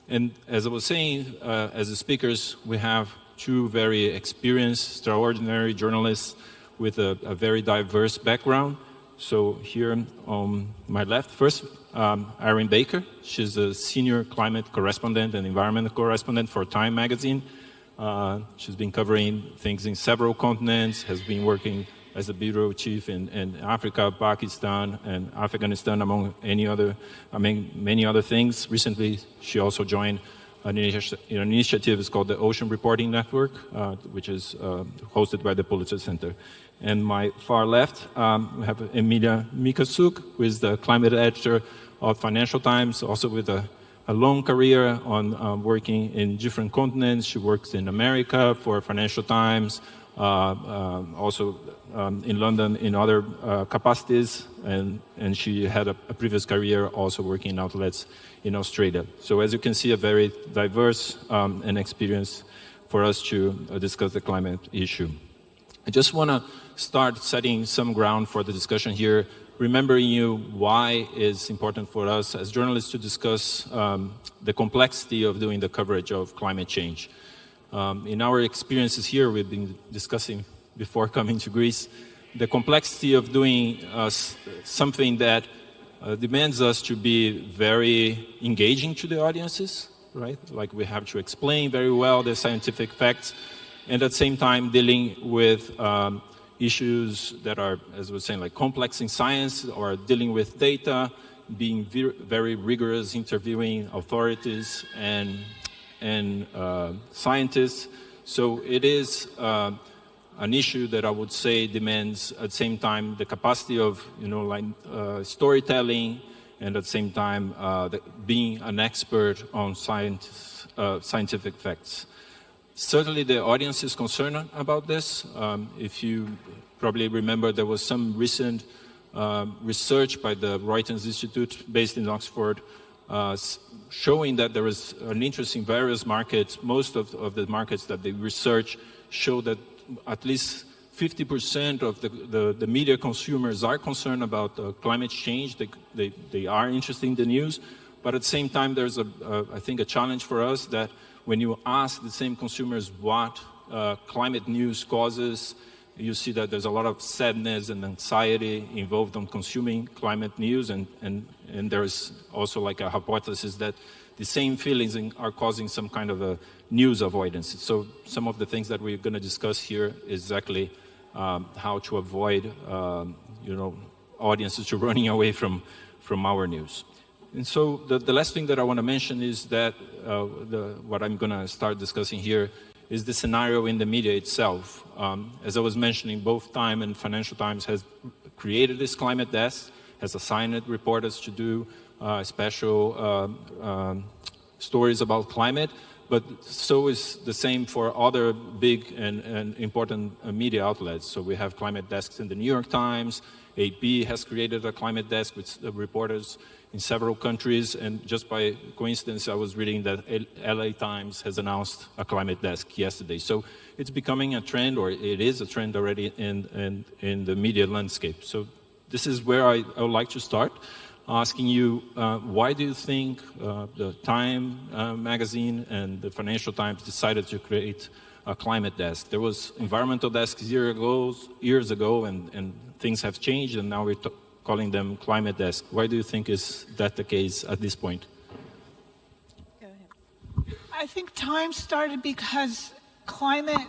And as I was saying, as the speakers, we have two very experienced, extraordinary journalists with a very diverse background. So here on my left, first, Erin Baker. She's a senior climate correspondent and environmental correspondent for Time magazine. She's been covering things in several continents, has been working as a bureau chief in Africa, Pakistan, and Afghanistan, among many other things. Recently, she also joined an initiative is called the Ocean Reporting Network, which is hosted by the Pulitzer Center. And my far left, we have Emilia Mikasuk, who is the climate editor of Financial Times, also with a long career on working in different continents. She works in America for Financial Times, also in London in other capacities, and she had a previous career also working in outlets in Australia. So as you can see, a very diverse and experience for us to discuss the climate issue. I just want to start setting some ground for the discussion here, remembering you why it's important for us as journalists to discuss the complexity of doing the coverage of climate change. In our experiences here, we've been discussing before coming to Greece, the complexity of doing something that demands us to be very engaging to the audiences, right? Like we have to explain very well the scientific facts, and at the same time dealing with issues that are, as we were saying, like complex in science, or dealing with data, being very rigorous, interviewing authorities and scientists. So it is an issue that I would say demands at the same time the capacity of storytelling, and at the same time being an expert on scientific facts. Certainly the audience is concerned about this. If you probably remember, there was some recent research by the Reuters Institute based in Oxford showing that there is an interest in various markets. Most of the markets that they research show that at least 50% of the media consumers are concerned about climate change. They are interested in the news, but at the same time there's I think a challenge for us that when you ask the same consumers what climate news causes, you see that there's a lot of sadness and anxiety involved on consuming climate news, and there's also like a hypothesis that the same feelings are causing some kind of a news avoidance. So some of the things that we're going to discuss here is exactly how to avoid audiences to running away from our news. And so the last thing that I want to mention is that what I'm going to start discussing here is the scenario in the media itself. As I was mentioning, both Time and Financial Times has created this climate desk, has assigned reporters to do special stories about climate, but so is the same for other big and important media outlets. So we have climate desks in the New York Times. AP has created a climate desk with reporters in several countries, and just by coincidence, I was reading that LA Times has announced a climate desk yesterday. So it's becoming a trend, or it is a trend already in the media landscape. So this is where I would like to start, asking you, why do you think the Time magazine and the Financial Times decided to create a climate desk? There was environmental desks years ago, and things have changed, and now we're calling them climate desk. Why do you think is that the case at this point? Go ahead. I think Time started because climate,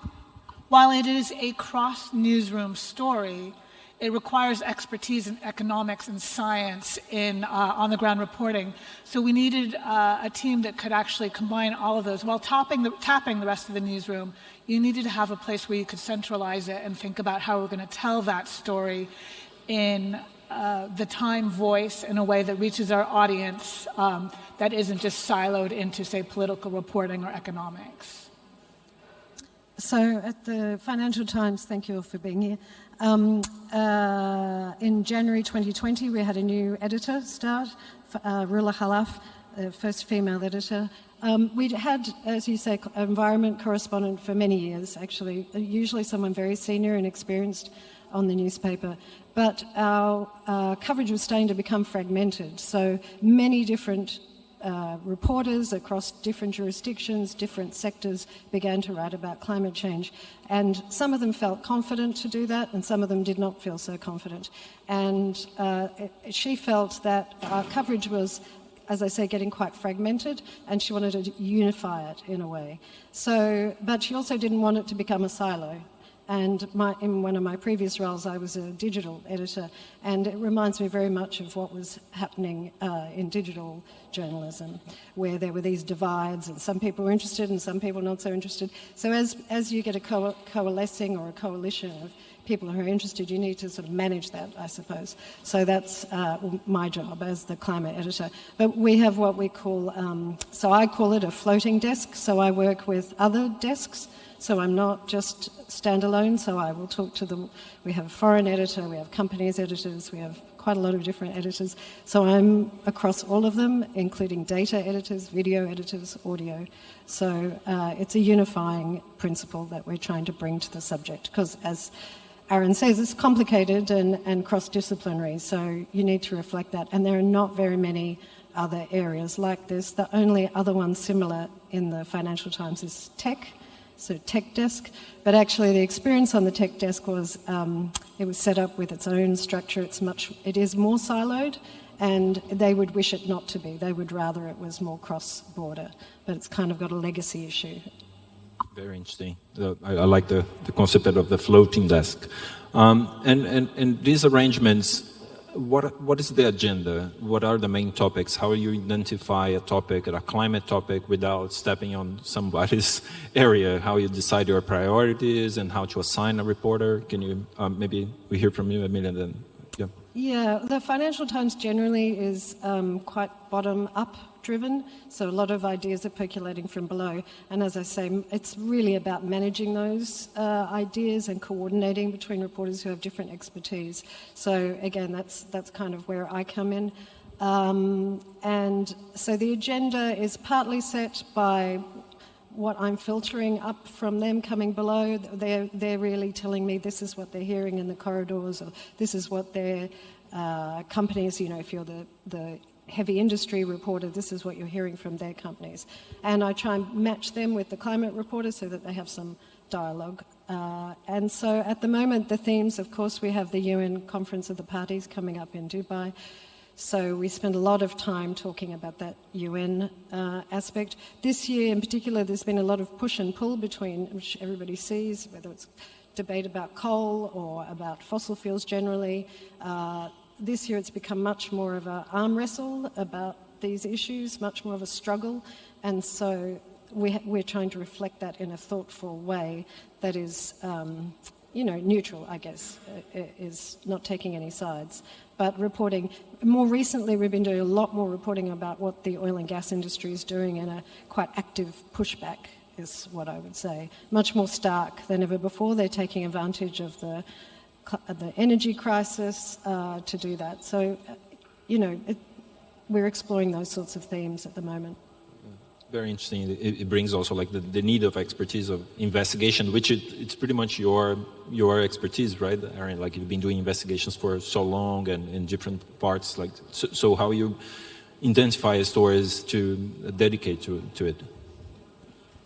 while it is a cross-newsroom story, it requires expertise in economics and science in on-the-ground reporting. So we needed a team that could actually combine all of those. While tapping the rest of the newsroom, you needed to have a place where you could centralize it and think about how we're going to tell that story in the Time voice in a way that reaches our audience that isn't just siloed into, say, political reporting or economics. So at the Financial Times, thank you all for being here. In January 2020, we had a new editor start, Rula Khalaf, the first female editor. We'd had, as you say, an environment correspondent for many years, actually, usually someone very senior and experienced on the newspaper. But our coverage was starting to become fragmented, so many different reporters across different jurisdictions, different sectors began to write about climate change. And some of them felt confident to do that, and some of them did not feel so confident. And she felt that our coverage was, as I say, getting quite fragmented, and she wanted to unify it in a way. So, but she also didn't want it to become a silo. And in one of my previous roles, I was a digital editor, and it reminds me very much of what was happening in digital journalism, where there were these divides, and some people were interested and some people not so interested. So as you get a coalescing or a coalition of people who are interested, you need to sort of manage that, I suppose. So that's my job as the climate editor. But we have what we call, so I call it a floating desk, so I work with other desks. So I'm not just standalone, so I will talk to them. We have a foreign editor, we have companies editors, we have quite a lot of different editors. So I'm across all of them, including data editors, video editors, audio. So it's a unifying principle that we're trying to bring to the subject, because as Aaron says, it's complicated and cross-disciplinary, so you need to reflect that. And there are not very many other areas like this. The only other one similar in the Financial Times is tech. So tech desk, but actually the experience on the tech desk was it was set up with its own structure. It is more siloed, and they would wish it not to be. They would rather it was more cross-border, but it's kind of got a legacy issue. Very interesting. I like the concept of the floating desk, and these arrangements. What is the agenda? What are the main topics? How do you identify a topic, a climate topic, without stepping on somebody's area? How you decide your priorities and how to assign a reporter? Can you maybe we hear from you, Emilia, then? Yeah. Yeah, the Financial Times generally is quite bottom-up driven, so a lot of ideas are percolating from below. And as I say, it's really about managing those ideas and coordinating between reporters who have different expertise. So again, that's kind of where I come in. And so the agenda is partly set by what I'm filtering up from them coming below. They're really telling me this is what they're hearing in the corridors, or this is what their companies, you know, if you're the heavy industry reporter, this is what you're hearing from their companies. And I try and match them with the climate reporters so that they have some dialogue. And so at the moment, the themes, of course, we have the UN Conference of the Parties coming up in Dubai. So we spend a lot of time talking about that UN aspect. This year in particular, there's been a lot of push and pull between, which everybody sees, whether it's debate about coal or about fossil fuels generally. This year it's become much more of an arm wrestle about these issues, much more of a struggle. And so we're trying to reflect that in a thoughtful way that is, neutral, I guess, is not taking any sides. But reporting, more recently we've been doing a lot more reporting about what the oil and gas industry is doing in a quite active pushback, is what I would say. Much more stark than ever before. They're taking advantage of the energy crisis to do that. So, we're exploring those sorts of themes at the moment. Very interesting. It brings also like the need of expertise of investigation, which it's pretty much your expertise, right, Aaron? Like you've been doing investigations for so long and in different parts. Like so how you identify stories to dedicate to it?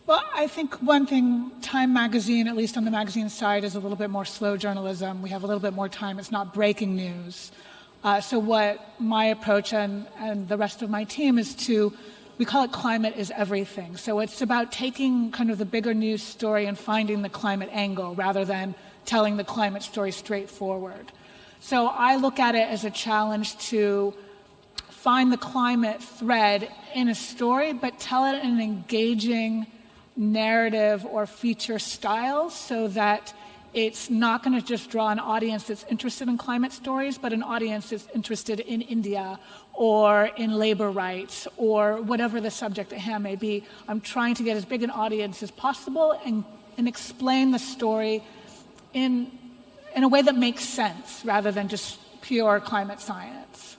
Well, I think one thing, Time Magazine, at least on the magazine side, is a little bit more slow journalism. We have a little bit more time. It's not breaking news. So what my approach and the rest of my team is we call it climate is everything. So it's about taking kind of the bigger news story and finding the climate angle rather than telling the climate story straightforward. So I look at it as a challenge to find the climate thread in a story, but tell it in an engaging narrative or feature style so that it's not going to just draw an audience that's interested in climate stories, but an audience that's interested in India or in labor rights or whatever the subject at hand may be. I'm trying to get as big an audience as possible and explain the story in a way that makes sense rather than just pure climate science.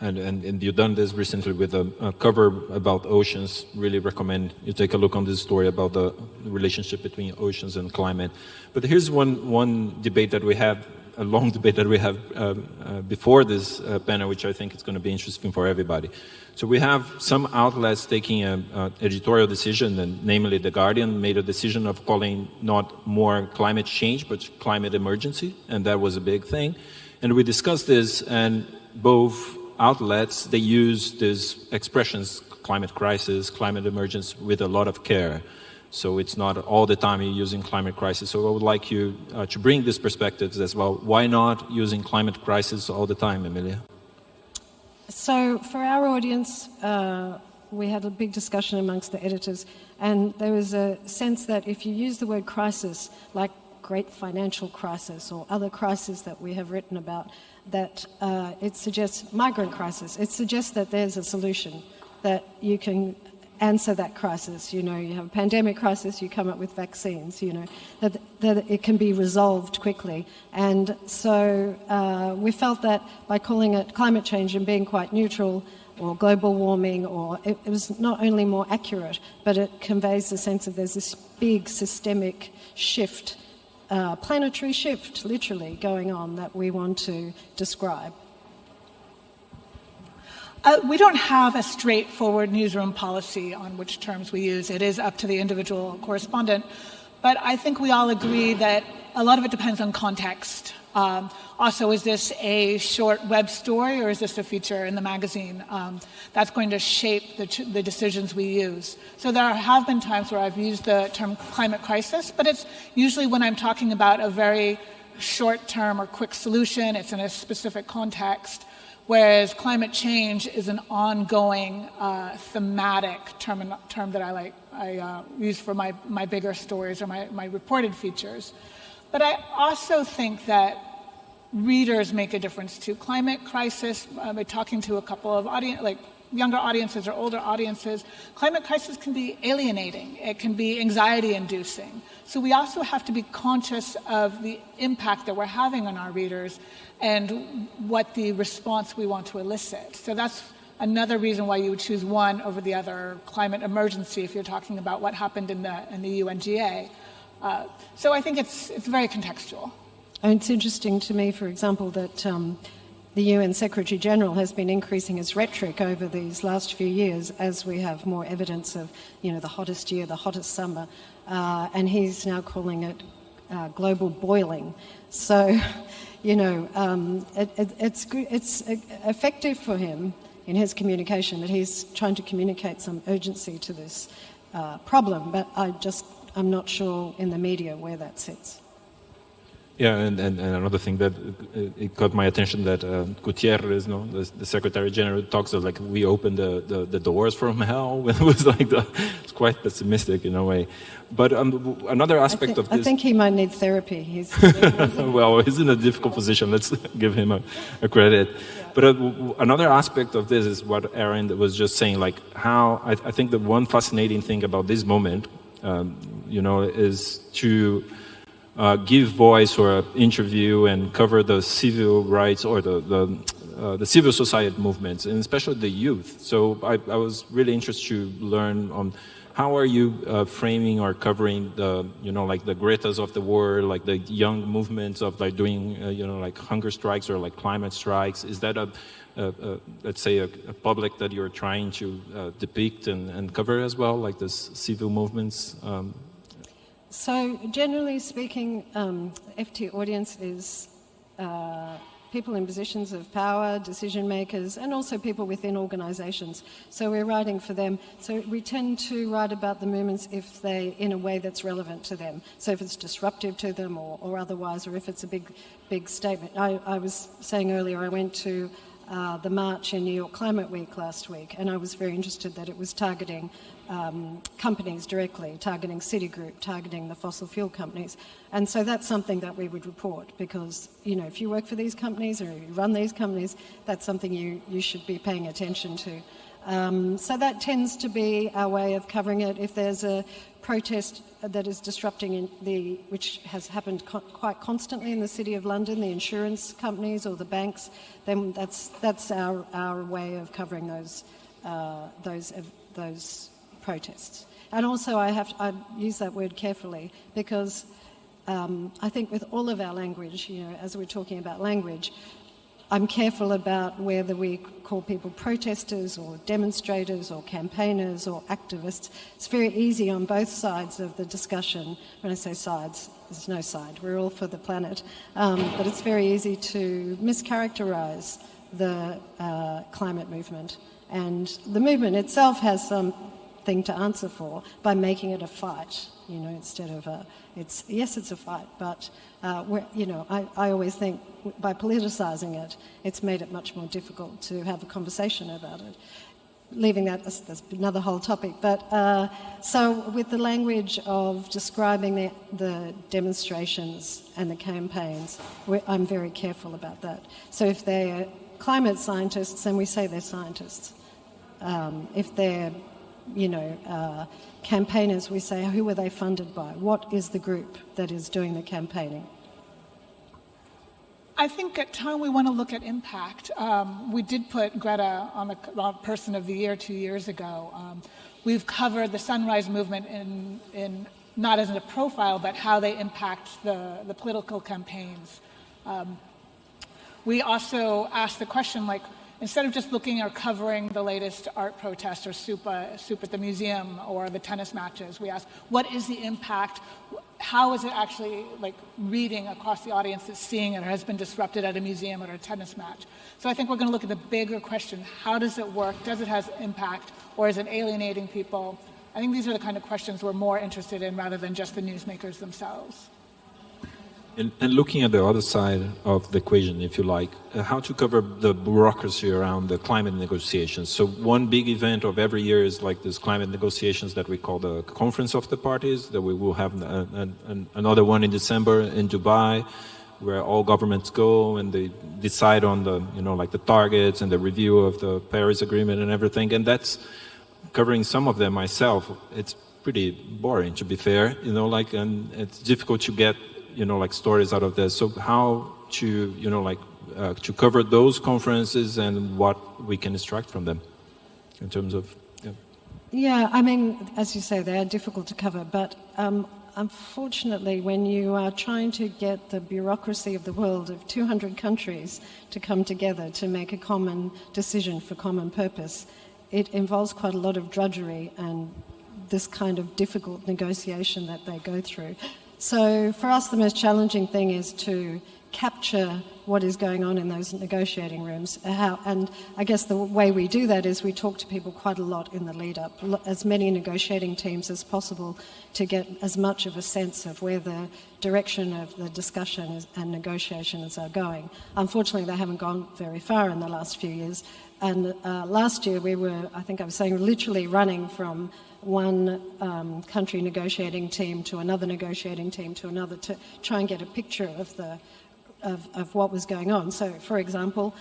And you've done this recently with a cover about oceans. Really recommend you take a look on this story about the relationship between oceans and climate. But here's one debate that we have, a long debate that we have before this panel, which I think is going to be interesting for everybody. So we have some outlets taking an editorial decision, and namely The Guardian made a decision of calling not more climate change, but climate emergency, and that was a big thing. And we discussed this, and both outlets, they use these expressions, climate crisis, climate emergence, with a lot of care. So it's not all the time you're using climate crisis. So I would like you to bring these perspectives as well. Why not using climate crisis all the time, Emilia? So for our audience, we had a big discussion amongst the editors, and there was a sense that if you use the word crisis, like great financial crisis or other crises that we have written about, that it suggests migrant crisis. It suggests that there's a solution, that you can answer that crisis. You know, you have a pandemic crisis, you come up with vaccines, you know, that it can be resolved quickly. And so we felt that by calling it climate change and being quite neutral, or global warming, or it was not only more accurate, but it conveys the sense of there's this big systemic shift, planetary shift, literally, going on that we want to describe. We don't have a straightforward newsroom policy on which terms we use. It is up to the individual correspondent. But I think we all agree that a lot of it depends on context. Also, is this a short web story or is this a feature in the magazine? That's going to shape the decisions we use. So there have been times where I've used the term climate crisis, but it's usually when I'm talking about a very short-term or quick solution. It's in a specific context. Whereas climate change is an ongoing thematic term that I use for my bigger stories or my reported features. But I also think that readers make a difference too. Climate crisis, by talking to a couple of younger audiences or older audiences, climate crisis can be alienating. It can be anxiety-inducing. So we also have to be conscious of the impact that we're having on our readers and what the response we want to elicit. So that's another reason why you would choose one over the other, climate emergency, if you're talking about what happened in the UNGA. So I think it's very contextual. And it's interesting to me, for example, that the UN Secretary General has been increasing its rhetoric over these last few years as we have more evidence of, the hottest year, the hottest summer, and he's now calling it global boiling. So, it's effective for him in his communication that he's trying to communicate some urgency to this problem, but I'm not sure in the media where that sits. Yeah, and another thing that it caught my attention that Gutierrez, the Secretary General, talks of like we opened the doors from hell. It was like it's quite pessimistic in a way. But another aspect of this, I think he might need therapy. Well, he's in a difficult position. Let's give him a credit. Yeah. But another aspect of this is what Aaron was just saying, like how I think the one fascinating thing about this moment, is to give voice or interview and cover the civil rights or the the civil society movements, and especially the youth. So I was really interested to learn on how are you framing or covering the, like the Gretas of the world, like the young movements of like doing, like hunger strikes or like climate strikes? Is that let's say a public that you're trying to depict and cover as well, like this civil movements? So generally speaking, FT audience is people in positions of power, decision makers, and also people within organizations. So we're writing for them. So we tend to write about the movements if they, in a way that's relevant to them. So if it's disruptive to them or otherwise, or if it's a big statement. I was saying earlier, I went to the march in New York Climate Week last week, and I was very interested that it was targeting companies directly, targeting Citigroup, targeting the fossil fuel companies. And so that's something that we would report because, if you work for these companies or you run these companies, that's something you should be paying attention to. So that tends to be our way of covering it. If there's a protest that is disrupting which has happened quite constantly in the City of London, the insurance companies or the banks, then that's our way of covering those protests. And also I use that word carefully because I think with all of our language, as we're talking about language, I'm careful about whether we call people protesters or demonstrators or campaigners or activists. It's very easy on both sides of the discussion. When I say sides, there's no side. We're all for the planet. But it's very easy to mischaracterize the climate movement. And the movement itself has something to answer for by making it a fight, instead of it's a fight, but I always think by politicizing it, it's made it much more difficult to have a conversation about it. Leaving that, that's another whole topic. But so with the language of describing the demonstrations and the campaigns, I'm very careful about that. So if they're climate scientists, then we say they're scientists. If they're campaigners, we say, who were they funded by? What is the group that is doing the campaigning? I think at time we want to look at impact. We did put Greta on the Person of the Year 2 years ago. We've covered the Sunrise Movement in not as a profile, but how they impact the political campaigns. We also asked the question, instead of just looking or covering the latest art protest or soup at the museum or the tennis matches, we asked, what is the impact? How is it actually reading across the audience that's seeing it or has been disrupted at a museum or a tennis match? So I think we're going to look at the bigger question. How does it work? Does it have impact? Or is it alienating people? I think these are the kind of questions we're more interested in rather than just the newsmakers themselves. And looking at the other side of the equation, if you like, how to cover the bureaucracy around the climate negotiations. So one big event of every year is this climate negotiations that we call the Conference of the Parties, that we will have another one in December in Dubai, where all governments go and they decide on the, the targets and the review of the Paris Agreement and everything. And that's covering some of them myself. It's pretty boring, to be fair, and it's difficult to get stories out of this. So how to, to cover those conferences and what we can extract from them in terms of, Yeah, I mean, as you say, they are difficult to cover, but unfortunately, when you are trying to get the bureaucracy of the world of 200 countries to come together to make a common decision for common purpose, it involves quite a lot of drudgery and this kind of difficult negotiation that they go through. So for us, the most challenging thing is to capture what is going on in those negotiating rooms. And I guess the way we do that is we talk to people quite a lot in the lead-up, as many negotiating teams as possible, to get as much of a sense of where the direction of the discussion and negotiations are going. Unfortunately, they haven't gone very far in the last few years. And last year we were, I think I was saying, literally running from one country negotiating team to another negotiating team to another to try and get a picture of what was going on. So, for example,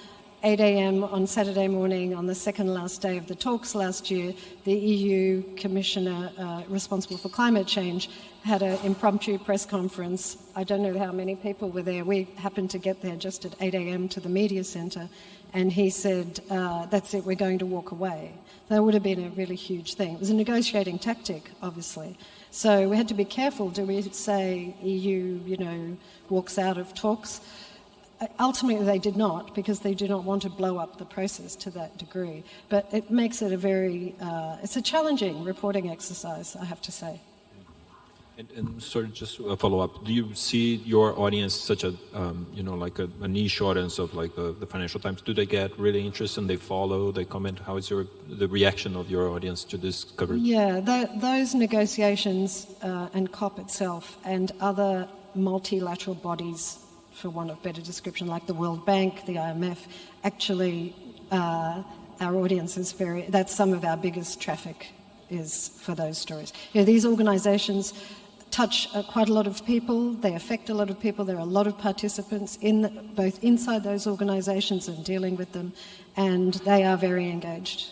8 a.m. on Saturday morning, on the second last day of the talks last year, the EU Commissioner responsible for climate change had an impromptu press conference. I don't know how many people were there. We happened to get there just at 8 a.m. to the media centre. And he said, that's it, we're going to walk away. That would have been a really huge thing. It was a negotiating tactic, obviously. So we had to be careful. Do we say EU, walks out of talks? Ultimately, they did not, because they do not want to blow up the process to that degree. But it makes it it's a challenging reporting exercise, I have to say. And sort of just a follow-up, do you see your audience such a, like a niche audience of like the Financial Times? Do they get really interested and they follow, they comment? How is the reaction of your audience to this coverage? Yeah, those negotiations and COP itself and other multilateral bodies, for want of better description, like the World Bank, the IMF, actually our audience is that's some of our biggest traffic is for those stories. These organisations touch quite a lot of people, they affect a lot of people, there are a lot of participants both inside those organisations and dealing with them, and they are very engaged.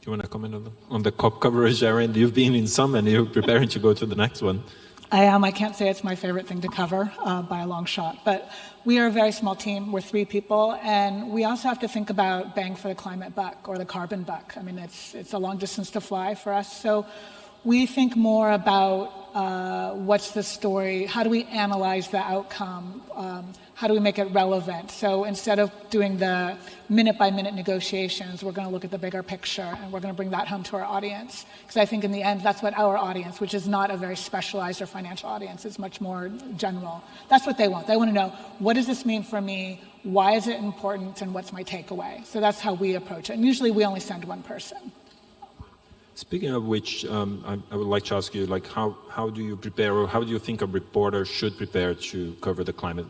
Do you want to comment on the COP coverage, Erin? You've been in some and you're preparing to go to the next one. I am. I can't say it's my favorite thing to cover by a long shot, but we are a very small team. We're 3 people, and we also have to think about bang for the climate buck or the carbon buck. I mean, it's a long distance to fly for us. So we think more about what's the story, how do we analyze the outcome, how do we make it relevant? So instead of doing the minute-by-minute negotiations, we're going to look at the bigger picture, and we're going to bring that home to our audience. Because I think in the end, that's what our audience, which is not a very specialized or financial audience, it's much more general. That's what they want. They want to know, what does this mean for me? Why is it important? And what's my takeaway? So that's how we approach it. And usually we only send one person. Speaking of which, I would like to ask you, like, how do you prepare, or how do you think a reporter should prepare to cover the climate?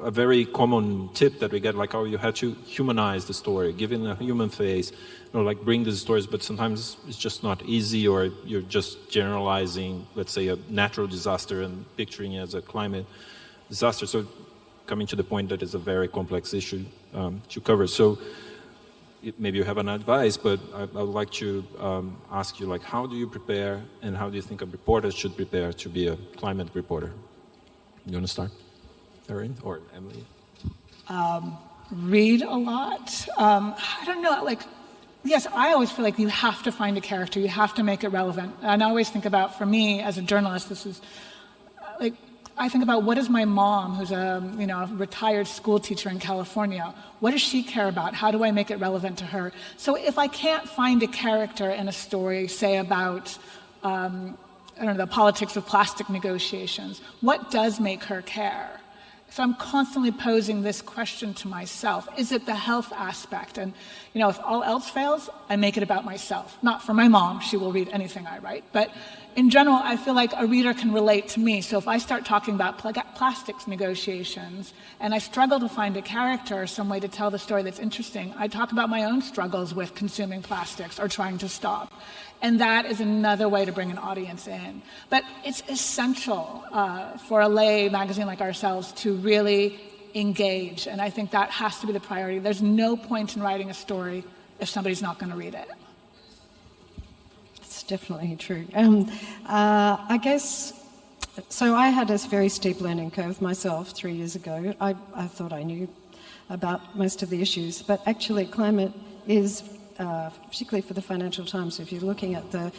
A very common tip that we get, like, you had to humanize the story, give it a human face, like bring these stories, but sometimes it's just not easy, or you're just generalizing, let's say, a natural disaster and picturing it as a climate disaster. So coming to the point that it's a very complex issue to cover. So maybe you have an advice, but I would like to ask you, like, how do you prepare, and how do you think a reporter should prepare to be a climate reporter? You want to start, Erin or Emily? Read a lot. I don't know, like, yes, I always feel like you have to find a character, you have to make it relevant. And I always think about, for me as a journalist, this is like, I think about, what is my mom, who's a retired school teacher in California, what does she care about? How do I make it relevant to her? So if I can't find a character in a story, say about, the politics of plastic negotiations, what does make her care? So I'm constantly posing this question to myself. Is it the health aspect? And, if all else fails, I make it about myself. Not for my mom, she will read anything I write, but in general, I feel like a reader can relate to me. So if I start talking about plastics negotiations and I struggle to find a character or some way to tell the story that's interesting, I talk about my own struggles with consuming plastics or trying to stop. And that is another way to bring an audience in. But it's essential for a lay magazine like ourselves to really engage. And I think that has to be the priority. There's no point in writing a story if somebody's not going to read it. Definitely true. I guess, so I had a very steep learning curve myself 3 years ago. I thought I knew about most of the issues, but actually climate is, particularly for the Financial Times, if you're looking at the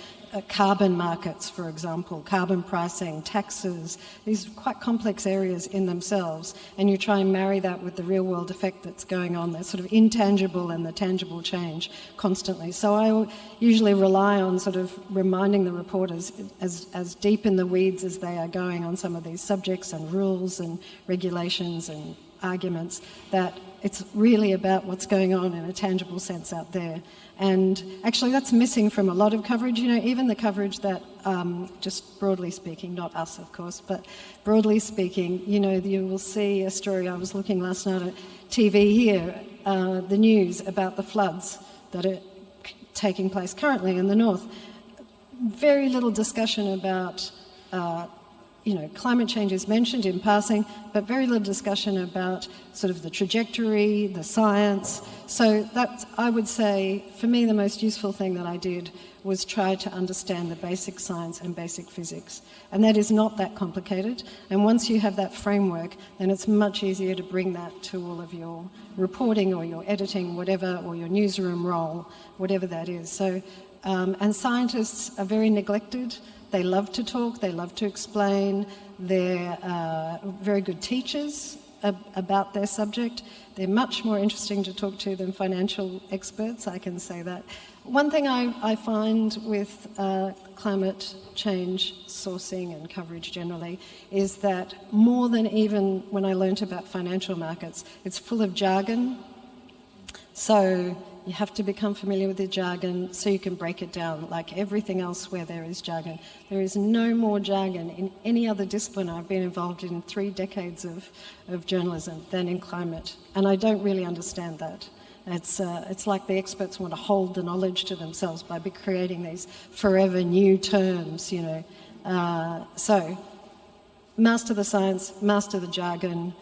carbon markets, for example, carbon pricing, taxes, these quite complex areas in themselves, and you try and marry that with the real world effect that's going on, the sort of intangible and the tangible change constantly. So I usually rely on sort of reminding the reporters, as deep in the weeds as they are going on some of these subjects and rules and regulations and arguments, that it's really about what's going on in a tangible sense out there. And actually that's missing from a lot of coverage, even the coverage that, just broadly speaking, not us of course, but broadly speaking, you will see a story. I was looking last night at TV here, the news about the floods that are taking place currently in the north. Very little discussion about climate change is mentioned in passing, but very little discussion about sort of the trajectory, the science. So that's, I would say, for me, the most useful thing that I did was try to understand the basic science and basic physics. And that is not that complicated. And once you have that framework, then it's much easier to bring that to all of your reporting or your editing, whatever, or your newsroom role, whatever that is. So, and scientists are very neglected. They love to talk, they love to explain, they're very good teachers about their subject. They're much more interesting to talk to than financial experts, I can say that. One thing I find with climate change sourcing and coverage generally is that more than even when I learnt about financial markets, it's full of jargon. So you have to become familiar with the jargon so you can break it down. Like everything else where there is jargon, there is no more jargon in any other discipline I've been involved in 3 decades of journalism than in climate. And I don't really understand that. It's like the experts want to hold the knowledge to themselves by creating these forever new terms, So master the science, master the jargon.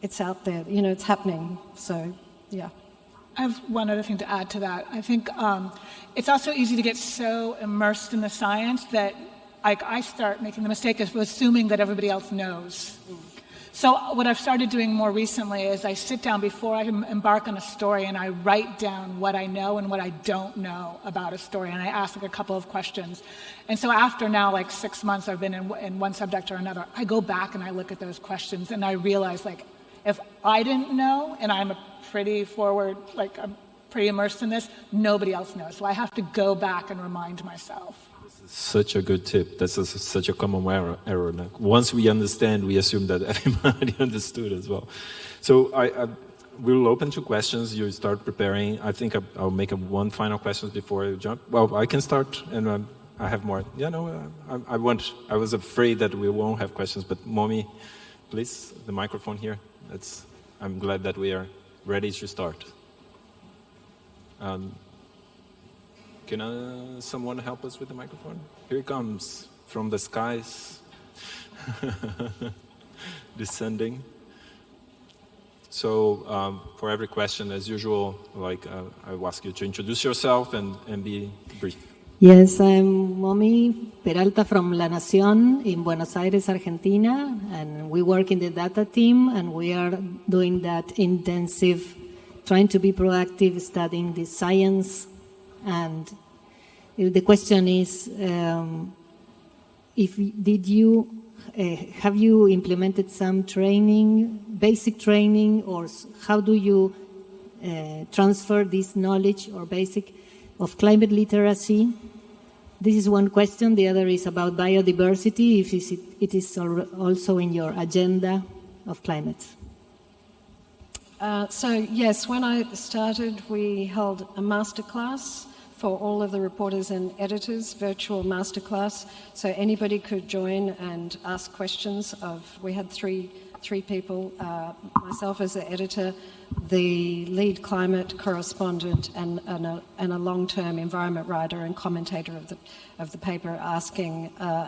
It's out there, it's happening. So, yeah. I have one other thing to add to that. I think it's also easy to get so immersed in the science that I start making the mistake of assuming that everybody else knows. So what I've started doing more recently is I sit down before I embark on a story and I write down what I know and what I don't know about a story, and I ask a couple of questions. And so after now 6 months I've been in one subject or another, I go back and I look at those questions and I realize if I didn't know and I'm pretty I'm pretty immersed in this, nobody else knows. So I have to go back and remind myself. Such a good tip. This is such a common error. Once we understand, we assume that everybody understood as well. So we'll open to questions. You start preparing. I think I'll make one final question before I jump. Well, I can start, and I have more. Yeah, no, I was afraid that we won't have questions, but Momi, please, the microphone here. I'm glad that we are ready to start. Can someone help us with the microphone? Here it comes from the skies, descending. So for every question, as usual, I will ask you to introduce yourself and be brief. Yes, I'm Momi Peralta from La Nación in Buenos Aires, Argentina, and we work in the data team, and we are doing that intensive, trying to be proactive, studying the science. And the question is, have you implemented some training, basic training, or how do you transfer this knowledge or basic of climate literacy? This is one question. The other is about biodiversity, if it is also in your agenda of climate. So yes, when I started, we held a masterclass for all of the reporters and editors, virtual masterclass, so anybody could join and ask questions we had three people, myself as the editor, the lead climate correspondent, and a long-term environment writer and commentator of the paper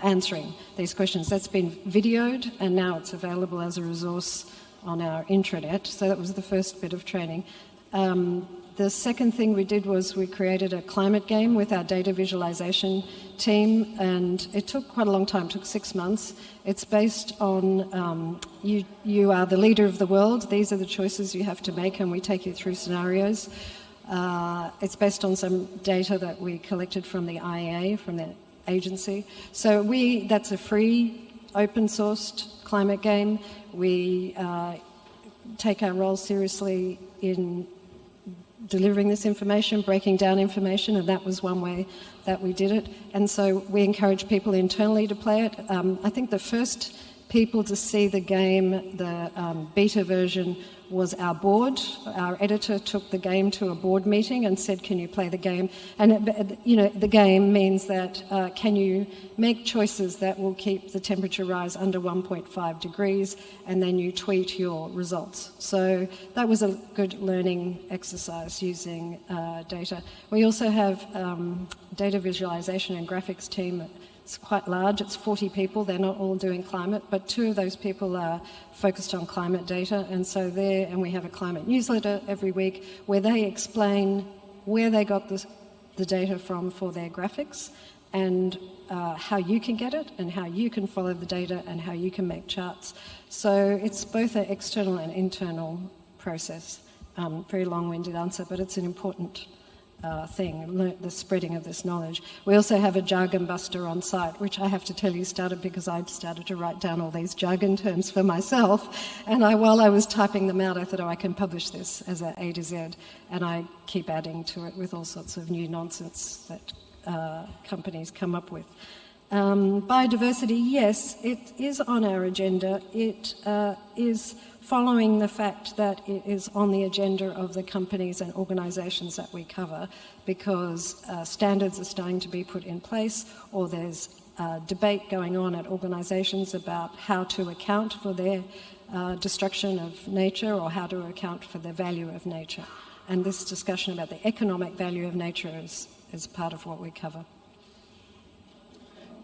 answering these questions. That's been videoed, and now it's available as a resource on our intranet. So that was the first bit of training. The second thing we did was we created a climate game with our data visualization team, and it took quite a long time, it took 6 months. It's based on you are the leader of the world, these are the choices you have to make, and we take you through scenarios. It's based on some data that we collected from the IEA, from the agency. So that's a free, open-sourced climate game. We take our role seriously in delivering this information, breaking down information, and that was one way that we did it. And so we encourage people internally to play it. I think the first people to see the game, the beta version, was our board. Our editor took the game to a board meeting and said, can you play the game? And the game means that can you make choices that will keep the temperature rise under 1.5 degrees, and then you tweet your results. So that was a good learning exercise using data. We also have data visualization and graphics team It's quite large, it's 40 people, they're not all doing climate, but 2 of those people are focused on climate data, and so and we have a climate newsletter every week where they explain where they got the data from for their graphics, and how you can get it, and how you can follow the data, and how you can make charts. So it's both an external and internal process. Very long-winded answer, but it's an important thing, the spreading of this knowledge. We also have a jargon buster on site, which I have to tell you started because I'd started to write down all these jargon terms for myself, and while I was typing them out, I thought, I can publish this as A to Z, and I keep adding to it with all sorts of new nonsense that companies come up with. Biodiversity, yes, it is on our agenda. It is following the fact that it is on the agenda of the companies and organisations that we cover, because standards are starting to be put in place, or there's debate going on at organisations about how to account for their destruction of nature, or how to account for the value of nature. And this discussion about the economic value of nature is part of what we cover.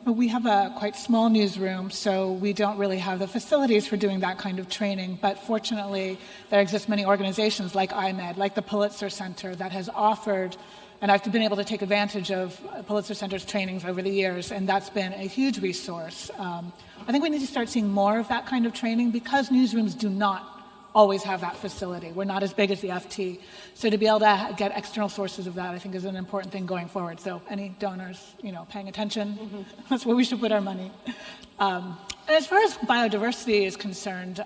We have a quite small newsroom, so we don't really have the facilities for doing that kind of training. But fortunately, there exist many organizations like iMEdD, like the Pulitzer Center, that has offered, and I've been able to take advantage of Pulitzer Center's trainings over the years, and that's been a huge resource. I think we need to start seeing more of that kind of training, because newsrooms do not always have that facility. We're not as big as the FT. So to be able to get external sources of that, I think, is an important thing going forward. So any donors, paying attention, that's where we should put our money. And as far as biodiversity is concerned,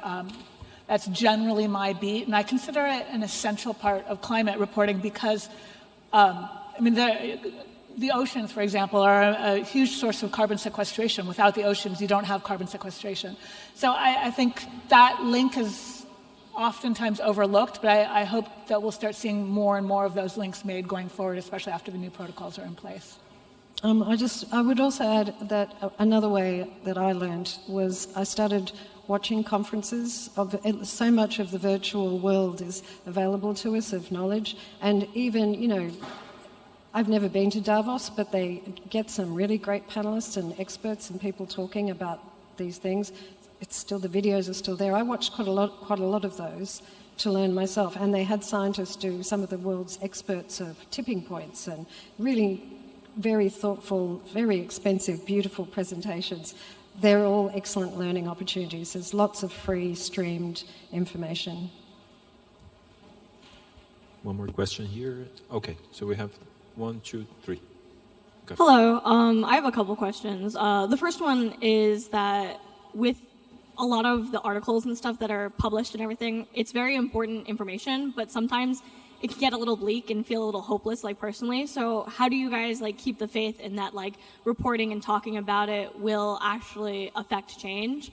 that's generally my beat, and I consider it an essential part of climate reporting because, the oceans, for example, are a huge source of carbon sequestration. Without the oceans, you don't have carbon sequestration. So I think that link is oftentimes overlooked, but I hope that we'll start seeing more and more of those links made going forward, especially after the new protocols are in place. I would also add that another way that I learned was I started watching conferences. So much of the virtual world is available to us of knowledge, and even, I've never been to Davos, but they get some really great panelists and experts and people talking about these things. The videos are still there. I watched quite a lot of those to learn myself, and they had scientists do some of the world's experts of tipping points, and really very thoughtful, very expensive, beautiful presentations. They're all excellent learning opportunities. There's lots of free streamed information. One more question here. Okay, so we have 1, 2, 3. Go. Hello, I have a couple questions. The first one is that with a lot of the articles and stuff that are published and everything, it's very important information, but sometimes it can get a little bleak and feel a little hopeless, personally. So how do you guys keep the faith in that reporting and talking about it will actually affect change?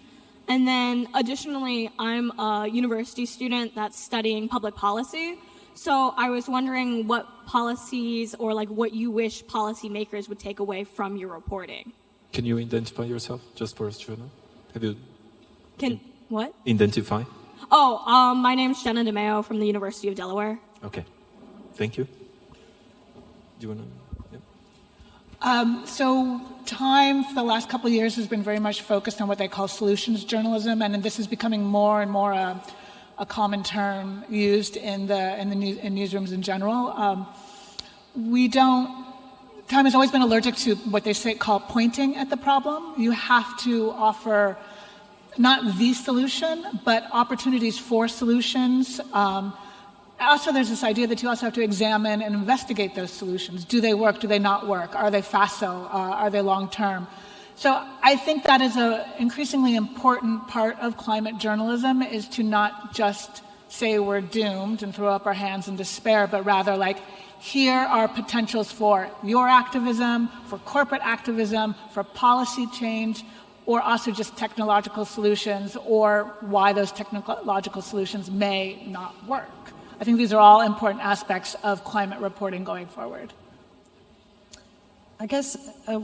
And then additionally, I'm a university student that's studying public policy. So I was wondering what policies or what you wish policymakers would take away from your reporting. Can you identify yourself just for us to know? Have you What? Identify. Oh, my name's Jenna DeMeo from the University of Delaware. Okay, thank you. Do you want to? So Time for the last couple of years has been very much focused on what they call solutions journalism, and this is becoming more and more a common term used in newsrooms in general. Time has always been allergic to what they call pointing at the problem. You have to offer not the solution, but opportunities for solutions. Also, there's this idea that you also have to examine and investigate those solutions. Do they work? Do they not work? Are they facile? Are they long-term? So I think that is an increasingly important part of climate journalism, is to not just say we're doomed and throw up our hands in despair, but rather here are potentials for your activism, for corporate activism, for policy change, or also just technological solutions, or why those technological solutions may not work. I think these are all important aspects of climate reporting going forward. I guess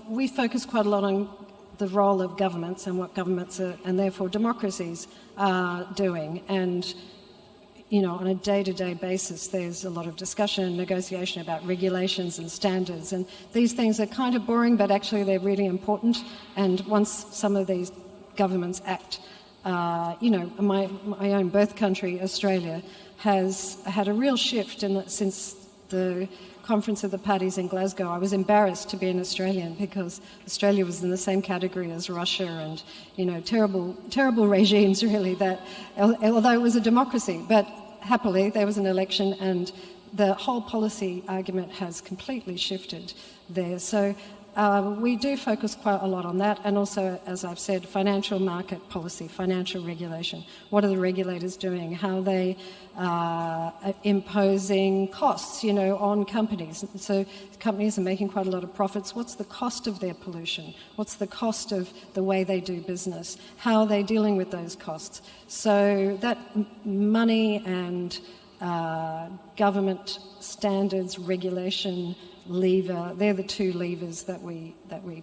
we focus quite a lot on the role of governments and what governments are, and therefore democracies are doing. And on a day-to-day basis, there's a lot of discussion and negotiation about regulations and standards. And these things are kind of boring, but actually they're really important. And once some of these governments act, my own birth country, Australia, has had a real shift since the Conference of the Parties in Glasgow. I was embarrassed to be an Australian because Australia was in the same category as Russia and, terrible regimes really, that, although it was a democracy, but happily there was an election and the whole policy argument has completely shifted there. So we do focus quite a lot on that, and also, as I've said, financial market policy, financial regulation. What are the regulators doing? How are they imposing costs, on companies? So companies are making quite a lot of profits. What's the cost of their pollution? What's the cost of the way they do business? How are they dealing with those costs? So that money and government standards, regulation, lever, they're the two levers that we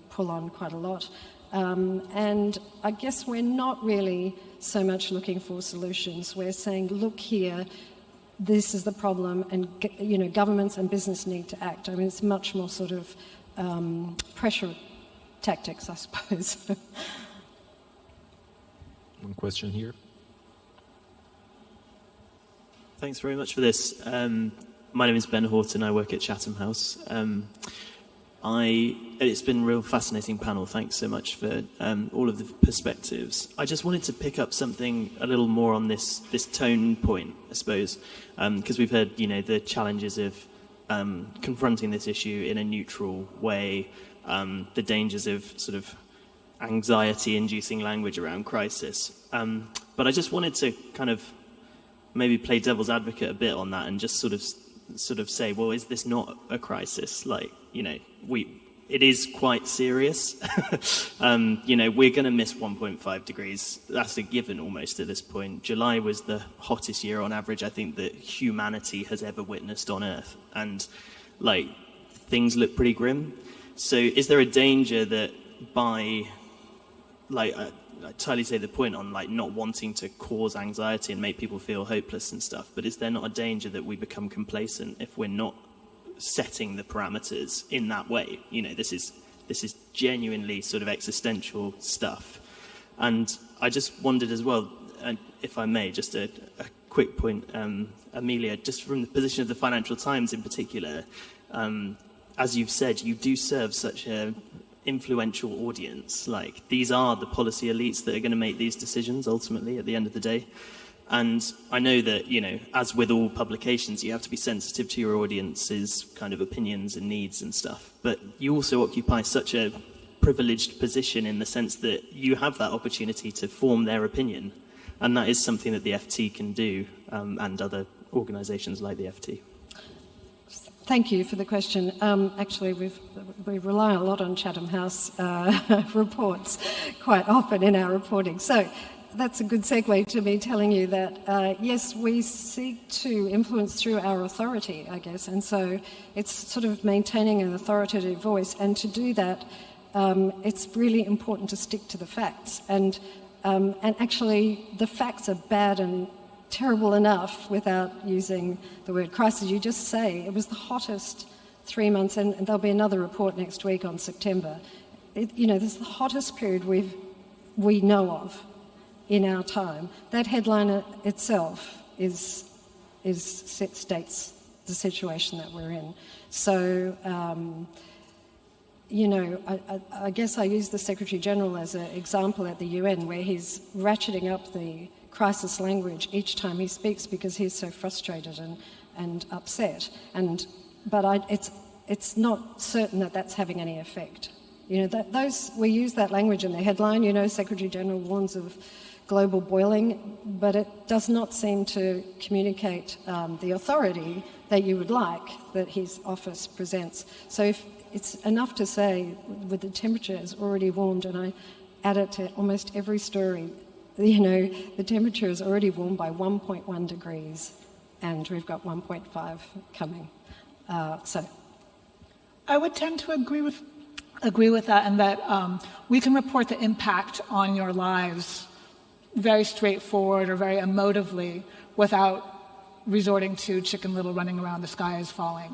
pull on quite a lot. And I guess we're not really so much looking for solutions. We're saying, look here, this is the problem, and governments and business need to act. I mean, it's much more sort of pressure tactics, I suppose. One question here. Thanks very much for this. My name is Ben Horton. I work at Chatham House. It's been a real fascinating panel. Thanks so much for all of the perspectives. I just wanted to pick up something a little more on this tone point, I suppose, because we've heard, the challenges of confronting this issue in a neutral way, the dangers of sort of anxiety-inducing language around crisis. But I just wanted to kind of maybe play devil's advocate a bit on that and just sort of say, well, is this not a crisis? It is quite serious. We're going to miss 1.5 degrees. That's a given almost at this point. July was the hottest year on average, I think, that humanity has ever witnessed on Earth. And, things look pretty grim. So is there a danger that by, I totally say the point on, not wanting to cause anxiety and make people feel hopeless and stuff, but is there not a danger that we become complacent if we're not setting the parameters in that way? This is genuinely sort of existential stuff. And I just wondered as well, if I may, just a quick point, Amelia, just from the position of the Financial Times in particular, as you've said, you do serve such a influential audience. These are the policy elites that are going to make these decisions ultimately at the end of the day. And I know that, as with all publications, you have to be sensitive to your audience's kind of opinions and needs and stuff. But you also occupy such a privileged position in the sense that you have that opportunity to form their opinion. And that is something that the FT can do, and other organisations like the FT. Thank you for the question. Actually, we rely a lot on Chatham House reports quite often in our reporting. So that's a good segue to me telling you that, yes, we seek to influence through our authority, I guess. And so it's sort of maintaining an authoritative voice. And to do that, it's really important to stick to the facts. And actually, the facts are bad and terrible enough without using the word crisis. You just say it was the hottest 3 months, and there'll be another report next week on September. This is the hottest period we know of in our time. That headline itself states the situation that we're in. So, I guess I use the Secretary General as an example at the UN, where he's ratcheting up the crisis language each time he speaks because he's so frustrated and upset. But it's not certain that that's having any effect. We use that language in the headline. Secretary General warns of global boiling, but it does not seem to communicate the authority that you would like that his office presents. So if it's enough to say, with the temperature has already warmed, and I add it to almost every story, the temperature is already warmed by 1.1 degrees, and we've got 1.5 coming. I would tend to agree with that, and that we can report the impact on your lives very straightforward or very emotively without resorting to Chicken Little running around, the sky is falling,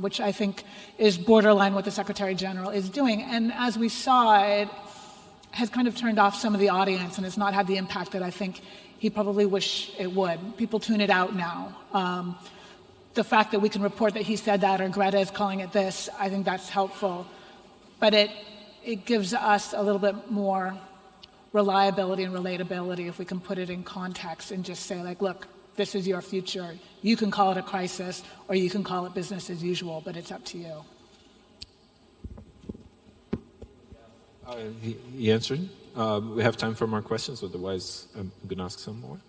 which I think is borderline what the Secretary General is doing. And as we saw, it has kind of turned off some of the audience and has not had the impact that I think he probably wish it would. People tune it out now. The fact that we can report that he said that or Greta is calling it this, I think that's helpful. But it gives us a little bit more reliability and relatability if we can put it in context and just say, like, look, this is your future. You can call it a crisis or you can call it business as usual, but it's up to you. He answered. We have time for more questions, otherwise I'm going to ask some more.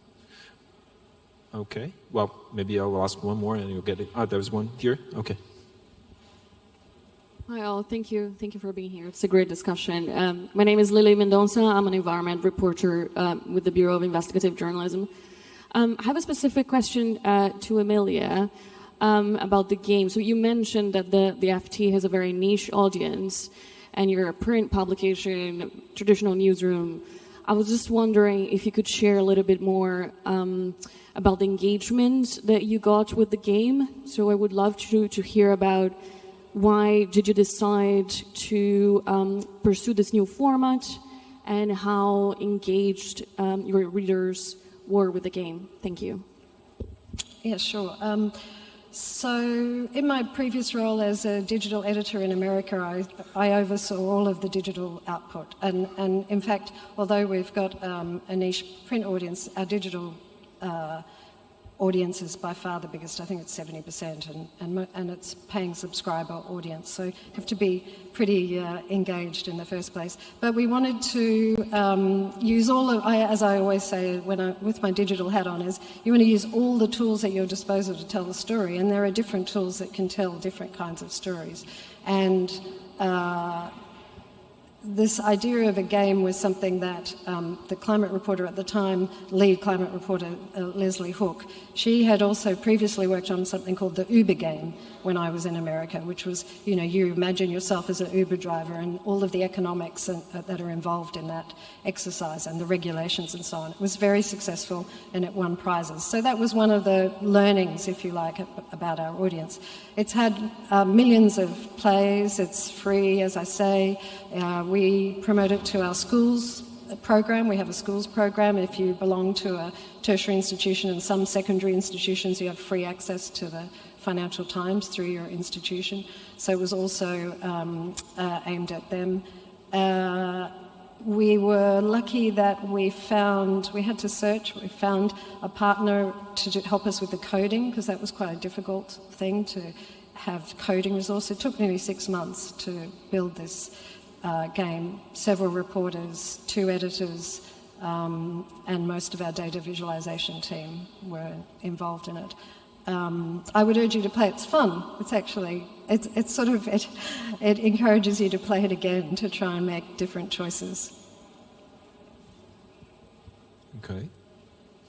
Okay. Well, maybe I will ask one more and you'll get it. There's one here. Okay. Hi all, thank you. Thank you for being here. It's a great discussion. My name is Lily Mendoza. I'm an environment reporter with the Bureau of Investigative Journalism. I have a specific question to Emilia about the game. So you mentioned that the FT has a very niche audience and you're a print publication, traditional newsroom. I was just wondering if you could share a little bit more about the engagement that you got with the game. So I would love to hear about why did you decide to pursue this new format and how engaged your readers were with the game. Thank you. Yeah, sure. So in my previous role as a digital editor in America, I oversaw all of the digital output. And in fact, although we've got a niche print audience, our digital audience is by far the biggest. I think it's 70%, and it's paying subscriber audience. So you have to be pretty engaged in the first place. But we wanted to use all of, as I always say with my digital hat on, is you want to use all the tools at your disposal to tell the story. And there are different tools that can tell different kinds of stories. And this idea of a game was something that the climate reporter at the time, lead climate reporter Leslie Hook, she had also previously worked on something called the Uber game when I was in America, which was, you know, you imagine yourself as an Uber driver and all of the economics that are involved in that exercise and the regulations and so on. It was very successful and it won prizes. So that was one of the learnings, if you like, about our audience. It's had millions of plays. It's free, as I say. We promote it to our schools program. We have a schools program. If you belong to a tertiary institution and some secondary institutions, you have free access to the Financial Times through your institution. So it was also aimed at them. We were lucky that we had to search, we found a partner to help us with the coding, because that was quite a difficult thing to have coding resources. It took nearly 6 months to build this game. Several reporters, 2 editors, and most of our data visualization team were involved in it. I would urge you to play. It's fun. It's actually, it's sort of, it encourages you to play it again, to try and make different choices. Okay.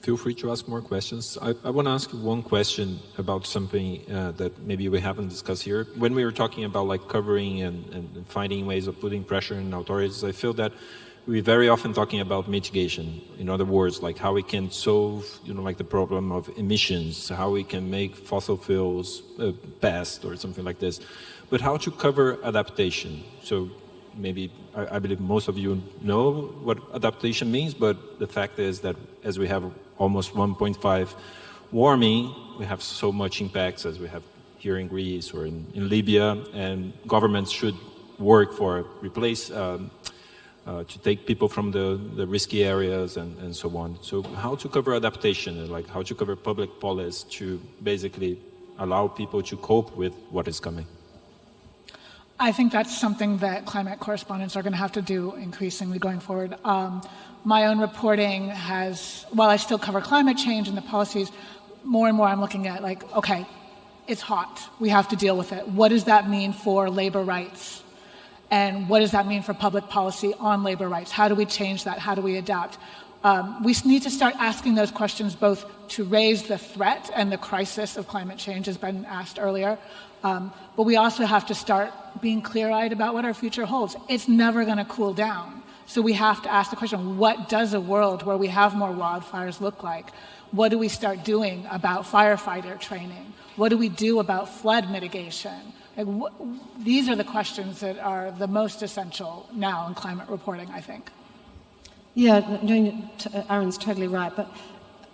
Feel free to ask more questions. I want to ask you one question about something that maybe we haven't discussed here. When we were talking about like covering and finding ways of putting pressure on authorities, I feel that we're very often talking about mitigation. In other words, like how we can solve, you know, like the problem of emissions, how we can make fossil fuels best or something like this. But how to cover adaptation? So maybe, I believe most of you know what adaptation means, but the fact is that as we have almost 1.5 warming, we have so much impacts as we have here in Greece or in Libya, and governments should work for to take people from the risky areas and so on. So how to cover adaptation, and like how to cover public policy to basically allow people to cope with what is coming? I think that's something that climate correspondents are going to have to do increasingly going forward. My own reporting has, while I still cover climate change and the policies, more and more I'm looking at like, okay, it's hot. We have to deal with it. What does that mean for labor rights? And what does that mean for public policy on labor rights? How do we change that? How do we adapt? We need to start asking those questions both to raise the threat and the crisis of climate change, has been asked earlier, but we also have to start being clear-eyed about what our future holds. It's never going to cool down. So we have to ask the question, what does a world where we have more wildfires look like? What do we start doing about firefighter training? What do we do about flood mitigation? These are the questions that are the most essential now in climate reporting, I think. Yeah, Aaron's totally right. But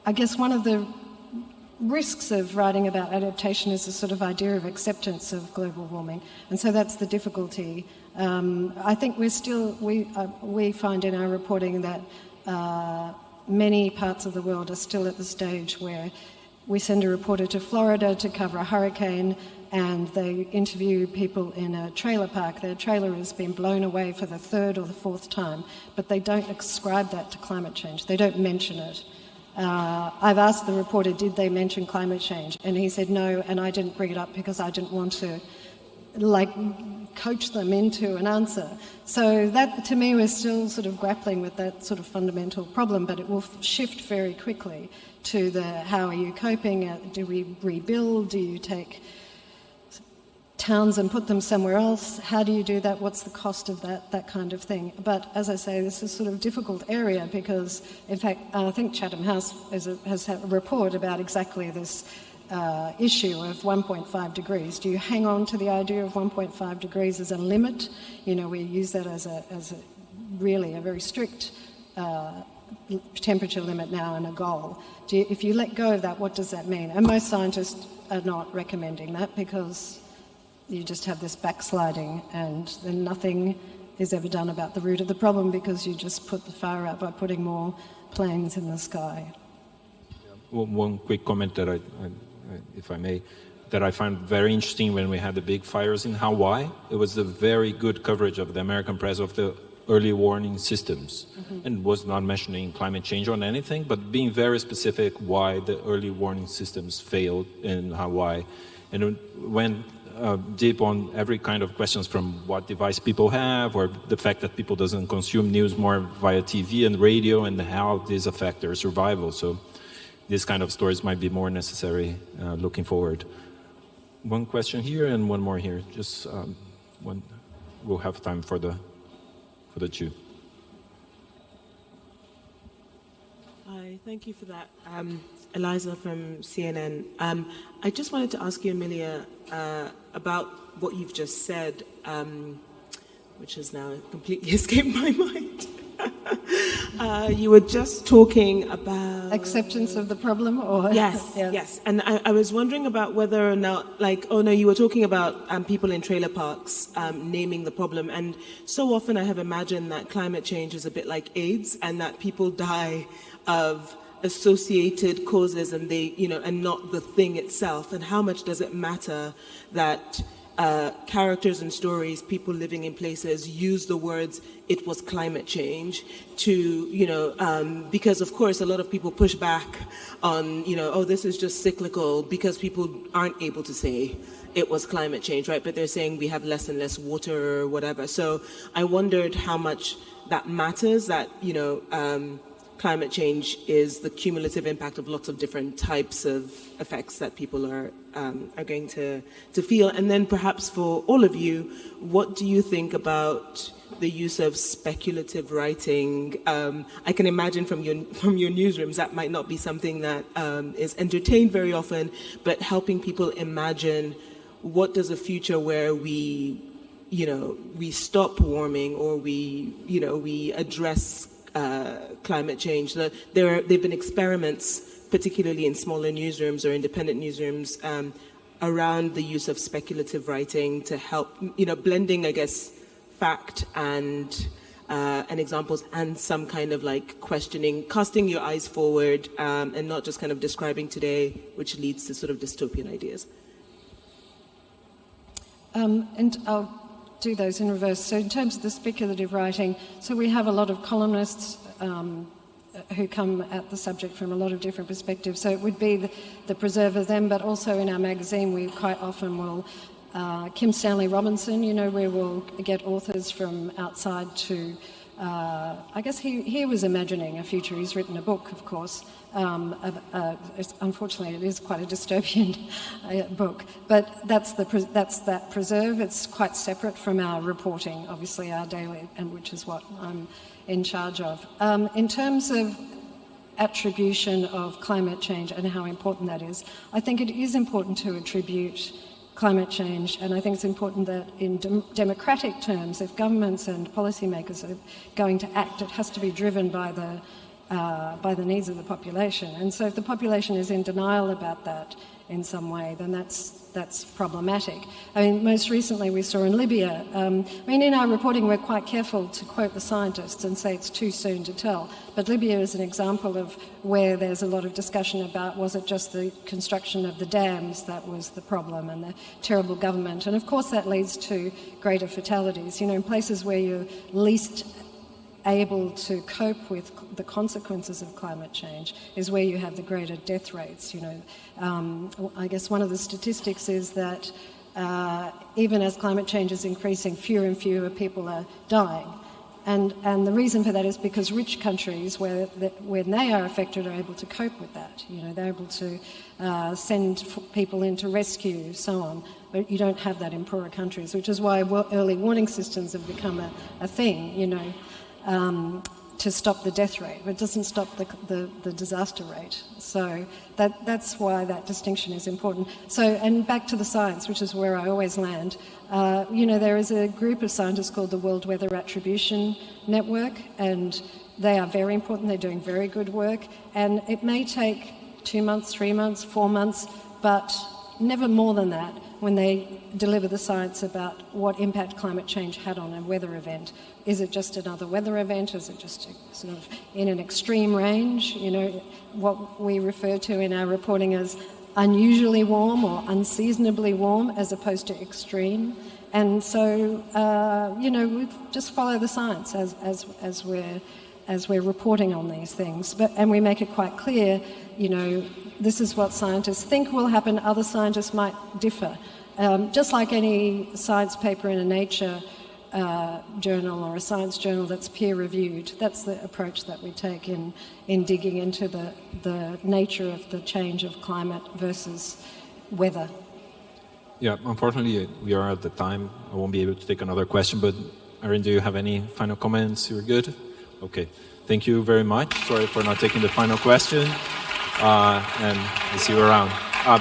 I guess one of the risks of writing about adaptation is the sort of idea of acceptance of global warming. And so that's the difficulty. I think we find in our reporting that many parts of the world are still at the stage where we send a reporter to Florida to cover a hurricane, and they interview people in a trailer park. Their trailer has been blown away for the third or the fourth time, but they don't ascribe that to climate change. They don't mention it. I've asked the reporter, did they mention climate change? And he said no, and I didn't bring it up because I didn't want to coach them into an answer. So that, to me, we're still sort of grappling with that sort of fundamental problem, but it will shift very quickly to the how are you coping? Do we rebuild? Do you take towns and put them somewhere else? How do you do that? What's the cost of that kind of thing? But as I say, this is sort of difficult area because, in fact, I think Chatham House has had a report about exactly this issue of 1.5 degrees. Do you hang on to the idea of 1.5 degrees as a limit? You know, we use that as a really a very strict temperature limit now and a goal. If you let go of that, what does that mean? And most scientists are not recommending that because you just have this backsliding and then nothing is ever done about the root of the problem because you just put the fire out by putting more planes in the sky. One quick comment that if I may, that I found very interesting when we had the big fires in Hawaii. It was a very good coverage of the American press of the early warning systems, and was not mentioning climate change or anything, but being very specific why the early warning systems failed in Hawaii, and went deep on every kind of questions from what device people have, or the fact that people doesn't consume news more via TV and radio, and how these affect their survival. So these kind of stories might be more necessary looking forward. One question here and one more here. Just one. We'll have time for the two. Hi, thank you for that. Eliza from CNN. I just wanted to ask you, Amelia, about what you've just said, which has now completely escaped my mind. You were just talking about acceptance of the problem, or yes. And I was wondering about whether or not, you were talking about people in trailer parks naming the problem, and so often I have imagined that climate change is a bit like AIDS, and that people die of associated causes, and and not the thing itself. And how much does it matter that characters and stories, people living in places, use the words "it was climate change" to, because of course a lot of people push back on, this is just cyclical, because people aren't able to say it was climate change, right? But they're saying we have less and less water or whatever. So I wondered how much that matters, that, climate change is the cumulative impact of lots of different types of effects that people are going to feel. And then perhaps for all of you, what do you think about the use of speculative writing? I can imagine from your newsrooms that might not be something that is entertained very often, but helping people imagine what does a future where we stop warming, or we address climate change. There've been experiments, particularly in smaller newsrooms or independent newsrooms, around the use of speculative writing to help, blending, I guess, fact and examples, and some kind of questioning, casting your eyes forward, and not just kind of describing today, which leads to sort of dystopian ideas. And I'll do those in reverse. So in terms of the speculative writing, so we have a lot of columnists who come at the subject from a lot of different perspectives. So it would be the preserve of them, but also in our magazine we quite often will, Kim Stanley Robinson, where we'll get authors from outside to I guess he was imagining a future. He's written a book, of course. Unfortunately, it is quite a dystopian book. But that's that preserve. It's quite separate from our reporting, obviously, our daily, and which is what I'm in charge of. In terms of attribution of climate change and how important that is, I think it is important to attribute climate change, and I think it's important that in democratic terms, if governments and policymakers are going to act, it has to be driven by the needs of the population. And so if the population is in denial about that in some way, then that's problematic. I mean, most recently we saw in Libya, in our reporting we're quite careful to quote the scientists and say it's too soon to tell, but Libya is an example of where there's a lot of discussion about, was it just the construction of the dams that was the problem and the terrible government? And of course that leads to greater fatalities. You know, in places where you're least able to cope with the consequences of climate change is where you have the greater death rates. You know, I guess one of the statistics is that even as climate change is increasing, fewer and fewer people are dying. And the reason for that is because rich countries, when they are affected, are able to cope with that. You know, they're able to send people in to rescue, so on. But you don't have that in poorer countries, which is why early warning systems have become a thing, you know, to stop the death rate, but it doesn't stop the disaster rate. So that's why that distinction is important. So, and back to the science, which is where I always land. You know, there is a group of scientists called the World Weather Attribution Network, and they are very important. They're doing very good work, and it may take 2 months, 3 months, 4 months, but never more than that when they deliver the science about what impact climate change had on a weather event. Is it just another weather event? Is it just sort of in an extreme range? You know, what we refer to in our reporting as unusually warm or unseasonably warm as opposed to extreme. And so, you know, we just follow the science as we're reporting on these things. And we make it quite clear, you know, this is what scientists think will happen. Other scientists might differ. Just like any science paper in a Nature journal or a science journal that's peer-reviewed, that's the approach that we take in digging into the nature of the change of climate versus weather. Yeah, unfortunately, we are at the time. I won't be able to take another question, but Erin, do you have any final comments? You're good? Okay. Thank you very much. Sorry for not taking the final question. And I'll see you around.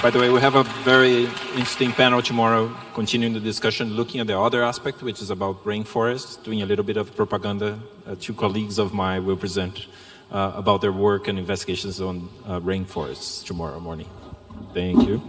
By the way, we have a very interesting panel tomorrow, continuing the discussion, looking at the other aspect, which is about rainforests, doing a little bit of propaganda. Two colleagues of mine will present about their work and investigations on rainforests tomorrow morning. Thank you.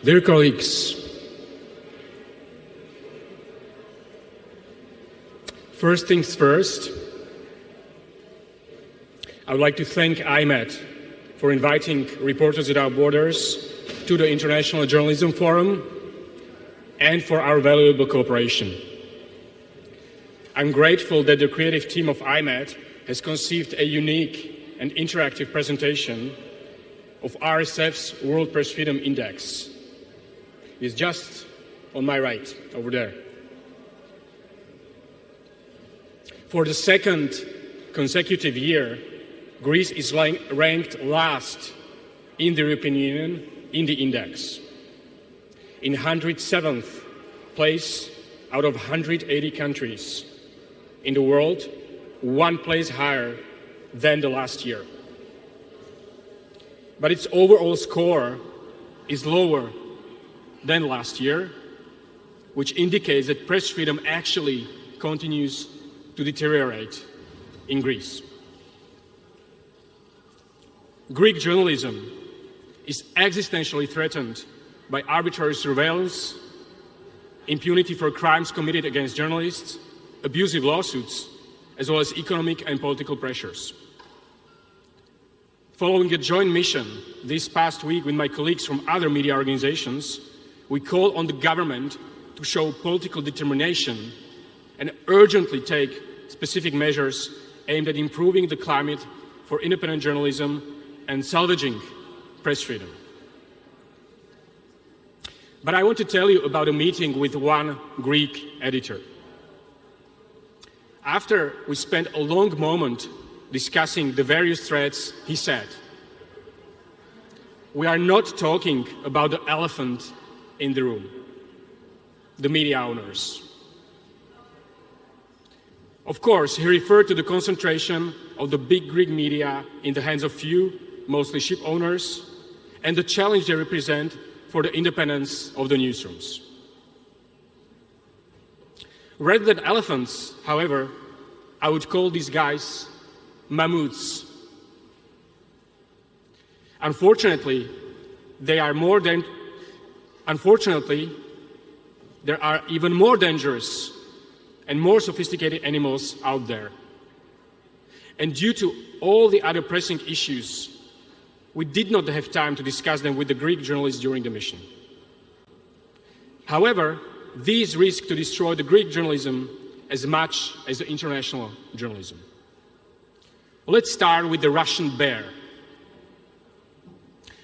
Dear colleagues, first things first, I would like to thank iMEdD for inviting Reporters Without Borders to the International Journalism Forum and for our valuable cooperation. I'm grateful that the creative team of iMEdD has conceived a unique and interactive presentation of RSF's World Press Freedom Index. It's just on my right, over there. For the second consecutive year, Greece is ranked last in the European Union in the index, in 107th place out of 180 countries in the world, one place higher than the last year. But its overall score is lower than last year, which indicates that press freedom actually continues to deteriorate in Greece. Greek journalism is existentially threatened by arbitrary surveillance, impunity for crimes committed against journalists, abusive lawsuits, as well as economic and political pressures. Following a joint mission this past week with my colleagues from other media organizations, we call on the government to show political determination and urgently take specific measures aimed at improving the climate for independent journalism and salvaging press freedom. But I want to tell you about a meeting with one Greek editor. After we spent a long moment discussing the various threats, he said, "We are not talking about the elephant in the room, the media owners." Of course, he referred to the concentration of the big Greek media in the hands of few, mostly ship owners, and the challenge they represent for the independence of the newsrooms. Rather than elephants, however, I would call these guys mammoths. Unfortunately, there are even more dangerous and more sophisticated animals out there. And due to all the other pressing issues, we did not have time to discuss them with the Greek journalists during the mission. However, these risk to destroy the Greek journalism as much as the international journalism. Let's start with the Russian bear.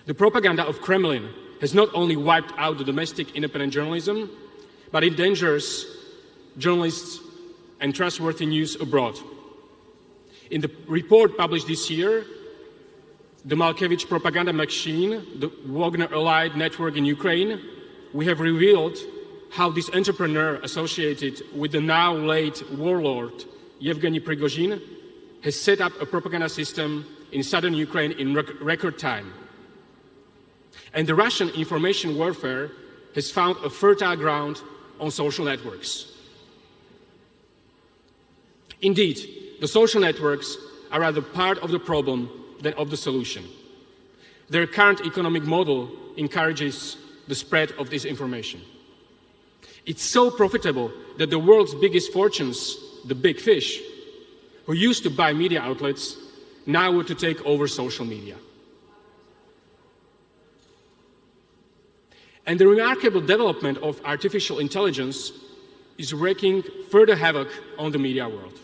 The propaganda of Kremlin has not only wiped out the domestic independent journalism, but endangers journalists and trustworthy news abroad. In the report published this year, the Malkevich propaganda machine, the Wagner-allied network in Ukraine, we have revealed how this entrepreneur associated with the now late warlord Yevgeny Prigozhin has set up a propaganda system in southern Ukraine in record time. And the Russian information warfare has found a fertile ground on social networks. Indeed, the social networks are rather part of the problem than of the solution. Their current economic model encourages the spread of disinformation. It's so profitable that the world's biggest fortunes, the big fish, who used to buy media outlets, now want to take over social media. And the remarkable development of artificial intelligence is wreaking further havoc on the media world.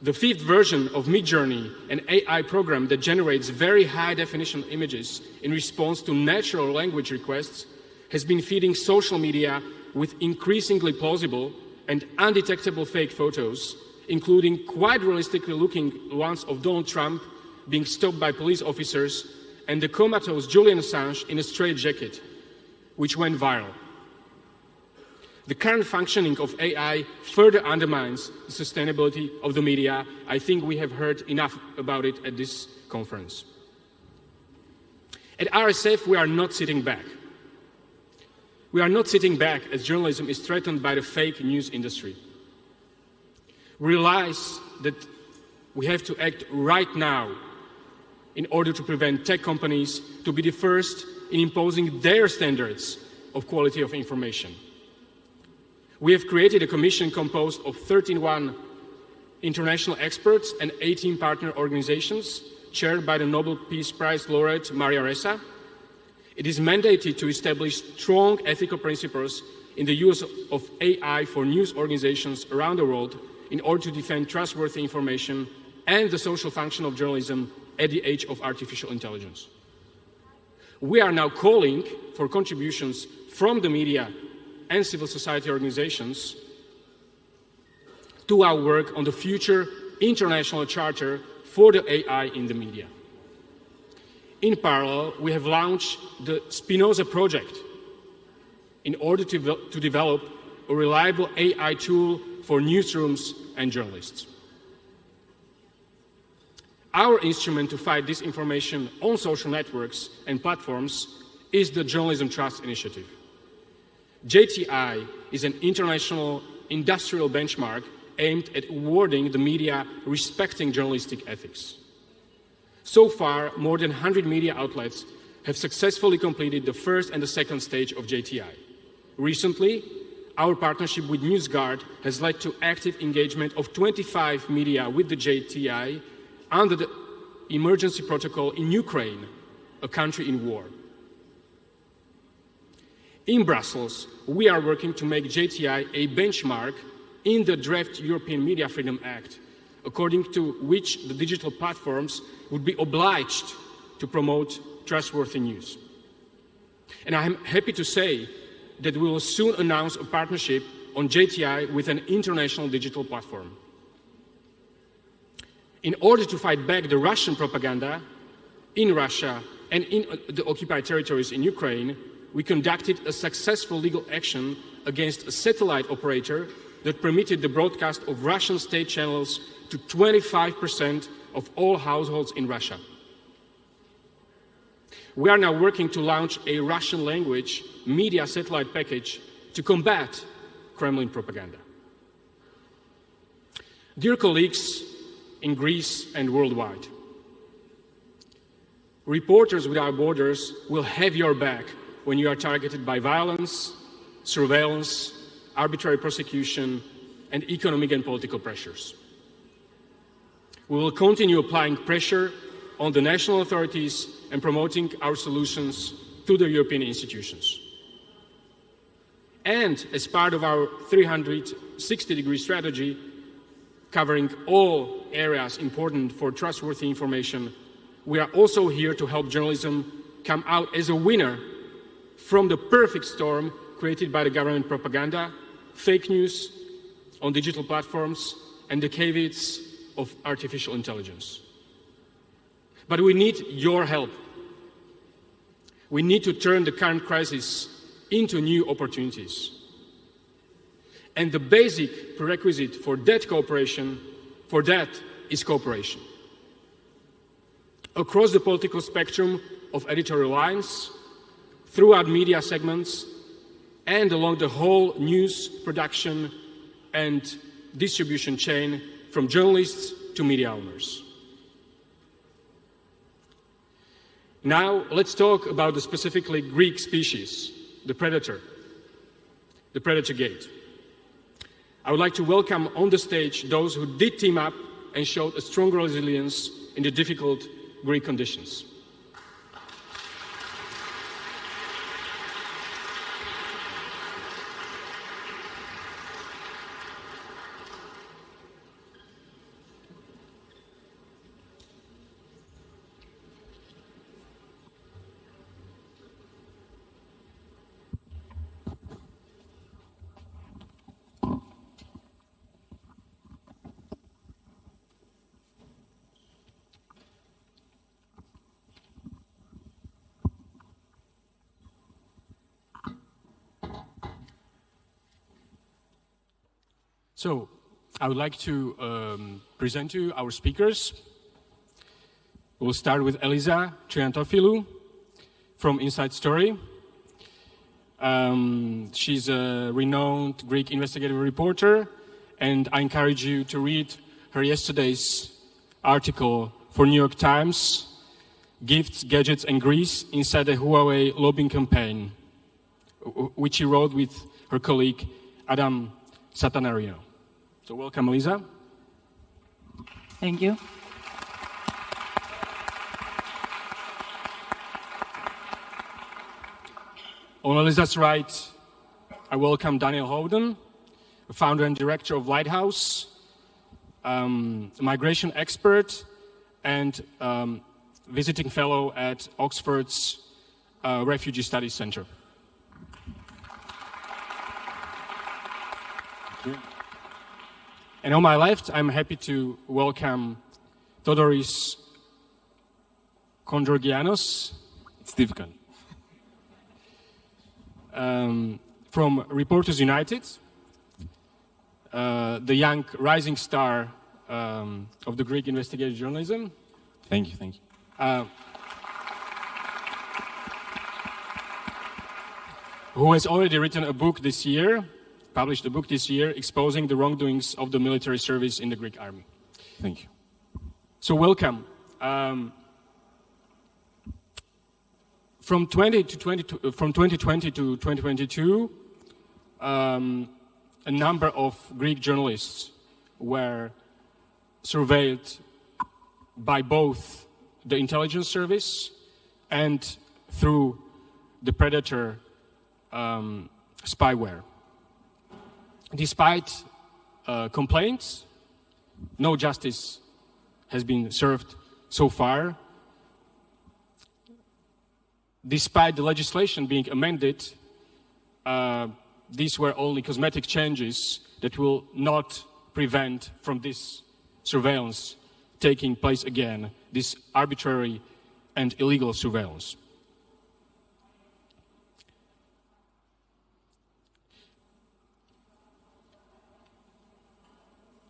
The fifth version of Midjourney, an AI program that generates very high-definition images in response to natural language requests, has been feeding social media with increasingly plausible and undetectable fake photos, including quite realistically-looking ones of Donald Trump being stopped by police officers and the comatose Julian Assange in a straitjacket, which went viral. The current functioning of AI further undermines the sustainability of the media. I think we have heard enough about it at this conference. At RSF, we are not sitting back. We are not sitting back as journalism is threatened by the fake news industry. We realize that we have to act right now in order to prevent tech companies to be the first in imposing their standards of quality of information. We have created a commission composed of 31 international experts and 18 partner organizations, chaired by the Nobel Peace Prize laureate Maria Ressa. It is mandated to establish strong ethical principles in the use of AI for news organizations around the world in order to defend trustworthy information and the social function of journalism at the age of artificial intelligence. We are now calling for contributions from the media and civil society organizations to our work on the future international charter for the AI in the media. In parallel, we have launched the Spinoza project in order to develop a reliable AI tool for newsrooms and journalists. Our instrument to fight disinformation on social networks and platforms is the Journalism Trust Initiative. JTI is an international industrial benchmark aimed at awarding the media respecting journalistic ethics. So far, more than 100 media outlets have successfully completed the first and the second stage of JTI. Recently, our partnership with NewsGuard has led to active engagement of 25 media with the JTI under the emergency protocol in Ukraine, a country in war. In Brussels, we are working to make JTI a benchmark in the draft European Media Freedom Act, according to which the digital platforms would be obliged to promote trustworthy news. And I am happy to say that we will soon announce a partnership on JTI with an international digital platform. In order to fight back the Russian propaganda in Russia and in the occupied territories in Ukraine, we conducted a successful legal action against a satellite operator that permitted the broadcast of Russian state channels to 25% of all households in Russia. We are now working to launch a Russian language media satellite package to combat Kremlin propaganda. Dear colleagues in Greece and worldwide, Reporters Without Borders will have your back when you are targeted by violence, surveillance, arbitrary prosecution, and economic and political pressures. We will continue applying pressure on the national authorities and promoting our solutions to the European institutions. And as part of our 360-degree strategy, covering all areas important for trustworthy information, we are also here to help journalism come out as a winner from the perfect storm created by the government propaganda, fake news on digital platforms, and the caveats of artificial intelligence. But we need your help. We need to turn the current crisis into new opportunities. And the basic prerequisite for that cooperation, is cooperation. Across the political spectrum of editorial lines, throughout media segments, and along the whole news production and distribution chain, from journalists to media owners. Now, let's talk about the specifically Greek species, the predator gate. I would like to welcome on the stage those who did team up and showed a strong resilience in the difficult Greek conditions. So, I would like to present to you our speakers. We'll start with Eliza Triantafilou from Inside Story. She's a renowned Greek investigative reporter, and I encourage you to read her yesterday's article for New York Times gifts, gadgets, and grease inside a Huawei lobbying campaign, which she wrote with her colleague, Adam Satanarino. So welcome, Elisa. Thank you. On Elisa's right, I welcome Daniel Howden, the founder and director of Lighthouse, a migration expert, and visiting fellow at Oxford's Refugee Studies Center. And on my left, I'm happy to welcome Theodoris Kondrogianos. It's difficult. From Reporters United, the young rising star of the Greek investigative journalism. Thank you, thank you. Who has already written a book this year, published a book this year, exposing the wrongdoings of the military service in the Greek army. Thank you. So welcome. From 2020 to 2022, a number of Greek journalists were surveilled by both the intelligence service and through the predator spyware. Despite complaints, no justice has been served so far. Despite the legislation being amended, these were only cosmetic changes that will not prevent from this surveillance taking place again, this arbitrary and illegal surveillance.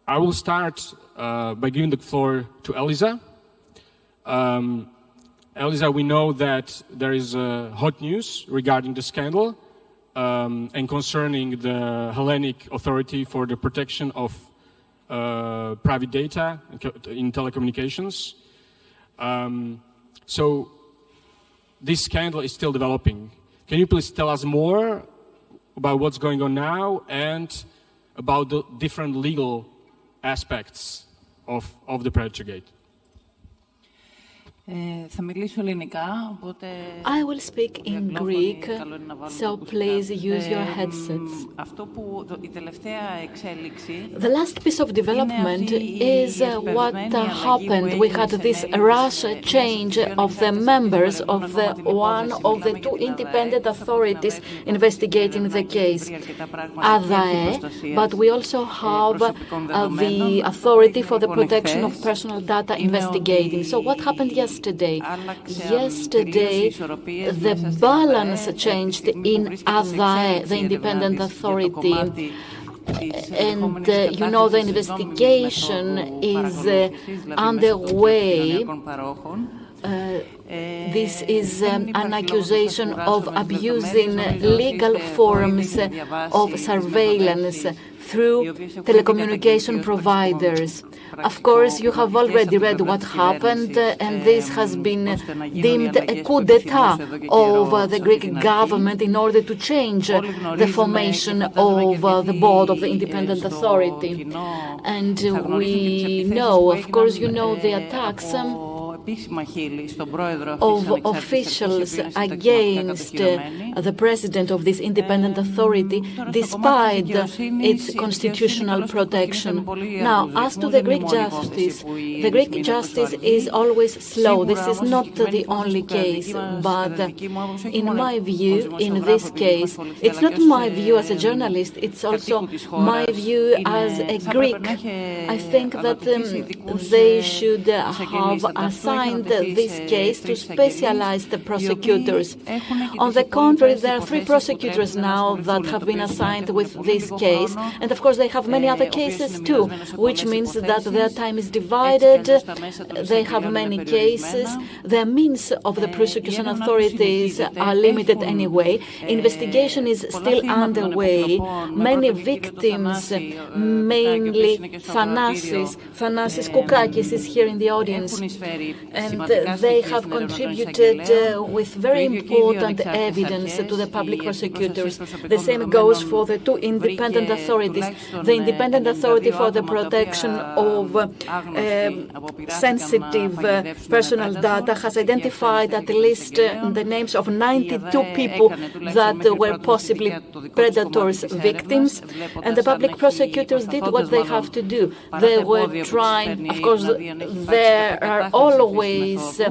I will start by giving the floor to Elisa. Elisa, we know that there is hot news regarding the scandal and concerning the Hellenic Authority for the Protection of Private Data in Telecommunications. So this scandal is still developing. Can you please tell us more about what's going on now and about the different legal aspects of the Predatorgate? Θα μιλήσω ελληνικά, οπότε... I will speak in Greek, so please use your headsets. Αυτό που η τελευταία εξέλιξη... The last piece of development is what happened. We had this rash change of the members of one of the two independent authorities investigating the case, ADAE, but we also have the Authority for the Protection of Personal Data investigating. So what happened yesterday? Yesterday, the balance changed in ADAE, the independent authority. And you know, the investigation is underway. This is an accusation of abusing legal forms of surveillance through telecommunication providers. Of course, you have already read what happened, and this has been deemed a coup d'etat of the Greek government in order to change the formation of the board of the independent authority. And we know, of course, you know the attacks of officials against the president of this independent authority, despite its constitutional protection. Now, as to the Greek justice is always slow. This is not the only case, but in my view, in this case, it's not my view as a journalist, it's also my view as a Greek. I think that they should have assigned this case to specialized prosecutors. On the contrary, there are 3 prosecutors now that have been assigned with this case, and of course they have many other cases too, which means that their time is divided, they have many cases, the means of the prosecution authorities are limited anyway, investigation is still underway, many victims, mainly Thanasis Koukakis is here in the audience, and they have contributed with very important evidence to the public prosecutors. The same goes for the two independent authorities. The Independent Authority for the Protection of Sensitive Personal Data has identified at least the names of 92 people that were possibly predators' victims, and the public prosecutors did what they have to do. They were trying, of course, there are always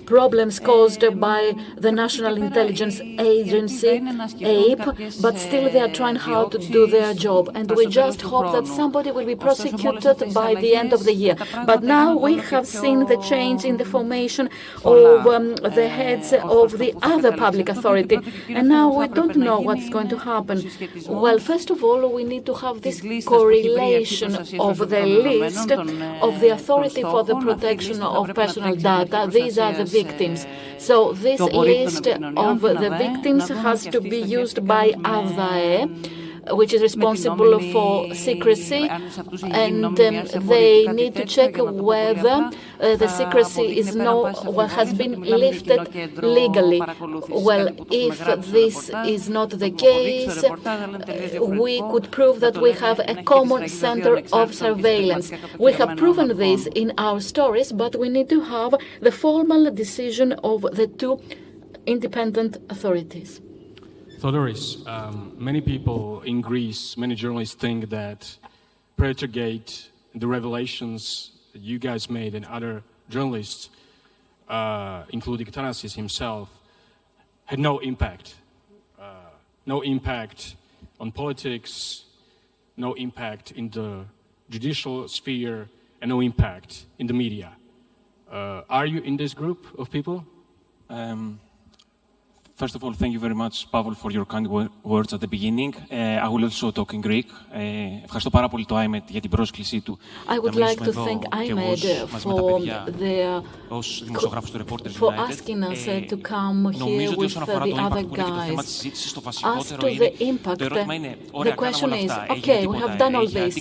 problems caused by the National Intelligence Agency, ENG, but still they are trying hard to do their job. And we just hope that somebody will be prosecuted by the end of the year. But now we have seen the change in the formation of the heads of the other public authority. And now we don't know what's going to happen. Well, first of all, we need to have this correlation of the list of the Authority for the Protection of Personal Data. These are the victims. So this list of the victims has to be used by ADAE, which is responsible for secrecy, and they need to check whether the secrecy has been lifted legally. Well, if this is not the case, we could prove that we have a common center of surveillance. We have proven this in our stories, but we need to have the formal decision of the two independent authorities. Theodoris, many people in Greece, many journalists think that Predatorgate, the revelations that you guys made and other journalists, including Thanasis himself, had no impact. No impact on politics, no impact in the judicial sphere, and no impact in the media. Are you in this group of people? First of all, thank you very much, Pavel, for your kind words at the beginning. I will also talk in Greek. Ευχαριστώ πάρα πολύ το iMEdD για την πρόσκλησή του. I would like to thank iMEdD for asking us to come here with the other guys. As to the impact, the question is, okay, we have done all this.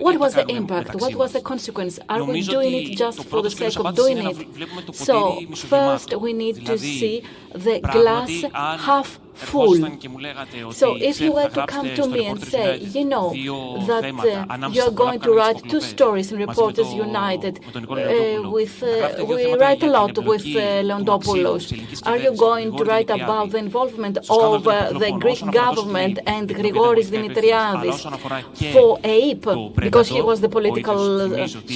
What was the impact? What was the consequence? Are we doing it just for the sake of doing it? So, first we need to see the glass half full. So if you were to come to me and say, you know, that you're going to write 2 stories in Reporters United, we write a lot with Leondopoulos. Are you going to write about the involvement of the Greek government and Grigoris Dimitriadis for EIP, because he was the political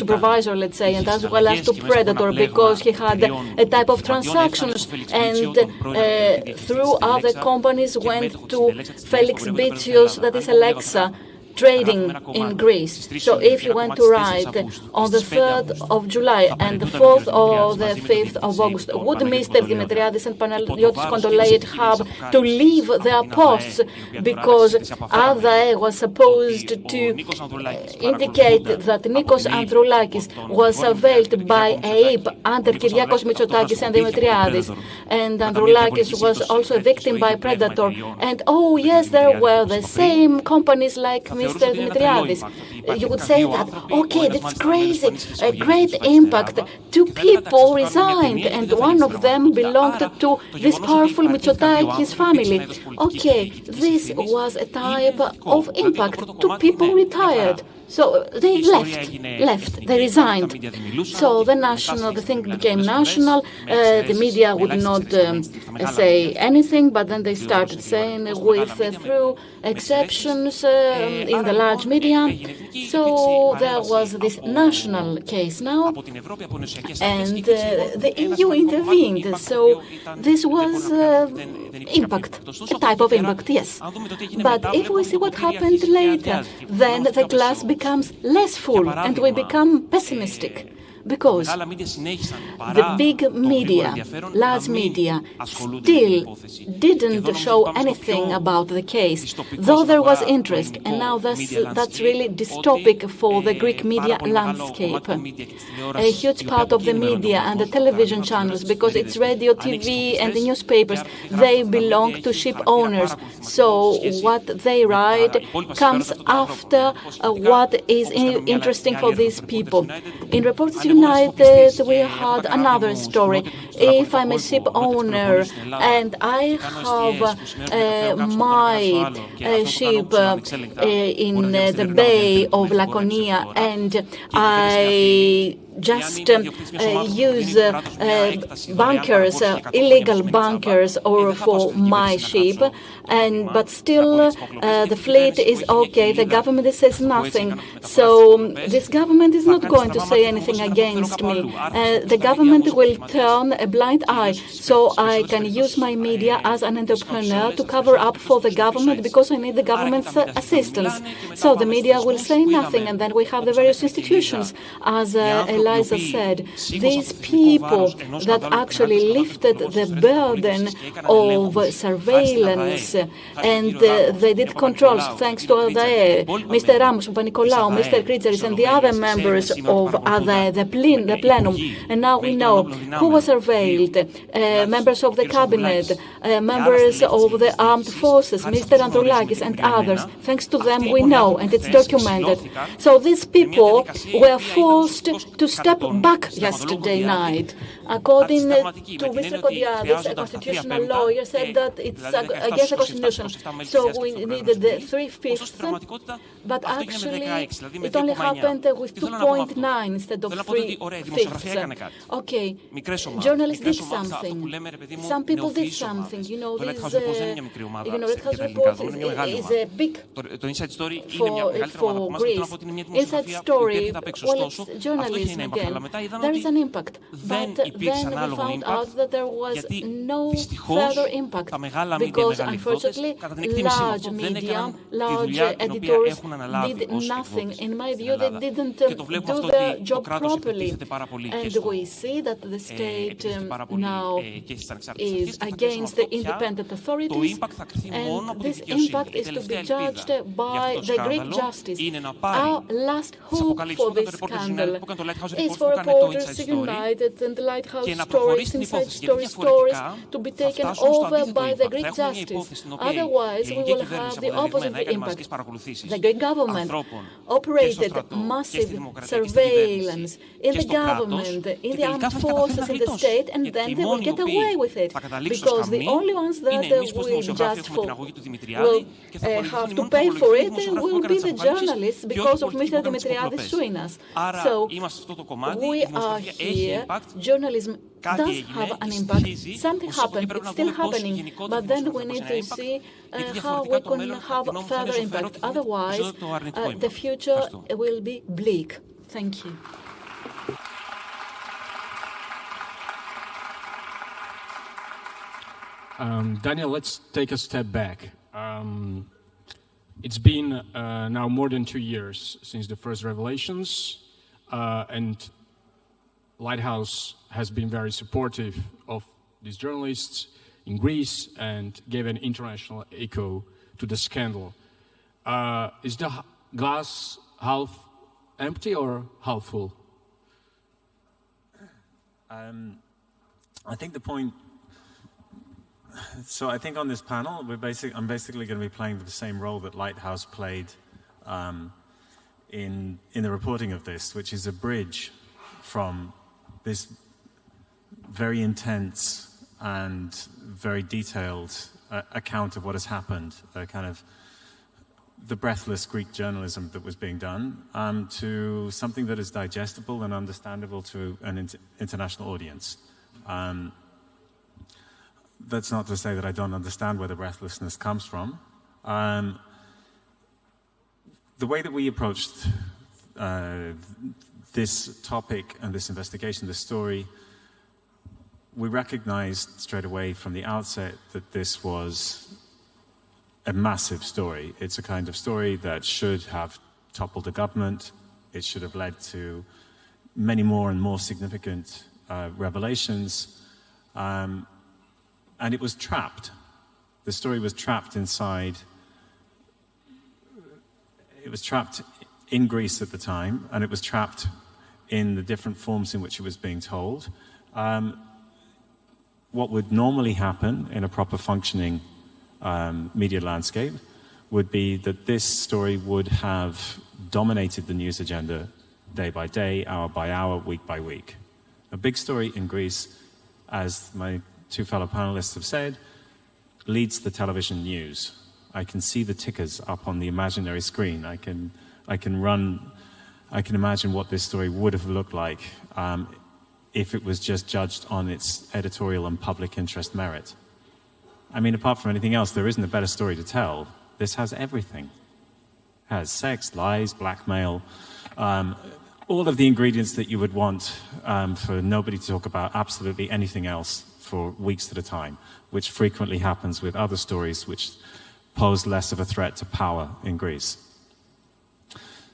supervisor, let's say, and as well as to Predator, because he had a type of transactions, and through other companies went to Felix Bitsios, that is Alexa, trading in Greece. So if you went to write on the 3rd of July and the 4th or the 5th of August, would Mr. Dimitriadis and Panagiotis Kondoleit have to leave their posts because ADAE was supposed to indicate that Nikos Androulakis was surveilled by EIP under Kyriakos Mitsotakis and Dimitriadis, and Androulakis was also a victim by Predator, and oh yes, there were the same companies like Mr. Dimitriadis. You would say that, okay, that's crazy, a great impact. 2 people resigned, and one of them belonged to this powerful Mitsotakis family. Okay, this was a type of impact. 2 people retired. So they left, they resigned. So the thing became national. The media would not say anything, but then they started saying through exceptions in the large media. So there was this national case now, and the EU intervened. So this was impact, a type of impact, yes. But if we see what happened later, then the glass becomes less full and we become pessimistic. Because the big media, large media, still didn't show anything about the case, though there was interest, and now that's really dystopic for the Greek media landscape. A huge part of the media and the television channels, because it's radio, TV, and the newspapers, they belong to ship owners. So what they write comes after what is interesting for these people. In Reporters night that we had another story. If I'm a ship owner and I have my ship in the Bay of Laconia and I just use bunkers, illegal bunkers, or for my ship, but still the fleet is okay. The government says nothing. So this government is not going to say anything against me. The government will turn a blind eye. So I can use my media as an entrepreneur to cover up for the government because I need the government's assistance. So the media will say nothing, and then we have the various institutions, as Eliza said, these people that actually lifted the burden of surveillance, and they did controls thanks to ADAE, Mr. Ramos, Panicolaou, Mr. Kritzeris, and the other members of ADAE, the plenum. And now we know who was surveilled, members of the cabinet, members of the armed forces, Mr. Androulakis and others. Thanks to them we know, and it's documented. So these people were forced to step back yesterday night. According to Mr. Kodiadis, a constitutional lawyer, said that it's against the Constitution. So we needed the 3/5, but actually it only happened with 2.9 instead of 3/5. Okay, journalists did something. Some people did something. Red House Report is a big for Greece. Inside story, well, it's journalism again. There is an impact, but then we found out that there was no further impact because, unfortunately, large media, large editors did nothing. In my view, they didn't do their job properly. And we see that the state now is against the independent authorities, and this impact is to be judged by the Greek justice. Our last hope for this scandal is for Reporters United and the Lighthouse Stories, Inside Stories to be taken over by the Greek justice. Otherwise, we will have the opposite impact. The Greek government operated massive surveillance in the government, in the armed forces, in the state, and then they will get away with it. Because the only ones that will have to pay for it will be the journalists because of Mr. Dimitriadis suing us. So we are here. Journalism does have an impact. Something happened. It's still happening. But then we need to see how we can have further impact. Otherwise, the future will be bleak. Thank you. Daniel, let's take a step back. It's been now more than 2 years since the first revelations, and Lighthouse has been very supportive of these journalists in Greece and gave an international echo to the scandal. Is the glass half empty or half full? I think the point... So I think on this panel, I'm basically going to be playing the same role that Lighthouse played in the reporting of this, which is a bridge from this very intense and very detailed account of what has happened, kind of the breathless Greek journalism that was being done, to something that is digestible and understandable to an international audience. That's not to say that I don't understand where the breathlessness comes from. The way that we approached this topic and this investigation, this story, we recognized straight away from the outset that this was a massive story. It's a kind of story that should have toppled the government. It should have led to many more and more significant revelations. And it was trapped. The story was trapped inside. It was trapped in Greece at the time, and it was trapped in the different forms in which it was being told. What would normally happen in a proper functioning media landscape would be that this story would have dominated the news agenda day by day, hour by hour, week by week. A big story in Greece, as my two fellow panelists have said, leads the television news. I can see the tickers up on the imaginary screen. I can imagine what this story would have looked like if it was just judged on its editorial and public interest merit. I mean, apart from anything else, there isn't a better story to tell. This has everything. It has sex, lies, blackmail, all of the ingredients that you would want for nobody to talk about absolutely anything else for weeks at a time, which frequently happens with other stories which pose less of a threat to power in Greece.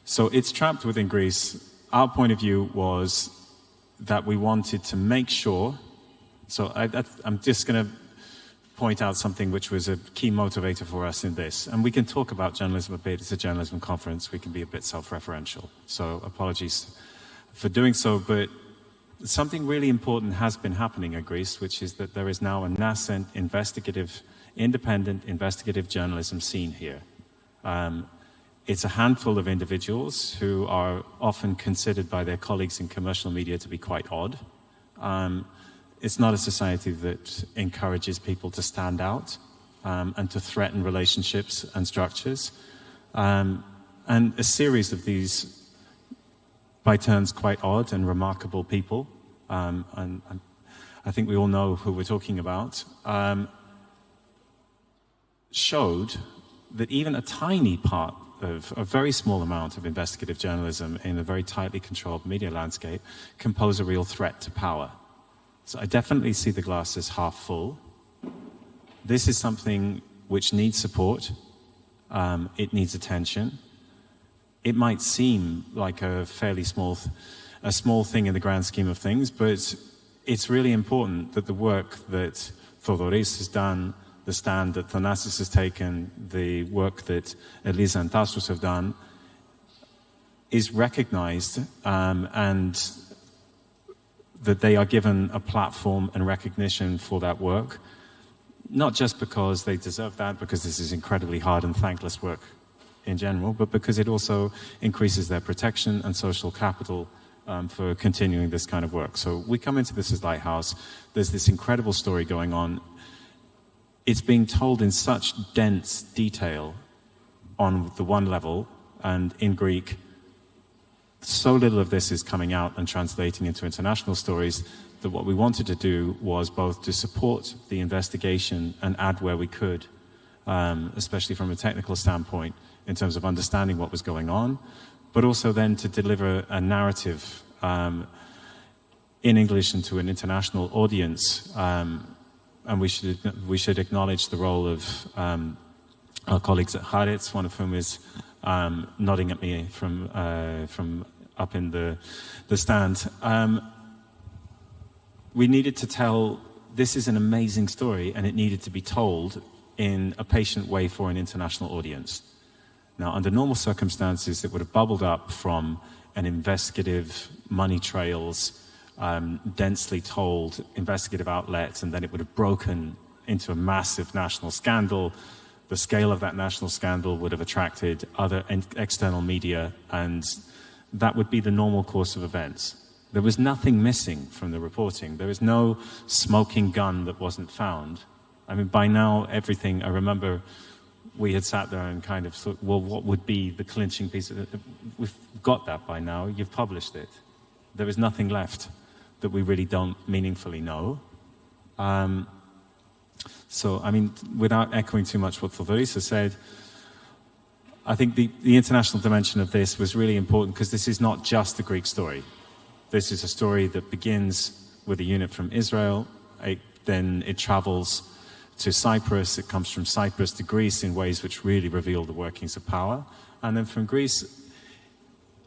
So it's trapped within Greece. Our point of view was that we wanted to make sure, so I'm just going to point out something which was a key motivator for us in this. And we can talk about journalism a bit. It's a journalism conference. We can be a bit self-referential. So apologies for doing so. But something really important has been happening in Greece, which is that there is now a nascent independent investigative journalism scene here. It's a handful of individuals who are often considered by their colleagues in commercial media to be quite odd. It's not a society that encourages people to stand out and to threaten relationships and structures. And a series of these, by turns, quite odd and remarkable people, and I think we all know who we're talking about, showed that even a tiny part of a very small amount of investigative journalism in a very tightly controlled media landscape can pose a real threat to power. So I definitely see the glass as half full. This is something which needs support. It needs attention. It might seem like a fairly small thing in the grand scheme of things, but it's really important that the work that Thodoris has done, the stand that Thanasis has taken, the work that Elisa and Tassos have done, is recognized and that they are given a platform and recognition for that work, not just because they deserve that, because this is incredibly hard and thankless work in general, but because it also increases their protection and social capital for continuing this kind of work. So we come into this as Lighthouse. There's this incredible story going on. It's being told in such dense detail on the one level, and in Greek, so little of this is coming out and translating into international stories that what we wanted to do was both to support the investigation and add where we could, especially from a technical standpoint, in terms of understanding what was going on, but also then to deliver a narrative in English and to an international audience. And we should acknowledge the role of our colleagues at Haaretz, one of whom is nodding at me from up in the stand. We needed to tell, this is an amazing story, and it needed to be told in a patient way for an international audience. Now, under normal circumstances, it would have bubbled up from an investigative money trails, densely told investigative outlet, and then it would have broken into a massive national scandal. The scale of that national scandal would have attracted other external media, and that would be the normal course of events. There was nothing missing from the reporting. There was no smoking gun that wasn't found. I mean, by now, everything, I remember we had sat there and kind of thought, well, what would be the clinching piece? We've got that by now. You've published it. There is nothing left that we really don't meaningfully know. So, I mean, without echoing too much what Thodoris said, I think the international dimension of this was really important because this is not just the Greek story. This is a story that begins with a unit from Israel, then it travels to Cyprus, it comes from Cyprus to Greece in ways which really reveal the workings of power. And then from Greece,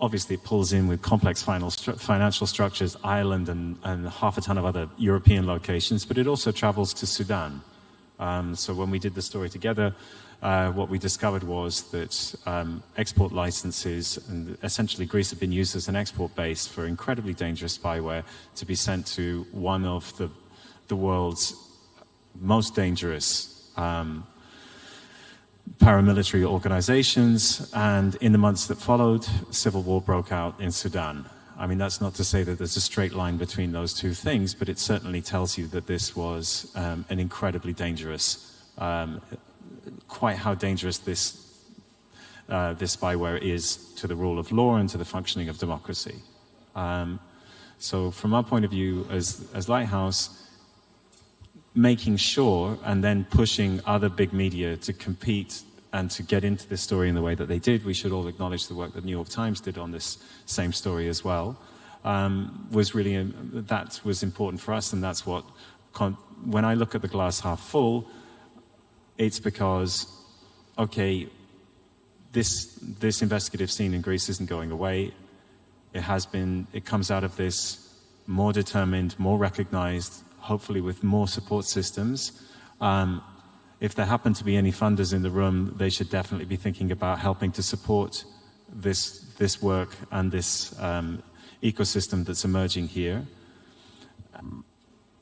obviously it pulls in with complex financial structures, Ireland and half a ton of other European locations, but it also travels to Sudan. So when we did the story together, what we discovered was that export licenses, and essentially Greece had been used as an export base for incredibly dangerous spyware to be sent to one of the world's most dangerous paramilitary organizations, and in the months that followed, civil war broke out in Sudan. I mean, that's not to say that there's a straight line between those two things, but it certainly tells you that this was an incredibly dangerous, quite how dangerous this spyware is to the rule of law and to the functioning of democracy. So from our point of view as Lighthouse, making sure and then pushing other big media to compete and to get into this story in the way that they did, we should all acknowledge the work that New York Times did on this same story as well, was really, that was important for us, and that's what, when I look at the glass half full, it's because, okay, this investigative scene in Greece isn't going away. It comes out of this more determined, more recognized, hopefully with more support systems. If there happen to be any funders in the room, they should definitely be thinking about helping to support this work and this ecosystem that's emerging here.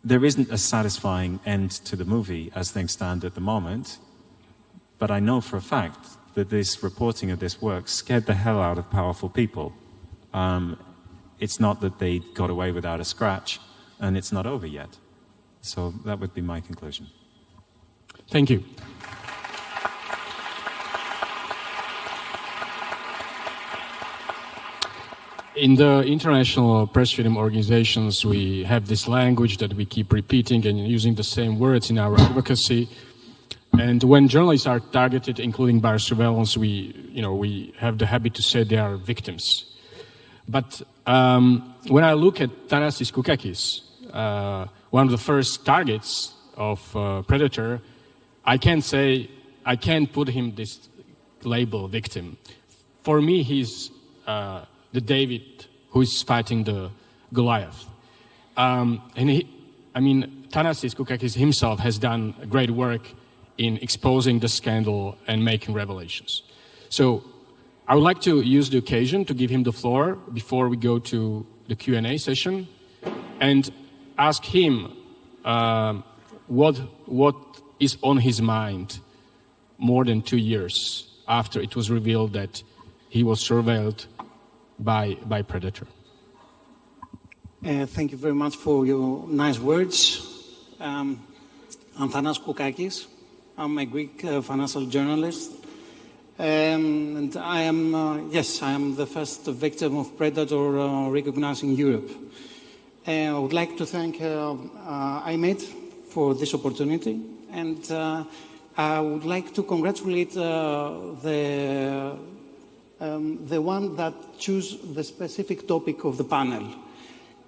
There isn't a satisfying end to the movie as things stand at the moment, but I know for a fact that this reporting of this work scared the hell out of powerful people. It's not that they got away without a scratch, and it's not over yet. So that would be my conclusion. Thank you. In the international press freedom organizations, we have this language that we keep repeating and using the same words in our advocacy. And when journalists are targeted, including by surveillance, we have the habit to say they are victims. But when I look at Thanasis Koukakis, one of the first targets of Predator, I can't put him this label victim. For me, he's the David who is fighting the Goliath. Thanasis Koukakis himself has done great work in exposing the scandal and making revelations. So I would like to use the occasion to give him the floor before we go to the Q&A session and ask him what is on his mind more than 2 years after it was revealed that he was surveilled by Predator. Thank you very much for your nice words. I'm Thanas Koukakis. I'm a Greek financial journalist. And I am the first victim of Predator recognized in Europe. I would like to thank iMEdD for this opportunity. And I would like to congratulate the one that chose the specific topic of the panel.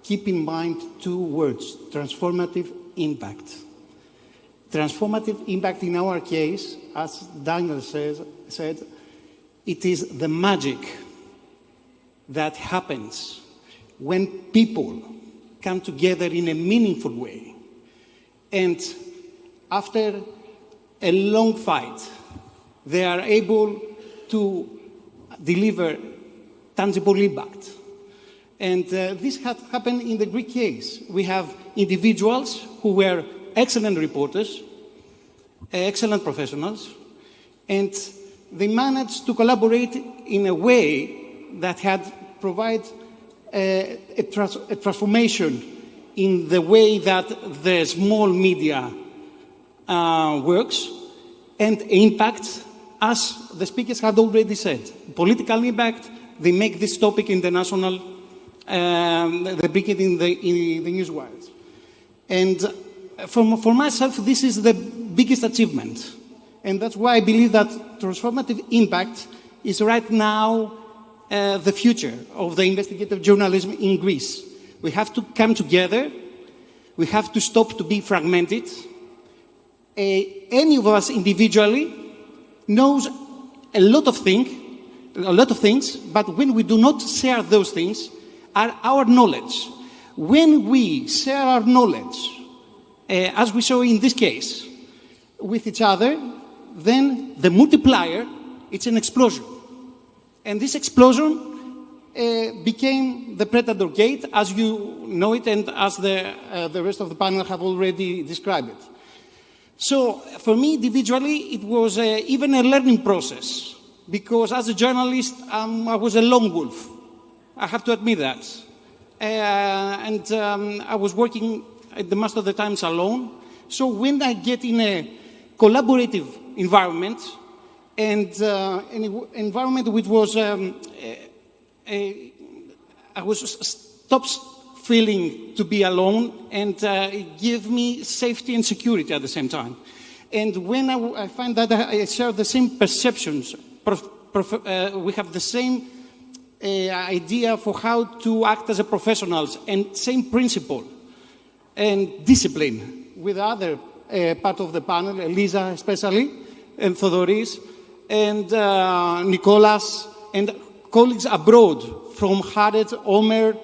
Keep in mind 2 words, transformative impact. Transformative impact in our case, as Daniel said, it is the magic that happens when people come together in a meaningful way. And after a long fight, they are able to deliver tangible impact. And this had happened in the Greek case. We have individuals who were excellent reporters, excellent professionals, and they managed to collaborate in a way that had provided a transformation in the way that the small media works, and impact, as the speakers had already said. Political impact, they make this topic international, they bring it in the newswires. And for myself, this is the biggest achievement. And that's why I believe that transformative impact is right now the future of the investigative journalism in Greece. We have to come together. We have to stop to be fragmented. Any of us individually knows a lot of things, but when we do not share those things, our knowledge, when we share our knowledge, as we saw in this case, with each other, then the multiplier, it's an explosion. And this explosion became the Predator Gate, as you know it, and as the rest of the panel have already described it. So for me individually, it was even a learning process, because as a journalist, I was a lone wolf. I have to admit that. I was working at the most of the times alone. So when I get in a collaborative environment, and an environment which was, I was stopped feeling to be alone, and it gave me safety and security at the same time. And when I find that I share the same perceptions, we have the same idea for how to act as a professionals, and same principle and discipline with the other part of the panel, Elisa especially, and Thodoris, and Nicolas, and colleagues abroad from Haret, Omer,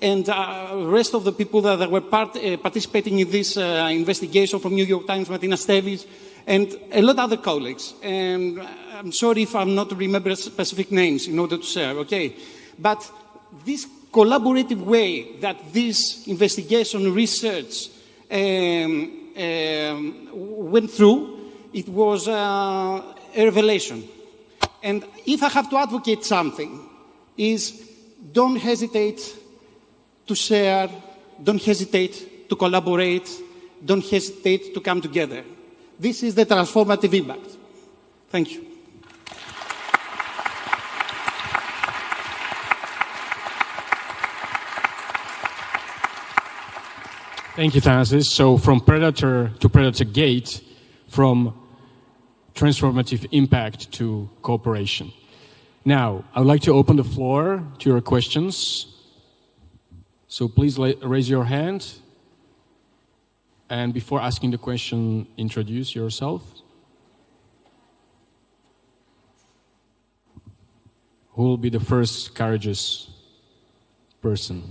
and the rest of the people that were participating in this investigation from New York Times, Martina Stevis, and a lot of other colleagues. And I'm sorry if I'm not remembering specific names in order to share, okay? But this collaborative way that this investigation research went through, it was a revelation. And if I have to advocate something, is don't hesitate to share, don't hesitate to collaborate, don't hesitate to come together. This is the transformative impact. Thank you. Thank you, Thanasis. So from predator to predator gate, from transformative impact to cooperation. Now, I would like to open the floor to your questions. So please raise your hand. And before asking the question, introduce yourself. Who will be the first courageous person?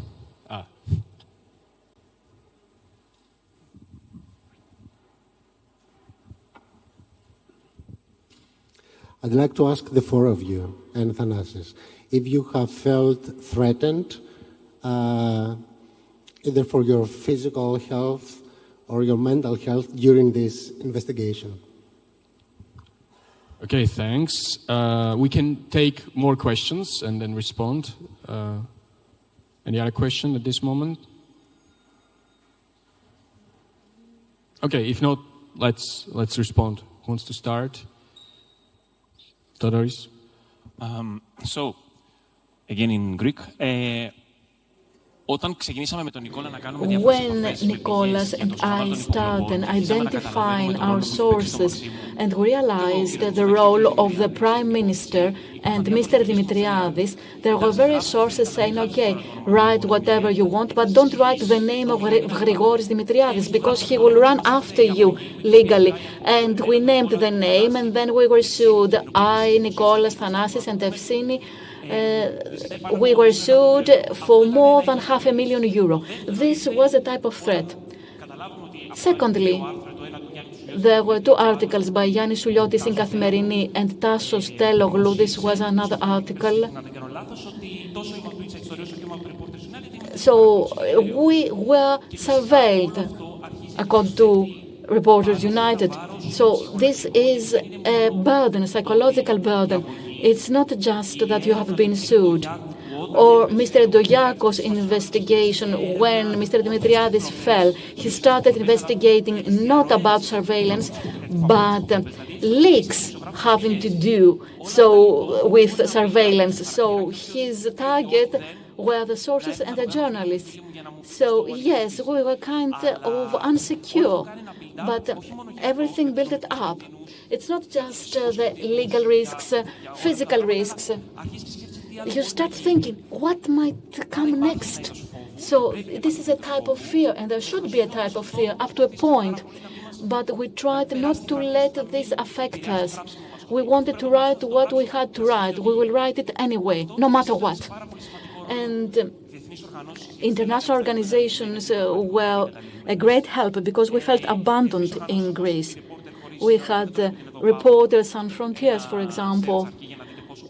I'd like to ask the four of you, and Thanasis, if you have felt threatened, either for your physical health or your mental health during this investigation. Okay, thanks. We can take more questions and then respond. Any other question at this moment? Okay, if not, let's respond. Who wants to start? Thodoris? So, again in Greek. Όταν ξεκινήσαμε με τον Νικόλα να κάνουμε διάφορες When Nicolas and I started identifying our sources and we realized that the role of the Prime Minister and Mr. Dimitriadis, there were various sources saying, okay, write whatever you want, but don't write the name of Grigoris Dimitriadis because he will run after you legally. And we named the name, and then we were sued. I, Nicolas, Thanasis, and Evsini, we were sued for more than €500,000. This was a type of threat. Secondly, there were two articles by Yanni Souliotis in Καθημερινή and Tassos Teloglu. This was another article. So we were surveilled, according to Reporters United. So this is a burden, a psychological burden. It's not just that you have been sued. Or Mr. Doyakos' investigation, when Mr. Dimitriadis fell, he started investigating not about surveillance, but leaks having to do with surveillance. So his target were the sources and the journalists. So yes, we were kind of unsecure, but everything built it up. It's not just the legal risks, physical risks. You start thinking, what might come next? So this is a type of fear, and there should be a type of fear up to a point. But we tried not to let this affect us. We wanted to write what we had to write. We will write it anyway, no matter what. And international organizations were a great help because we felt abandoned in Greece. We had Reporters Sans Frontières, for example.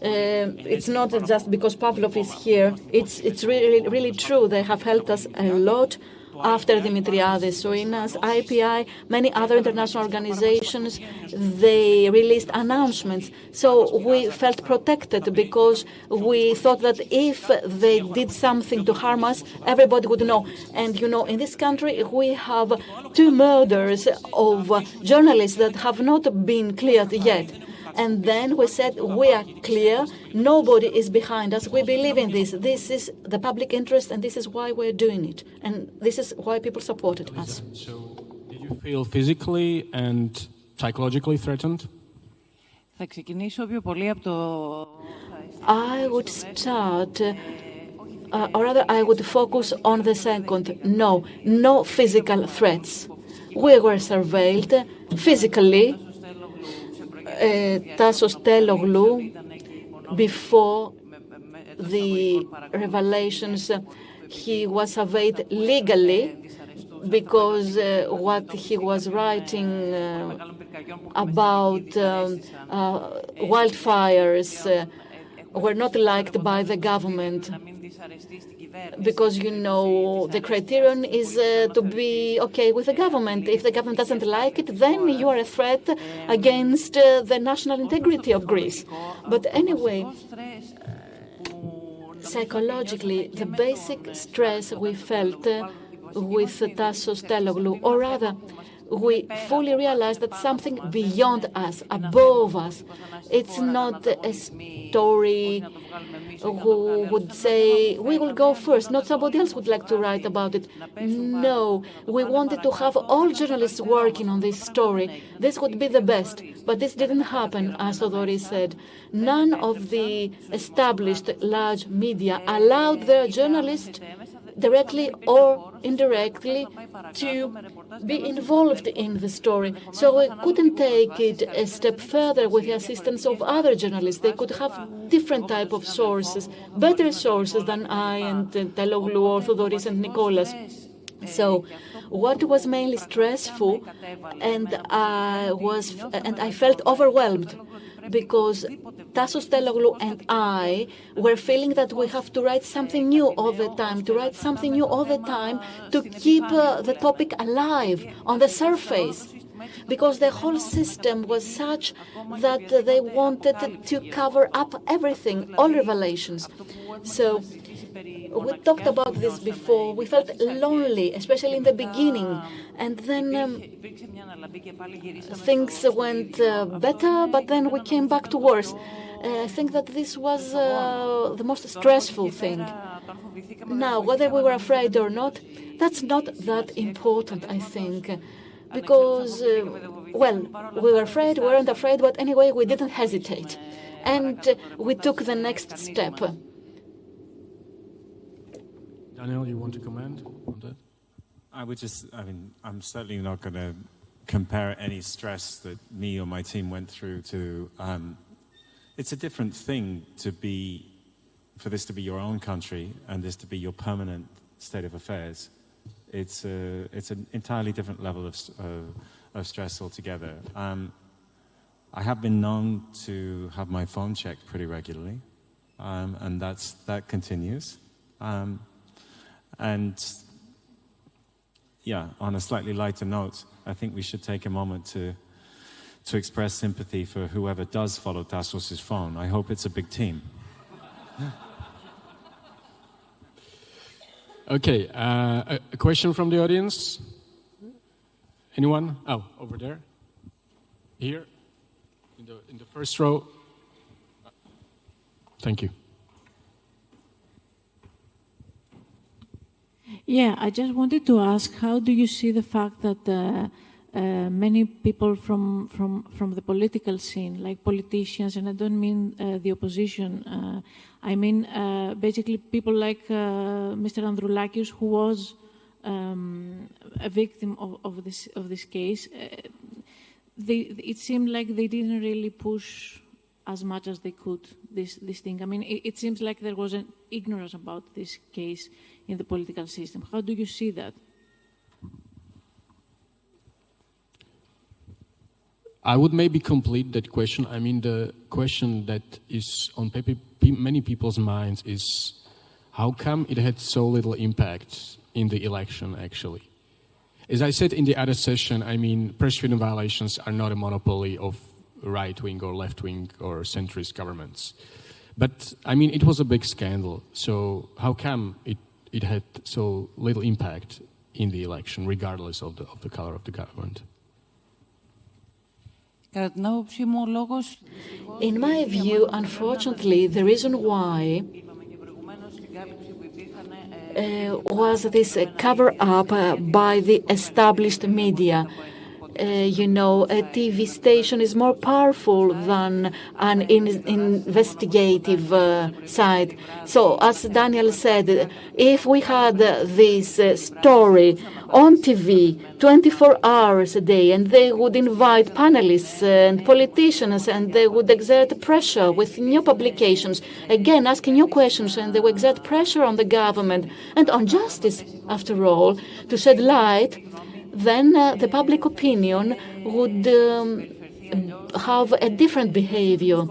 It's not just because Pavlov is here. It's really true. They have helped us a lot. after Dimitriades. So in IPI, many other international organizations, they released announcements. So we felt protected because we thought that if they did something to harm us, everybody would know. And in this country, we have 2 murders of journalists that have not been cleared yet. And then we said, we are clear, nobody is behind us, we believe in this. This is the public interest, and this is why we're doing it. And this is why people supported us. So, did you feel physically and psychologically threatened? I would start, or rather I would focus on the second. No physical threats. We were surveilled physically. Tassos Teloglu, before the revelations, he was surveyed legally because what he was writing about wildfires were not liked by the government. Because, the criterion is to be okay with the government. If the government doesn't like it, then you are a threat against the national integrity of Greece. But anyway, psychologically, the basic stress we felt with Tassos Teloglu, or rather, we fully realized that something beyond us, above us. It's not a story who would say, we will go first, not somebody else would like to write about it. No, we wanted to have all journalists working on this story. This would be the best, but this didn't happen, as Odoris said. None of the established large media allowed their journalists, directly or indirectly, to be involved in the story. So we couldn't take it a step further with the assistance of other journalists. They could have different type of sources, better sources than I and Teloglu, Orthodoris and Nicholas. So what was mainly stressful, and I felt overwhelmed, because Tassos Teloglu and I were feeling that we have to write something new all the time, to keep the topic alive on the surface, because the whole system was such that they wanted to cover up everything, all revelations. So we talked about this before. We felt lonely, especially in the beginning. And then things went better, but then we came back to worse. I think that this was the most stressful thing. Now, whether we were afraid or not, that's not that important, I think. Because, we were afraid, we weren't afraid, but anyway, we didn't hesitate. And we took the next step. Daniel, you want to comment on that? I'm certainly not going to compare any stress that me or my team went through to. It's a different thing for this to be your own country and this to be your permanent state of affairs. It's an entirely different level of stress altogether. I have been known to have my phone checked pretty regularly, and that continues. And yeah, on a slightly lighter note, I think we should take a moment to express sympathy for whoever does follow Tassos' phone. I hope it's a big team. Okay, a question from the audience? Anyone? Oh, over there. Here, in the first row. Thank you. Yeah, I just wanted to ask, how do you see the fact that many people from the political scene, like politicians, and I don't mean the opposition, I mean basically people like Mr. Androulakis, who was a victim of this case, it seemed like they didn't really push as much as they could this thing. I mean, it seems like there was an ignorance about this case in the political system. How do you see that? I would maybe complete that question. I mean, the question that is on many people's minds is, how come it had so little impact in the election, actually. As I said in the other session, I mean, press freedom violations are not a monopoly of right-wing or left-wing or centrist governments. But, I mean, it was a big scandal. So how come it had so little impact in the election, regardless of the color of the government? In my view, unfortunately, the reason why was this cover-up by the established media. You know, a TV station is more powerful than an investigative side. So, as Daniel said, if we had this story on TV 24 hours a day, and they would invite panelists and politicians, and they would exert pressure with new publications, again asking new questions, and they would exert pressure on the government and on justice, after all, to shed light, then the public opinion would have a different behavior,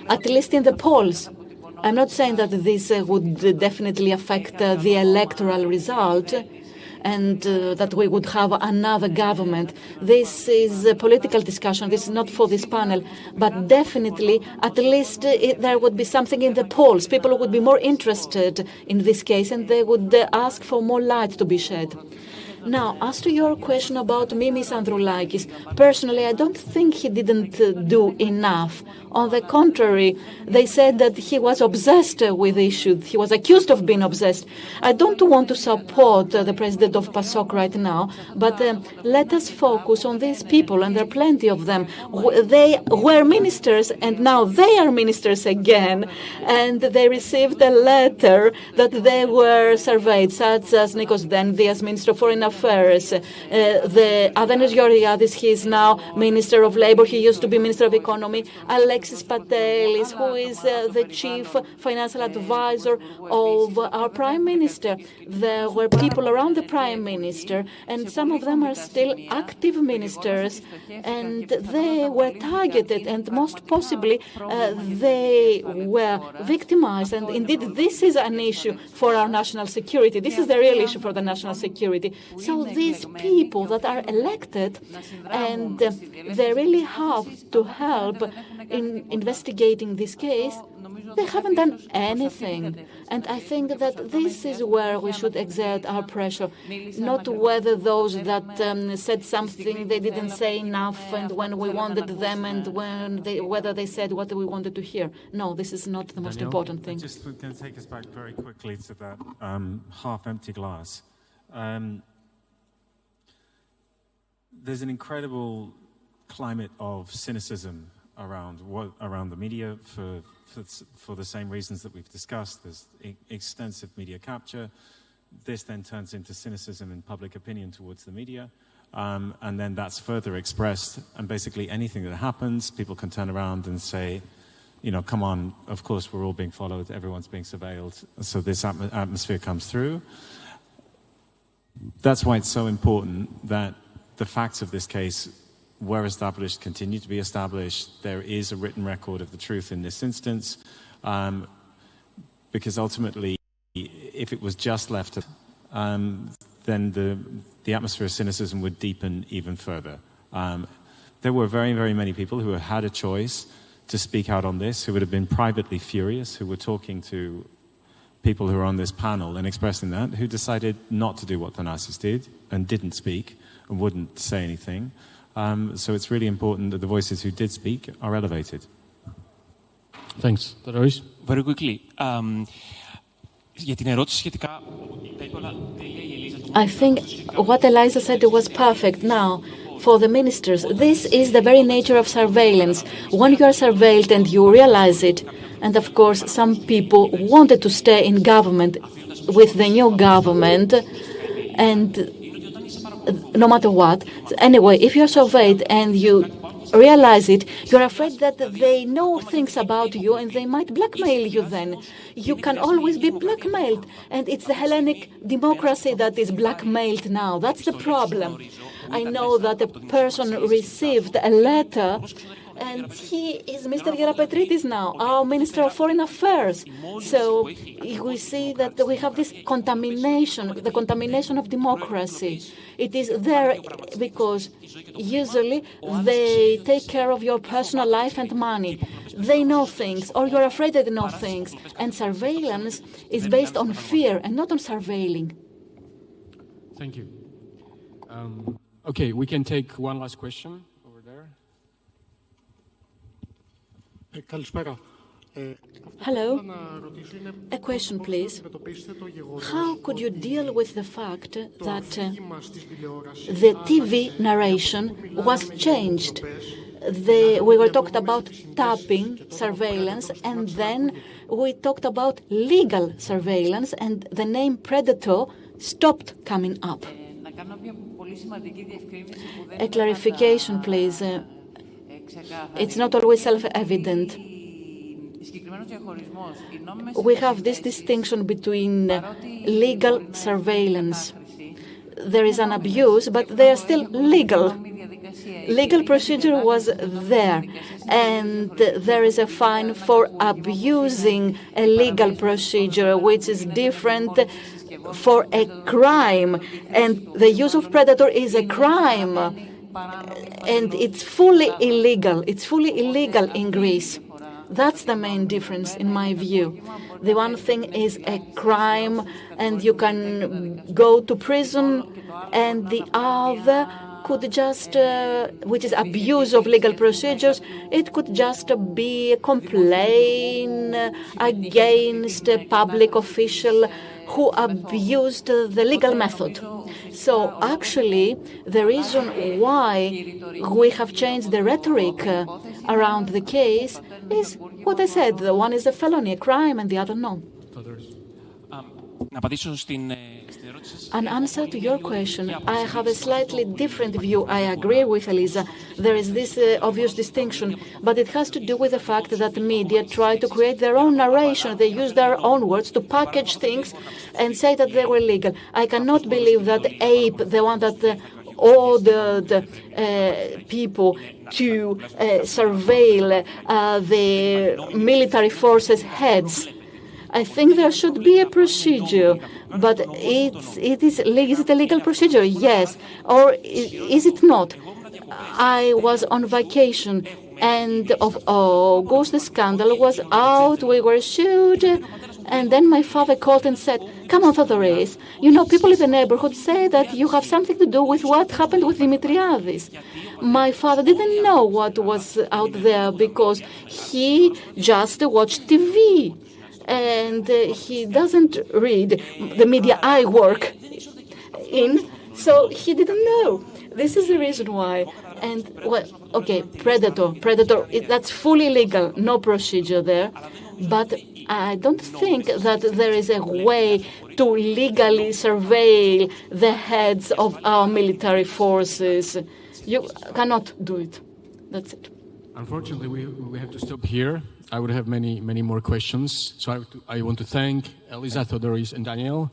at least in the polls. I'm not saying that this would definitely affect the electoral result and that we would have another government. This is a political discussion. This is not for this panel. But definitely, at least there would be something in the polls. People would be more interested in this case, and they would ask for more light to be shed. Now, as to your question about Mimis Androulakis, personally, I don't think he didn't do enough. On the contrary, they said that he was obsessed with the issue. He was accused of being obsessed. I don't want to support the president of PASOK right now, but let us focus on these people, and there are plenty of them. They were ministers, and now they are ministers again, and they received a letter that they were surveyed, such as Nikos Dendias, Minister of Foreign Affairs, the Athenis Georgiadis, he is now Minister of Labour, he used to be Minister of Economy, Alexis Patelis, who is the Chief Financial Advisor of our Prime Minister. There were people around the Prime Minister, and some of them are still active ministers, and they were targeted, and most possibly they were victimized. And indeed, this is an issue for our national security. This is the real issue for the national security. So these people that are elected, and they really have to help in investigating this case, they haven't done anything. And I think that this is where we should exert our pressure, not whether those that said something they didn't say enough, and when we wanted them, and whether they said what we wanted to hear. No, this is not the most important thing. Just going to take us back very quickly to that half-empty glass. There's an incredible climate of cynicism around the media for the same reasons that we've discussed. There's extensive media capture. This then turns into cynicism in public opinion towards the media. And then that's further expressed. And basically anything that happens, people can turn around and say, you know, come on, of course we're all being followed, everyone's being surveilled. So this atmosphere comes through. That's why it's so important that the facts of this case were established, continue to be established. There is a written record of the truth in this instance, because ultimately, if it was just left, then the atmosphere of cynicism would deepen even further. There were very, very many people who had a choice to speak out on this, who would have been privately furious, who were talking to people who are on this panel and expressing that, who decided not to do what Thanasis did and didn't speak and wouldn't say anything. So it's really important that the voices who did speak are elevated. Thanks. Tarois? Very quickly. I think what Eliza said was perfect. Now, for the ministers, this is the very nature of surveillance. When you are surveilled and you realize it, and of course some people wanted to stay in government with the new government, and no matter what. Anyway, if you're surveyed and you realize it, you're afraid that they know things about you and they might blackmail you then. You can always be blackmailed. And it's the Hellenic democracy that is blackmailed now. That's the problem. I know that a person received a letter And he is Mr. Gerapetritis now, our Minister of Foreign Affairs. So we see that we have this contamination, the contamination of democracy. It is there because usually they take care of your personal life and money. They know things, or you're afraid that they know things. And surveillance is based on fear and not on surveilling. Thank you. Okay, we can take one last question over there. Hello. A question, please. How could you deal with the fact that the TV narration was changed? We were talked about tapping surveillance, and then we talked about legal surveillance, and the name predator stopped coming up. A clarification, please. It's not always self-evident. We have this distinction between legal surveillance. There is an abuse, but they are still legal. Legal procedure was there, and there is a fine for abusing a legal procedure, which is different for a crime. And the use of predator is a crime, and it's fully illegal. It's fully illegal in Greece. That's the main difference, in my view. The one thing is a crime, and you can go to prison, and the other could just, which is abuse of legal procedures, it could just be a complaint against a public official who abused the legal method. So actually, the reason why we have changed the rhetoric around the case is what I said. The one is a felony, a crime, and the other no. An answer to your question, I have a slightly different view. I agree with Elisa. There is this obvious distinction, but it has to do with the fact that the media try to create their own narration. They use their own words to package things and say that they were legal. I cannot believe that ape, the one that ordered people to surveil the military forces' heads. I think there should be a procedure, but is it a legal procedure? Yes. Or is it not? I was on vacation, and of August, the scandal was out, we were sued, and then my father called and said, "Come on, Theodoris, you know, people in the neighborhood say that you have something to do with what happened with Dimitriadis." My father didn't know what was out there because he just watched TV. And he doesn't read the media I work in, so he didn't know. This is the reason why. And, well, okay, predator, that's fully legal, no procedure there. But I don't think that there is a way to legally surveil the heads of our military forces. You cannot do it. That's it. Unfortunately, we have to stop here. I would have many more questions. So I want to thank Elisa, Theodoris, and Daniel,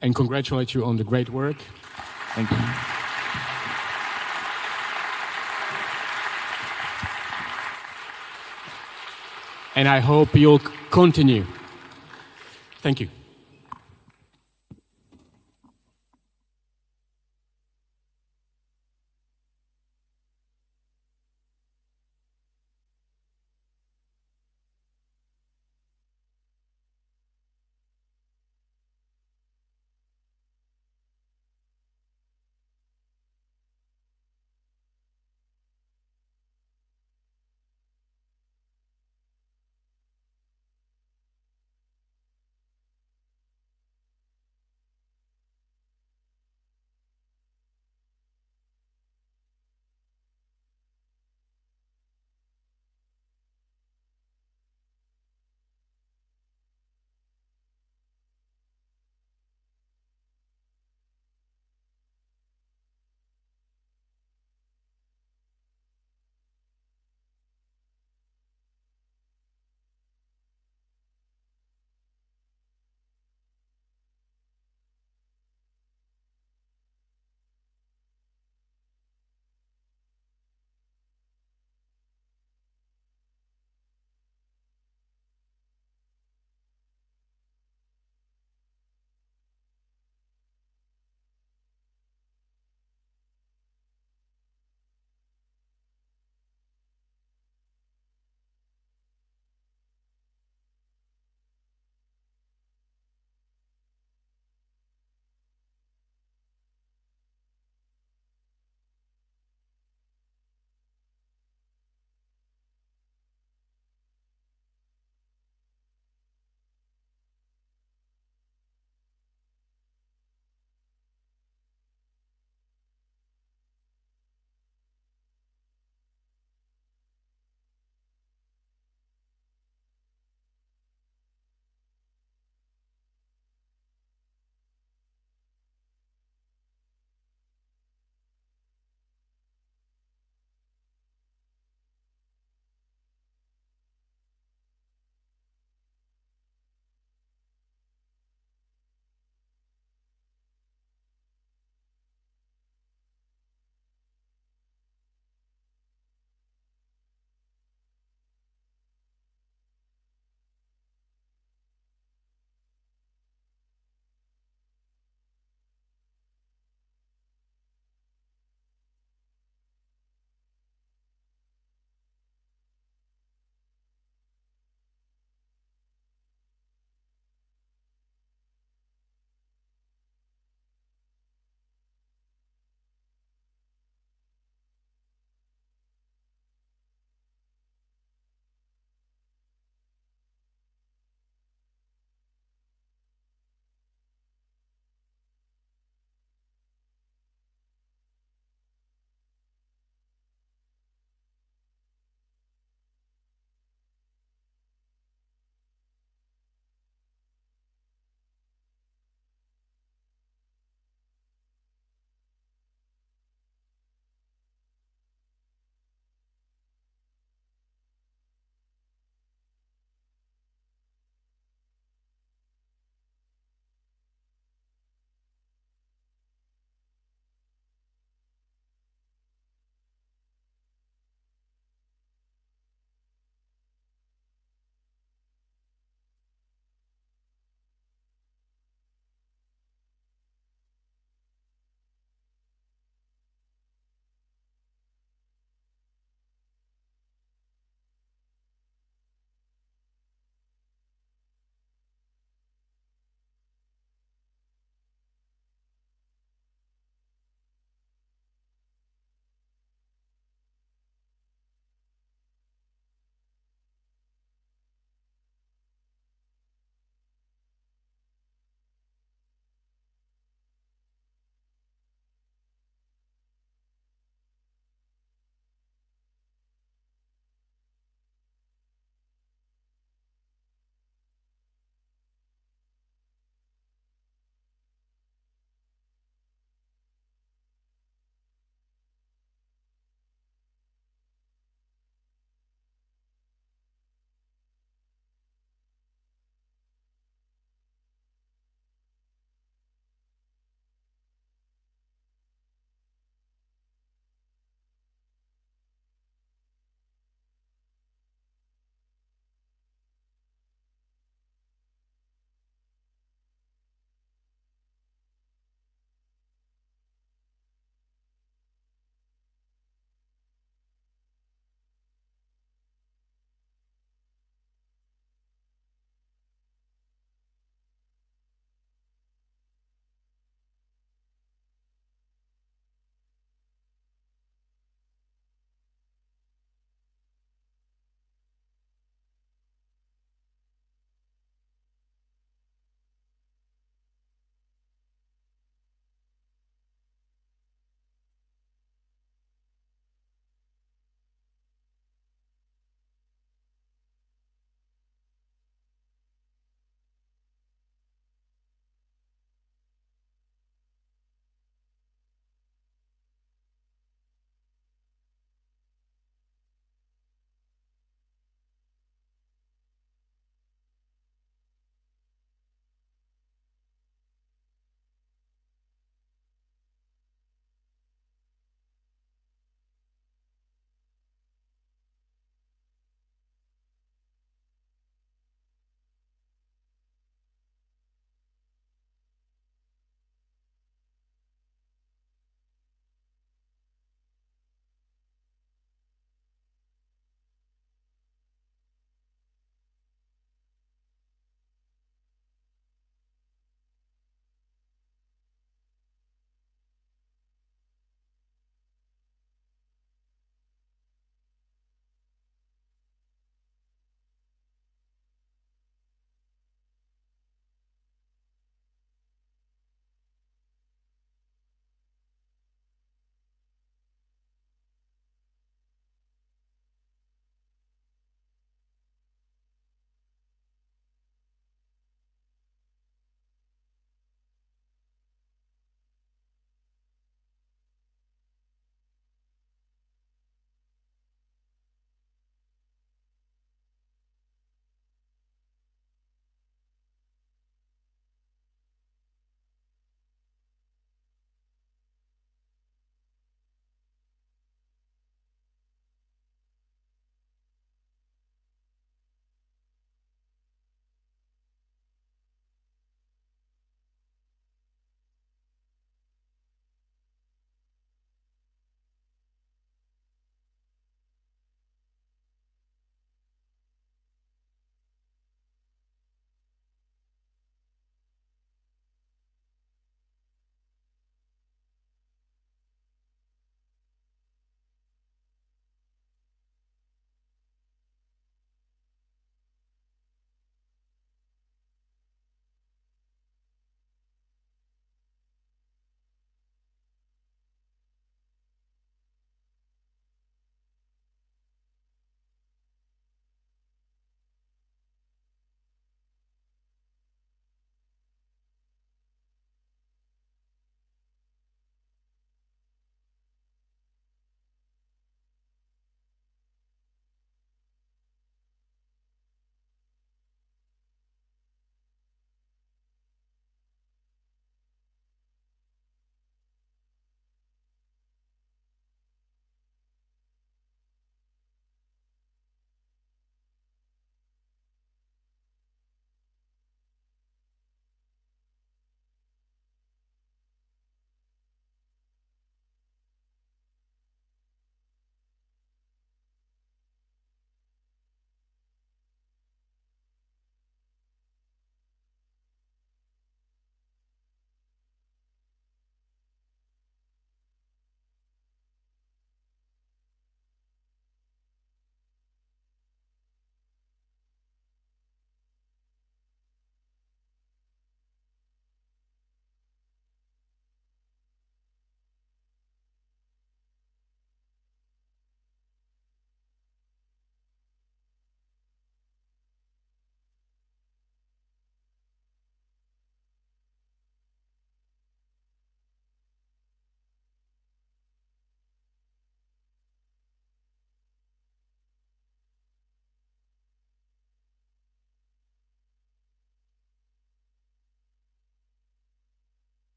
and congratulate you on the great work. Thank you. And I hope you'll continue. Thank you.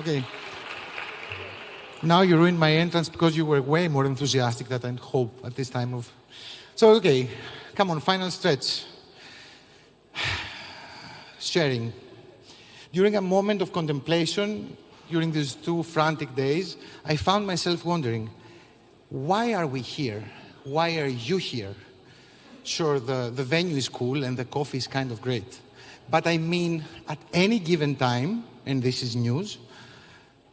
Okay. Now you ruined my entrance because you were way more enthusiastic than I hope at this time of... So, okay, come on, final stretch. Sharing. During a moment of contemplation, during these 2 frantic days, I found myself wondering, why are we here? Why are you here? Sure, the venue is cool and the coffee is kind of great. But I mean, at any given time, and this is news,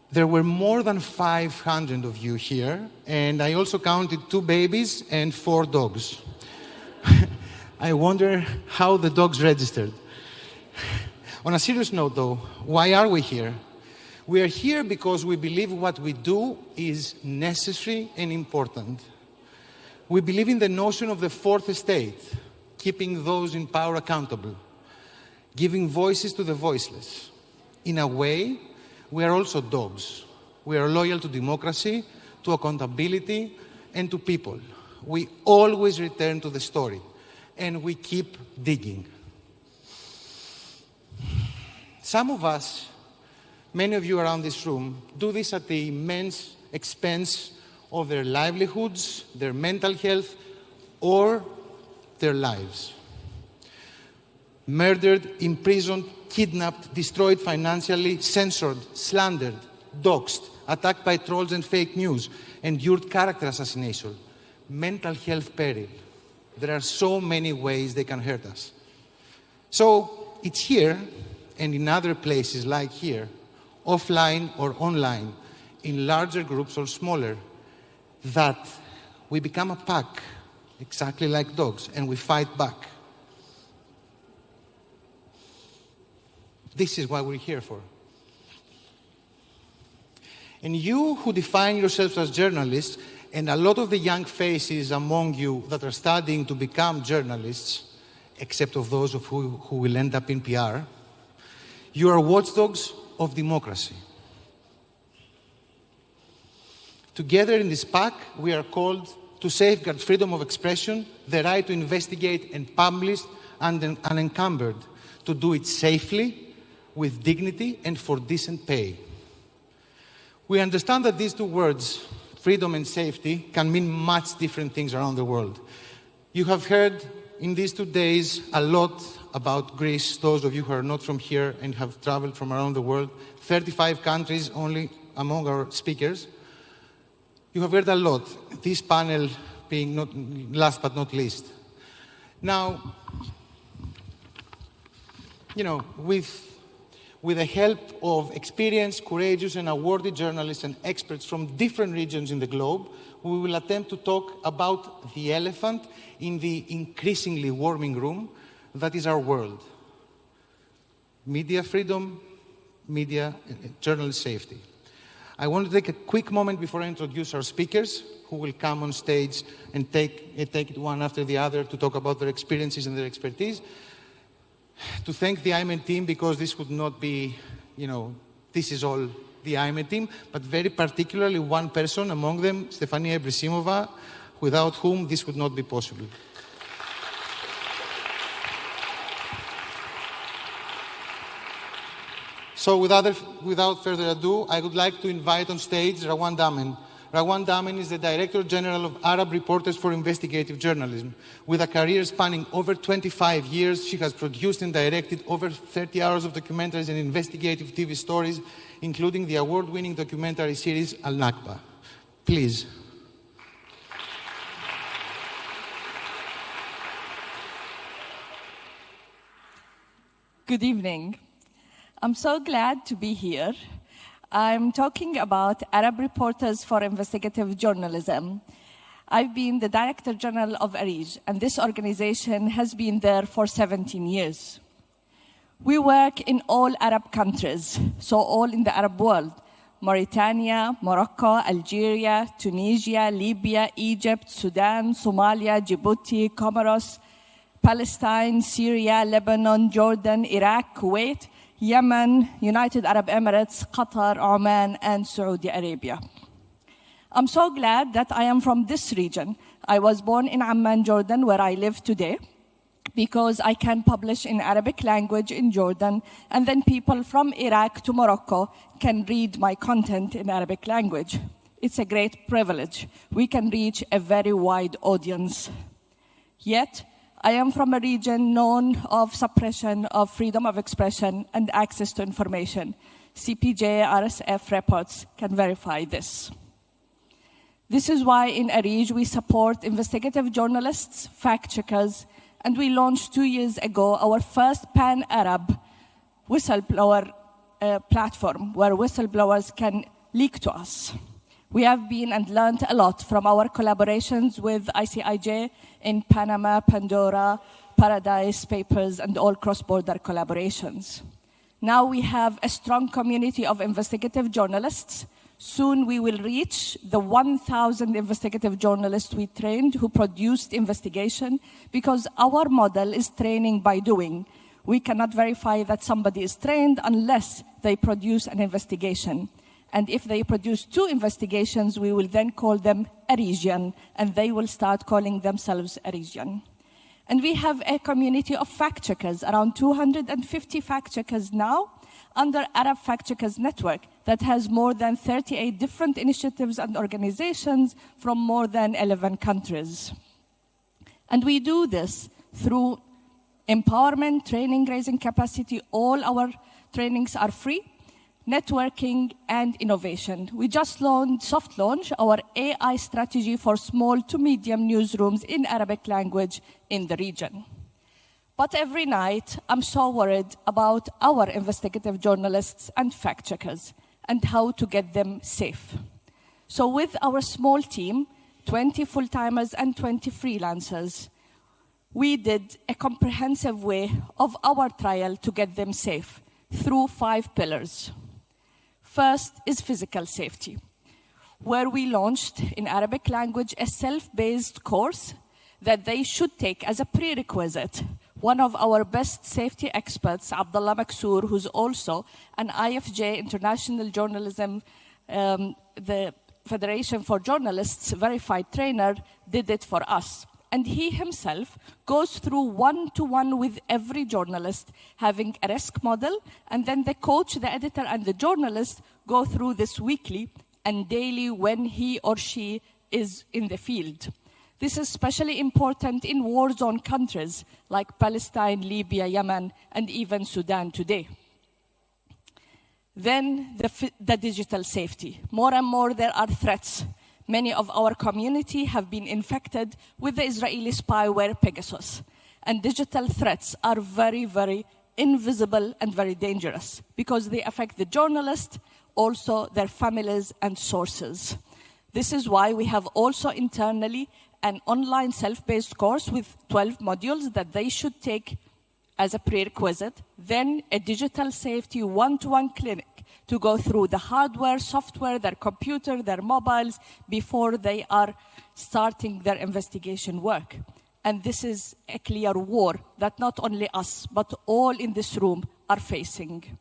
there were more than 500 of you here, and I also counted 2 babies and 4 dogs. I wonder how the dogs registered. On a serious note, though, why are we here? We are here because we believe what we do is necessary and important. We believe in the notion of the fourth estate, keeping those in power accountable, giving voices to the voiceless. In a way, we are also dogs. We are loyal to democracy, to accountability, and to people. We always return to the story, and we keep digging. Some of us, many of you around this room, do this at the immense expense of their livelihoods, their mental health, or their lives. Murdered, imprisoned, kidnapped, destroyed financially, censored, slandered, doxxed, attacked by trolls and fake news, endured character assassination, mental health peril. There are so many ways they can hurt us. So it's here and in other places like here, offline or online, in larger groups or smaller, that we become a pack, exactly like dogs, and we fight back. This is what we're here for. And you who define yourselves as journalists, and a lot of the young faces among you that are studying to become journalists, except of those of who will end up in PR, you are watchdogs of democracy. Together in this pack, we are called to safeguard freedom of expression, the right to investigate and publish unencumbered, to do it safely, with dignity, and for decent pay. We understand that these 2 words, freedom and safety, can mean much different things around the world. You have heard in these 2 days a lot about Greece, those of you who are not from here and have traveled from around the world, 35 countries only among our speakers. You have heard a lot, this panel being not last but not least. Now, you know, with the help of experienced, courageous, and awarded journalists and experts from different regions in the globe, we will attempt to talk about the elephant in the increasingly warming room that is our world. Media freedom, media and journalist safety. I want to take a quick moment before I introduce our speakers, who will come on stage and take it one after the other to talk about their experiences and their expertise. To thank the iMEdD team, because this would not be, this is all the iMEdD team, but very particularly one person among them, Stefania Ebrisimova, without whom this would not be possible. So without further ado, I would like to invite on stage Rawan Damen. Rawan Damen is the Director General of Arab Reporters for Investigative Journalism. With a career spanning over 25 years, she has produced and directed over 30 hours of documentaries and investigative TV stories, including the award-winning documentary series Al-Nakba. Please. Good evening. I'm so glad to be here. I'm talking about Arab Reporters for Investigative Journalism. I've been the Director General of ARIJ, and this organization has been there for 17 years. We work in all Arab countries, so all in the Arab world: Mauritania, Morocco, Algeria, Tunisia, Libya, Egypt, Sudan, Somalia, Djibouti, Comoros, Palestine, Syria, Lebanon, Jordan, Iraq, Kuwait, Yemen, United Arab Emirates, Qatar, Oman, and Saudi Arabia. I'm so glad that I am from this region. I was born in Amman, Jordan, where I live today. because I can publish in Arabic language in Jordan, and then people from Iraq to Morocco can read my content in Arabic language. It's a great privilege. We can reach a very wide audience. Yet, I am from a region known of suppression of freedom of expression and access to information. CPJ, RSF reports can verify this. This is why in ARIJ we support investigative journalists, fact-checkers, and we launched 2 years ago our first pan-Arab whistleblower platform where whistleblowers can leak to us. We have been and learned a lot from our collaborations with ICIJ in Panama, Pandora, Paradise Papers, and all cross-border collaborations. Now we have a strong community of investigative journalists. Soon we will reach the 1,000 investigative journalists we trained who produced investigation, because our model is training by doing. We cannot verify that somebody is trained unless they produce an investigation. And if they produce 2 investigations, we will then call them Arijian, and they will start calling themselves Arijian. And we have a community of fact-checkers, around 250 fact-checkers now, under Arab Fact-Checkers Network that has more than 38 different initiatives and organizations from more than 11 countries. And we do this through empowerment, training, raising capacity. All our trainings are free. Networking and innovation. We just soft launched our AI strategy for small to medium newsrooms in Arabic language in the region. But every night, I'm so worried about our investigative journalists and fact-checkers and how to get them safe. So with our small team, 20 full-timers and 20 freelancers, we did a comprehensive way of our trial to get them safe through 5 pillars. First is physical safety, where we launched in Arabic language a self-based course that they should take as a prerequisite. One of our best safety experts, Abdullah Maksour, who's also an IFJ International Journalism, the Federation for Journalists verified trainer, did it for us. And he himself goes through one-to-one with every journalist, having a risk model, and then the coach, the editor, and the journalist go through this weekly and daily when he or she is in the field. This is especially important in war-zone countries like Palestine, Libya, Yemen, and even Sudan today. Then the digital safety. More and more there are threats. Many of our community have been infected with the Israeli spyware Pegasus. And digital threats are very, very invisible and very dangerous because they affect the journalists, also their families and sources. This is why we have also internally an online self-paced course with 12 modules that they should take as a prerequisite, then a digital safety one-to-one clinic to go through the hardware, software, their computer, their mobiles, before they are starting their investigation work. And this is a clear war that not only us, but all in this room are facing.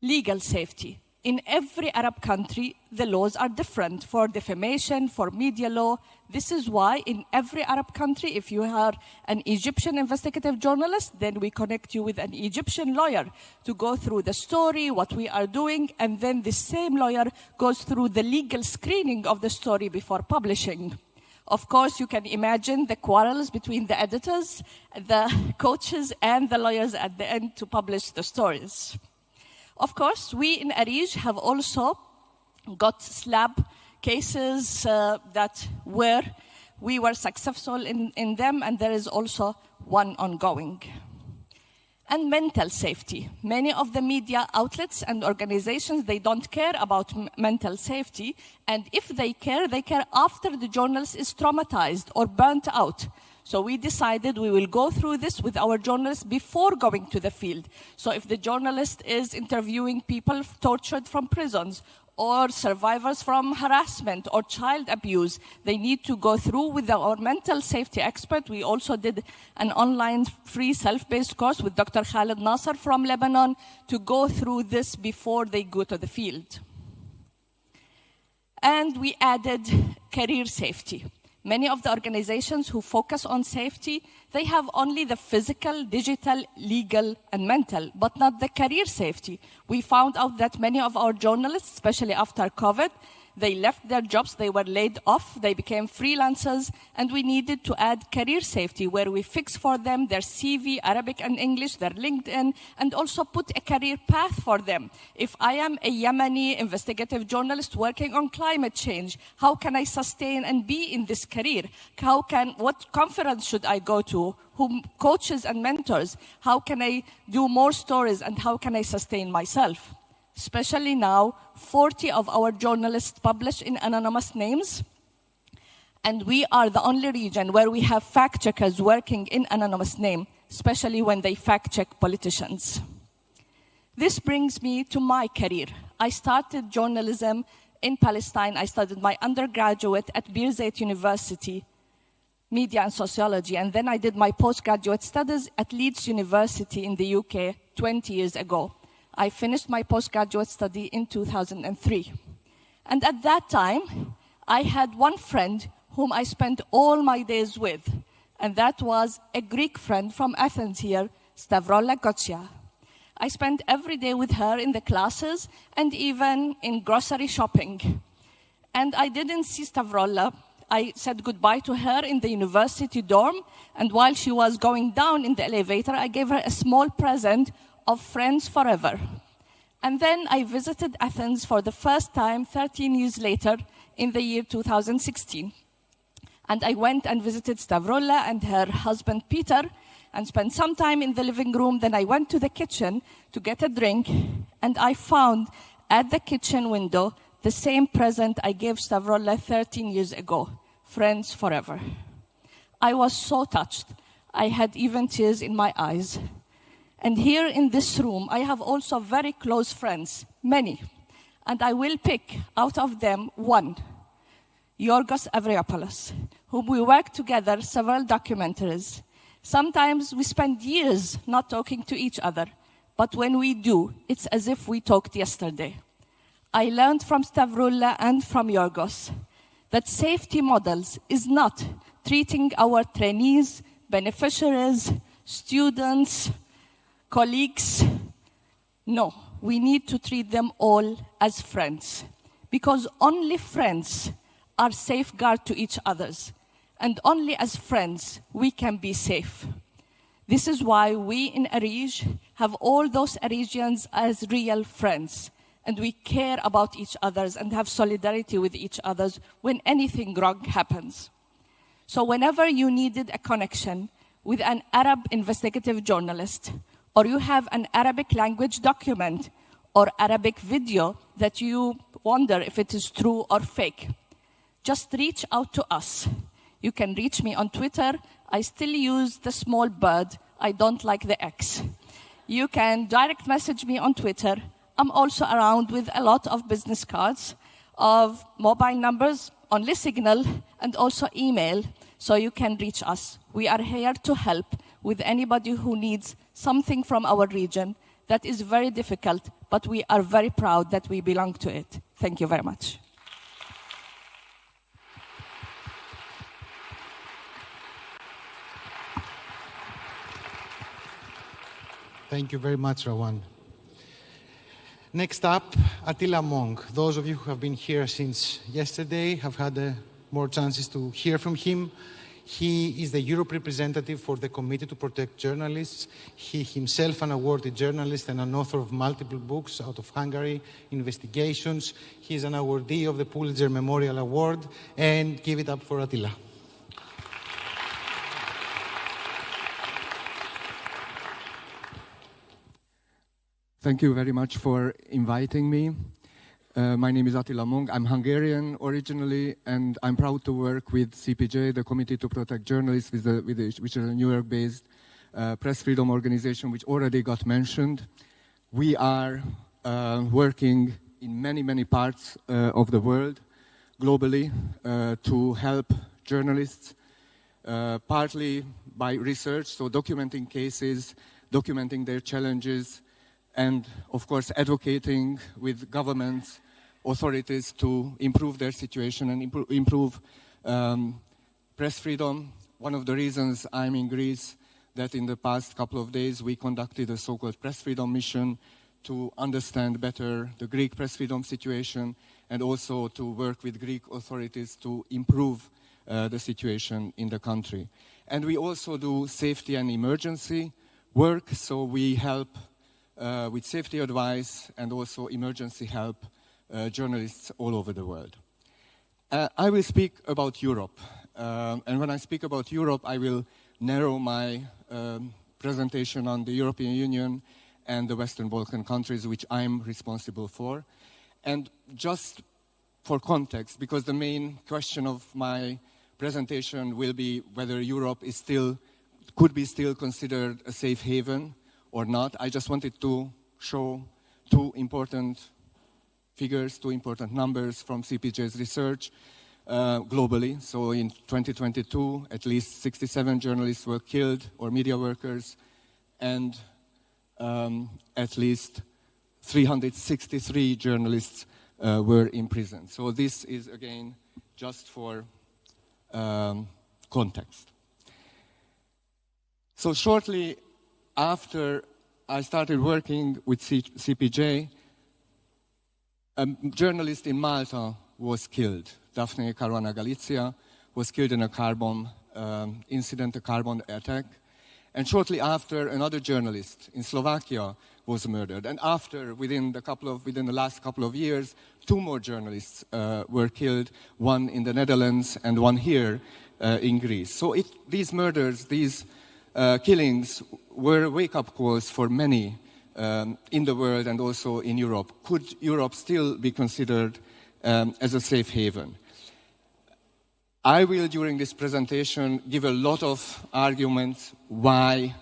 Legal safety. In every Arab country, the laws are different for defamation, for media law. This is why in every Arab country, if you are an Egyptian investigative journalist, then we connect you with an Egyptian lawyer to go through the story, what we are doing, and then the same lawyer goes through the legal screening of the story before publishing. Of course, you can imagine the quarrels between the editors, the coaches, and the lawyers at the end to publish the stories. Of course, we in ARIJ have also got slab cases where we were successful in them, and there is also one ongoing. And mental safety. Many of the media outlets and organizations, they don't care about mental safety, and if they care after the journalist is traumatized or burnt out. So we decided we will go through this with our journalists before going to the field. So if the journalist is interviewing people tortured from prisons or survivors from harassment or child abuse, they need to go through with our mental safety expert. We also did an online free self-paced course with Dr. Khaled Nasser from Lebanon to go through this before they go to the field. And we added career safety. Many of the organizations who focus on safety, they have only the physical, digital, legal, and mental, but not the career safety. We found out that many of our journalists, especially after COVID, they left their jobs, they were laid off, they became freelancers, and we needed to add career safety where we fix for them their CV, Arabic and English, their LinkedIn, and also put a career path for them. If I am a Yemeni investigative journalist working on climate change, how can I sustain and be in this career? What conference should I go to? Who coaches and mentors? How can I do more stories and how can I sustain myself? Especially now, 40 of our journalists publish in anonymous names, and we are the only region where we have fact-checkers working in anonymous name, especially when they fact-check politicians. This brings me to my career. I started journalism in Palestine. I studied my undergraduate at Birzeit University, media and sociology, and then I did my postgraduate studies at Leeds University in the UK 20 years ago. I finished my postgraduate study in 2003. And at that time, I had one friend whom I spent all my days with, and that was a Greek friend from Athens here, Stavrola Gotsia. I spent every day with her in the classes and even in grocery shopping. And I didn't see Stavrola. I said goodbye to her in the university dorm, and while she was going down in the elevator, I gave her a small present of friends forever. And then I visited Athens for the first time 13 years later in the year 2016. And I went and visited Stavrola and her husband Peter and spent some time in the living room. Then I went to the kitchen to get a drink, and I found at the kitchen window the same present I gave Stavrola 13 years ago, friends forever. I was so touched. I had even tears in my eyes. And here in this room, I have also very close friends, many. And I will pick out of them one, Yorgos Avriopoulos, whom we worked together several documentaries. Sometimes we spend years not talking to each other, but when we do, it's as if we talked yesterday. I learned from Stavrola and from Yorgos that safety models is not treating our trainees, beneficiaries, students, colleagues. No, we need to treat them all as friends, because only friends are safeguard to each others, and only as friends we can be safe. This is why we in Arij have all those Arijians as real friends, and we care about each other and have solidarity with each other when anything wrong happens. So whenever you needed a connection with an Arab investigative journalist, or you have an Arabic language document or Arabic video that you wonder if it is true or fake, just reach out to us. You can reach me on Twitter. I still use the small bird. I don't like the X. You can direct message me on Twitter. I'm also around with a lot of business cards, of mobile numbers, only Signal, and also email, so you can reach us. We are here to help with anybody who needs something from our region that is very difficult, but we are very proud that we belong to it. Thank you very much. Thank you very much, Rawan. Next up, Attila Monk. Those of you who have been here since yesterday have had more chances to hear from him. He is the Europe representative for the Committee to Protect Journalists. He himself an awarded journalist and an author of multiple books out of Hungary, investigations. He is an awardee of the Pulitzer Memorial Award. And give it up for Attila. Thank you very much for inviting me. My name is Attila Monk. I'm Hungarian originally, and I'm proud to work with CPJ, the Committee to Protect Journalists, which is a New York-based press freedom organization, which already got mentioned. We are working in many, many parts of the world, globally, to help journalists, partly by research, so documenting cases, documenting their challenges, and, of course, advocating with governments, authorities to improve their situation and improve press freedom. One of the reasons I'm in Greece, that in the past couple of days we conducted a so-called press freedom mission to understand better the Greek press freedom situation and also to work with Greek authorities to improve the situation in the country. And we also do safety and emergency work, so we help with safety advice and also emergency help journalists all over the world. I will speak about Europe, and when I speak about Europe, I will narrow my presentation on the European Union and the Western Balkan countries, which I'm responsible for. And just for context, because the main question of my presentation will be whether Europe is could be still considered a safe haven or not. I just wanted to show two important figures, two important numbers from CPJ's research globally. So in 2022, at least 67 journalists were killed, or media workers, and at least 363 journalists were imprisoned. So this is, again, just for context. So shortly after I started working with CPJ, a journalist in Malta was killed. Daphne Caruana Galizia was killed in a car bomb incident, a car bomb attack. And shortly after, another journalist in Slovakia was murdered. And after, within the last couple of years, two more journalists were killed, one in the Netherlands and one here in Greece. So these murders, these killings were wake-up calls for many in the world and also in Europe. Could Europe still be considered as a safe haven? I will, during this presentation, give a lot of arguments why,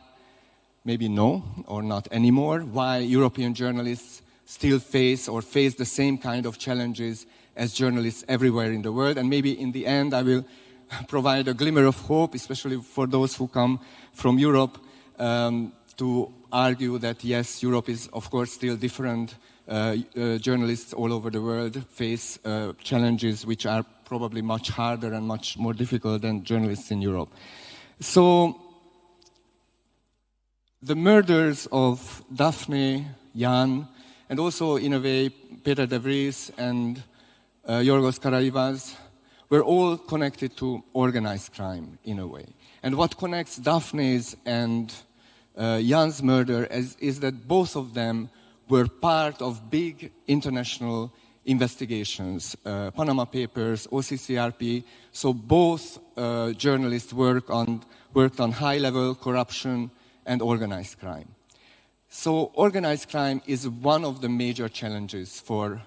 maybe no, or not anymore, why European journalists still face the same kind of challenges as journalists everywhere in the world. And maybe in the end, I will provide a glimmer of hope, especially for those who come from Europe, to argue that, yes, Europe is, of course, still different. Journalists all over the world face challenges which are probably much harder and much more difficult than journalists in Europe. So the murders of Daphne, Jan, and also, in a way, Peter de Vries and Yorgos Karaivas were all connected to organized crime, in a way. And what connects Daphne's and Jan's murder is that both of them were part of big international investigations, Panama Papers, OCCRP. So both journalists worked on high-level corruption and organized crime. So organized crime is one of the major challenges for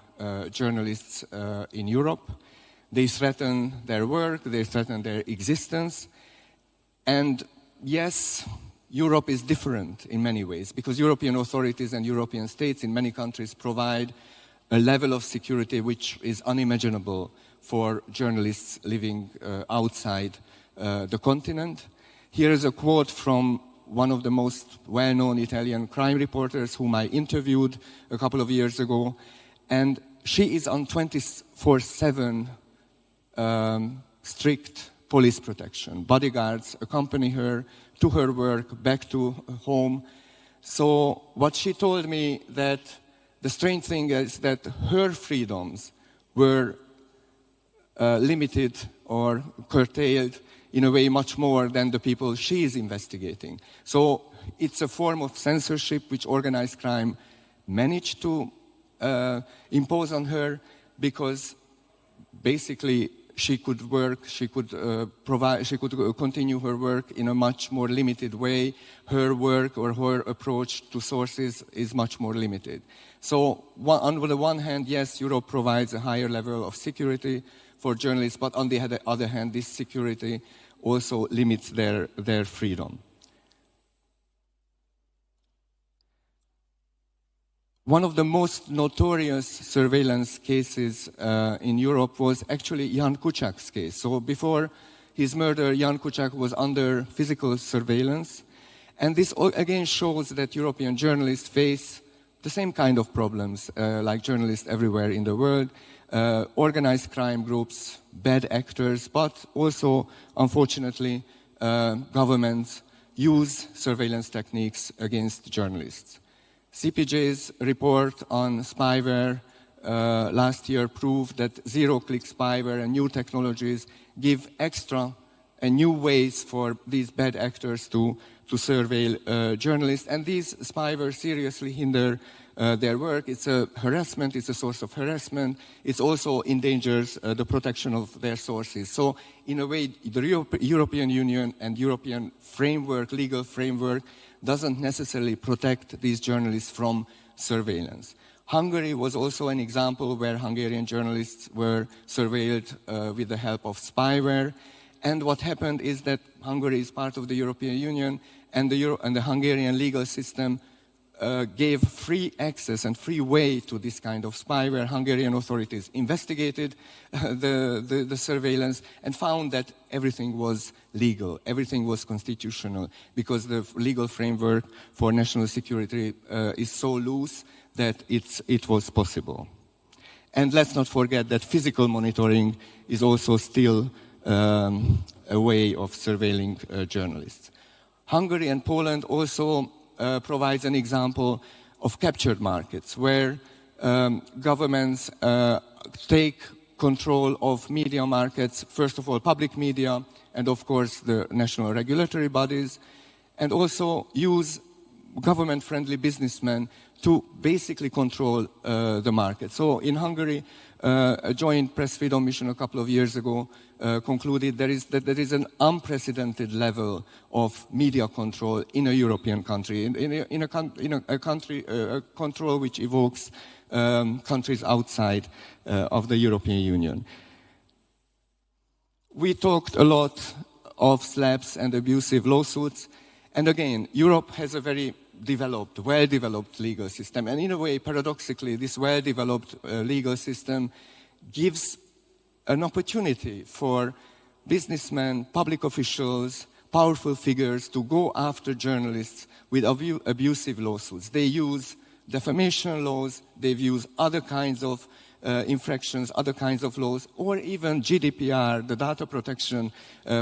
journalists in Europe. They threaten their work, they threaten their existence. And yes, Europe is different in many ways, because European authorities and European states in many countries provide a level of security which is unimaginable for journalists living outside the continent. Here is a quote from one of the most well-known Italian crime reporters whom I interviewed a couple of years ago, and she is on 24/7 strict police protection. Bodyguards accompany her to her work, back to home. So what she told me, that the strange thing is that her freedoms were limited or curtailed in a way much more than the people she is investigating. So it's a form of censorship which organized crime managed to impose on her, because basically she could work, she could continue her work in a much more limited way. Her work or her approach to sources is much more limited. So on the one hand, yes, Europe provides a higher level of security for journalists, but on the other hand, this security also limits their freedom. One of the most notorious surveillance cases in Europe was actually Jan Kuciak's case. So before his murder, Jan Kuciak was under physical surveillance. And this again shows that European journalists face the same kind of problems like journalists everywhere in the world. organized crime groups, bad actors, but also, unfortunately, governments use surveillance techniques against journalists. CPJ's report on spyware last year proved that zero-click spyware and new technologies give extra and new ways for these bad actors to surveil journalists, and these spyware seriously hinder their work. It's a harassment, it's a source of harassment, it also endangers the protection of their sources. So, in a way, the European Union and European framework, legal framework, doesn't necessarily protect these journalists from surveillance. Hungary was also an example where Hungarian journalists were surveilled with the help of spyware. And what happened is that Hungary is part of the European Union, and the Hungarian legal system gave free access and free way to this kind of spyware. Hungarian authorities investigated the surveillance and found that everything was legal, everything was constitutional, because the legal framework for national security is so loose that it was possible. And let's not forget that physical monitoring is also still a way of surveilling journalists. Hungary and Poland also provides an example of captured markets, where governments take control of media markets, first of all public media, and of course the national regulatory bodies, and also use government-friendly businessmen to basically control the market. So in Hungary, a joint press freedom mission a couple of years ago concluded that there is an unprecedented level of media control in a European country, in a country, a control which evokes countries outside of the European Union. We talked a lot of slaps and abusive lawsuits, and again, Europe has a very developed, well-developed legal system. And in a way, paradoxically, this well-developed legal system gives an opportunity for businessmen, public officials, powerful figures to go after journalists with abusive lawsuits. They use defamation laws, they've used other kinds of infractions, other kinds of laws, or even GDPR, the data protection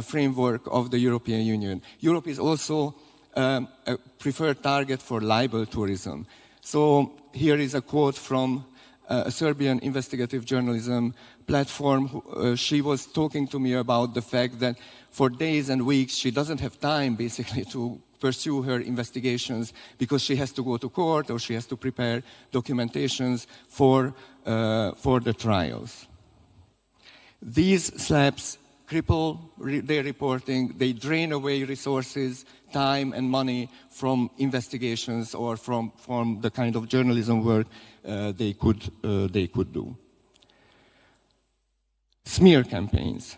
framework of the European Union. Europe is also a preferred target for libel tourism. So here is a quote from a Serbian investigative journalism platform. She was talking to me about the fact that for days and weeks she doesn't have time basically to pursue her investigations because she has to go to court or she has to prepare documentations for the trials. These slaps cripple their reporting, they drain away resources, time and money from investigations or from the kind of journalism work they could do. Smear campaigns.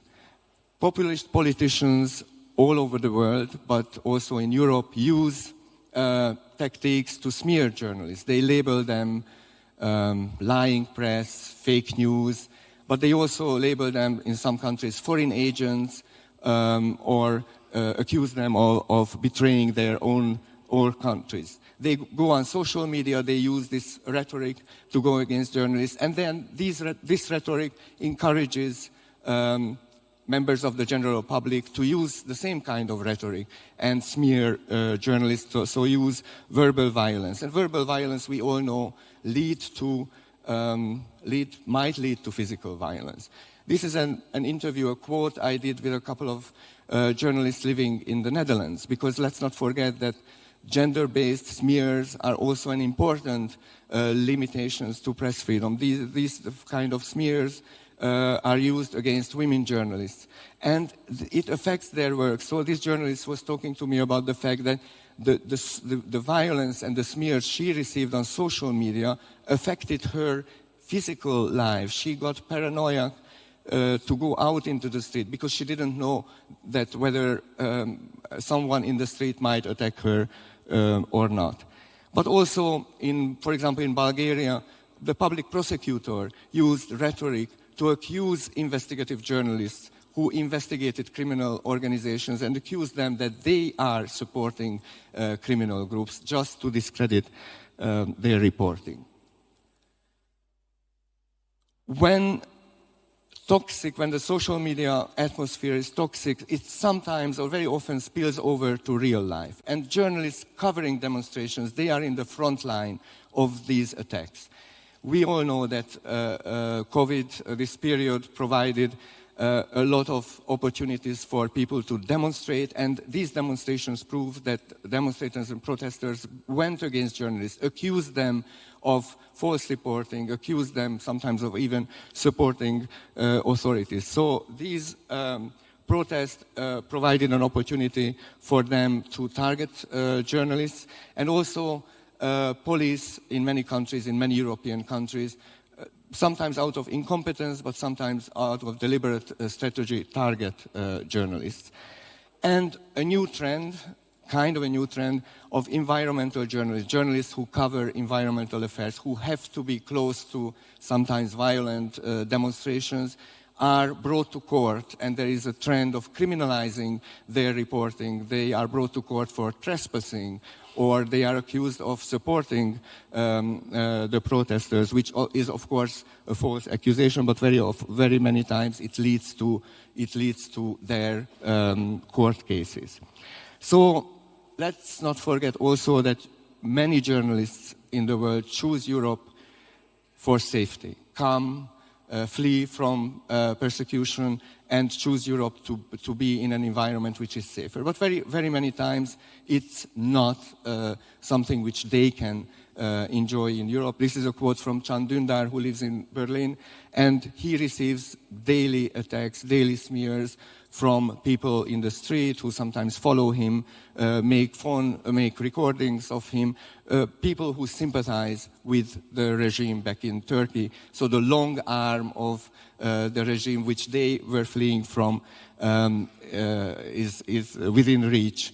Populist politicians all over the world, but also in Europe, use tactics to smear journalists. They label them lying press, fake news, but they also label them, in some countries, foreign agents, or accuse them of betraying their own countries. They go on social media, they use this rhetoric to go against journalists, and then this rhetoric encourages members of the general public to use the same kind of rhetoric and smear journalists, so use verbal violence. And verbal violence, we all know, might lead to physical violence. This is an interview, a quote I did with a couple of journalists living in the Netherlands, because let's not forget that gender-based smears are also an important limitations to press freedom. These kind of smears are used against women journalists, and it affects their work. So this journalist was talking to me about the fact that the violence and the smears she received on social media affected her physical life. She got paranoia to go out into the street because she didn't know that whether someone in the street might attack her or not. But also, for example, in Bulgaria, the public prosecutor used rhetoric to accuse investigative journalists who investigated criminal organizations and accused them that they are supporting criminal groups just to discredit their reporting. when the social media atmosphere is toxic, it sometimes or very often spills over to real life. And journalists covering demonstrations, they are in the front line of these attacks. We all know that COVID, this period, provided a lot of opportunities for people to demonstrate, and these demonstrations prove that demonstrators and protesters went against journalists, accused them of false reporting, accused them sometimes of even supporting authorities. So these protests provided an opportunity for them to target journalists, and also police in many countries, in many European countries, sometimes out of incompetence, but sometimes out of deliberate strategy, target journalists. And a new trend, kind of a new trend, of environmental journalists, journalists who cover environmental affairs, who have to be close to sometimes violent demonstrations, are brought to court, and there is a trend of criminalizing their reporting. They are brought to court for trespassing, or they are accused of supporting the protesters, which is, of course, a false accusation, but very many times it leads to their court cases. So let's not forget also that many journalists in the world choose Europe for safety, flee from persecution, and choose Europe to be in an environment which is safer. But very many times it's not something which they can enjoy in Europe. This is a quote from Can Dündar, who lives in Berlin, and he receives daily attacks, daily smears from people in the street who sometimes follow him, make recordings of him, people who sympathize with the regime back in Turkey. So the long arm of the regime which they were fleeing from is within reach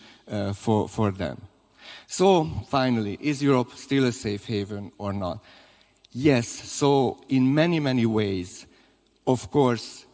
for them. So finally, is Europe still a safe haven or not? Yes, so in many ways, of course,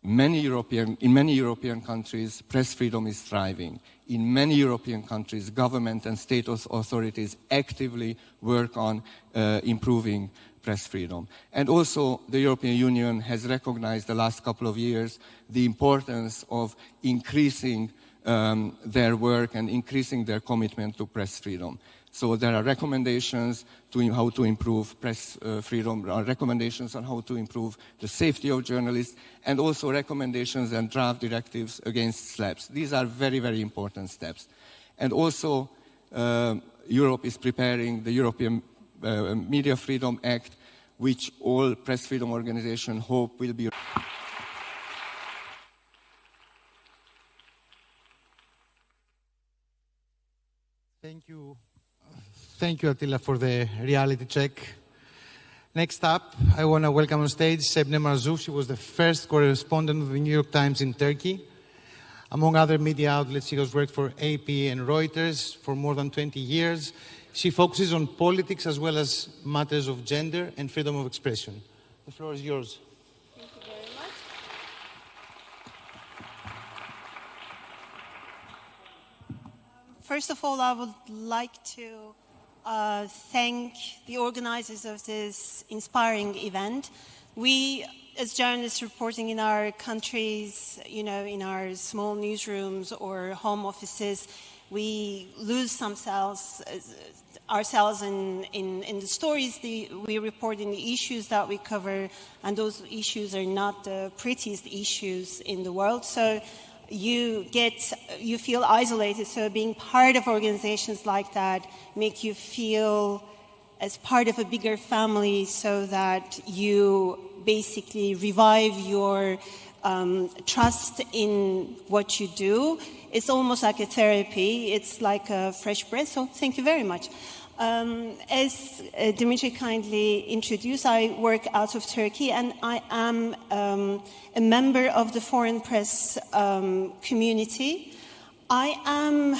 in many European countries, press freedom is thriving. In many European countries, government and state authorities actively work on improving press freedom. And also, the European Union has recognized the last couple of years the importance of increasing their work and increasing their commitment to press freedom. So there are recommendations to how to improve press freedom, there are recommendations on how to improve the safety of journalists, and also recommendations and draft directives against slaps. These are very important steps. And also, Europe is preparing the European Media Freedom Act, which all press freedom organizations hope will be... Thank you, Attila, for the reality check. Next up, I want to welcome on stage Sebnem Arzu. She was the first correspondent of the New York Times in Turkey. Among other media outlets, she has worked for AP and Reuters for more than 20 years. She focuses on politics as well as matters of gender and freedom of expression. The floor is yours. Thank you very much. First of all, I would like to thank the organizers of this inspiring event. We, as journalists reporting in our countries, in our small newsrooms or home offices, we lose ourselves in the stories we report, in the issues that we cover, and those issues are not the prettiest issues in the world. So you feel isolated. So being part of organizations like that make you feel as part of a bigger family, so that you basically revive your trust in what you do. It's almost like a therapy. It's like a fresh breath. So thank you very much. As Dimitri kindly introduced, I work out of Turkey, and I am a member of the foreign press community. I am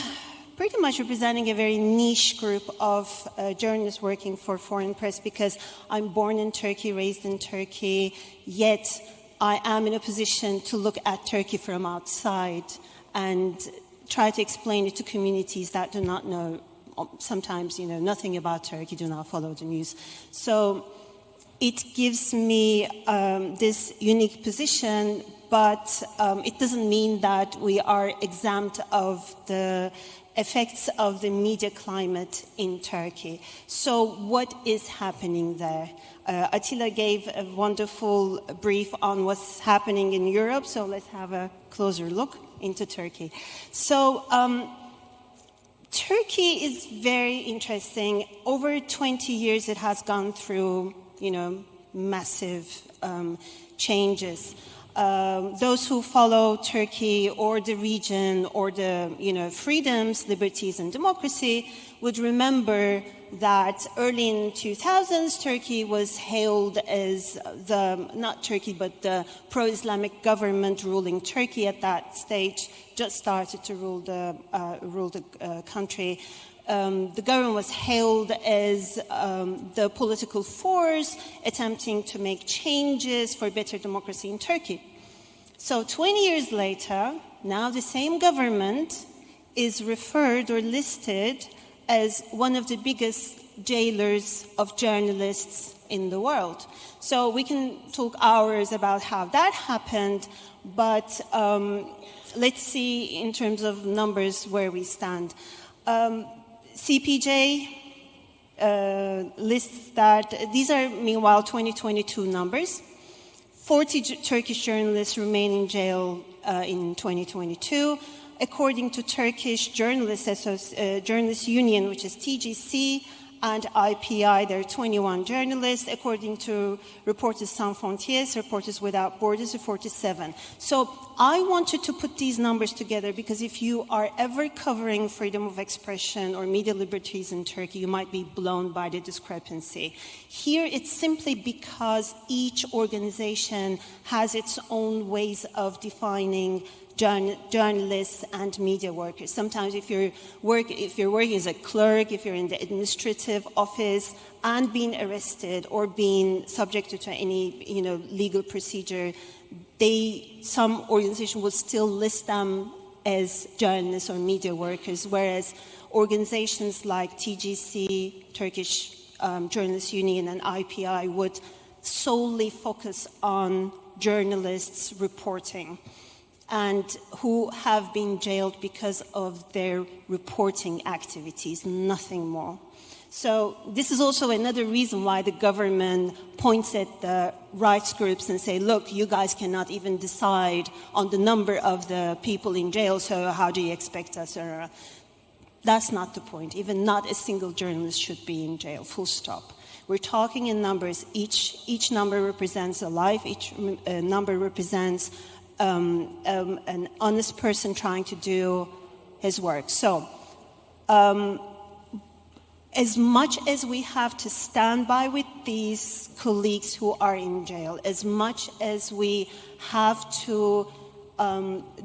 pretty much representing a very niche group of journalists working for foreign press, because I'm born in Turkey, raised in Turkey, yet I am in a position to look at Turkey from outside and try to explain it to communities that do not know, sometimes nothing about Turkey, do not follow the news. So it gives me this unique position, but it doesn't mean that we are exempt of the effects of the media climate in Turkey. So what is happening there? Attila gave a wonderful brief on what's happening in Europe, so let's have a closer look into Turkey. So Turkey is very interesting. Over 20 years it has gone through, massive changes. Those who follow Turkey or the region or the freedoms, liberties, and democracy would remember that early in 2000s, Turkey was hailed as not Turkey, but the pro-Islamic government ruling Turkey at that stage just started to rule the country. The government was hailed as the political force attempting to make changes for better democracy in Turkey. So 20 years later, now the same government is referred or listed as one of the biggest jailers of journalists in the world. So we can talk hours about how that happened, but let's see in terms of numbers where we stand. CPJ lists that these are, meanwhile, 2022 numbers. 40 Turkish journalists remain in jail in 2022. According to Turkish Journalists Union, which is TGC, and IPI, there are 21 journalists. According to Reporters Sans Frontières, Reporters Without Borders, 47. So I wanted to put these numbers together because if you are ever covering freedom of expression or media liberties in Turkey, you might be blown by the discrepancy. Here it's simply because each organization has its own ways of defining journalists and media workers. Sometimes if you're working as a clerk, if you're in the administrative office and being arrested or being subjected to any legal procedure, some organization will still list them as journalists or media workers, whereas organizations like TGC, Turkish Journalists Union, and IPI would solely focus on journalists reporting and who have been jailed because of their reporting activities, nothing more. So this is also another reason why the government points at the rights groups and say, look, you guys cannot even decide on the number of the people in jail, so how do you expect us? That's not the point. Even not a single journalist should be in jail, full stop. We're talking in numbers. Each number represents a life. Each number represents an honest person trying to do his work. So, as much as we have to stand by with these colleagues who are in jail, as much as we have to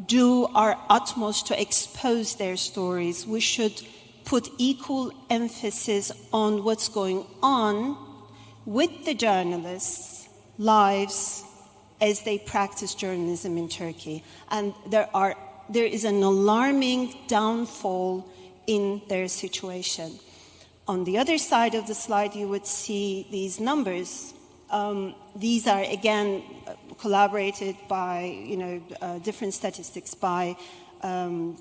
do our utmost to expose their stories, we should put equal emphasis on what's going on with the journalists' lives as they practice journalism in Turkey. And there is an alarming downfall in their situation. On the other side of the slide, you would see these numbers. These are, again, collaborated by, different statistics by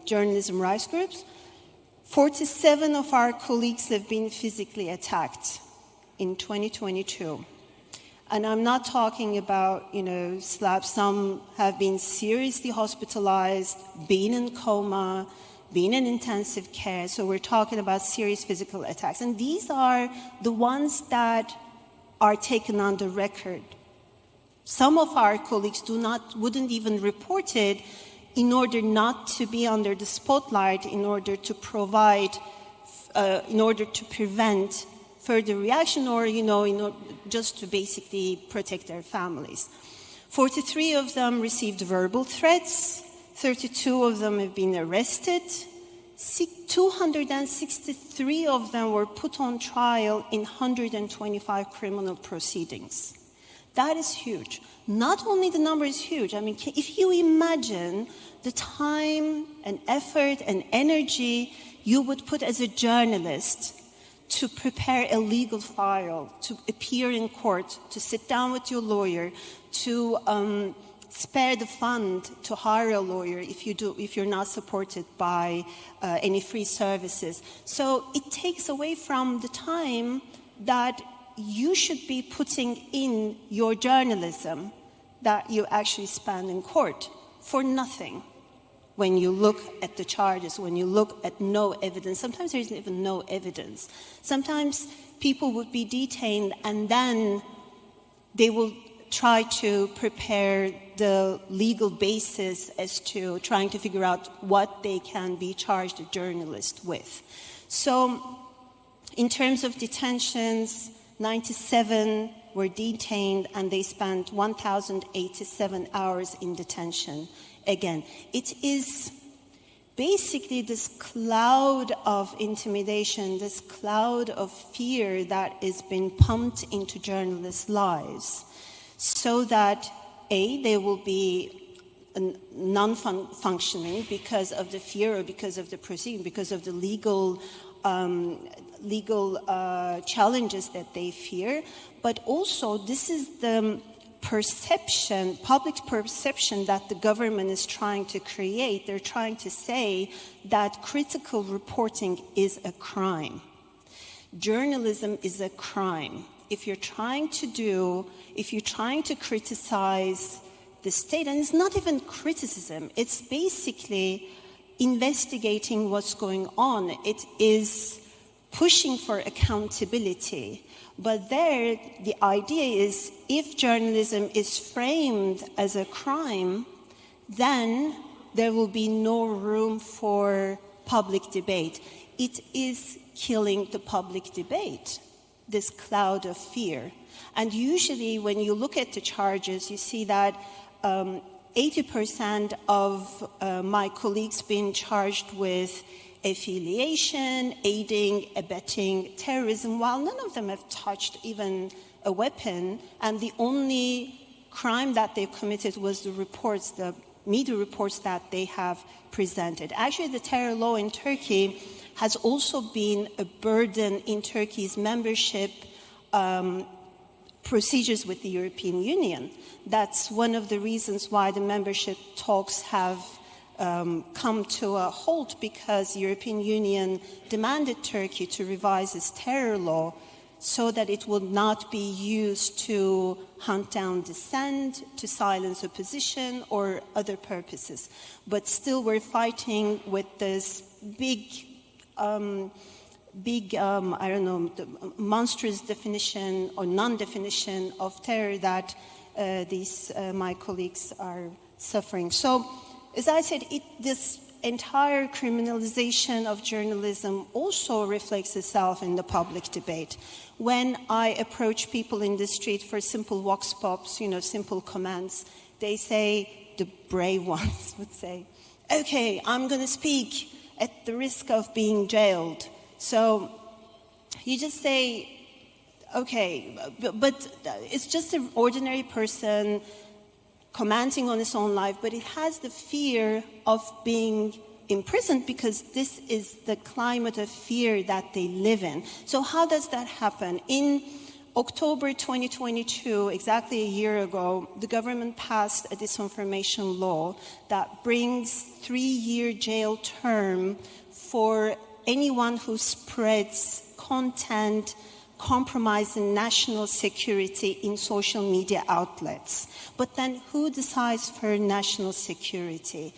journalism rights groups. 47 of our colleagues have been physically attacked in 2022. And I'm not talking about, slaps. Some have been seriously hospitalized, been in coma, been in intensive care. So we're talking about serious physical attacks. And these are the ones that are taken on the record. Some of our colleagues wouldn't even report it in order not to be under the spotlight, in order to prevent further reaction, or just to basically protect their families. 43 of them received verbal threats. 32 of them have been arrested. 263 of them were put on trial in 125 criminal proceedings. That is huge. Not only the number is huge, if you imagine the time and effort and energy you would put as a journalist to prepare a legal file, to appear in court, to sit down with your lawyer, to spare the fund to hire a lawyer if you're not supported by any free services. So it takes away from the time that you should be putting in your journalism that you actually spend in court for nothing. When you look at the charges, when you look at no evidence, sometimes there isn't even no evidence. Sometimes people would be detained and then they will try to prepare the legal basis as to trying to figure out what they can be charged a journalist with. So in terms of detentions, 97 were detained and they spent 1,087 hours in detention. Again, it is basically this cloud of intimidation, this cloud of fear that is being pumped into journalists' lives so that, A, they will be non-functioning because of the fear or because of the proceeding, because of the legal challenges that they fear. But also, this is the perception, public perception that the government is trying to create. They're trying to say that critical reporting is a crime. Journalism is a crime. If you're trying to criticize the state, and it's not even criticism, it's basically investigating what's going on. It is pushing for accountability. But there, the idea is if journalism is framed as a crime, then there will be no room for public debate. It is killing the public debate, this cloud of fear. And usually when you look at the charges, you see that 80% of my colleagues being charged with affiliation, aiding, abetting terrorism, while none of them have touched even a weapon, and the only crime that they committed was the media reports that they have presented. Actually, the terror law in Turkey has also been a burden in Turkey's membership procedures with the European Union. That's one of the reasons why the membership talks have come to a halt, because the European Union demanded Turkey to revise its terror law so that it would not be used to hunt down dissent, to silence opposition, or other purposes. But still we're fighting with this big, monstrous definition or non-definition of terror that my colleagues are suffering. So, as I said, this entire criminalization of journalism also reflects itself in the public debate. When I approach people in the street for simple vox pops, simple commands, they say, the brave ones would say, okay, I'm going to speak at the risk of being jailed. So you just say, okay, but it's just an ordinary person commenting on his own life, but it has the fear of being imprisoned because this is the climate of fear that they live in. So how does that happen? In October 2022, exactly a year ago, the government passed a disinformation law that brings 3-year jail term for anyone who spreads content compromising national security in social media outlets. But then who decides for national security?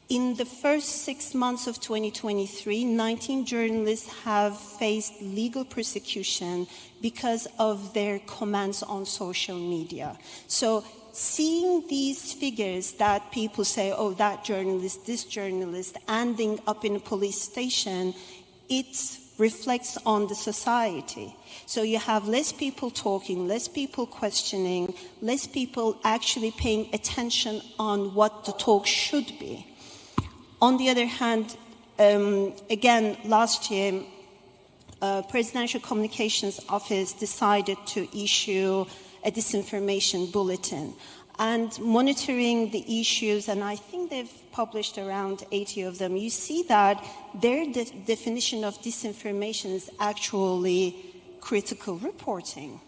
In the first 6 months of 2023, 19 journalists have faced legal persecution because of their comments on social media. So seeing these figures that people say, oh, that journalist, this journalist, ending up in a police station, it reflects on the society. So you have less people talking, less people questioning, less people actually paying attention on what the talk should be. On the other hand, again, last year, Presidential Communications Office decided to issue a disinformation bulletin. and monitoring the issues, and I think they've published around 80 of them, you see that their definition of disinformation is actually critical reporting.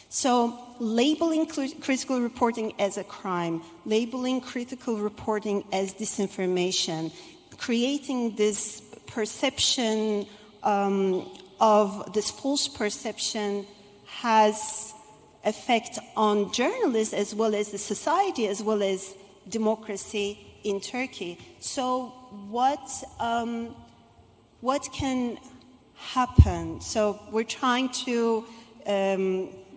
So labeling critical reporting as a crime, labeling critical reporting as disinformation, creating this perception of this false perception has effect on journalists as well as the society as well as democracy in Turkey. So what can happen? So we're trying to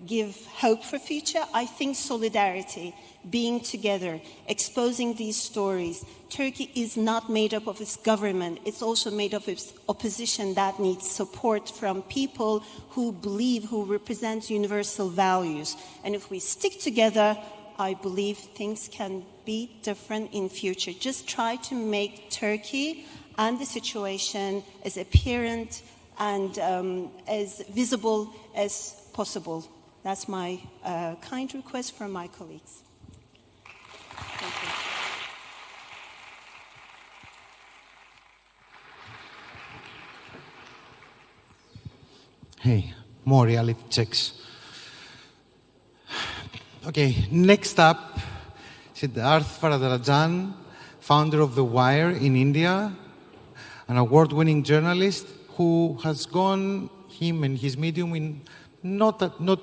give hope for future. I think solidarity, being together, exposing these stories. Turkey is not made up of its government. It's also made up of its opposition that needs support from people who believe, who represent universal values. And if we stick together, I believe things can be different in future. Just try to make Turkey and the situation as apparent and as visible as possible. That's my kind request from my colleagues. Thank you. Hey, more reality checks. Okay, next up, Siddharth Varadarajan, founder of The Wire in India, an award-winning journalist who has gone, him and his medium, in not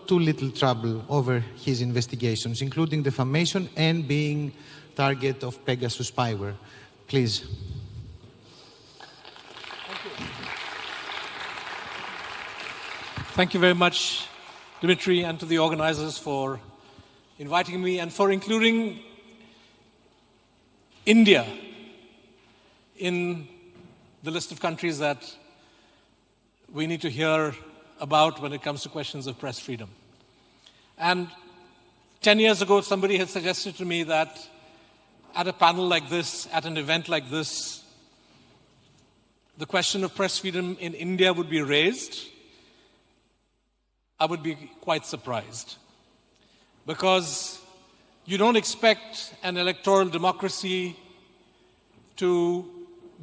too little trouble over his investigations, including defamation and being target of Pegasus spyware. Please. Thank you very much, Dimitri, and to the organizers for inviting me and for including India in the list of countries that we need to hear about when it comes to questions of press freedom. And 10 years ago, somebody had suggested to me that at a panel like this, at an event like this, the question of press freedom in India would be raised. I would be quite surprised, because you don't expect an electoral democracy to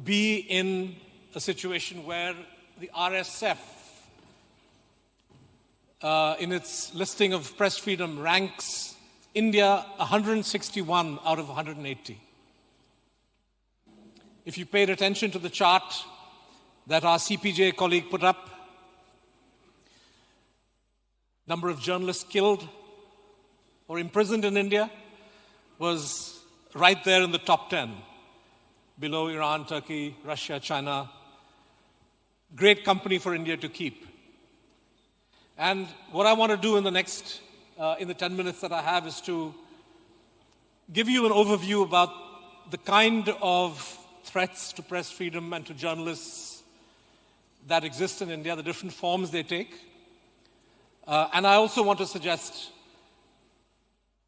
be in a situation where the RSF, in its listing of press freedom, ranks India 161 out of 180. If you paid attention to the chart that our CPJ colleague put up, number of journalists killed or imprisoned in India was right there in the top 10, below Iran, Turkey, Russia, China. Great company for India to keep. And what I want to do in the next, in the 10 minutes that I have, is to give you an overview about the kind of threats to press freedom and to journalists that exist in India, the different forms they take. And I also want to suggest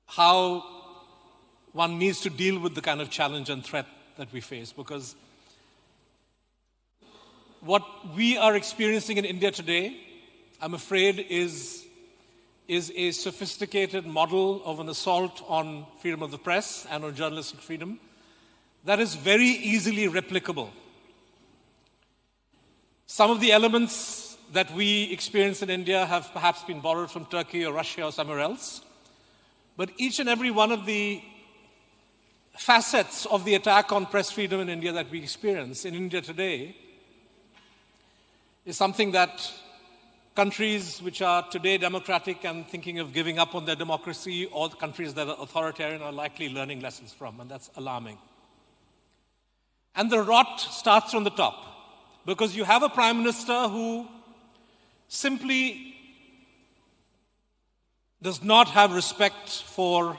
how one needs to deal with the kind of challenge and threat that we face, because what we are experiencing in India today, I'm afraid, is a sophisticated model of an assault on freedom of the press and on journalistic freedom that is very easily replicable. Some of the elements that we experience in India have perhaps been borrowed from Turkey or Russia or somewhere else, but each and every one of the facets of the attack on press freedom in India that we experience in India today is something that countries which are today democratic and thinking of giving up on their democracy, or the countries that are authoritarian, are likely learning lessons from, and that's alarming. And the rot starts from the top, because you have a prime minister who simply does not have respect for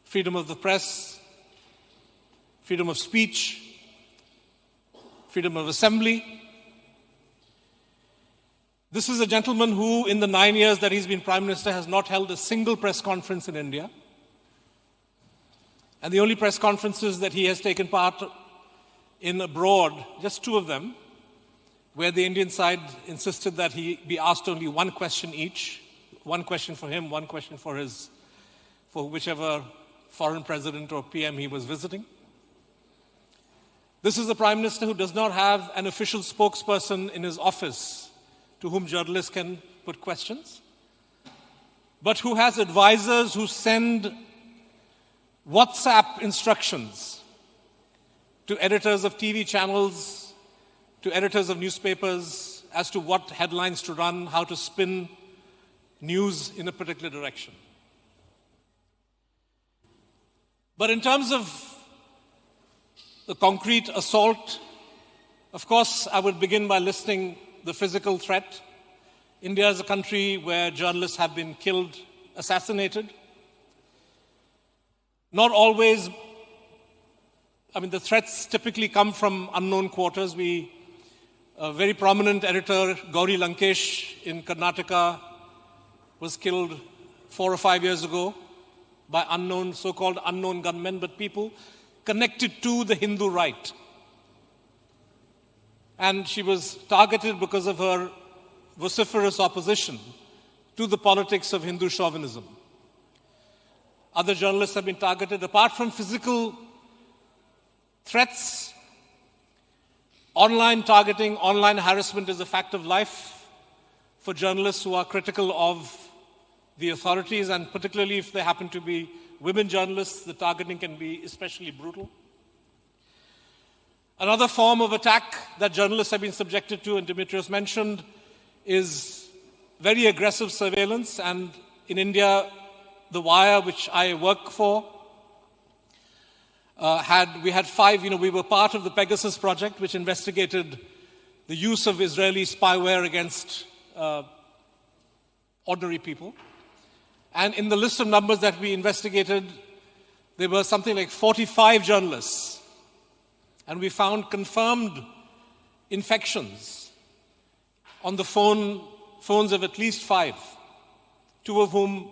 freedom of the press, freedom of speech, freedom of assembly. This is a gentleman who, in the 9 years that he's been Prime Minister, has not held a single press conference in India. And the only press conferences that he has taken part in abroad, just 2 of them, where the Indian side insisted that he be asked only one question each, one question for him, one question for for whichever foreign president or PM he was visiting. This is a Prime Minister who does not have an official spokesperson in his office to whom journalists can put questions, but who has advisors who send WhatsApp instructions to editors of TV channels, to editors of newspapers, as to what headlines to run, how to spin news in a particular direction. But in terms of the concrete assault, of course, I would begin by listing the physical threat. India is a country where journalists have been killed, assassinated. Not always, the threats typically come from unknown quarters. A very prominent editor, Gauri Lankesh in Karnataka, was killed 4 or 5 years ago by so-called unknown gunmen, but people connected to the Hindu right. And she was targeted because of her vociferous opposition to the politics of Hindu chauvinism. Other journalists have been targeted. Apart from physical threats, online targeting, online harassment is a fact of life for journalists who are critical of the authorities, and particularly if they happen to be women journalists, the targeting can be especially brutal. Another form of attack that journalists have been subjected to, and Dimitrios mentioned, is very aggressive surveillance. And in India, The Wire, which I work for, we had 5, we were part of the Pegasus project, which investigated the use of Israeli spyware against ordinary people. And in the list of numbers that we investigated, there were something like 45 journalists. And we found confirmed infections on the phones of at least 5, 2 of whom,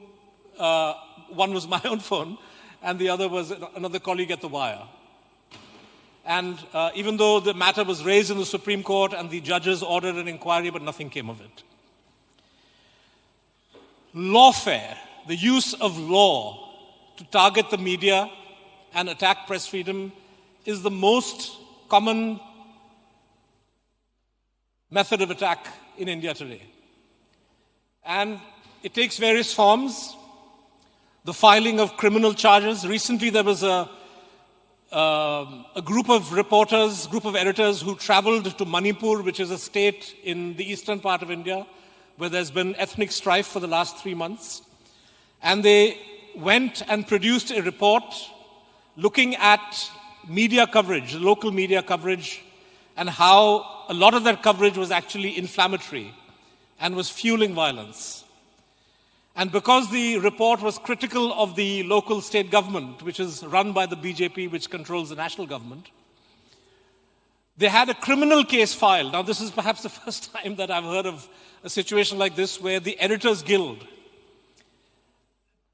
one was my own phone, and the other was another colleague at The Wire. And even though the matter was raised in the Supreme Court and the judges ordered an inquiry, but nothing came of it. Lawfare, the use of law to target the media and attack press freedom, is the most common method of attack in India today. And it takes various forms. The filing of criminal charges. Recently there was a group of reporters, group of editors who traveled to Manipur, which is a state in the eastern part of India, where there's been ethnic strife for the last 3 months. And they went and produced a report looking at media coverage, local media coverage, and how a lot of that coverage was actually inflammatory and was fueling violence. And because the report was critical of the local state government, which is run by the BJP, which controls the national government, they had a criminal case filed. Now, this is perhaps the first time that I've heard of a situation like this, where the Editors Guild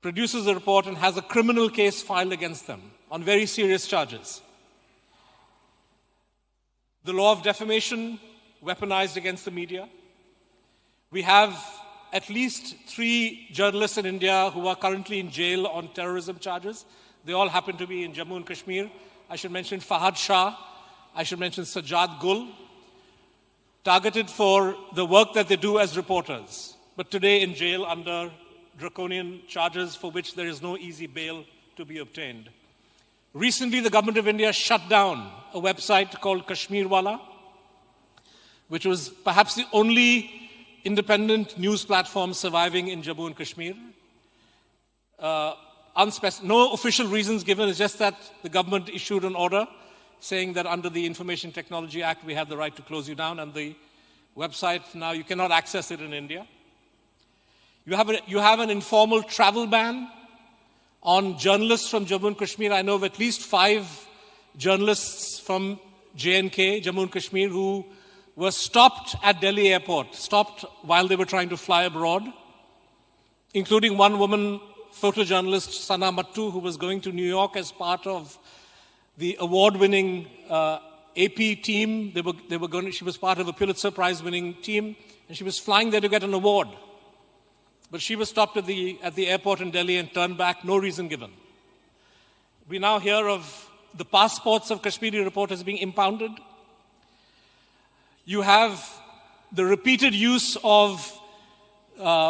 produces a report and has a criminal case filed against them on very serious charges. The law of defamation weaponized against the media. We have at least 3 journalists in India who are currently in jail on terrorism charges. They all happen to be in Jammu and Kashmir. I should mention Fahad Shah. I should mention Sajjad Gul, targeted for the work that they do as reporters, but today in jail under draconian charges for which there is no easy bail to be obtained. Recently, the government of India shut down a website called Kashmirwala, which was perhaps the only independent news platform surviving in Jammu and Kashmir. No official reasons given, it's just that the government issued an order saying that under the Information Technology Act, we have the right to close you down, and the website, now you cannot access it in India. You have an informal travel ban on journalists from Jammu and Kashmir. I know of at least 5 journalists from J&K, Jammu and Kashmir, who were stopped at Delhi airport, stopped while they were trying to fly abroad, including one woman photojournalist, Sana Mattu, who was going to New York as part of the award-winning AP team. She was part of a Pulitzer Prize-winning team, and she was flying there to get an award. but she was stopped at the airport in Delhi and turned back, no reason given. We now hear of the passports of Kashmiri reporters being impounded. You have the repeated use of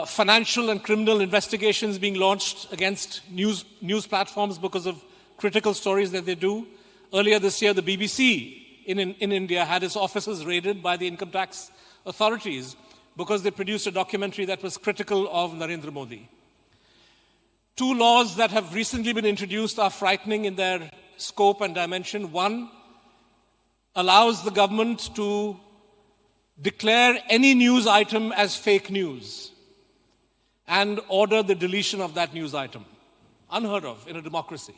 financial and criminal investigations being launched against news platforms because of critical stories that they do. Earlier this year, the BBC in India had its offices raided by the income tax authorities because they produced a documentary that was critical of Narendra Modi. Two laws that have recently been introduced are frightening in their scope and dimension. One allows the government to declare any news item as fake news and order the deletion of that news item. Unheard of in a democracy,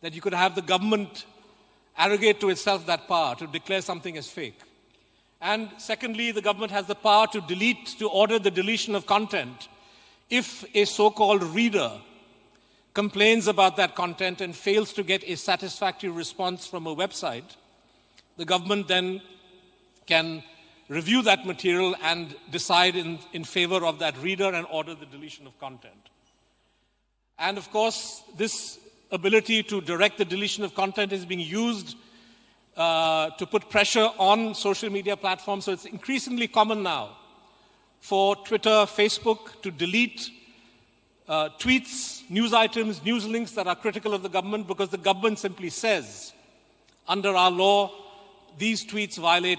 that you could have the government arrogate to itself that power to declare something as fake. And secondly, the government has the power to order the deletion of content if a so-called reader complains about that content and fails to get a satisfactory response from a website. The government then can review that material and decide in favor of that reader and order the deletion of content. And of course, this ability to direct the deletion of content is being used to put pressure on social media platforms. So it's increasingly common now for Twitter, Facebook to delete tweets, news items, news links that are critical of the government because the government simply says, under our law, these tweets violate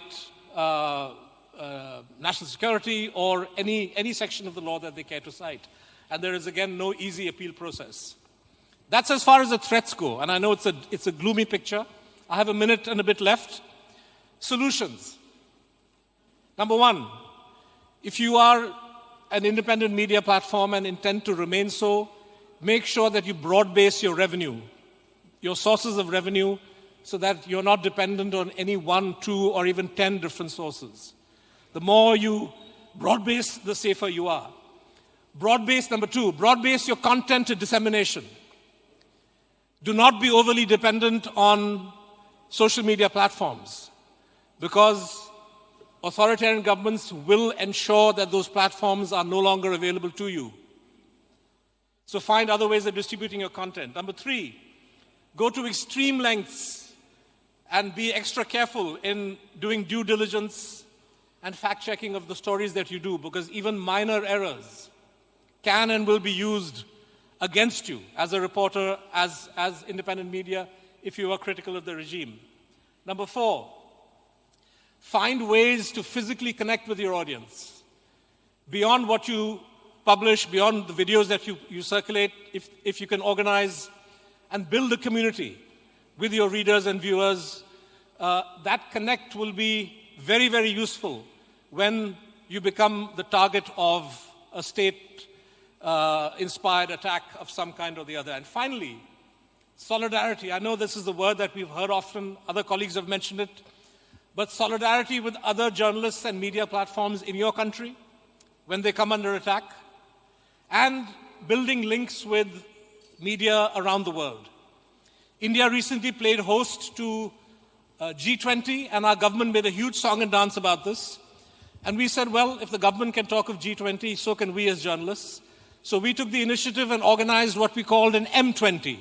national security or any section of the law that they care to cite. And there is, again, no easy appeal process. That's as far as the threats go. And I know it's a gloomy picture. I have a minute and a bit left. Solutions. Number one, if you are an independent media platform and intend to remain so, make sure that you broad base your revenue, your sources of revenue, so that you're not dependent on any 1, 2, or even 10 different sources. The more you broad base, the safer you are. Broad base, number two, broad base your content to dissemination. Do not be overly dependent on social media platforms because authoritarian governments will ensure that those platforms are no longer available to you. So find other ways of distributing your content. Number three, go to extreme lengths and be extra careful in doing due diligence and fact-checking of the stories that you do, because even minor errors can and will be used against you as a reporter, as independent media, if you are critical of the regime. Number four, find ways to physically connect with your audience. Beyond what you publish, beyond the videos that you circulate, if you can organize and build a community with your readers and viewers, that connect will be very, very useful when you become the target of a state-inspired attack of some kind or the other. And finally, solidarity. I know this is the word that we've heard often. Other colleagues have mentioned it. But solidarity with other journalists and media platforms in your country when they come under attack, and building links with media around the world. India recently played host to G20, and our government made a huge song and dance about this. And we said, well, if the government can talk of G20, so can we as journalists. So we took the initiative and organized what we called an M20.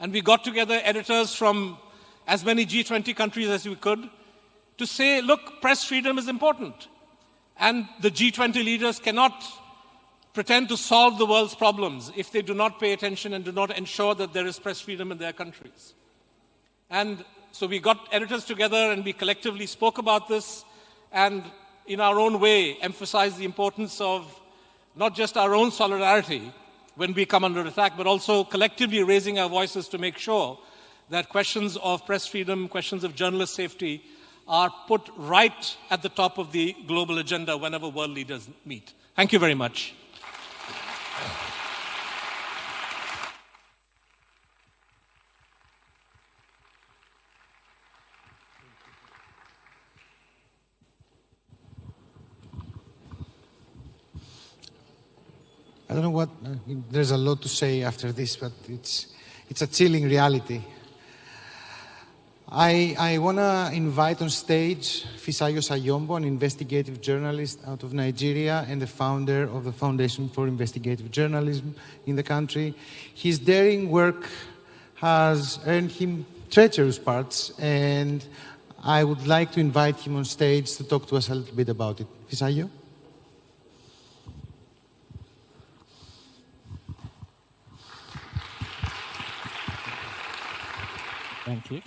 And we got together editors from as many G20 countries as we could to say, look, press freedom is important. And the G20 leaders cannot pretend to solve the world's problems if they do not pay attention and do not ensure that there is press freedom in their countries. And so we got editors together and we collectively spoke about this and in our own way emphasized the importance of not just our own solidarity when we come under attack, but also collectively raising our voices to make sure that questions of press freedom, questions of journalist safety are put right at the top of the global agenda whenever world leaders meet. Thank you very much. I don't know what, there's a lot to say after this, but it's a chilling reality. I want to invite on stage Fisayo Sayombo, an investigative journalist out of Nigeria and the founder of the Foundation for Investigative Journalism in the country. His daring work has earned him treacherous parts, and I would like to invite him on stage to talk to us a little bit about it. Fisayo? Thank you.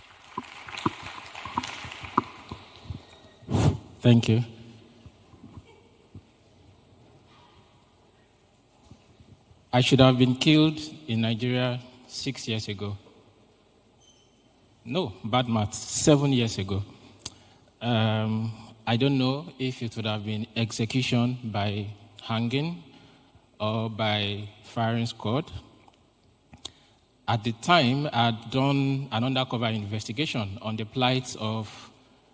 Thank you. I should have been killed in Nigeria 6 years ago. No, bad math, 7 years ago. I don't know if it would have been execution by hanging or by firing squad. At the time, I'd done an undercover investigation on the plight of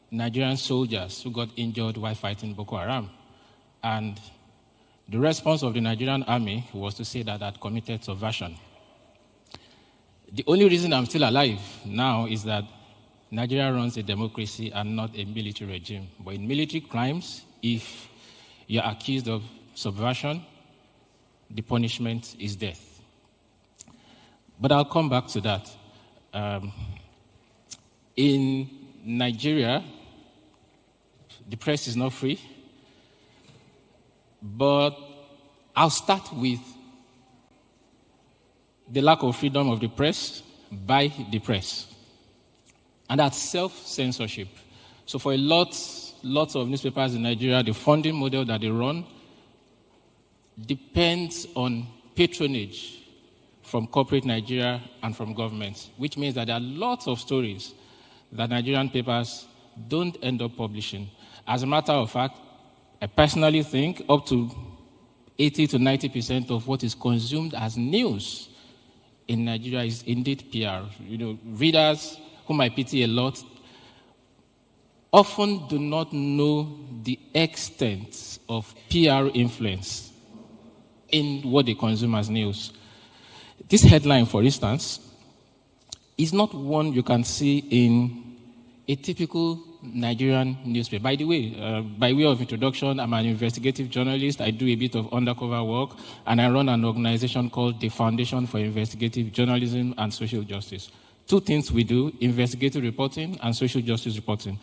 Nigerian soldiers who got injured while fighting Boko Haram. And the response of the Nigerian army was to say that I'd committed subversion. The only reason I'm still alive now is that Nigeria runs a democracy and not a military regime. But in military crimes, if you're accused of subversion, the punishment is death. But I'll come back to that. In Nigeria, the press is not free, but I'll start with the lack of freedom of the press by the press. And that's self-censorship. So for lots of newspapers in Nigeria, the funding model that they run depends on patronage from corporate Nigeria and from governments, which means that there are lots of stories that Nigerian papers don't end up publishing. As a matter of fact, I personally think up to 80 to 90% of what is consumed as news in Nigeria is indeed PR. You know, readers, whom I pity a lot, often do not know the extent of PR influence in what they consume as news. This headline, for instance, is not one you can see in a typical Nigerian newspaper. By the way, by way of introduction, I'm an investigative journalist. I do a bit of undercover work, and I run an organization called the Foundation for Investigative Journalism and Social Justice. Two things we do: investigative reporting and social justice reporting.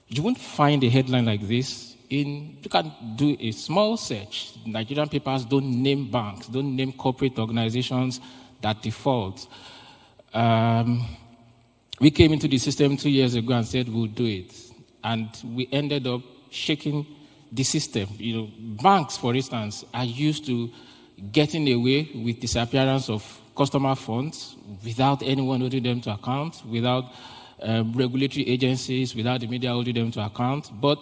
You won't find a headline like this you can do a small search. Nigerian papers don't name banks, don't name corporate organizations that default. We came into the system 2 years ago and said we'll do it. And we ended up shaking the system. You know, banks, for instance, are used to getting away with disappearance of customer funds without anyone holding them to account, without regulatory agencies, without the media holding them to account. But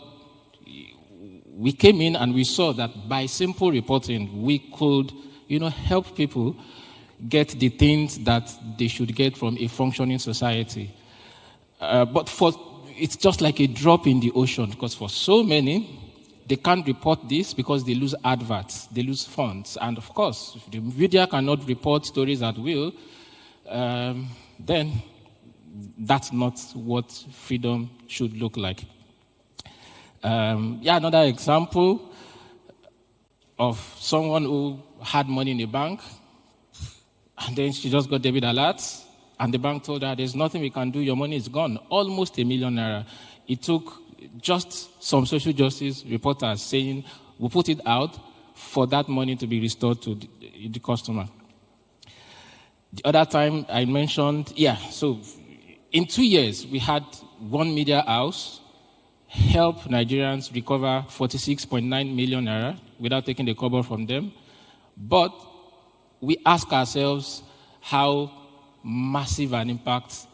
we came in and we saw that by simple reporting, we could, help people get the things that they should get from a functioning society. But it's just like a drop in the ocean, because for so many, they can't report this because they lose adverts, they lose funds. And of course, if the media cannot report stories at will, then that's not what freedom should look like. Another example of someone who had money in the bank, and then she just got debit alerts, and the bank told her, there's nothing we can do, your money is gone. Almost ₦1 million. It took just some social justice reporters saying, we'll put it out for that money to be restored to the customer. The other time I mentioned, so in 2 years, we had one media house help Nigerians recover ₦46.9 million without taking the cover from them. But we ask ourselves how massive an impact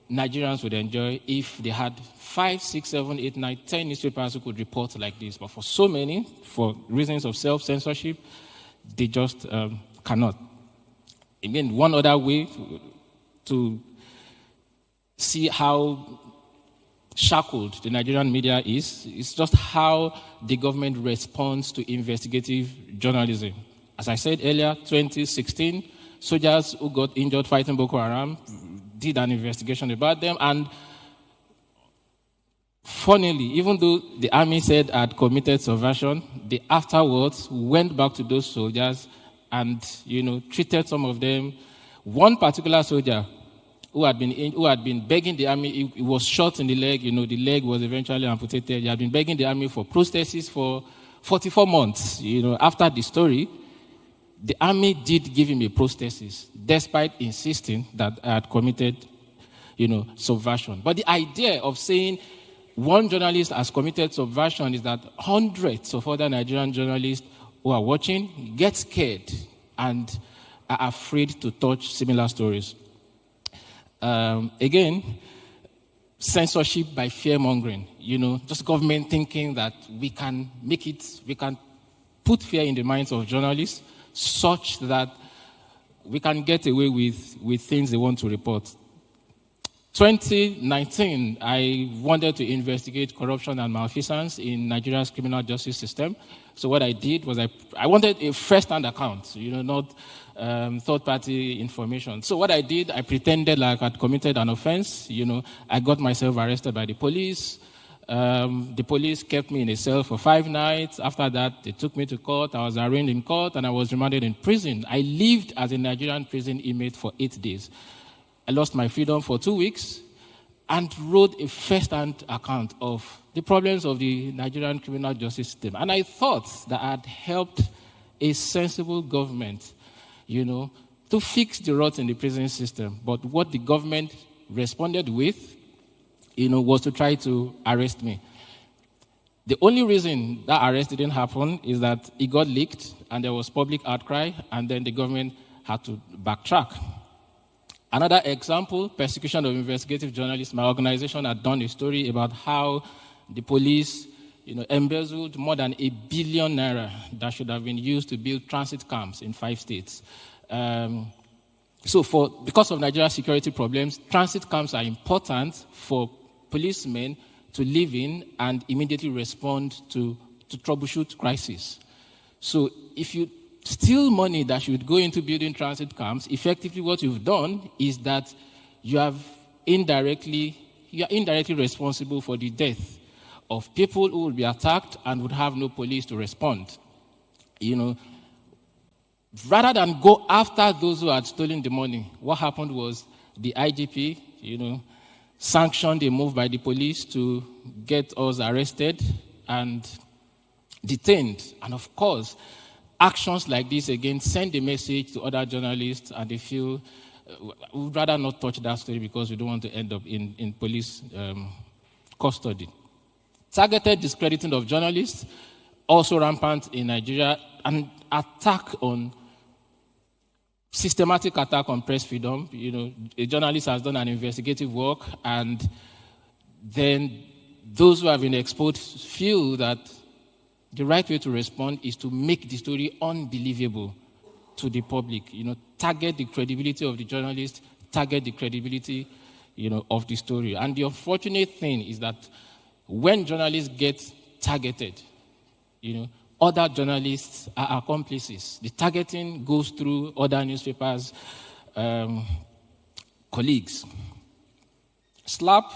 Nigerians would enjoy if they had 5, 6, 7, 8, 9, 10 newspapers who could report like this. But for so many, for reasons of self-censorship, they just cannot. Again, one other way to see how shackled the Nigerian media is just how the government responds to investigative journalism. As I said earlier, 2016, soldiers who got injured fighting Boko Haram, did an investigation about them. And funnily, even though the army said I had committed subversion, they afterwards went back to those soldiers and, treated some of them. One particular soldier who had been begging the army, he was shot in the leg, the leg was eventually amputated. He had been begging the army for prosthesis for 44 months. After the story, the army did give him a prosthesis, despite insisting that I had committed, subversion. But the idea of saying one journalist has committed subversion is that hundreds of other Nigerian journalists who are watching get scared and are afraid to touch similar stories. Again, censorship by fear-mongering, just government thinking that we can put fear in the minds of journalists such that we can get away with things they want to report. 2019, I wanted to investigate corruption and malfeasance in Nigeria's criminal justice system. So what I did was I wanted a first-hand account, not third-party information. So what I did, I pretended like I'd committed an offense. I got myself arrested by the police. The police kept me in a cell for 5 nights. After that, they took me to court. I was arraigned in court, and I was remanded in prison. I lived as a Nigerian prison inmate for 8 days. I lost my freedom for 2 weeks and wrote a first-hand account of the problems of the Nigerian criminal justice system. And I thought that I had helped a sensible government, to fix the rot in the prison system. But what the government responded with, was to try to arrest me. The only reason that arrest didn't happen is that it got leaked and there was public outcry, and then the government had to backtrack. Another example, persecution of investigative journalists. My organization had done a story about how the police, embezzled more than ₦1 billion that should have been used to build transit camps in 5 states. Because of Nigeria's security problems, transit camps are important for policemen to live in and immediately respond to troubleshoot crises. So if you steal money that should go into building transit camps, effectively what you've done is that you are indirectly responsible for the death of people who will be attacked and would have no police to respond. Rather than go after those who had stolen the money, what happened was the IGP, sanctioned a move by the police to get us arrested and detained. And of course, actions like this, again, send a message to other journalists, and they feel we'd rather not touch that story because we don't want to end up in police custody. Targeted discrediting of journalists, also rampant in Nigeria, and systematic attack on press freedom. A journalist has done an investigative work, and then those who have been exposed feel that the right way to respond is to make the story unbelievable to the public. Target the credibility of the journalist, target the credibility, of the story. And the unfortunate thing is that when journalists get targeted, other journalists are accomplices. The targeting goes through other newspapers, colleagues. SLAP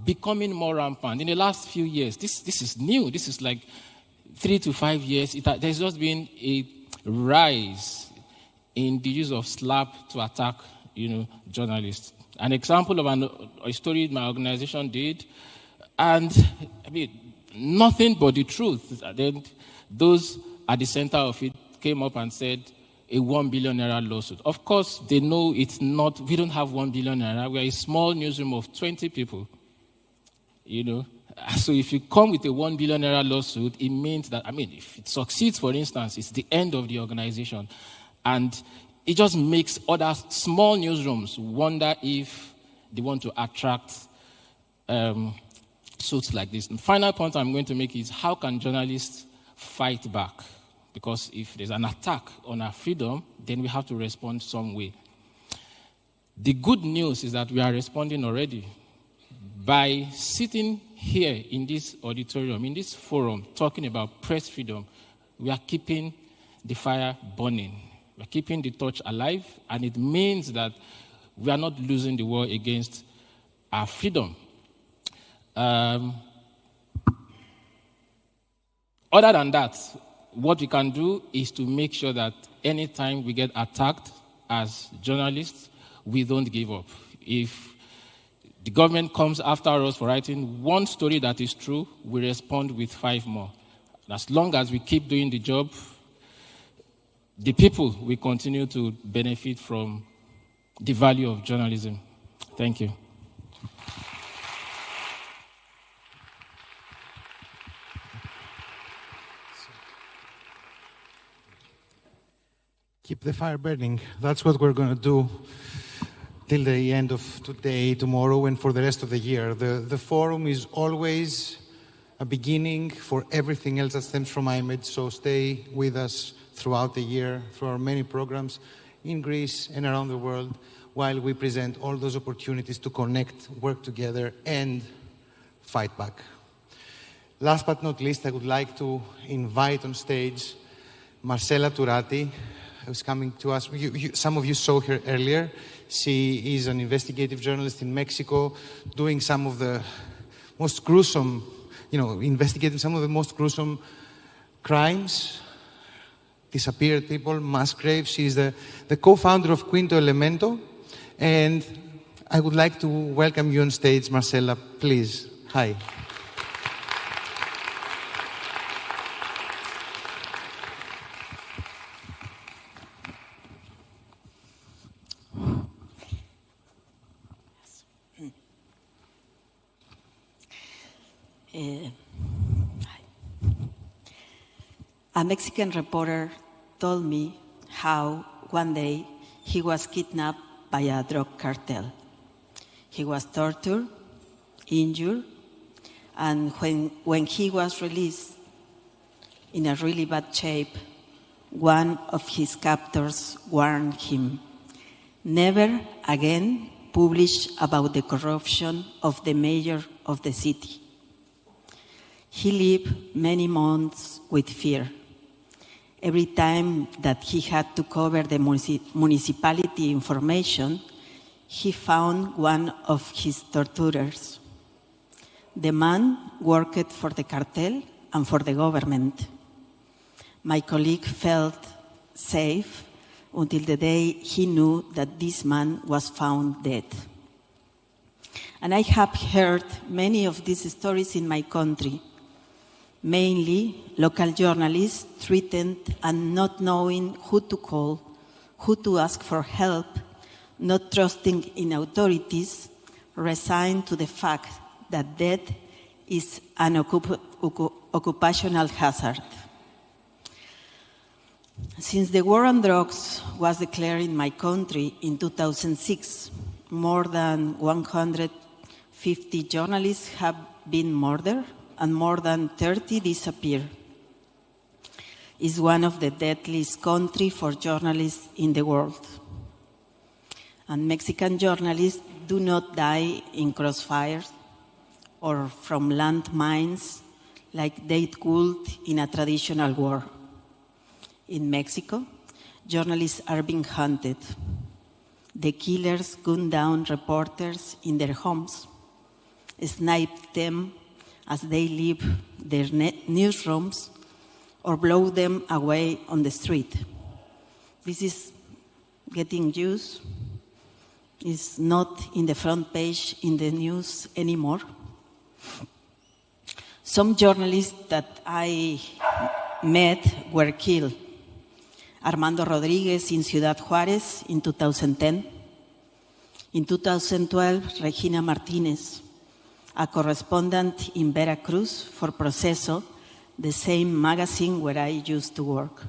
becoming more rampant. In the last few years, this is new. This is like 3 to 5 years. There's just been a rise in the use of SLAP to attack, journalists. An example of a story my organization did, and nothing but the truth. Then those at the center of it came up and said a ₦1 billion lawsuit. Of course, they know it's not. We don't have ₦1 billion. We're a small newsroom of 20 people. So if you come with a ₦1 billion lawsuit, it means that, if it succeeds, for instance, it's the end of the organization. And it just makes other small newsrooms wonder if they want to attract suits like this. And the final point I'm going to make is, how can journalists fight back? Because if there's an attack on our freedom, then we have to respond some way. The good news is that we are responding already. By sitting here in this auditorium, in this forum, talking about press freedom, we are keeping the fire burning. We're keeping the torch alive, and it means that we are not losing the war against our freedom. Other than that, what we can do is to make sure that anytime we get attacked as journalists, we don't give up. If the government comes after us for writing one story that is true, we respond with 5 more. And as long as we keep doing the job, the people will continue to benefit from the value of journalism. Thank you. Keep the fire burning. That's what we're going to do till the end of today, tomorrow, and for the rest of the year. The forum is always a beginning for everything else that stems from iMEdD, so stay with us throughout the year, through our many programs in Greece and around the world, while we present all those opportunities to connect, work together, and fight back. Last but not least, I would like to invite on stage Marcela Turati, who's coming to us. Some of you saw her earlier. She is an investigative journalist in Mexico, doing some of the most gruesome, investigating some of the most gruesome crimes, disappeared people, mass graves. She's the co-founder of Quinto Elemento. And I would like to welcome you on stage, Marcela, please. Hi. A Mexican reporter told me how one day he was kidnapped by a drug cartel. He was tortured, injured, and when he was released in a really bad shape, one of his captors warned him, never again publish about the corruption of the mayor of the city. He lived many months with fear. Every time that he had to cover the municipality information, he found one of his torturers. The man worked for the cartel and for the government. My colleague felt safe until the day he knew that this man was found dead. And I have heard many of these stories in my country. Mainly, local journalists threatened and not knowing who to call, who to ask for help, not trusting in authorities, resigned to the fact that death is an occupational hazard. Since the war on drugs was declared in my country in 2006, more than 150 journalists have been murdered and more than 30 disappear. It's one of the deadliest countries for journalists in the world. And Mexican journalists do not die in crossfires or from landmines like they could in a traditional war. In Mexico, journalists are being hunted. The killers gun down reporters in their homes, snipe them as they leave their newsrooms, or blow them away on the street. This is getting used. It's not in the front page in the news anymore. Some journalists that I met were killed. Armando Rodriguez in Ciudad Juárez in 2010. In 2012, Regina Martinez, a correspondent in Veracruz for Proceso, the same magazine where I used to work.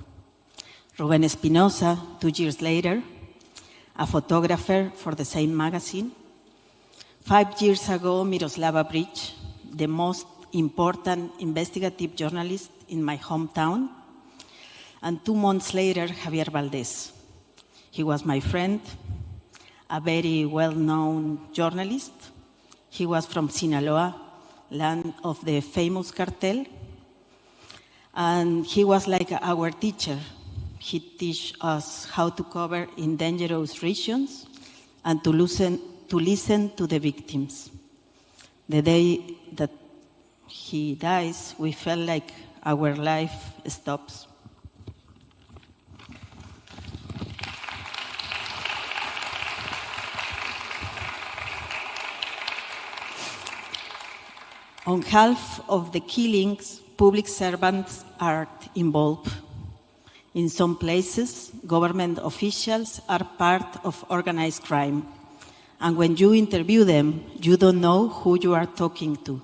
Rubén Espinosa, 2 years later, a photographer for the same magazine. 5 years ago, Miroslava Bridge, the most important investigative journalist in my hometown. And 2 months later, Javier Valdez. He was my friend, a very well-known journalist. He was from Sinaloa, land of the famous cartel. And he was like our teacher. He taught us how to cover in dangerous regions and to listen to the victims. The day that he dies, we felt like our life stops. On half of the killings, public servants are involved. In some places, government officials are part of organized crime. And when you interview them, you don't know who you are talking to.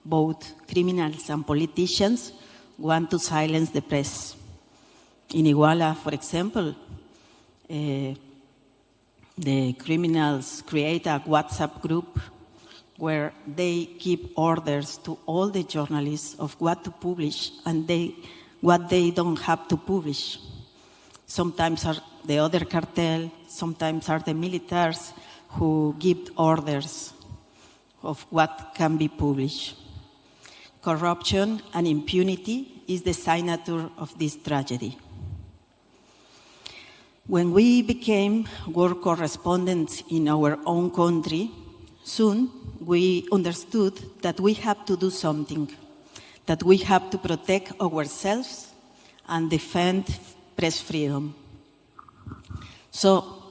Both criminals and politicians want to silence the press. In Iguala, for example, the criminals create a WhatsApp group where they give orders to all the journalists of what to publish and what they don't have to publish. Sometimes are the other cartel, sometimes are the militaries who give orders of what can be published. Corruption and impunity is the signature of this tragedy. When we became war correspondents in our own country, soon we understood that we have to do something, that we have to protect ourselves and defend press freedom. So,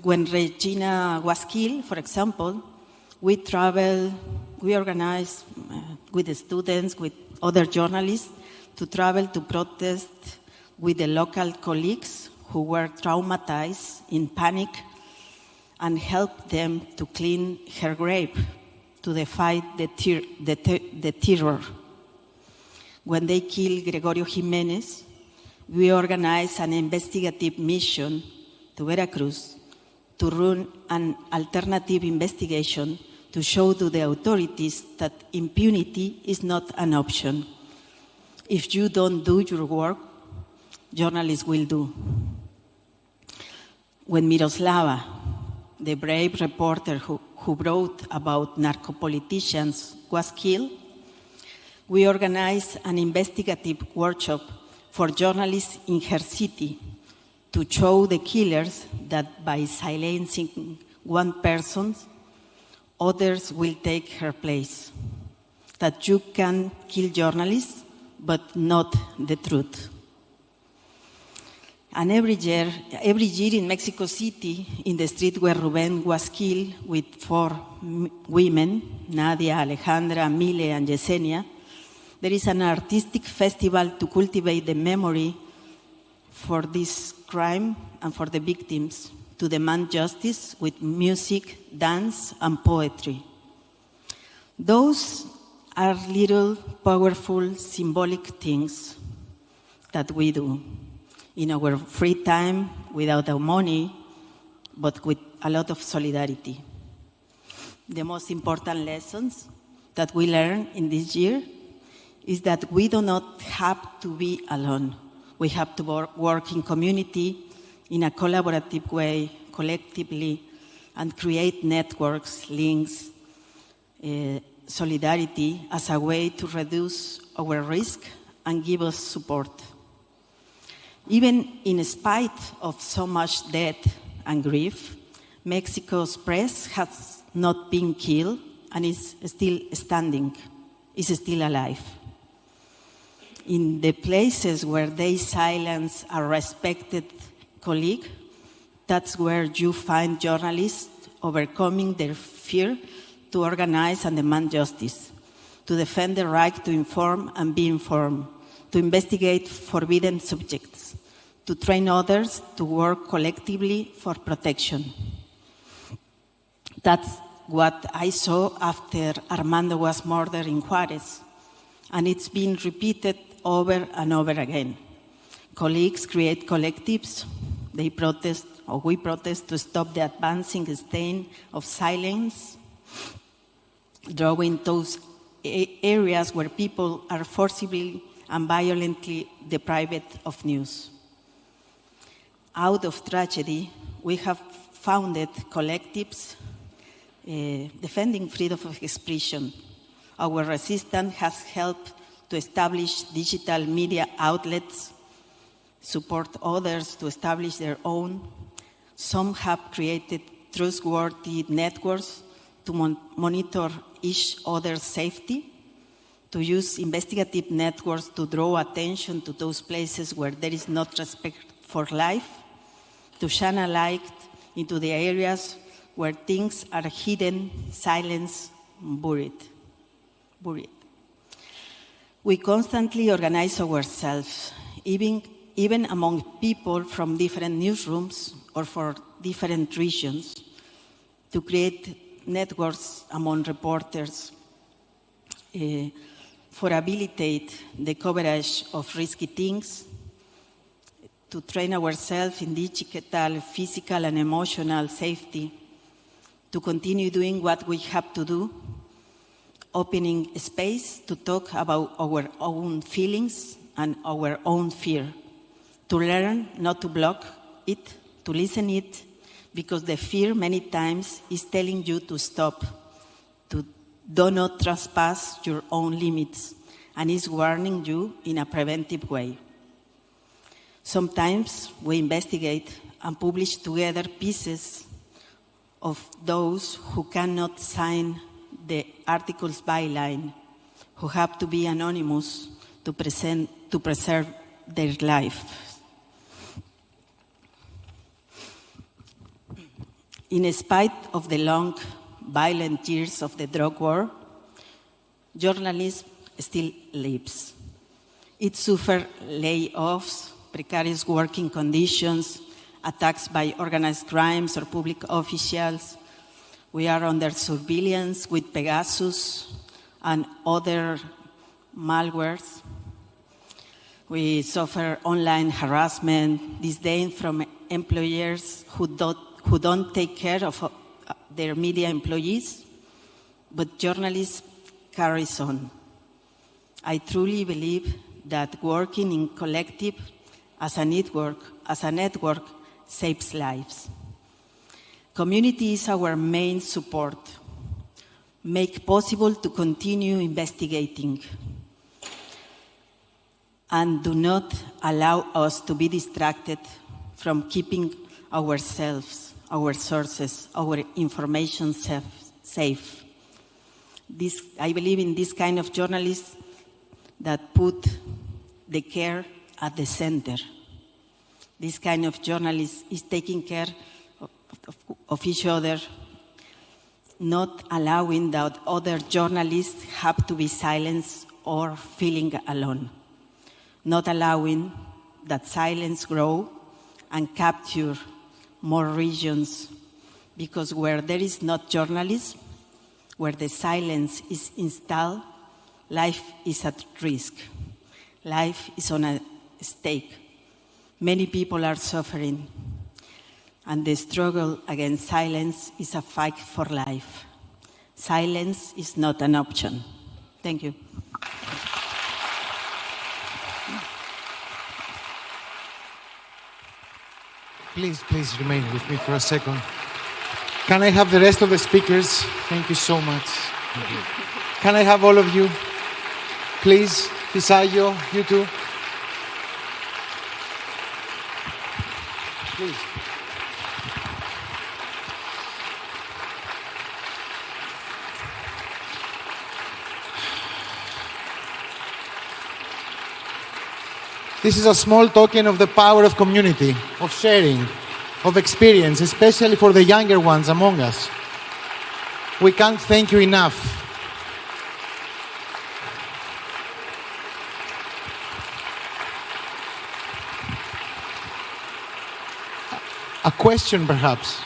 when Regina was killed, for example, we organized with the students, with other journalists, to travel to protest with the local colleagues who were traumatized, in panic, and help them to clean her grave, to defy the terror. When they killed Gregorio Jimenez, we organized an investigative mission to Veracruz to run an alternative investigation to show to the authorities that impunity is not an option. If you don't do your work, journalists will do. When Miroslava, the brave reporter who wrote about narco-politicians, was killed, we organized an investigative workshop for journalists in her city to show the killers that by silencing one person, others will take her place. That you can kill journalists, but not the truth. And every year in Mexico City, in the street where Ruben was killed with 4 women, Nadia, Alejandra, Mile, and Yesenia, there is an artistic festival to cultivate the memory for this crime and for the victims, to demand justice with music, dance, and poetry. Those are little, powerful, symbolic things that we do in our free time, without our money, but with a lot of solidarity. The most important lessons that we learned in this year is that we do not have to be alone. We have to work in community, in a collaborative way, collectively, and create networks, links, solidarity as a way to reduce our risk and give us support. Even in spite of so much death and grief, Mexico's press has not been killed and is still standing, is still alive. In the places where they silence a respected colleague, that's where you find journalists overcoming their fear to organize and demand justice, to defend the right to inform and be informed, to investigate forbidden subjects, to train others to work collectively for protection. That's what I saw after Armando was murdered in Juarez, and it's been repeated over and over again. Colleagues create collectives, they protest, or we protest, to stop the advancing stain of silence, drawing those areas where people are forcibly and violently deprived of news. Out of tragedy, we have founded collectives defending freedom of expression. Our resistance has helped to establish digital media outlets, support others to establish their own. Some have created trustworthy networks to monitor each other's safety, to use investigative networks to draw attention to those places where there is not respect for life, to shine a light into the areas where things are hidden, silenced, buried. We constantly organize ourselves, even among people from different newsrooms or for different regions, to create networks among reporters, for facilitate the coverage of risky things, to train ourselves in digital, physical, and emotional safety, to continue doing what we have to do, opening space to talk about our own feelings and our own fear, to learn not to block it, to listen it, because the fear many times is telling you to stop, to do not trespass your own limits, and is warning you in a preventive way. Sometimes we investigate and publish together pieces of those who cannot sign the article's byline, who have to be anonymous to preserve their life. In spite of the long, violent years of the drug war, journalism still lives. It suffers layoffs, precarious working conditions, attacks by organized crimes or public officials. We are under surveillance with Pegasus and other malwares. We suffer online harassment, disdain from employers who don't take care of their media employees, but journalism carries on. I truly believe that working in collective as a network saves lives. Community is our main support, make possible to continue investigating, and do not allow us to be distracted from keeping ourselves, our sources, our information safe. I believe in this kind of journalists that put the care at the center. This kind of journalist is taking care of each other, not allowing that other journalists have to be silenced or feeling alone, not allowing that silence grow and capture more regions, because where there is not journalism, where the silence is installed, life is at risk. Life is on a stake. Many people are suffering, and the struggle against silence is a fight for life. Silence is not an option. Thank you. Please remain with me for a second. Can I have the rest of the speakers? Thank you so much. Can I have all of you? Please, Pisayo, you too. Please. This is a small token of the power of community, of sharing, of experience, especially for the younger ones among us. We can't thank you enough. A question, perhaps.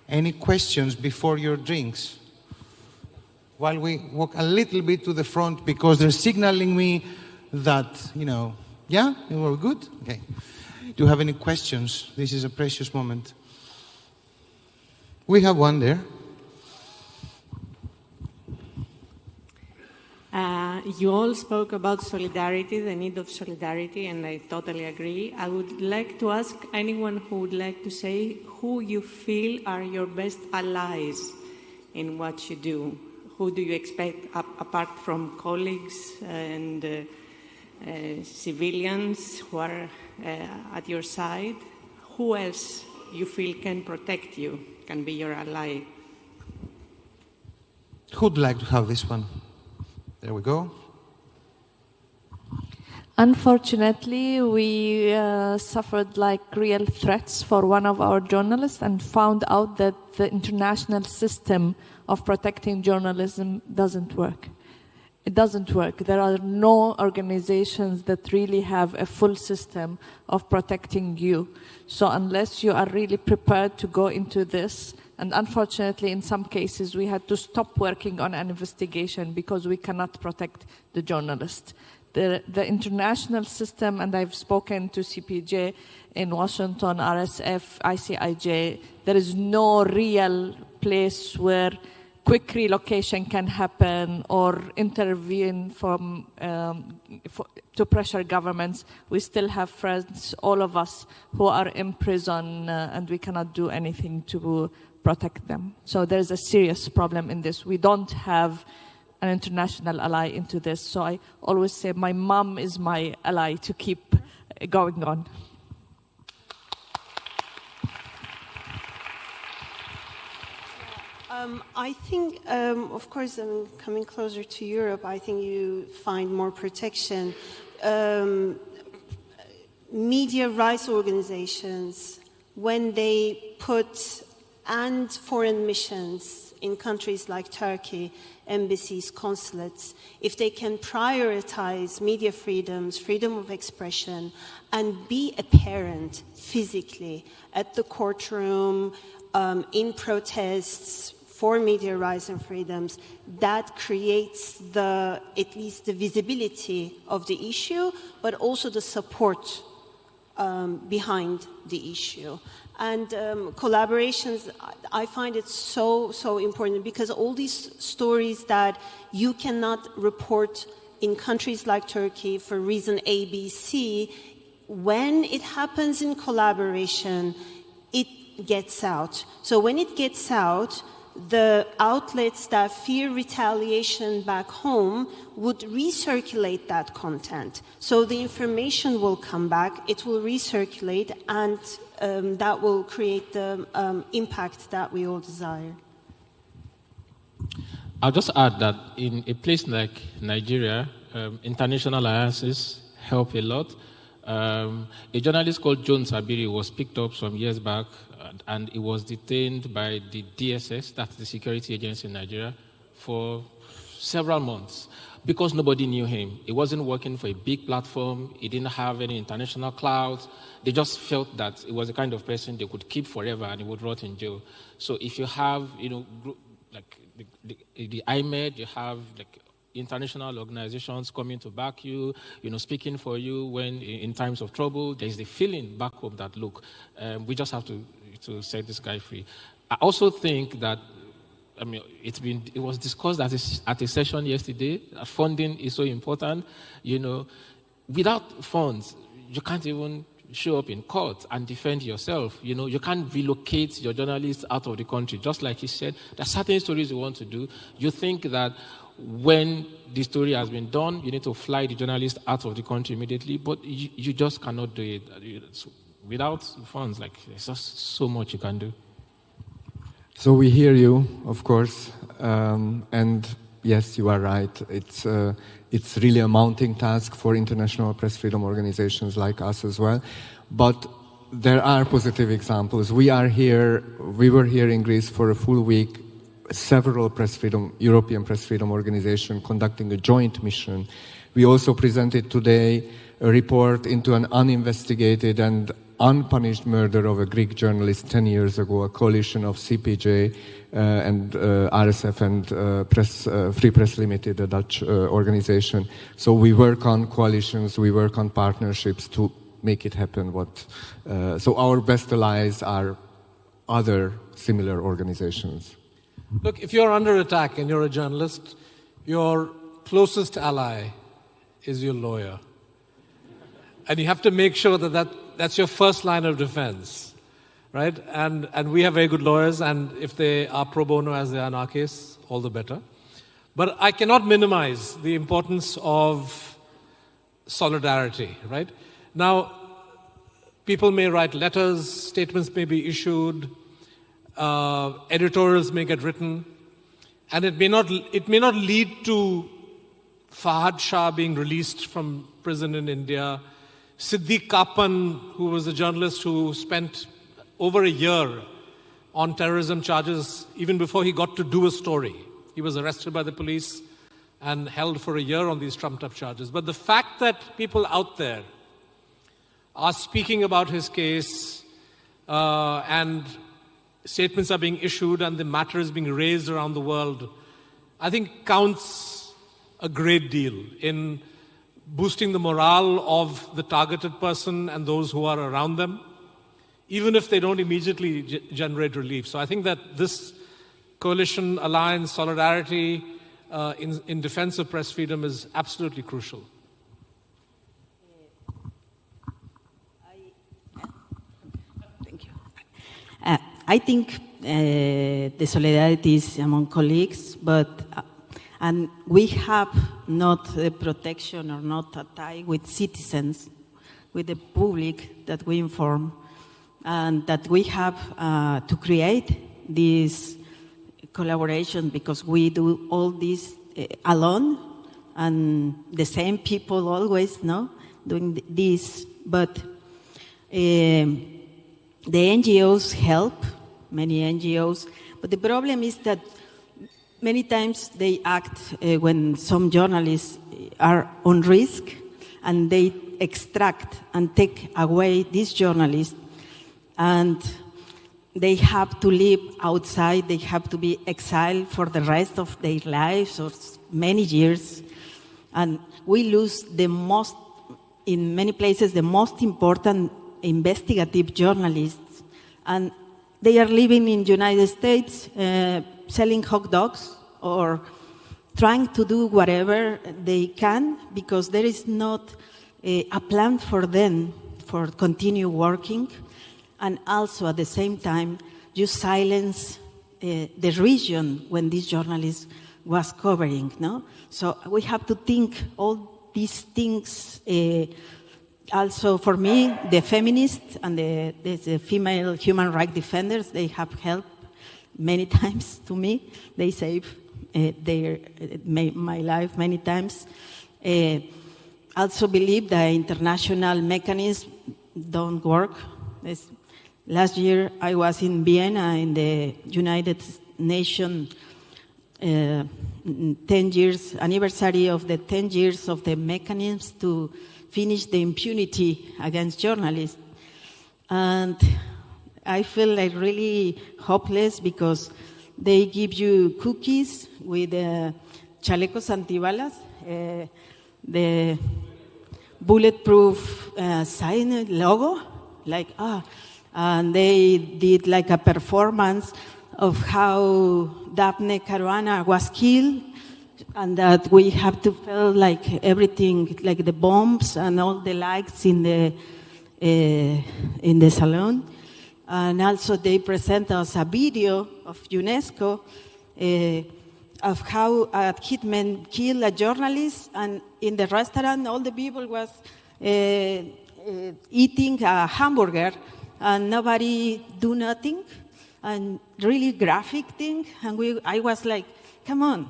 Any questions before your drinks? While we walk a little bit to the front, because they're signaling me that, yeah, we're good? Okay. Do you have any questions? This is a precious moment. We have one there. You all spoke about solidarity, the need of solidarity, and I totally agree. I would like to ask anyone who would like to say who you feel are your best allies in what you do. Who do you expect, apart from colleagues and civilians who are at your side? Who else you feel can protect you, can be your ally? Who'd like to have this one? There we go. Unfortunately, we suffered like real threats for one of our journalists and found out that the international system of protecting journalism doesn't work. It doesn't work. There are no organizations that really have a full system of protecting you. So unless you are really prepared to go into this, and unfortunately in some cases we had to stop working on an investigation because we cannot protect the journalist. The international system, and I've spoken to CPJ in Washington, RSF, ICIJ, there is no real place where quick relocation can happen or intervene to pressure governments. We still have friends, all of us, who are in prison and we cannot do anything to protect them. So there's a serious problem in this. We don't have an international ally into this. So I always say my mom is my ally to keep going on. I think, of course, coming closer to Europe, I think you find more protection. Media rights organizations, when they put and foreign missions in countries like Turkey, embassies, consulates, if they can prioritize media freedoms, freedom of expression, and be apparent physically at the courtroom, in protests for media rights and freedoms, that creates at least the visibility of the issue, but also the support behind the issue. And collaborations, I find it so important because all these stories that you cannot report in countries like Turkey for reason A, B, C, when it happens in collaboration, it gets out. So when it gets out, the outlets that fear retaliation back home would recirculate that content. So the information will come back, it will recirculate, and that will create the impact that we all desire. I'll just add that in a place like Nigeria, international alliances help a lot. A journalist called John Sabiri was picked up some years back and he was detained by the DSS, that's the security agency in Nigeria, for several months because nobody knew him. He wasn't working for a big platform. He didn't have any international clout. They just felt that he was the kind of person they could keep forever and he would rot in jail. So if you have, like the iMEdD, you have like international organizations coming to back you, speaking for you when in times of trouble, there's the feeling back home that, look, we just have to set this guy free. I also think that, it was discussed at a session yesterday, that funding is so important. Without funds, you can't even show up in court and defend yourself. You can't relocate your journalists out of the country. Just like he said, there are certain stories you want to do. You think that when the story has been done, you need to fly the journalist out of the country immediately, but you just cannot do it. Without funds, there's just so much you can do. So we hear you, of course, and yes, you are right. It's really a mounting task for international press freedom organizations like us as well. But there are positive examples. We were here in Greece for a full week. Several European press freedom organizations conducting a joint mission. We also presented today a report into an uninvestigated and unpunished murder of a Greek journalist 10 years ago, a coalition of CPJ and RSF and Free Press Limited, a Dutch organization. So we work on coalitions, we work on partnerships to make it happen. So our best allies are other similar organizations. Look, if you're under attack and you're a journalist, your closest ally is your lawyer. And you have to make sure that's your first line of defense, right? And we have very good lawyers, and if they are pro bono, as they are in our case, all the better. But I cannot minimize the importance of solidarity, right? Now, people may write letters, statements may be issued, editorials may get written, and it may not lead to Fahad Shah being released from prison in India, Siddiq Kapan, who was a journalist who spent over a year on terrorism charges even before he got to do a story. He was arrested by the police and held for a year on these trumped-up charges. But the fact that people out there are speaking about his case and statements are being issued and the matter is being raised around the world, I think counts a great deal in boosting the morale of the targeted person and those who are around them, even if they don't immediately generate relief. So I think that this coalition, alliance, solidarity in defense of press freedom is absolutely crucial. Thank you. I think the solidarity is among colleagues, but and we have not the protection or not a tie with citizens, with the public that we inform, and that we have to create this collaboration, because we do all this alone, and the same people always, doing this. But the NGOs help, many NGOs, but the problem is that many times they act when some journalists are on risk, and they extract and take away these journalists, and they have to live outside, they have to be exiled for the rest of their lives or many years. And we lose in many places, the most important investigative journalists. And they are living in the United States, selling hot dogs or trying to do whatever they can, because there is not a plan for them for continue working. And also at the same time, you silence the region when this journalist was covering, So we have to think all these things. Also for me, the feminists and the female human rights defenders, they have helped many times to me. They saved my life many times. Also believe the international mechanisms don't work. Last year, I was in Vienna in the United Nations 10 years anniversary of the 10 years of the mechanisms to finish the impunity against journalists. And I feel like really hopeless, because they give you cookies with chalecos antibalas, the bulletproof sign logo, and they did like a performance of how Daphne Caruana was killed, and that we have to feel like everything, like the bombs and all the lights in the salon. And also they present us a video of UNESCO of how a hitman killed a journalist, and in the restaurant all the people was eating a hamburger, and nobody do nothing, and really graphic thing. And I was like, come on,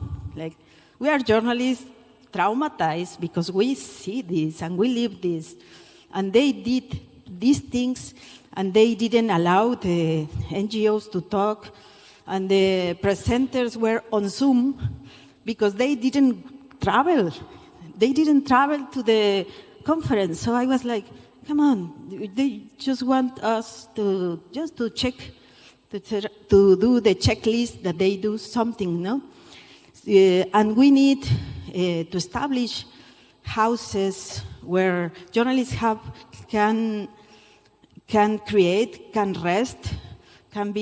we are journalists traumatized because we see this and we live this. And they did these things, and they didn't allow the NGOs to talk, and the presenters were on Zoom because they didn't travel. They didn't travel to the conference. So I was like, come on, they just want us to check, to do the checklist that they do something, and we need to establish houses where journalists can create, can rest, can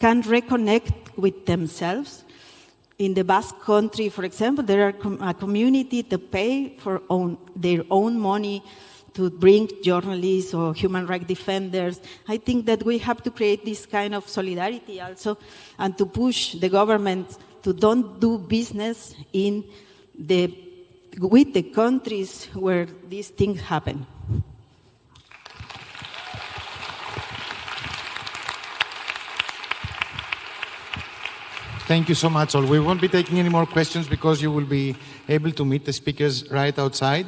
reconnect with themselves. In the Basque Country, for example, there are a community to pay for their own money to bring journalists or human rights defenders. I think that we have to create this kind of solidarity also, and to push the government to don't do business in the with the countries where these things happen. Thank you so much, all. We won't be taking any more questions because you will be able to meet the speakers right outside.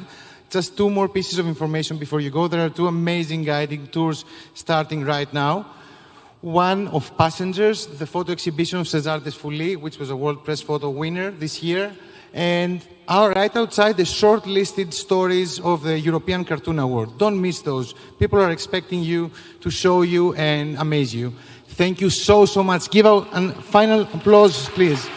Just 2 more pieces of information before you go. There are 2 amazing guiding tours starting right now. One of passengers, the photo exhibition of César Desfoulis, which was a World Press Photo winner this year. And right outside, the shortlisted stories of the European Cartoon Award. Don't miss those. People are expecting you to show you and amaze you. Thank you so much. Give out a final applause, please.